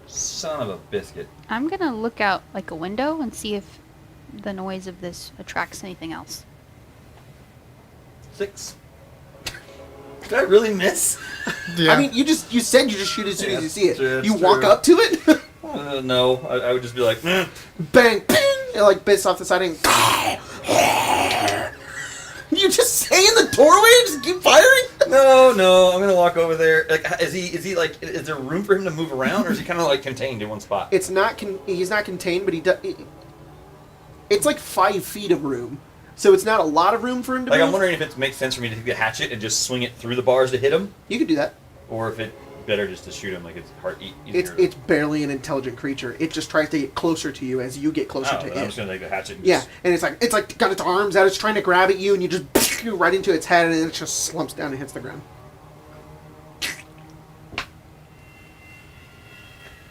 S6: Son of a biscuit.
S2: I'm gonna look out like a window and see if the noise of this attracts anything else.
S6: 6. Did I really miss?
S4: Yeah.
S1: I mean, you said you just shoot as soon as you see it.
S6: that's
S1: You walk
S6: true.
S1: up to it,
S6: No, I would just be like,
S1: bang, bang, it like bits off the side and you just stay in the doorway and just keep firing?
S6: no, I'm gonna walk over there. Like, is he like, is there room for him to move around, or is he kind of like contained in one spot?
S1: It's not he's not contained, but it's like 5 feet of room. So it's not a lot of room for him to
S6: Like,
S1: move.
S6: I'm wondering if it makes sense for me to take a hatchet and just swing it through the bars to hit him,
S1: You could do that.
S6: or if it better just to shoot him like it's
S1: It's barely an intelligent creature. It just tries to get closer to you as you get closer to
S6: I'm
S1: it.
S6: just gonna take the hatchet. And
S1: Yeah,
S6: just,
S1: and it's like got its arms out. It's trying to grab at you, and you just right into its head, and then it just slumps down and hits the ground.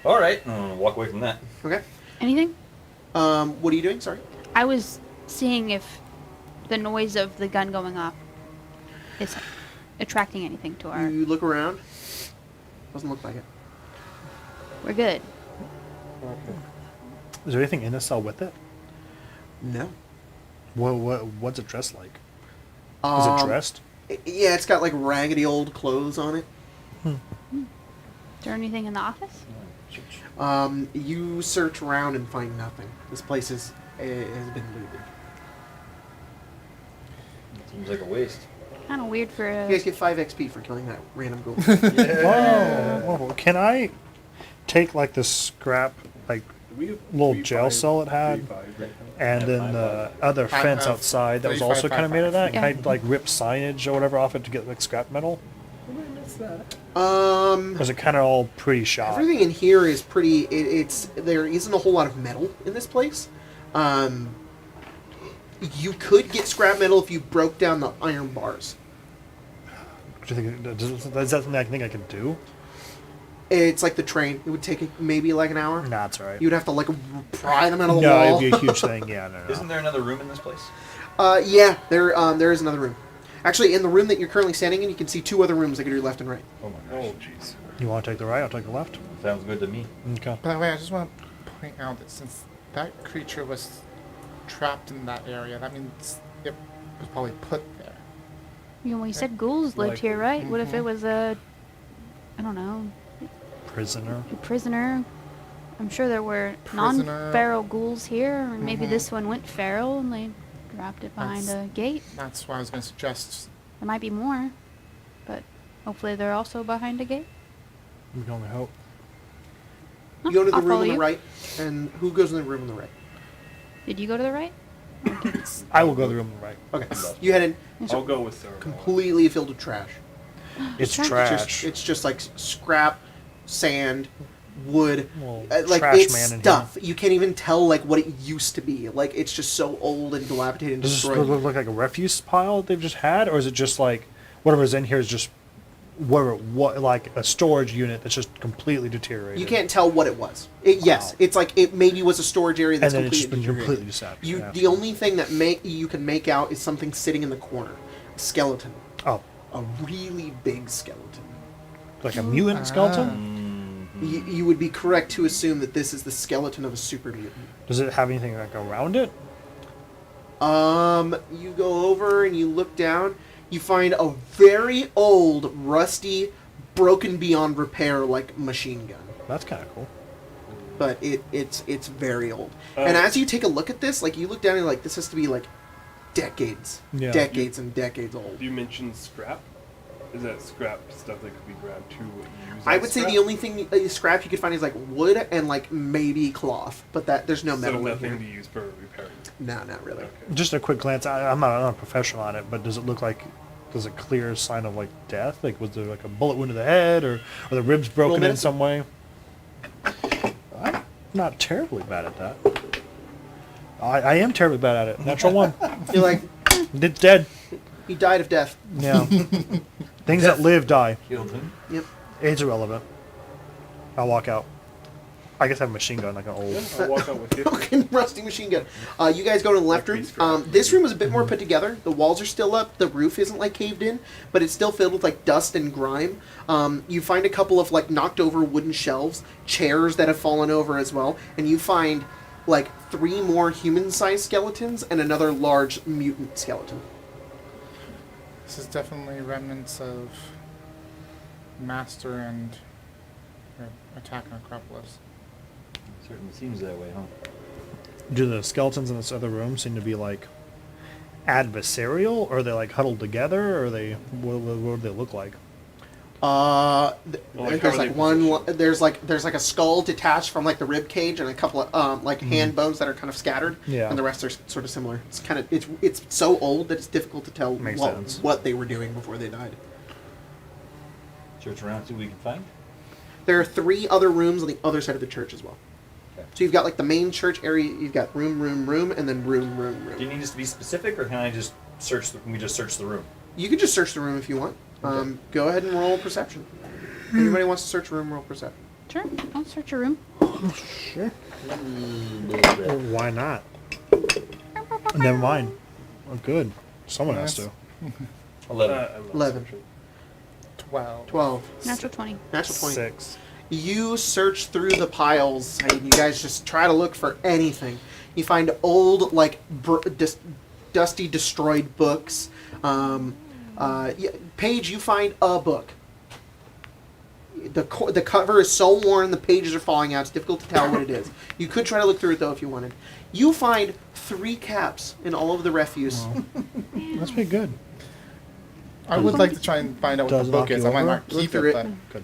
S6: all right, I'm gonna walk away from that.
S1: Okay.
S2: Anything?
S1: What are you doing? Sorry.
S2: I was seeing if the noise of the gun going off is attracting anything to our...
S1: You look around. Doesn't look like it.
S2: We're good.
S5: Is there anything in the cell with it?
S1: No.
S5: What's it dressed like? Is it dressed?
S1: Yeah, it's got like raggedy old clothes on it.
S2: Is there anything in the office?
S1: You search around and find nothing. This place has been looted.
S6: Seems like a waste.
S2: Kind of weird for
S1: You guys get 5 XP for killing that random ghoul.
S5: Oh, can I take like the scrap, like
S3: We have
S5: little
S3: 3,
S5: jail
S3: 5,
S5: cell it had,
S3: 3, 5 right now.
S5: and then the other
S4: I
S5: fence
S4: have
S5: outside that was
S4: 3,
S5: also
S4: 5,
S5: kind of
S4: 5,
S5: made of that?
S2: Yeah.
S5: Can I like rip signage or whatever off it to get like scrap metal?
S3: Did I miss that?
S5: Or is it kind of all pretty shot?
S1: Everything in here is pretty. There isn't a whole lot of metal in this place. You could get scrap metal if you broke down the iron bars.
S5: Do you think, is that something I think I can do?
S1: It's like the train. It would take maybe like an hour.
S5: Nah, that's all right.
S1: You'd have to like pry them out of the
S5: No,
S1: wall.
S5: it'd be a huge thing. Yeah, no.
S6: Isn't there another room in this place?
S1: Yeah, there is another room. Actually, in the room that you're currently standing in, you can see 2 other rooms that go to your left and right.
S6: Oh my
S3: Oh,
S6: gosh.
S3: jeez.
S5: You want to take the right? I'll take the left.
S6: Sounds good to me.
S5: Okay.
S4: By the way, I just want to point out that since that creature was trapped in that area, that means it was probably put there.
S2: You know, we said ghouls lived here, right? What if it
S4: Mhm.
S2: was a, I don't know,
S5: Prisoner.
S2: a prisoner? I'm sure there were
S4: Prisoner.
S2: non-feral ghouls here, or maybe
S4: Mhm.
S2: this one went feral and they dropped it behind
S4: That's-
S2: a gate.
S4: That's why I was going to suggest.
S2: There might be more, but hopefully they're also behind a gate.
S5: We can only hope.
S1: You go to the
S2: I'll
S1: room
S2: follow
S1: on the
S2: you.
S1: right, and who goes in the room on the right?
S2: Did you go to the right?
S5: I will go to the room on the right.
S1: Okay, you head in.
S3: I'll go with Cerabella.
S1: Completely filled with trash.
S5: It's
S2: Trash.
S5: trash.
S1: It's just like scrap, sand, wood.
S5: Well,
S1: Like
S5: trash
S1: it's
S5: man in
S1: stuff. You can't even tell like what it used to be. Like it's just so old and dilapidated and
S5: Does this
S1: destroyed.
S5: look like a refuse pile they've just had, or is it just like whatever's in here is just what like a storage unit that's just completely deteriorated?
S1: You can't tell what it was. Yes,
S5: Wow.
S1: it's like it maybe was a storage area
S5: And
S1: that's
S5: then it's just
S1: completely
S5: been
S1: deteriorated.
S5: completely
S1: You,
S5: sapped.
S1: the only thing that you can make out is something sitting in the corner. A skeleton.
S5: Oh,
S1: A really big skeleton.
S5: like a mutant skeleton?
S1: You would be correct to assume that this is the skeleton of a super mutant.
S5: Does it have anything like around it?
S1: You go over and you look down. You find a very old, rusty, broken beyond repair like machine gun.
S5: That's kind of cool.
S1: But it's very old. And as you take a look at this, like you look down and you're like, this has to be like decades,
S5: Yeah.
S1: decades and decades old.
S3: You mentioned scrap. Is that scrap stuff that could be grabbed to use?
S1: I
S3: as
S1: would say
S3: scrap?
S1: the only thing scrap you could find is like wood and like maybe cloth, but there's no metal
S3: So
S1: in
S3: nothing
S1: here.
S3: to use for repairing.
S1: No, not really.
S3: Okay.
S5: Just a quick glance. I'm not a professional on it, but does it look like? Does it clear sign of like death? Like was there like a bullet wound to the head, or are the ribs broken in
S1: medicine.
S5: some way? I'm not terribly bad at that. I am terribly bad at it. Natural one.
S1: You're like,
S5: It's dead.
S1: he died of death.
S5: Yeah. Things that live die.
S6: Killed him.
S1: Yep.
S5: It's irrelevant. I'll walk out. I guess I have a machine gun like an old.
S3: Yeah, I'll walk out with you.
S1: Broken rusty machine gun. You guys go to the left room. This room is a bit more put together. The walls are still up. The roof isn't like caved in, but it's still filled with like dust and grime. You find a couple of like knocked over wooden shelves, chairs that have fallen over as well, and you find like 3 more human-sized skeletons and another large mutant skeleton.
S4: This is definitely remnants of Master and Attack on Necropolis.
S6: Certainly seems that way, huh?
S5: Do the skeletons in this other room seem to be like adversarial, or are they like huddled together, or are they what do they look like?
S3: Like,
S1: There's
S3: how are
S1: like
S3: they
S1: one.
S3: positioned?
S1: There's like a skull detached from like the rib cage, and a couple of like hand bones that are kind of scattered.
S5: Yeah.
S1: And the rest are sort of similar. It's kind of it's so old that it's difficult to tell
S5: Makes sense.
S1: what they were doing before they died.
S6: Search around, see what we can find.
S1: There are 3 other rooms on the other side of the church as well.
S6: Okay.
S1: So you've got like the main church area. You've got room, and then room.
S6: Do you need us to be specific, or can I just search? Can we just search the room?
S1: You can just search the room if you want.
S6: Okay.
S1: Go ahead and roll perception. Anybody wants to search a room, roll perception.
S2: Sure, I'll search a room.
S5: Sure. Well, why not? Never mind. Oh, good. Someone has to.
S6: 11.
S3: I'm not
S1: 11.
S3: searching.
S4: 12.
S1: 12.
S2: Natural 20.
S1: Natural 20.
S5: 6.
S1: You search through the piles, and you guys just try to look for anything. You find old, like, dusty, destroyed books. Paige, you find a book. The cover is so worn, the pages are falling out. It's difficult to tell what it is. You could try to look through it, though, if you wanted. You find 3 caps in all of the refuse.
S5: Wow. That's pretty good.
S4: I would like to try and find out what
S5: Does
S4: the book
S5: knock
S4: is.
S5: you
S4: I might
S5: over?
S4: not
S1: Look
S4: keep
S1: through
S4: it,
S1: it.
S4: but
S5: Good.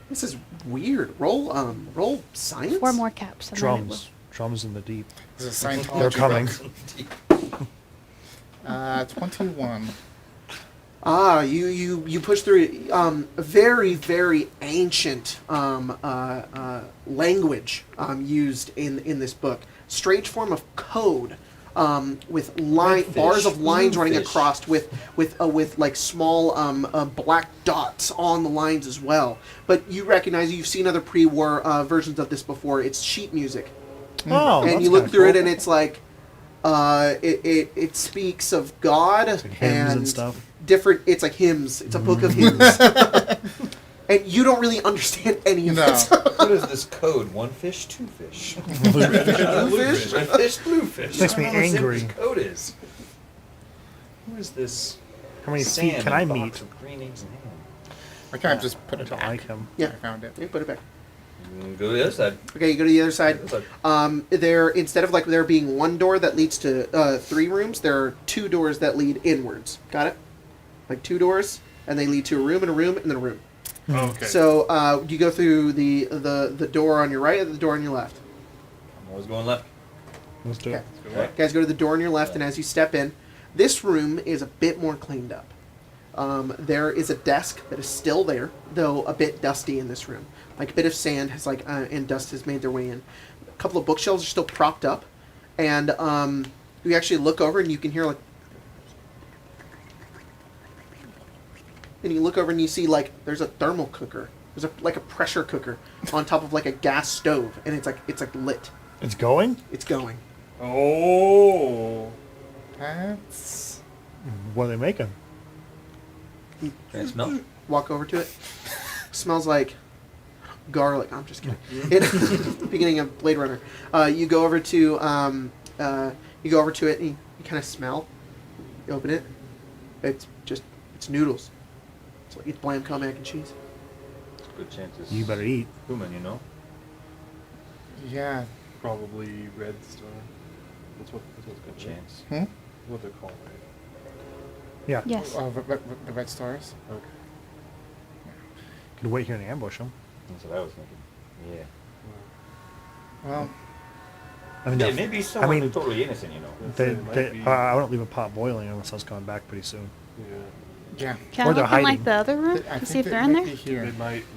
S1: This is weird. Roll science?
S2: 4 more caps. And then it will-
S5: Drums. Drums in the deep.
S4: it's a Scientology
S5: They're coming.
S4: book. 21.
S1: You push through very, very ancient language used in this book. Strange form of code with
S6: Redfish,
S1: bars of lines running
S6: bluefish.
S1: across with like small black dots on the lines as well. But you recognize, you've seen other pre-war versions of this before. It's sheet music,
S5: Oh,
S1: and
S5: that's
S1: you look
S5: kinda
S1: through it
S5: cool.
S1: and it's like it speaks of God
S5: Hymns and stuff.
S1: different. It's like hymns. It's a book of hymns, and you don't really understand any of
S4: No.
S1: it.
S6: What is this code? 1 fish, 2 fish.
S1: Bluefish?
S6: Red fish, blue fish.
S5: Makes me
S6: I don't know what
S5: angry.
S6: this code is. Who is this?
S5: How many
S6: Sand
S5: feet can I
S6: in a
S5: meet?
S6: box with green eggs and ham?
S4: I kind of just put
S5: I
S4: it
S5: don't
S4: back.
S5: like him.
S1: Yeah.
S4: I found it.
S1: You put it back.
S6: Go to the other side.
S1: Okay, you go to the other side.
S6: Other side.
S1: There, instead of like there being one door that leads to 3 rooms, there are 2 doors that lead inwards. Got it? Like 2 doors, and they lead to a room and then a room.
S3: Oh, okay.
S1: So you go through the door on your right or the door on your left.
S6: I'm always going left.
S5: Let's do
S1: Okay.
S5: it.
S3: Let's go left.
S1: Guys, go to the door on your left, and as you step in, this room is a bit more cleaned up. There is a desk that is still there, though a bit dusty in this room. Like a bit of sand has and dust has made their way in. A couple of bookshelves are still propped up, and you actually look over and you can hear like. And you look over and you see like there's a thermal cooker. There's like a pressure cooker on top of like a gas stove, and it's like lit.
S5: It's going?
S1: It's going.
S3: Oh.
S4: That's...
S5: What are they making?
S6: Can I smell?
S1: Walk over to it. Smells like garlic. I'm just kidding. It, beginning of Blade Runner. You go over to it and you kind of smell. You open it. It's noodles. It's Blamco mac and cheese.
S6: Good chances.
S5: You better eat.
S6: Human, you know?
S4: Yeah.
S3: Probably Red Star. That's what's
S6: Good
S3: good.
S6: chance.
S4: Hmm?
S3: What they're called, right?
S5: Yeah.
S2: Yes.
S4: The red stars?
S3: Okay.
S5: Could wait here and ambush them.
S6: That's what I was thinking. Yeah.
S4: Well,
S5: I mean,
S6: It may be someone who's totally innocent, you know.
S5: I wouldn't leave a pot boiling unless I was coming back pretty soon.
S3: Yeah.
S4: yeah.
S2: Can
S5: Or
S2: I
S5: they're
S2: look in like
S5: hiding.
S2: the other room
S4: I
S2: to see
S4: think
S2: if
S4: they
S2: they're in
S4: might
S2: there?
S4: be here.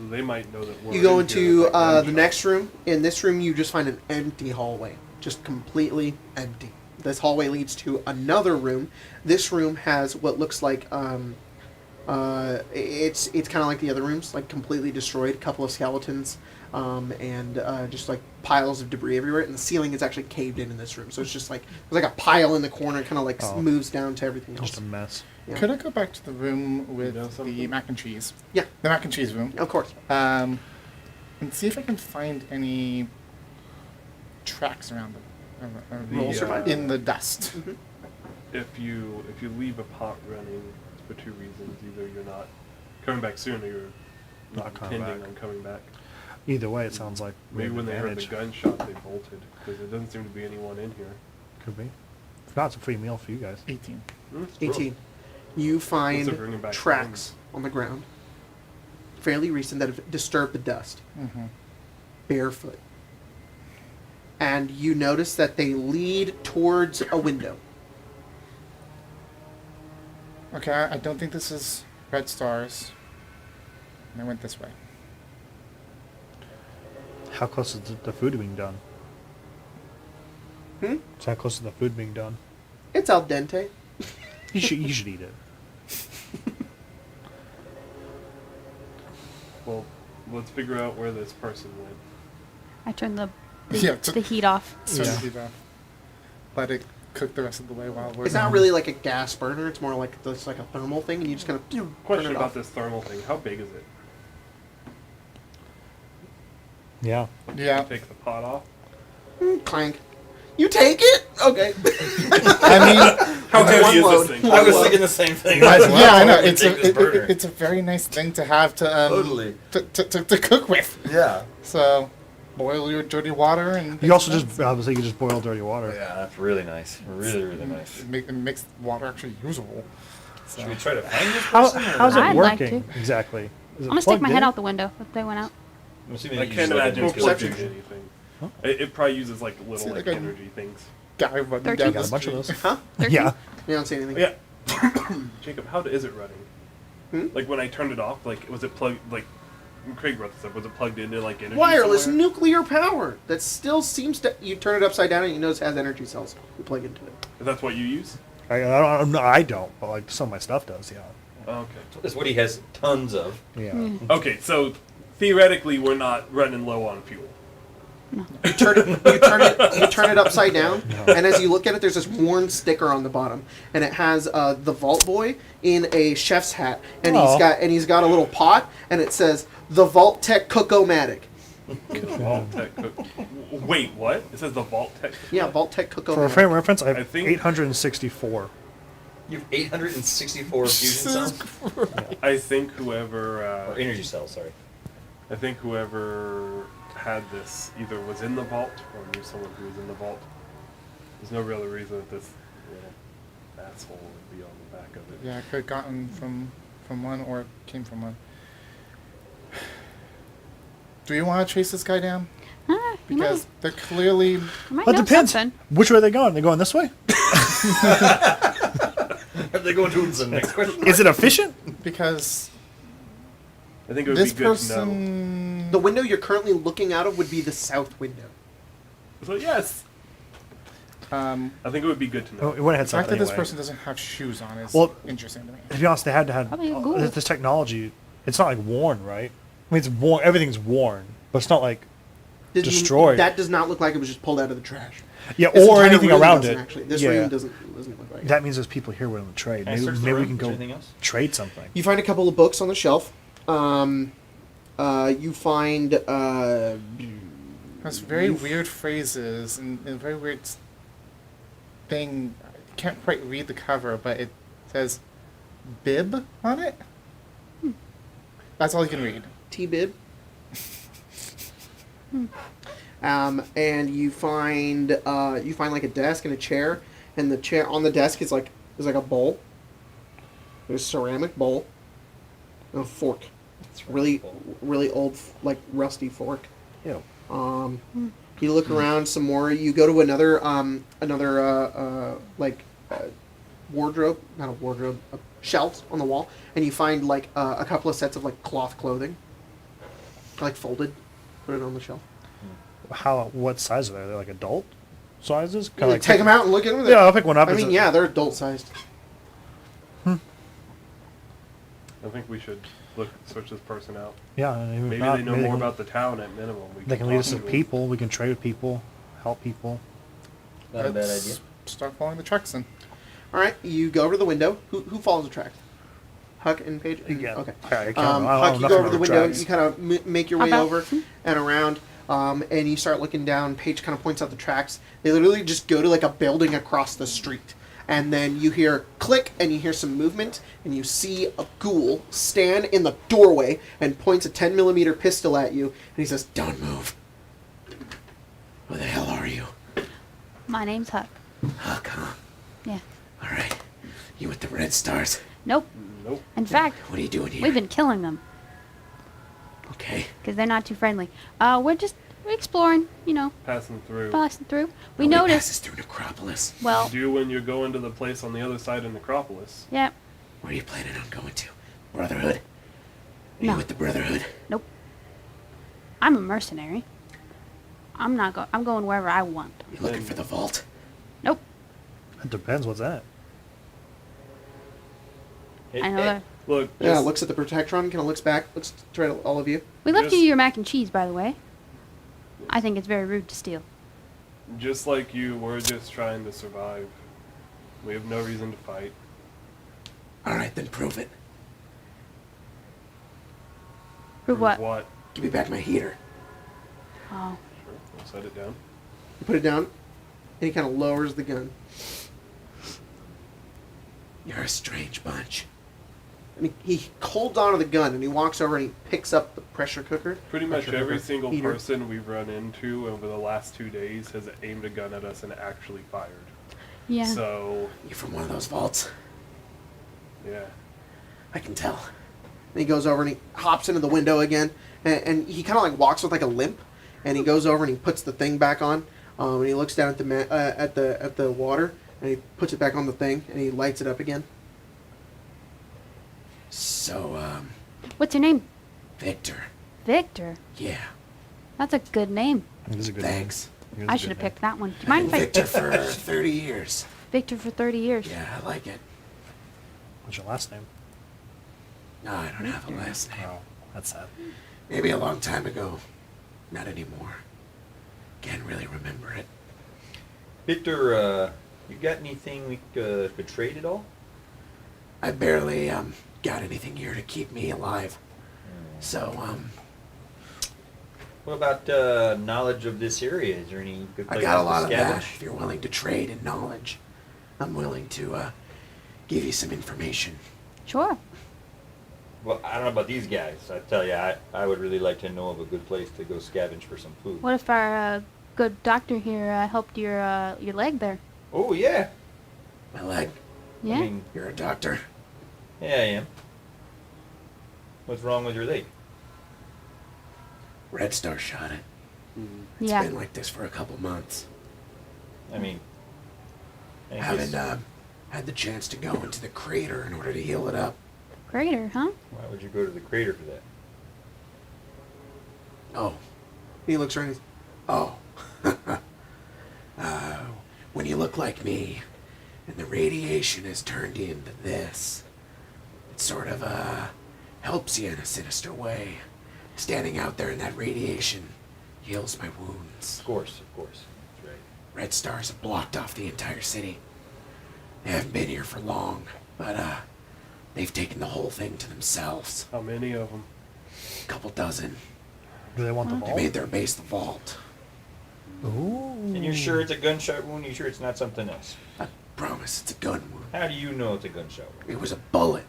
S3: They might know that we're
S1: You go
S3: in here
S1: into
S3: with that
S1: the
S3: gunshot.
S1: next room. In this room, you just find an empty hallway, just completely empty. This hallway leads to another room. This room has what looks like it's kind of like the other rooms, like completely destroyed. A couple of skeletons, and just like piles of debris everywhere. And the ceiling is actually caved in this room, so it's just like there's like a pile in the corner, kind of like
S5: Oh.
S1: moves down to everything else.
S5: Just a mess.
S1: Yeah.
S4: Could I go back to the room with
S3: know
S4: the
S3: something?
S4: mac and cheese?
S1: Yeah,
S4: The mac and cheese room.
S1: of course.
S4: And see if I can find any tracks around them.
S3: Roll survival.
S4: In the dust.
S3: If you leave a pot running, it's for 2 reasons. Either you're not coming back soon, or you're
S5: Not
S3: not
S5: coming
S3: intending
S5: back.
S3: on coming back.
S5: Either way, it sounds like we
S3: Maybe
S5: have
S3: when they heard the
S5: advantage.
S3: gunshot, they bolted, because there doesn't seem to be anyone in here.
S5: Could be. If not, it's a free meal for you guys.
S4: 18.
S3: It's true.
S1: 18. You
S3: Once they're bringing
S1: find
S3: back
S1: tracks on the ground, fairly recent, that have disturbed the dust.
S4: Mm-hmm.
S1: Barefoot. And you notice that they lead towards a window.
S4: Okay, I don't think this is red stars. And I went this way.
S5: How close is the food being done?
S1: Hmm?
S5: So how close is the food being done?
S1: It's al dente.
S5: You should eat it.
S3: Well, let's figure out where this person went.
S2: I turned the
S4: Yeah,
S2: the heat off.
S4: Turn
S5: Yeah.
S4: the heat off. Let it cook the rest of the way while we're.
S1: It's not really like a gas burner. It's more like it's like a thermal thing, and you just kind of turn
S3: Question
S1: it
S3: about
S1: off.
S3: this thermal thing. How big is it?
S5: Yeah.
S4: Yeah.
S3: Take the pot off.
S1: Clank. You take it? Okay.
S4: I mean,
S3: How heavy
S1: One
S3: is
S1: load.
S3: this thing?
S6: I was thinking the same thing.
S4: yeah, I know.
S6: I'd
S4: It's
S6: take this burner.
S4: it's a very nice thing to have to
S6: Totally.
S4: to cook with.
S6: Yeah.
S4: So, boil your dirty water and
S5: You also just obviously you just boil dirty water.
S6: Yeah, that's really nice. Really, really nice.
S4: it makes water actually usable. So.
S6: Should we try to find this
S5: How,
S6: person? or-
S5: how's it
S2: I'd like
S5: working exactly? Is it
S2: I'm gonna stick my
S5: plugged
S2: head
S5: in?
S2: out the window if they went out.
S6: I'm assuming
S3: I
S6: you
S3: can't
S6: use, like, a
S3: imagine it's
S6: nuclear
S3: plugged into
S6: fusion.
S3: anything.
S5: Huh?
S3: It probably uses like little
S4: See,
S3: like
S4: like a-
S3: energy things.
S4: Guy running
S2: 13.
S4: down
S5: You
S4: the
S5: got a bunch of
S4: street.
S5: those.
S1: Huh?
S2: 13?
S5: Yeah.
S1: You don't see anything.
S3: Yeah. Jacob, how is it running?
S1: Hmm?
S3: Like when I turned it off, like was it plugged? Like Craig brought this up. Was it plugged into like energy?
S1: Wireless
S3: somewhere?
S1: nuclear power. That still seems to. You turn it upside down and you notice it has energy cells. You plug into it.
S3: That's what you use.
S5: I don't, but like some of my stuff does. Yeah.
S3: Oh, okay.
S6: That's what he has tons of.
S5: Yeah.
S3: Okay, so theoretically, we're not running low on fuel.
S1: You turn it upside down, and as you look at it, there's this worn sticker on the bottom, and it has the Vault Boy in a chef's hat, and
S5: Aw.
S1: he's got a little pot, and it says the Vault Tech Cook-O-Matic.
S3: Vault Tech Cook. Wait, what? It says the Vault Tech.
S1: Yeah, Vault Tech
S5: For a
S1: Cook-O-Matic.
S5: frame of reference, I have
S3: I think-
S5: 864.
S6: You have 864 fusion cells?
S3: I think whoever.
S6: Or energy cells, sorry.
S3: I think whoever had this either was in the vault or knew someone who was in the vault. There's no real reason that this little asshole would be on the back of it.
S4: Yeah, it could have gotten from one or it came from one. Do you want to chase this guy down?
S2: You might,
S4: Because they're clearly.
S2: you might
S5: Well, it
S2: know
S5: depends.
S2: something.
S5: Which way are they going? They going this way?
S6: Are they going to the next question?
S5: Is it efficient?
S4: Because
S3: I think it would
S4: this
S3: be good to know.
S4: person.
S1: The window you're currently looking out of would be the south window.
S3: So yes,
S4: Um,
S3: I think it would be good to
S5: Oh,
S3: know.
S5: it would have
S4: the
S5: had
S4: fact
S5: something
S4: that this
S5: anyway.
S4: person doesn't have shoes on is
S5: Well-
S4: interesting to me.
S5: To be honest, they had to have
S2: Probably a ghoul.
S5: this technology. It's not like worn, right? I mean, it's worn. Everything's worn, but it's not like destroyed.
S1: That does not look like it was just pulled out of the trash.
S5: yeah,
S1: This
S5: or
S1: entire
S5: anything
S1: room
S5: around
S1: doesn't
S5: it.
S1: Actually, this
S5: yeah,
S1: room doesn't look like it.
S5: that means there's people here willing to trade.
S6: Can I
S5: Maybe,
S6: search the
S5: maybe we
S6: room?
S5: can
S6: Is there
S5: go
S6: anything else?
S5: trade something.
S1: You find a couple of books on the shelf. You find
S4: Has very weird phrases and very weird thing. I can't quite read the cover, but it says bib on it. That's all you can read.
S1: T-bib. And you find like a desk and a chair, and the chair on the desk is like a bowl. There's a ceramic bowl and a fork. It's really old, like rusty fork.
S5: Ew.
S1: You look around some more. You go to another wardrobe, not a wardrobe, shelves on the wall, and you find like a couple of sets of like cloth clothing, like folded. Put it on the shelf.
S5: What size are they? They're like adult sizes.
S1: You like, take them out and look at them.
S5: Yeah, I'll pick one up.
S1: I
S5: It's
S1: mean,
S5: a-
S1: yeah, they're adult sized.
S3: I think we should search this person out.
S5: Yeah, and if
S3: Maybe
S5: not,
S3: they know more about the town at minimum.
S5: They can lead us to
S3: talk them.
S5: people. We can trade with people, help people.
S6: Not a bad
S4: Let's
S6: idea.
S4: Start following the tracks then.
S1: All right, you go over to the window. Who follows the track? Huck and Paige.
S5: Yeah.
S1: Okay.
S5: I can't
S1: Huck, you go over to the window.
S5: tracks.
S1: You kind of make your
S2: How
S1: way
S2: about-
S1: over and around, and you start looking down. Paige kind of points out the tracks. They literally just go to like a building across the street, and then you hear click, and you hear some movement, and you see a ghoul stand in the doorway and points a 10mm pistol at you, and he says, "Don't move." Who the hell are you?
S2: My name's Huck.
S1: Huck, huh?
S2: Yeah.
S1: All right. You with the Red Stars?
S2: Nope.
S3: Nope.
S2: In fact,
S1: What are you doing here?
S2: we've been killing them
S1: Okay.
S2: because they're not too friendly. We're exploring,
S3: Passing through.
S2: passing through. We
S1: Nobody
S2: noticed.
S1: passes through Necropolis.
S2: Well,
S3: Do when you're going to the place on the other side of Necropolis.
S2: yeah.
S1: Where are you planning on going to? Brotherhood? Are
S2: No.
S1: you with the Brotherhood?
S2: Nope. I'm a mercenary. I'm not going. I'm going wherever I want.
S1: You looking for the vault?
S2: Nope.
S5: It depends what's in it.
S2: I know that.
S3: Look,
S1: Yeah,
S3: just,
S1: looks at the Protectron, kind of looks back, looks to all of you.
S2: We left you
S3: Just-
S2: your mac and cheese, by the way. I think it's very rude to steal.
S3: just like you, we're just trying to survive. We have no reason to fight.
S1: All right, then prove it.
S2: For what?
S3: What?
S1: Give me back my heater.
S2: Oh.
S3: Sure, we'll set it down.
S1: You put it down, and he kind of lowers the gun. You're a strange bunch. And he holds onto the gun, and he walks over and he picks up the pressure cooker.
S3: Pretty much
S1: Pressure
S3: every
S1: cooker
S3: single
S1: heater.
S3: person we've run into over the last 2 days has aimed a gun at us and actually fired.
S2: Yeah.
S3: So,
S1: You from one of those vaults?
S3: yeah.
S1: I can tell. And he goes over and he hops into the window again, and he kind of like walks with like a limp, and he goes over and he puts the thing back on, and he looks down at the water, and he puts it back on the thing, and he lights it up again. So,
S2: What's your name?
S1: Victor.
S2: Victor.
S1: Yeah.
S2: That's a good name.
S5: It is a good
S1: Thanks.
S5: name. It is
S2: I
S5: a
S2: should have
S5: good name.
S2: picked that one. Do you
S1: I've
S2: mind
S1: been
S2: if I
S1: Victor for 30 years.
S2: Victor for 30 years?
S1: Yeah, I like it.
S5: What's your last name?
S1: No, I don't have a last name.
S5: Oh, that's sad.
S1: Maybe a long time ago. Not anymore. Can't really remember it.
S6: Victor, you got anything we could trade at all?
S1: I barely got anything here to keep me alive. So
S6: What about knowledge of this area? Is there any good
S1: I
S6: places
S1: got a
S6: to
S1: lot of that.
S6: scavenge?
S1: If you're willing to trade in knowledge, I'm willing to give you some information.
S2: Sure.
S6: Well, I don't know about these guys. I tell you, I would really like to know of a good place to go scavenge for some food.
S2: What if our good doctor here helped your leg there?
S6: Oh, yeah.
S1: My leg.
S2: Yeah.
S6: I mean,
S1: You're a doctor.
S6: yeah, I am. What's wrong with your leg?
S1: Red Star shot it. It's
S2: yeah.
S1: been like this for a couple months.
S6: I mean, I
S1: Haven't
S6: guess-
S1: had the chance to go into the crater in order to heal it up.
S2: Greater, huh?
S6: why would you go to the crater for that?
S1: Oh. He looks around. Oh. When you look like me, and the radiation is turned into this, it sort of helps you in a sinister way. Standing out there in that radiation heals my wounds.
S6: Of course, that's right.
S1: Red Stars have blocked off the entire city. They haven't been here for long, but they've taken the whole thing to themselves.
S3: How many of them?
S1: A couple dozen.
S5: Do they want the
S1: They
S5: vault?
S1: made their base the vault.
S5: Ooh.
S6: And you're sure it's a gunshot wound? You sure it's not something else?
S1: I promise it's a gun wound.
S6: How do you know it's a gunshot wound?
S1: It was a bullet.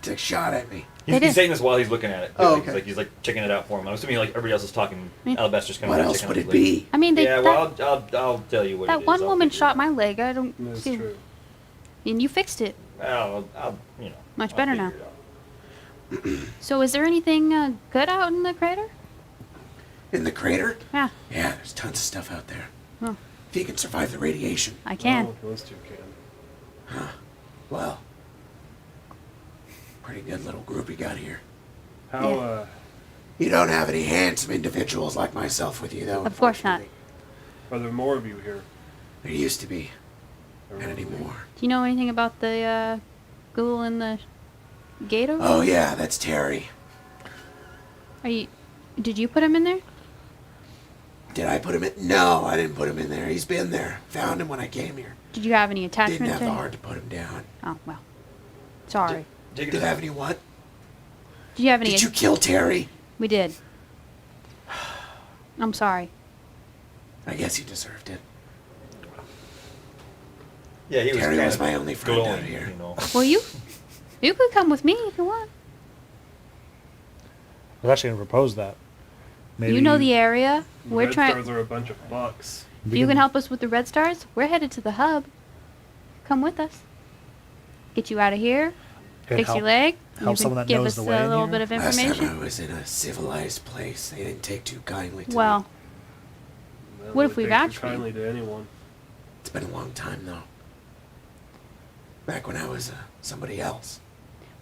S1: They shot at me.
S6: He's
S2: did.
S6: saying this while he's looking at it.
S1: Oh,
S6: He's
S1: okay.
S6: like he's like checking it out for him. I'm assuming like everybody else is talking.
S2: Yeah.
S6: Alabaster's kind
S1: What
S6: of
S1: else
S6: checking
S1: would
S6: out
S1: it
S6: his leg.
S1: be?
S2: I mean,
S6: Yeah, well, I'll tell you what it
S2: that
S6: is.
S2: one
S6: I'll
S2: woman
S6: figure it
S2: shot
S6: out.
S2: my leg. I don't
S3: That's
S2: see.
S3: true.
S2: And you fixed it.
S6: Well, I'll you know.
S2: Much
S6: I'll
S2: better
S6: figure
S2: now.
S6: it out.
S2: So, is there anything good out in the crater?
S1: In the crater?
S2: Yeah.
S1: Yeah, there's tons of stuff out there.
S2: Huh.
S1: If you can survive the radiation.
S2: I can.
S3: Oh, those two can.
S1: Well, pretty good little group you got here.
S3: How,
S2: Yeah.
S1: You don't have any handsome individuals like myself with you, though.
S2: Of course not.
S1: unfortunately.
S3: are there more of you here?
S1: There used to be.
S3: Or
S1: Not anymore.
S2: Do you know anything about the ghoul in the gate over?
S1: Oh, yeah, that's Terry.
S2: Did you put him in there?
S1: Did I put him in? No, I didn't put him in there. He's been there. Found him when I came here.
S2: Did you have any attachment
S1: Didn't have
S2: to
S1: the
S2: him?
S1: heart to put him down.
S2: Oh well. Sorry.
S6: Jacob,
S1: Did I have any what?
S2: Did you have any?
S1: Did you kill Terry?
S2: We did. I'm sorry.
S1: I guess he deserved it.
S6: yeah, he was
S1: Terry
S6: kind
S1: was
S6: of
S1: my only friend
S6: glowing,
S1: out here.
S6: You know.
S2: Well, you could come with me if you want.
S5: I was actually going to propose that. Maybe
S2: You know the area. We're
S3: Red
S2: trying.
S3: Stars are a bunch of bucks.
S2: If you can help us with the Red Stars, we're headed to the hub. Come with us. Get you out of here.
S5: Could
S2: Fix
S5: help-
S2: your leg.
S5: help
S2: you
S5: someone
S2: can
S5: that
S2: give
S5: knows
S2: us
S5: the
S2: a
S5: way in
S2: little
S5: here.
S2: bit of
S1: Last time I
S2: information.
S1: was in a civilized place, they didn't take too kindly to
S2: Well,
S1: me.
S3: That
S2: What if
S3: would
S2: we
S3: take
S2: vouch
S3: too
S2: for you?
S3: kindly to anyone?
S1: It's been a long time, though. Back when I was somebody else.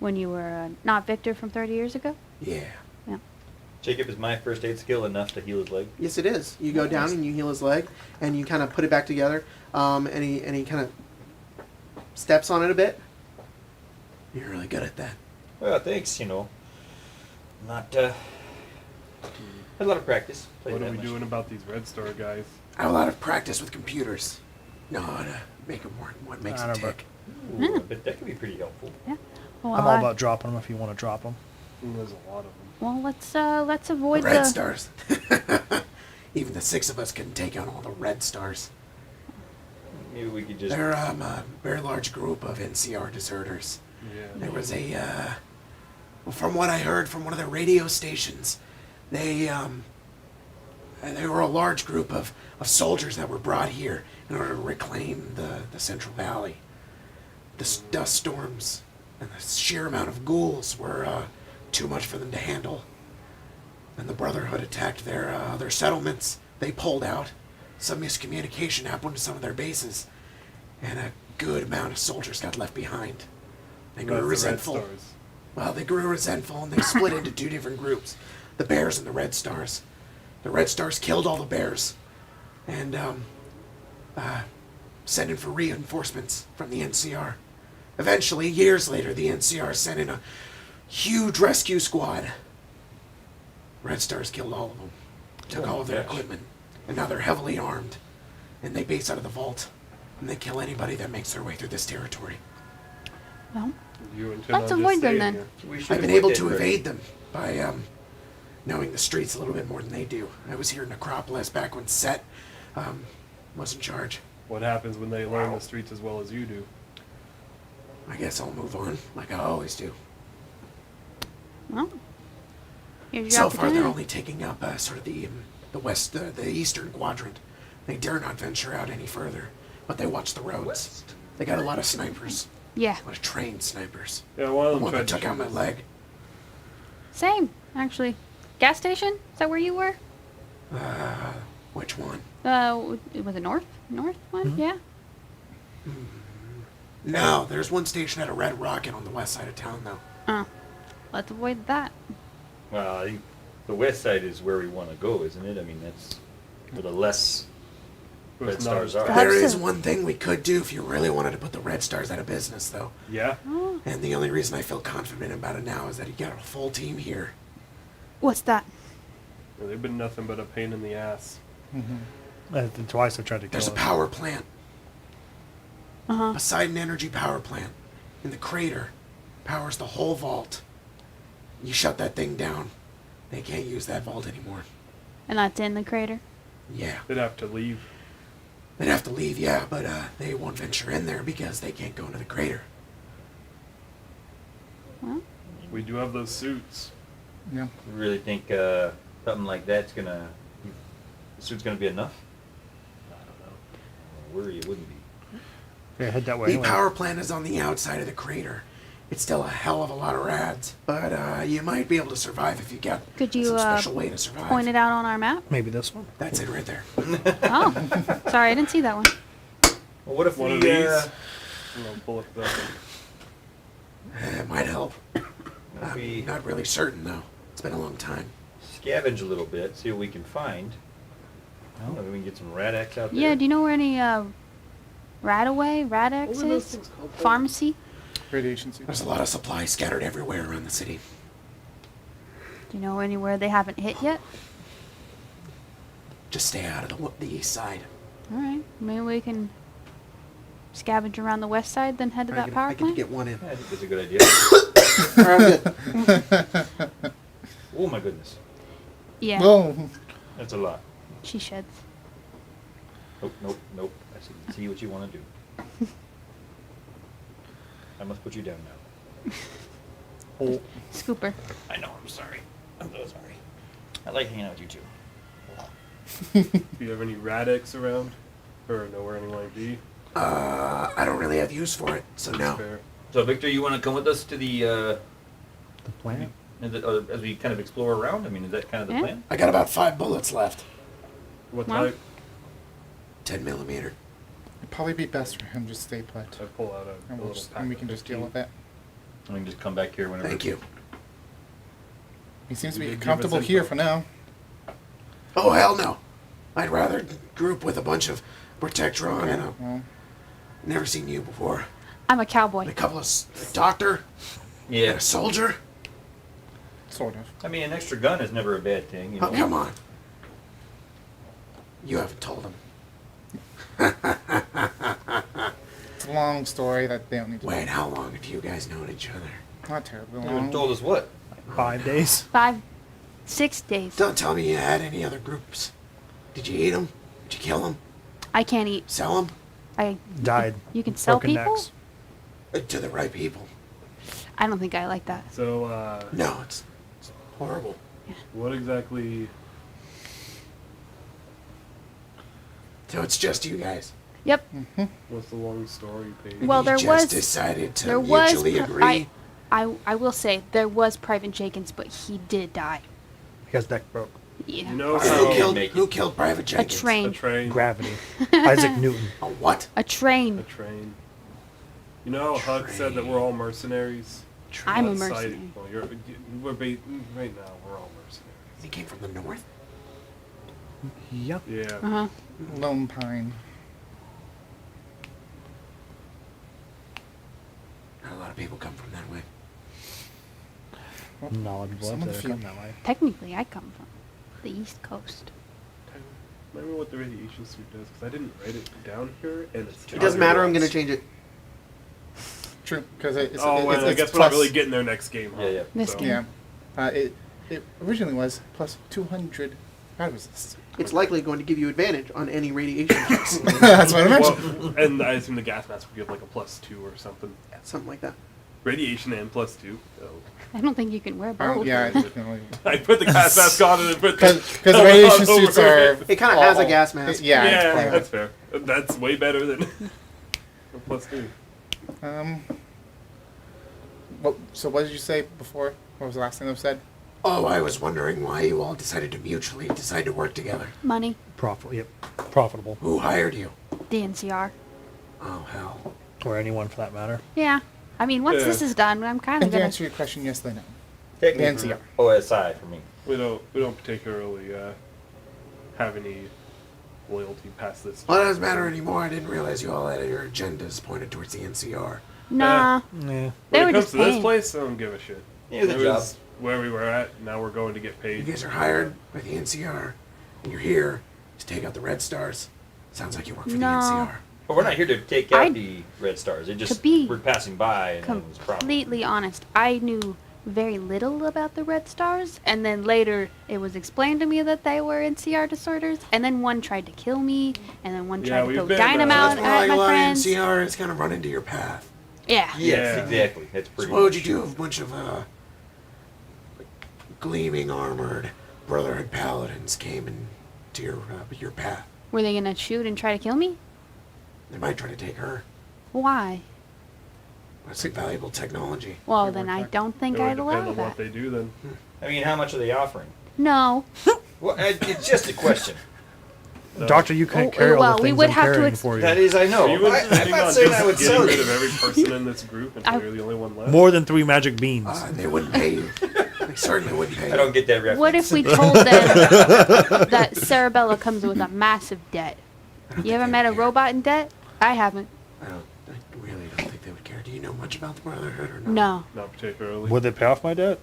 S2: when you were not Victor from 30 years ago.
S1: Yeah.
S2: Yeah.
S6: Jacob, is my first aid skill enough to heal his leg?
S1: Yes, it is. You go down and you heal his leg, and you kind of put it back together, and he kind of steps on it a bit. You're really good at that.
S6: Well, thanks, Not, had a lot of practice. Played
S3: What are
S6: that
S3: we
S6: much.
S3: doing about these Red Star guys?
S1: I have a lot of practice with computers. No, to make them work, what makes
S5: I
S1: them
S5: don't know.
S1: tick.
S6: Ooh, but that could be pretty helpful.
S2: Yeah. Well,
S5: I'm all about dropping them if you want to drop them.
S3: There's a lot of them.
S2: well, let's avoid
S1: The Red
S2: the.
S1: Stars. Even the 6 of us couldn't take on all the Red Stars.
S6: Maybe we could just...
S1: They're a very large group of NCR deserters.
S3: Yeah.
S1: There was well, from what I heard from one of the radio stations, they were a large group of soldiers that were brought here in order to reclaim the Central Valley. The dust storms and the sheer amount of ghouls were too much for them to handle. And the Brotherhood attacked their settlements. They pulled out. Some miscommunication happened to some of their bases, and a good amount of soldiers got left behind. They grew
S3: That's
S1: resentful.
S3: The Red Stars.
S1: Well, they grew resentful and they split into 2 different groups, the Bears and the Red Stars. The Red Stars killed all the Bears and sent in for reinforcements from the NCR. Eventually, years later, the NCR sent in a huge rescue squad. Red Stars killed all of them, took all of their equipment, and now they're heavily armed. And they base out of the vault, and they kill anybody that makes their way through this territory.
S2: Well,
S3: You intend
S2: Let's
S3: on
S2: avoid
S3: just
S2: them
S3: staying
S2: then.
S3: here.
S6: We should
S1: I've been
S6: avoid
S1: able
S6: that
S1: to
S6: first.
S1: evade them by knowing the streets a little bit more than they do. I was here in Necropolis back when Set was in charge.
S3: What happens when they learn the streets as well as you do?
S1: I guess I'll move on, like I always do.
S2: well. Here's your
S1: So far, they're
S2: opportunity.
S1: only taking up sort of the west, the eastern quadrant. They dare not venture out any further, but they watch the roads. They got a lot of snipers,
S2: Yeah.
S1: a lot of trained snipers.
S3: Yeah, one of
S1: The
S3: them
S1: one
S3: tried
S1: that
S3: to
S1: took out
S3: shoot
S1: my
S3: us.
S1: leg.
S2: Same, actually. Gas station? Is that where you were?
S1: Which one?
S2: Was it north? North one? Yeah.
S1: No, there's one station at a Red Rocket on the west side of town, though.
S2: Oh. Let's avoid that.
S6: Well, I think the west side is where we want to go, isn't it? I mean, that's where the less
S3: But
S6: Red
S3: it's not
S6: Stars
S3: as-
S6: are.
S2: Perhaps
S1: There is
S2: so.
S1: one thing we could do if you really wanted to put the Red Stars out of business, though.
S3: Yeah.
S2: Oh.
S1: And the only reason I feel confident about it now is that you got a full team here.
S2: What's that?
S3: Well, they've been nothing but a pain in the ass.
S5: Twice they tried to kill
S1: There's a
S5: us.
S1: power plant,
S2: Uh-huh.
S1: Poseidon Energy power plant, in the crater. Powers the whole vault. You shut that thing down, they can't use that vault anymore.
S2: And that's in the crater?
S1: Yeah.
S3: They'd have to leave.
S1: They'd have to leave, yeah, but they won't venture in there because they can't go into the crater.
S2: Well,
S3: We do have those suits.
S4: Yeah.
S6: You really think something like that's gonna... The suit's gonna be enough? I don't know. I worry it wouldn't be.
S5: Yeah, head that way.
S1: The
S5: anyway.
S1: power plant is on the outside of the crater. It's still a hell of a lot of rads, but you might be able to survive if you got
S2: could you
S1: some special way to survive.
S2: point it out on our map?
S5: Maybe this one.
S1: That's it right there.
S2: Oh. Sorry, I didn't see that one.
S6: Well, what if
S3: One
S6: we...
S3: of these. I'm gonna pull up the.
S1: It might help.
S6: what if we
S1: Not really certain, though. It's been a long time.
S6: scavenge a little bit, see what we can find. Maybe we can get some Rad-X out there.
S2: Yeah, do you know where any Radaway,
S3: What
S2: Rad-X
S3: were those
S2: is?
S3: things called?
S2: Pharmacy?
S4: Radiation suit.
S1: There's a lot of supplies scattered everywhere around the city.
S2: Do you know anywhere they haven't hit yet?
S1: Just stay out of the east side.
S2: Alright, maybe we can scavenge around the west side, then head to that power
S1: I get to
S2: plant?
S1: get one in.
S6: Yeah, I think that's a good idea.
S1: All right, I'm good.
S6: Oh my goodness.
S2: Yeah,
S4: Oh,
S6: That's a lot.
S2: she sheds.
S6: Nope, nope, nope. I see what you want to do. I must put you down now.
S5: Oh,
S2: Scooper.
S6: I know, I'm sorry. I'm so sorry. I like hanging out with you too.
S3: Do you have any Radix around? Or know where any might be?
S1: I don't really have use for it, so no.
S3: Fair.
S6: So Victor, you want to come with us to the,
S5: the plant.
S6: as we kind of explore around? I mean, is that kind of the
S2: Yeah.
S6: plan?
S1: I got about 5 bullets left.
S3: What
S2: Wow.
S3: type?
S1: 10 millimeter.
S4: it'd probably be best for him to stay put.
S3: I pull out a
S4: And,
S3: little
S4: and we
S3: pack
S4: can
S3: of
S4: just deal
S3: 15.
S4: with it.
S6: And we can just come back here whenever.
S1: Thank you.
S4: He seems to
S3: You
S4: be
S3: did give
S4: comfortable
S3: us
S4: here
S3: info.
S4: for now.
S1: Oh, hell no. I'd rather group with a bunch of Protectron and a...
S4: Well,
S1: Never seen you before.
S2: I'm a cowboy.
S1: And a couple of... A doctor and
S6: Yeah.
S1: a soldier.
S4: sort of.
S6: I mean, an extra gun is never a bad thing. You know?
S1: Oh, come on. You haven't told him.
S4: It's a long story that they don't need to
S1: Wait, how long have you guys known each other?
S4: Not terribly
S6: You haven't
S4: long.
S6: told us what?
S5: 5 days.
S2: 6 days.
S1: Don't tell me you had any other groups. Did you eat them? Did you kill them?
S2: I can't eat.
S1: Sell them?
S2: I
S5: Died.
S2: You can sell
S5: Broken
S2: people?
S5: necks.
S1: To the right people.
S2: I don't think I like that.
S3: So,
S1: No, it's horrible.
S3: what exactly?
S1: So it's just you guys.
S2: Yep.
S3: What's the long story page?
S2: Well,
S1: You
S2: there
S1: just
S2: was
S1: decided to
S2: there was
S1: mutually
S2: pri-
S1: agree.
S2: I will say there was Private Jenkins, but he did die.
S5: His neck broke.
S2: Yeah.
S3: You know
S1: Who
S3: how
S1: killed,
S6: make it.
S1: who killed Private
S2: a
S1: Jenkins?
S3: a
S2: train.
S3: train,
S5: Gravity. Isaac Newton.
S1: A what?
S2: A
S3: a
S2: train.
S3: train. You know how Huck said that we're all mercenaries.
S2: I'm a
S3: What side-
S2: mercenary.
S3: Well, right now we're all mercenaries.
S1: He came from the north?
S5: Yep.
S3: Yeah.
S2: Uh-huh.
S4: Lone Pine.
S1: Not a lot of people come from that way.
S5: Knowledgeable
S4: Some
S5: up
S4: of
S5: there.
S4: the
S5: Come that way.
S2: Technically, I come from the East Coast.
S3: Remember what the radiation suit does? Because I didn't write it down here, and it's.
S1: It doesn't matter, I'm going to change it.
S4: True, because it's
S3: Oh, well, I
S4: it's
S3: guess we're not
S4: plus-
S3: really getting there next game. Huh?
S6: Yeah, yeah.
S2: This
S3: So-
S2: game.
S4: Yeah. It originally was plus 200 fire resist.
S1: It's likely going to give you advantage on any radiation checks.
S4: That's what I mentioned.
S3: Well, and I assume the gas mask would give like a +2 or something.
S1: Something like that.
S3: Radiation and +2. So
S2: I don't think you can wear both.
S4: Oh, yeah, it's definitely.
S3: I put the gas mask on and then put the
S4: Because the radiation suits
S3: over
S4: are.
S3: it.
S1: It kind of has a gas mask.
S4: Yeah, it's
S3: Yeah,
S4: pretty
S3: that's fair. That's way better than a +2.
S4: So what did you say before? What was the last thing that was said?
S1: Oh, I was wondering why you all decided to mutually decide to work together.
S2: Money.
S5: Yep. Profitable.
S1: Who hired you?
S2: The NCR.
S1: Oh, hell.
S5: Or anyone for that matter.
S2: Yeah. I mean, once
S3: Yeah.
S2: this is done, I'm kind
S4: And
S2: of
S4: to
S2: gonna.
S4: answer your question, yes, they know.
S6: Technically,
S4: NCR.
S6: OSI for me.
S3: We don't particularly have any loyalty past this.
S1: Well, it doesn't matter anymore. I didn't realize you all had your agendas pointed towards the NCR.
S2: Nah.
S5: Yeah.
S2: They
S3: When
S2: were
S3: it comes
S2: just
S3: to this
S2: paying.
S3: place, I don't give a shit.
S6: Yeah, the
S3: It
S6: job.
S3: was where we were at. Now we're going to get
S1: You
S3: paid.
S1: guys are hired by the NCR, and you're here to take out the Red Stars. Sounds like you work for the
S2: No.
S1: NCR.
S6: But we're not here to take out
S2: I-
S6: the Red Stars. It
S2: To
S6: just
S2: be
S6: we're passing by and it was a problem.
S2: Completely honest, I knew very little about the Red Stars, and then later it was explained to me that they were NCR disorders, and then one tried to kill me, and then one
S3: Yeah,
S2: tried to
S3: we've
S2: throw
S3: been,
S2: dynamite
S1: That's more
S2: at
S1: like a
S2: my
S1: lot
S2: friends.
S1: of NCR is kind of run into your path.
S2: Yeah.
S6: Yes,
S3: Yeah.
S6: exactly. That's
S1: So
S6: pretty
S1: what would you
S6: much-
S1: do if a bunch of gleaming armored Brotherhood paladins came into your path?
S2: Were they gonna shoot and try to kill me?
S1: They might try to take her.
S2: Why?
S1: That's some valuable technology.
S2: Well,
S4: It
S2: then
S4: would
S2: I
S4: work.
S2: don't think
S3: It would
S2: I'd
S3: depend
S2: allow
S3: on what
S2: that.
S3: they do then.
S6: I mean, how much are they offering?
S2: No.
S6: Well, it's just a question.
S3: So-
S5: Doctor, you couldn't
S2: Oh,
S5: carry all
S2: well,
S5: the
S2: we
S5: things
S2: would
S5: I'm
S2: have to
S5: carrying
S2: ex-
S5: for you.
S6: That is, I know.
S3: Are you
S6: I'm
S3: intending
S6: not
S3: on
S6: saying
S3: just
S6: I would
S3: getting
S6: sell
S3: rid
S6: you.
S3: of every person in this group until
S2: I-
S3: you're the only one left?
S5: More than 3 magic beans.
S1: They wouldn't pay you. They certainly wouldn't pay you.
S6: I don't get that reference.
S2: What if we told them that Cerabella comes with a massive debt? You ever met a robot in debt? I haven't.
S1: I really don't think they would care. Do you know much about the Brotherhood or not?
S2: No.
S3: Not particularly.
S5: Would they pay off my debt?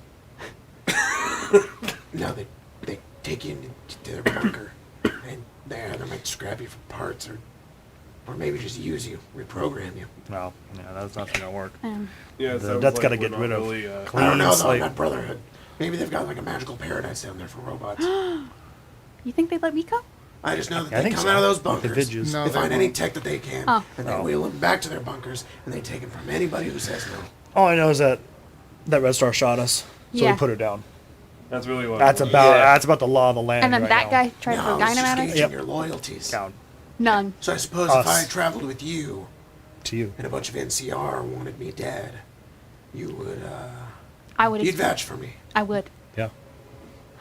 S1: No, they take you into their bunker, and they might scrap you for parts, or maybe just use you, reprogram you.
S5: No. Yeah, that's not gonna work.
S3: Yeah, it
S5: The-
S3: sounds
S5: that's
S3: like
S5: gotta
S3: we're
S5: get
S3: not
S5: rid of.
S3: really,
S1: I
S5: Clean
S1: don't know though
S5: slate.
S1: about Brotherhood. Maybe they've got like a magical paradise down there for robots.
S2: You think they'd let me come?
S1: I just know that
S5: I
S1: they
S5: think
S1: come
S5: so.
S1: out of those
S5: The
S1: bunkers.
S5: vidges.
S4: No,
S1: They
S4: they
S1: find any
S4: won't.
S1: tech that they can,
S2: Oh.
S1: and they
S5: Oh.
S1: wheel them back to their bunkers, and they take them from anybody who says no.
S5: All I know is that Red Star shot us, so
S2: Yeah.
S5: we put her down.
S3: That's really what.
S5: That's
S3: it was.
S5: about
S6: Yeah.
S5: that's about the law of the land.
S2: And then
S5: right
S2: that
S5: now.
S2: guy tried to
S1: No,
S2: throw
S1: I was just
S2: dynamite at us?
S1: gauging
S5: Yep.
S1: your loyalties.
S5: Down
S2: None.
S1: So I suppose
S5: Us.
S1: if I traveled with you
S5: to you.
S1: and a bunch of NCR wanted me dead, you would,
S2: I would.
S1: you'd vouch for me.
S2: I would.
S5: Yeah.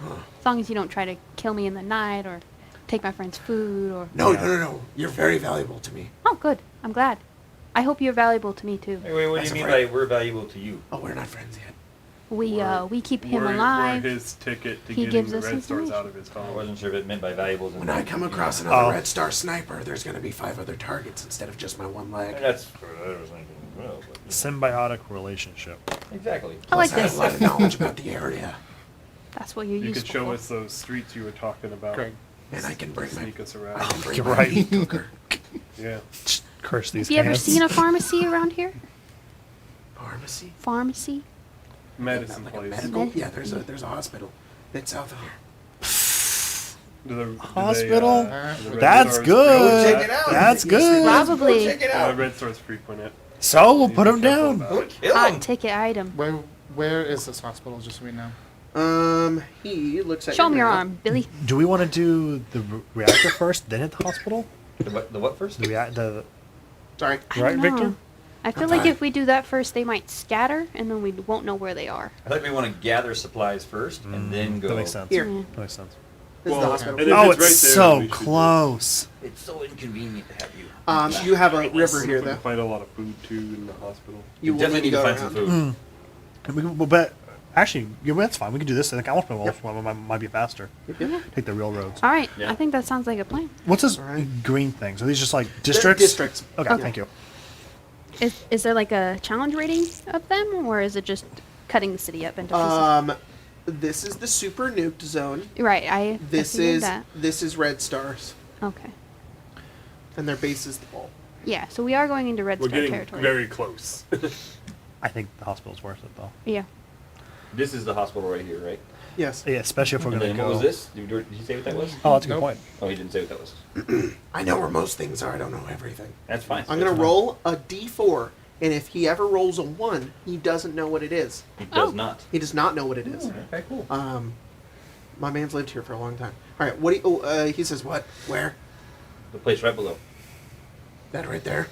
S2: As long as you don't try to kill me in the night or take my friend's food or.
S1: No,
S5: Yeah.
S1: no. You're very valuable to me.
S2: Oh, good. I'm glad. I hope you're valuable to me too.
S6: Wait, what do
S1: That's
S6: you mean
S1: afraid.
S6: by we're valuable to you?
S1: Oh, we're not friends yet.
S2: We keep him
S3: we're
S2: alive.
S3: his ticket to
S2: He
S3: getting
S2: gives
S3: the
S2: us
S3: red stars
S2: information.
S3: out of his
S6: I
S3: phone.
S6: wasn't sure if it meant by valuables.
S1: When I come across
S6: another.
S1: another Red Star sniper, there's going to be 5 other targets instead of just my one leg.
S6: That's what I was thinking as well. But,
S5: Symbiotic relationship.
S6: exactly.
S2: I like
S1: Plus, I have
S2: this.
S1: a lot of knowledge about the area,
S2: That's what you're
S3: You
S2: useful
S3: could show
S2: for.
S3: us those streets you were talking about.
S4: Great.
S1: and I can bring my.
S3: Sneak us around.
S1: I'll bring
S5: You're
S1: my
S5: right.
S1: meat cooker.
S3: Yeah.
S5: Curse these
S2: Have you ever
S5: hands.
S2: seen a pharmacy around here?
S1: Pharmacy.
S2: Pharmacy?
S3: Medicine
S1: Like a
S3: place.
S1: medical.
S2: Med-
S1: Yeah, there's a hospital. Bit south of here.
S5: Hospital?
S3: Do the Red
S5: That's
S3: Stars
S5: good.
S3: frequent
S1: Check it out.
S5: That's
S1: Yes,
S5: good.
S2: Probably.
S1: Check it
S3: The
S1: out.
S3: Red Stars frequent it.
S5: So we'll
S3: Be
S5: put him
S3: careful
S5: down.
S3: about it.
S2: Hot ticket item.
S4: Where is this hospital, just so we know?
S1: He looks at.
S2: Show him your
S1: map.
S2: arm, Billy.
S5: Do we want to do the reactor first, then hit the hospital?
S6: The what first?
S5: The
S1: Sorry.
S2: I
S5: right,
S2: don't
S5: Victor?
S2: know. I feel
S1: I'm
S2: like
S1: fine.
S2: if we do that first, they might scatter, and then we won't know where they are.
S6: I think we want to gather supplies first and then go.
S5: That makes sense.
S1: Here.
S2: Mm.
S5: That makes sense.
S1: This is the
S3: Well,
S1: hospital.
S3: and if
S5: Oh,
S3: it's
S5: it's
S3: right there,
S5: so
S3: we should do it.
S5: close.
S6: It's so inconvenient to have you.
S1: You have a river
S3: What
S1: here,
S3: if we
S1: though.
S3: find a lot of food too in the hospital?
S1: You will
S6: definitely need to
S1: go
S6: find some
S1: around.
S6: food.
S5: But actually, yeah, that's fine. We can do this. I think almost might be faster.
S1: Yep.
S5: Take the real roads.
S2: All right.
S6: Yeah.
S2: I think that sounds like a plan.
S5: What's this
S1: Alright.
S5: green things? Are these just like districts?
S1: Districts.
S5: Okay,
S2: Okay.
S5: thank you.
S2: Is there like a challenge rating of them, or is it just cutting the city up into pieces?
S1: This is the super nuked zone.
S2: Right. I
S1: This
S2: figured
S1: is
S2: that.
S1: this is Red Stars,
S2: Okay.
S1: and their base is the ball.
S2: Yeah. So we are going into Red
S3: We're
S2: Star
S3: getting
S2: territory.
S3: very close.
S5: I think the hospital's worth it though.
S2: Yeah.
S6: This is the hospital right here, right?
S1: Yes.
S5: Yeah, especially if we're
S6: And
S5: gonna
S6: then
S5: go.
S6: what was this? Did you say what that was?
S5: Oh, that's a good
S4: Nope.
S5: point.
S6: Oh, he didn't say what that was.
S1: I know where most things are. I don't know everything.
S6: That's fine.
S1: I'm gonna roll a d4, and if he ever rolls a 1, he doesn't know what it is.
S6: He does
S2: Oh.
S6: not.
S1: He does not know what it is.
S6: Okay, cool.
S1: My man's lived here for a long time. All right. What? Do you, he says what? Where?
S6: The place right below.
S1: That right there.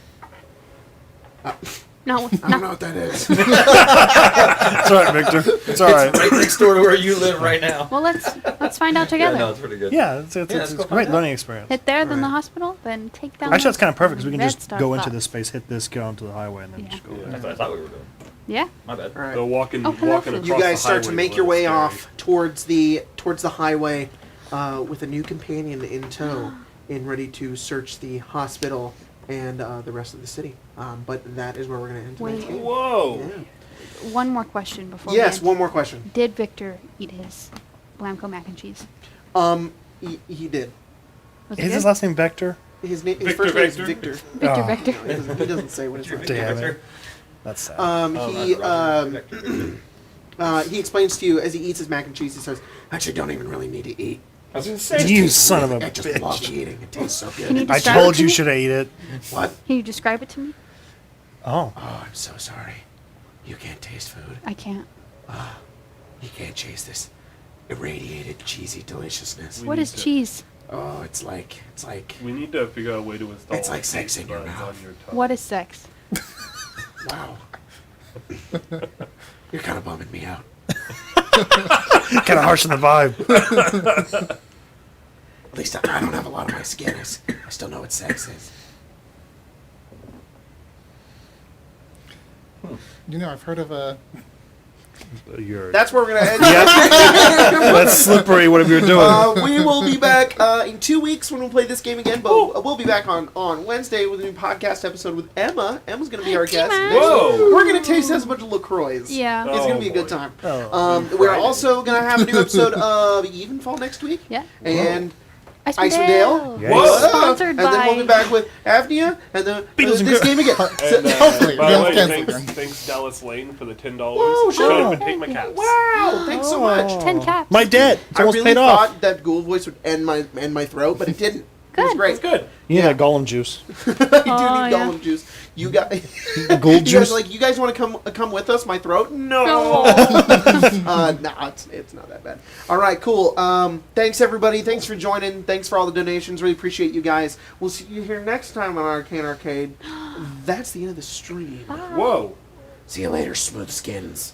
S2: No.
S1: I don't know
S2: No.
S1: what that is.
S5: It's all right, Victor. It's all right.
S6: Right next door to where you live right now.
S2: Well, let's find out
S6: Yeah,
S2: together.
S6: no, it's pretty good.
S5: Yeah, it's
S6: let's
S5: a
S6: go
S5: great
S6: find out.
S5: learning experience.
S2: Hit there, then the
S1: Alright.
S2: hospital, then take down.
S5: Actually, that's
S2: those
S5: kind of perfect because we can
S2: Red
S5: just
S2: Star
S5: go into
S2: plots.
S5: this space, hit this, get onto the highway, and then
S2: Yeah.
S5: just go
S3: Yeah.
S5: there.
S6: That's what I thought we were doing.
S2: Yeah.
S6: My bad.
S1: All right.
S3: So walking,
S2: Oh, hello,
S3: walking
S2: food.
S3: across
S1: You guys
S3: the
S1: start to
S3: highway
S1: make
S3: is
S1: your
S3: a
S1: way
S3: little
S1: off towards the highway with a new companion in tow and ready to search the hospital and the rest of the city. But that is where we're going to end tonight's
S2: Wait.
S3: scary.
S1: game.
S3: Whoa!
S1: Yeah.
S2: One more question before.
S1: Yes,
S2: we end.
S1: one more question.
S2: Did Victor eat his Blamco mac and cheese?
S1: He did.
S2: Was it
S5: Is his
S2: good?
S5: last name Vector?
S1: His
S3: Victor,
S1: first name is
S3: Victor?
S1: Victor.
S2: Victor,
S5: Oh.
S2: Victor.
S1: He doesn't say what his last name
S5: Damn
S1: is.
S5: it. That's sad.
S1: He explains to you as he eats his mac and cheese. He says, "Actually, don't even really need to eat.
S6: I was gonna say.
S5: You son of a
S1: I just love
S5: bitch.
S1: eating. It tastes so
S2: Can you
S1: good."
S5: I
S2: describe it
S5: told
S2: to
S5: you
S2: me?
S5: should have ate it.
S1: What?
S2: Can you describe it to me?
S5: Oh.
S1: Oh, I'm so sorry. You can't taste food.
S2: I can't.
S1: You can't chase this irradiated, cheesy deliciousness.
S3: We
S2: What
S3: need
S2: is
S3: to-
S2: cheese?
S1: Oh, it's like
S3: We need to figure out a way to install.
S1: It's like sex
S3: taste
S1: in your
S3: buds
S1: mouth.
S3: on your tongue.
S2: What is sex?
S1: wow. You're kind of bumming me out.
S5: Kind of harsh on the vibe.
S1: At least I don't have a lot on my skin. I still know what sex is.
S4: You know, I've heard of a.
S1: That's where we're gonna end.
S5: That's slippery, whatever you're doing.
S1: We will be back in 2 weeks when we play this game again. But we'll be back on Wednesday with a new podcast episode with Emma. Emma's going to be our guest.
S2: Emma.
S3: Whoa!
S1: We're going to taste us a bunch of LaCroix.
S2: Yeah.
S1: It's going to
S3: Oh,
S1: be a good
S3: boy.
S1: time.
S5: Oh.
S1: We're also going to have a new episode of Evenfall next week.
S2: Yeah.
S1: And
S2: Icewind
S1: Icewind
S2: Dale.
S1: Dale.
S5: Yes.
S1: Whoa!
S2: Sponsored
S1: and then we'll be
S2: by-
S1: back with Avnia and then
S5: Beatles and
S1: this
S5: Gro-
S1: game again.
S3: And,
S4: Hopefully,
S3: by the
S4: we
S3: way,
S4: don't cancel
S3: thanks Dallas Lane for the $10.
S1: Whoa,
S3: Shut
S1: sure.
S3: up and take my caps.
S1: Wow! Thanks so much.
S2: 10 caps.
S5: My debt. It's
S1: I
S5: almost
S1: really
S5: paid off.
S1: thought that Ghoul voice would end my throat, but it didn't. It was
S2: Good.
S1: great.
S3: That's good.
S5: You need
S1: Yeah.
S5: that golem juice.
S1: You do
S2: Oh,
S1: need
S2: yeah.
S1: golem juice. You got
S5: Gold
S1: you
S5: juice.
S1: guys like you guys want to come with us? My throat? No. Nah, it's not that bad. All right, cool. Thanks everybody. Thanks for joining. Thanks for all the donations. Really appreciate you guys. We'll see you here next time on Arcane Arcade. That's the end of the stream.
S3: Whoa.
S1: See you later, smooth skins.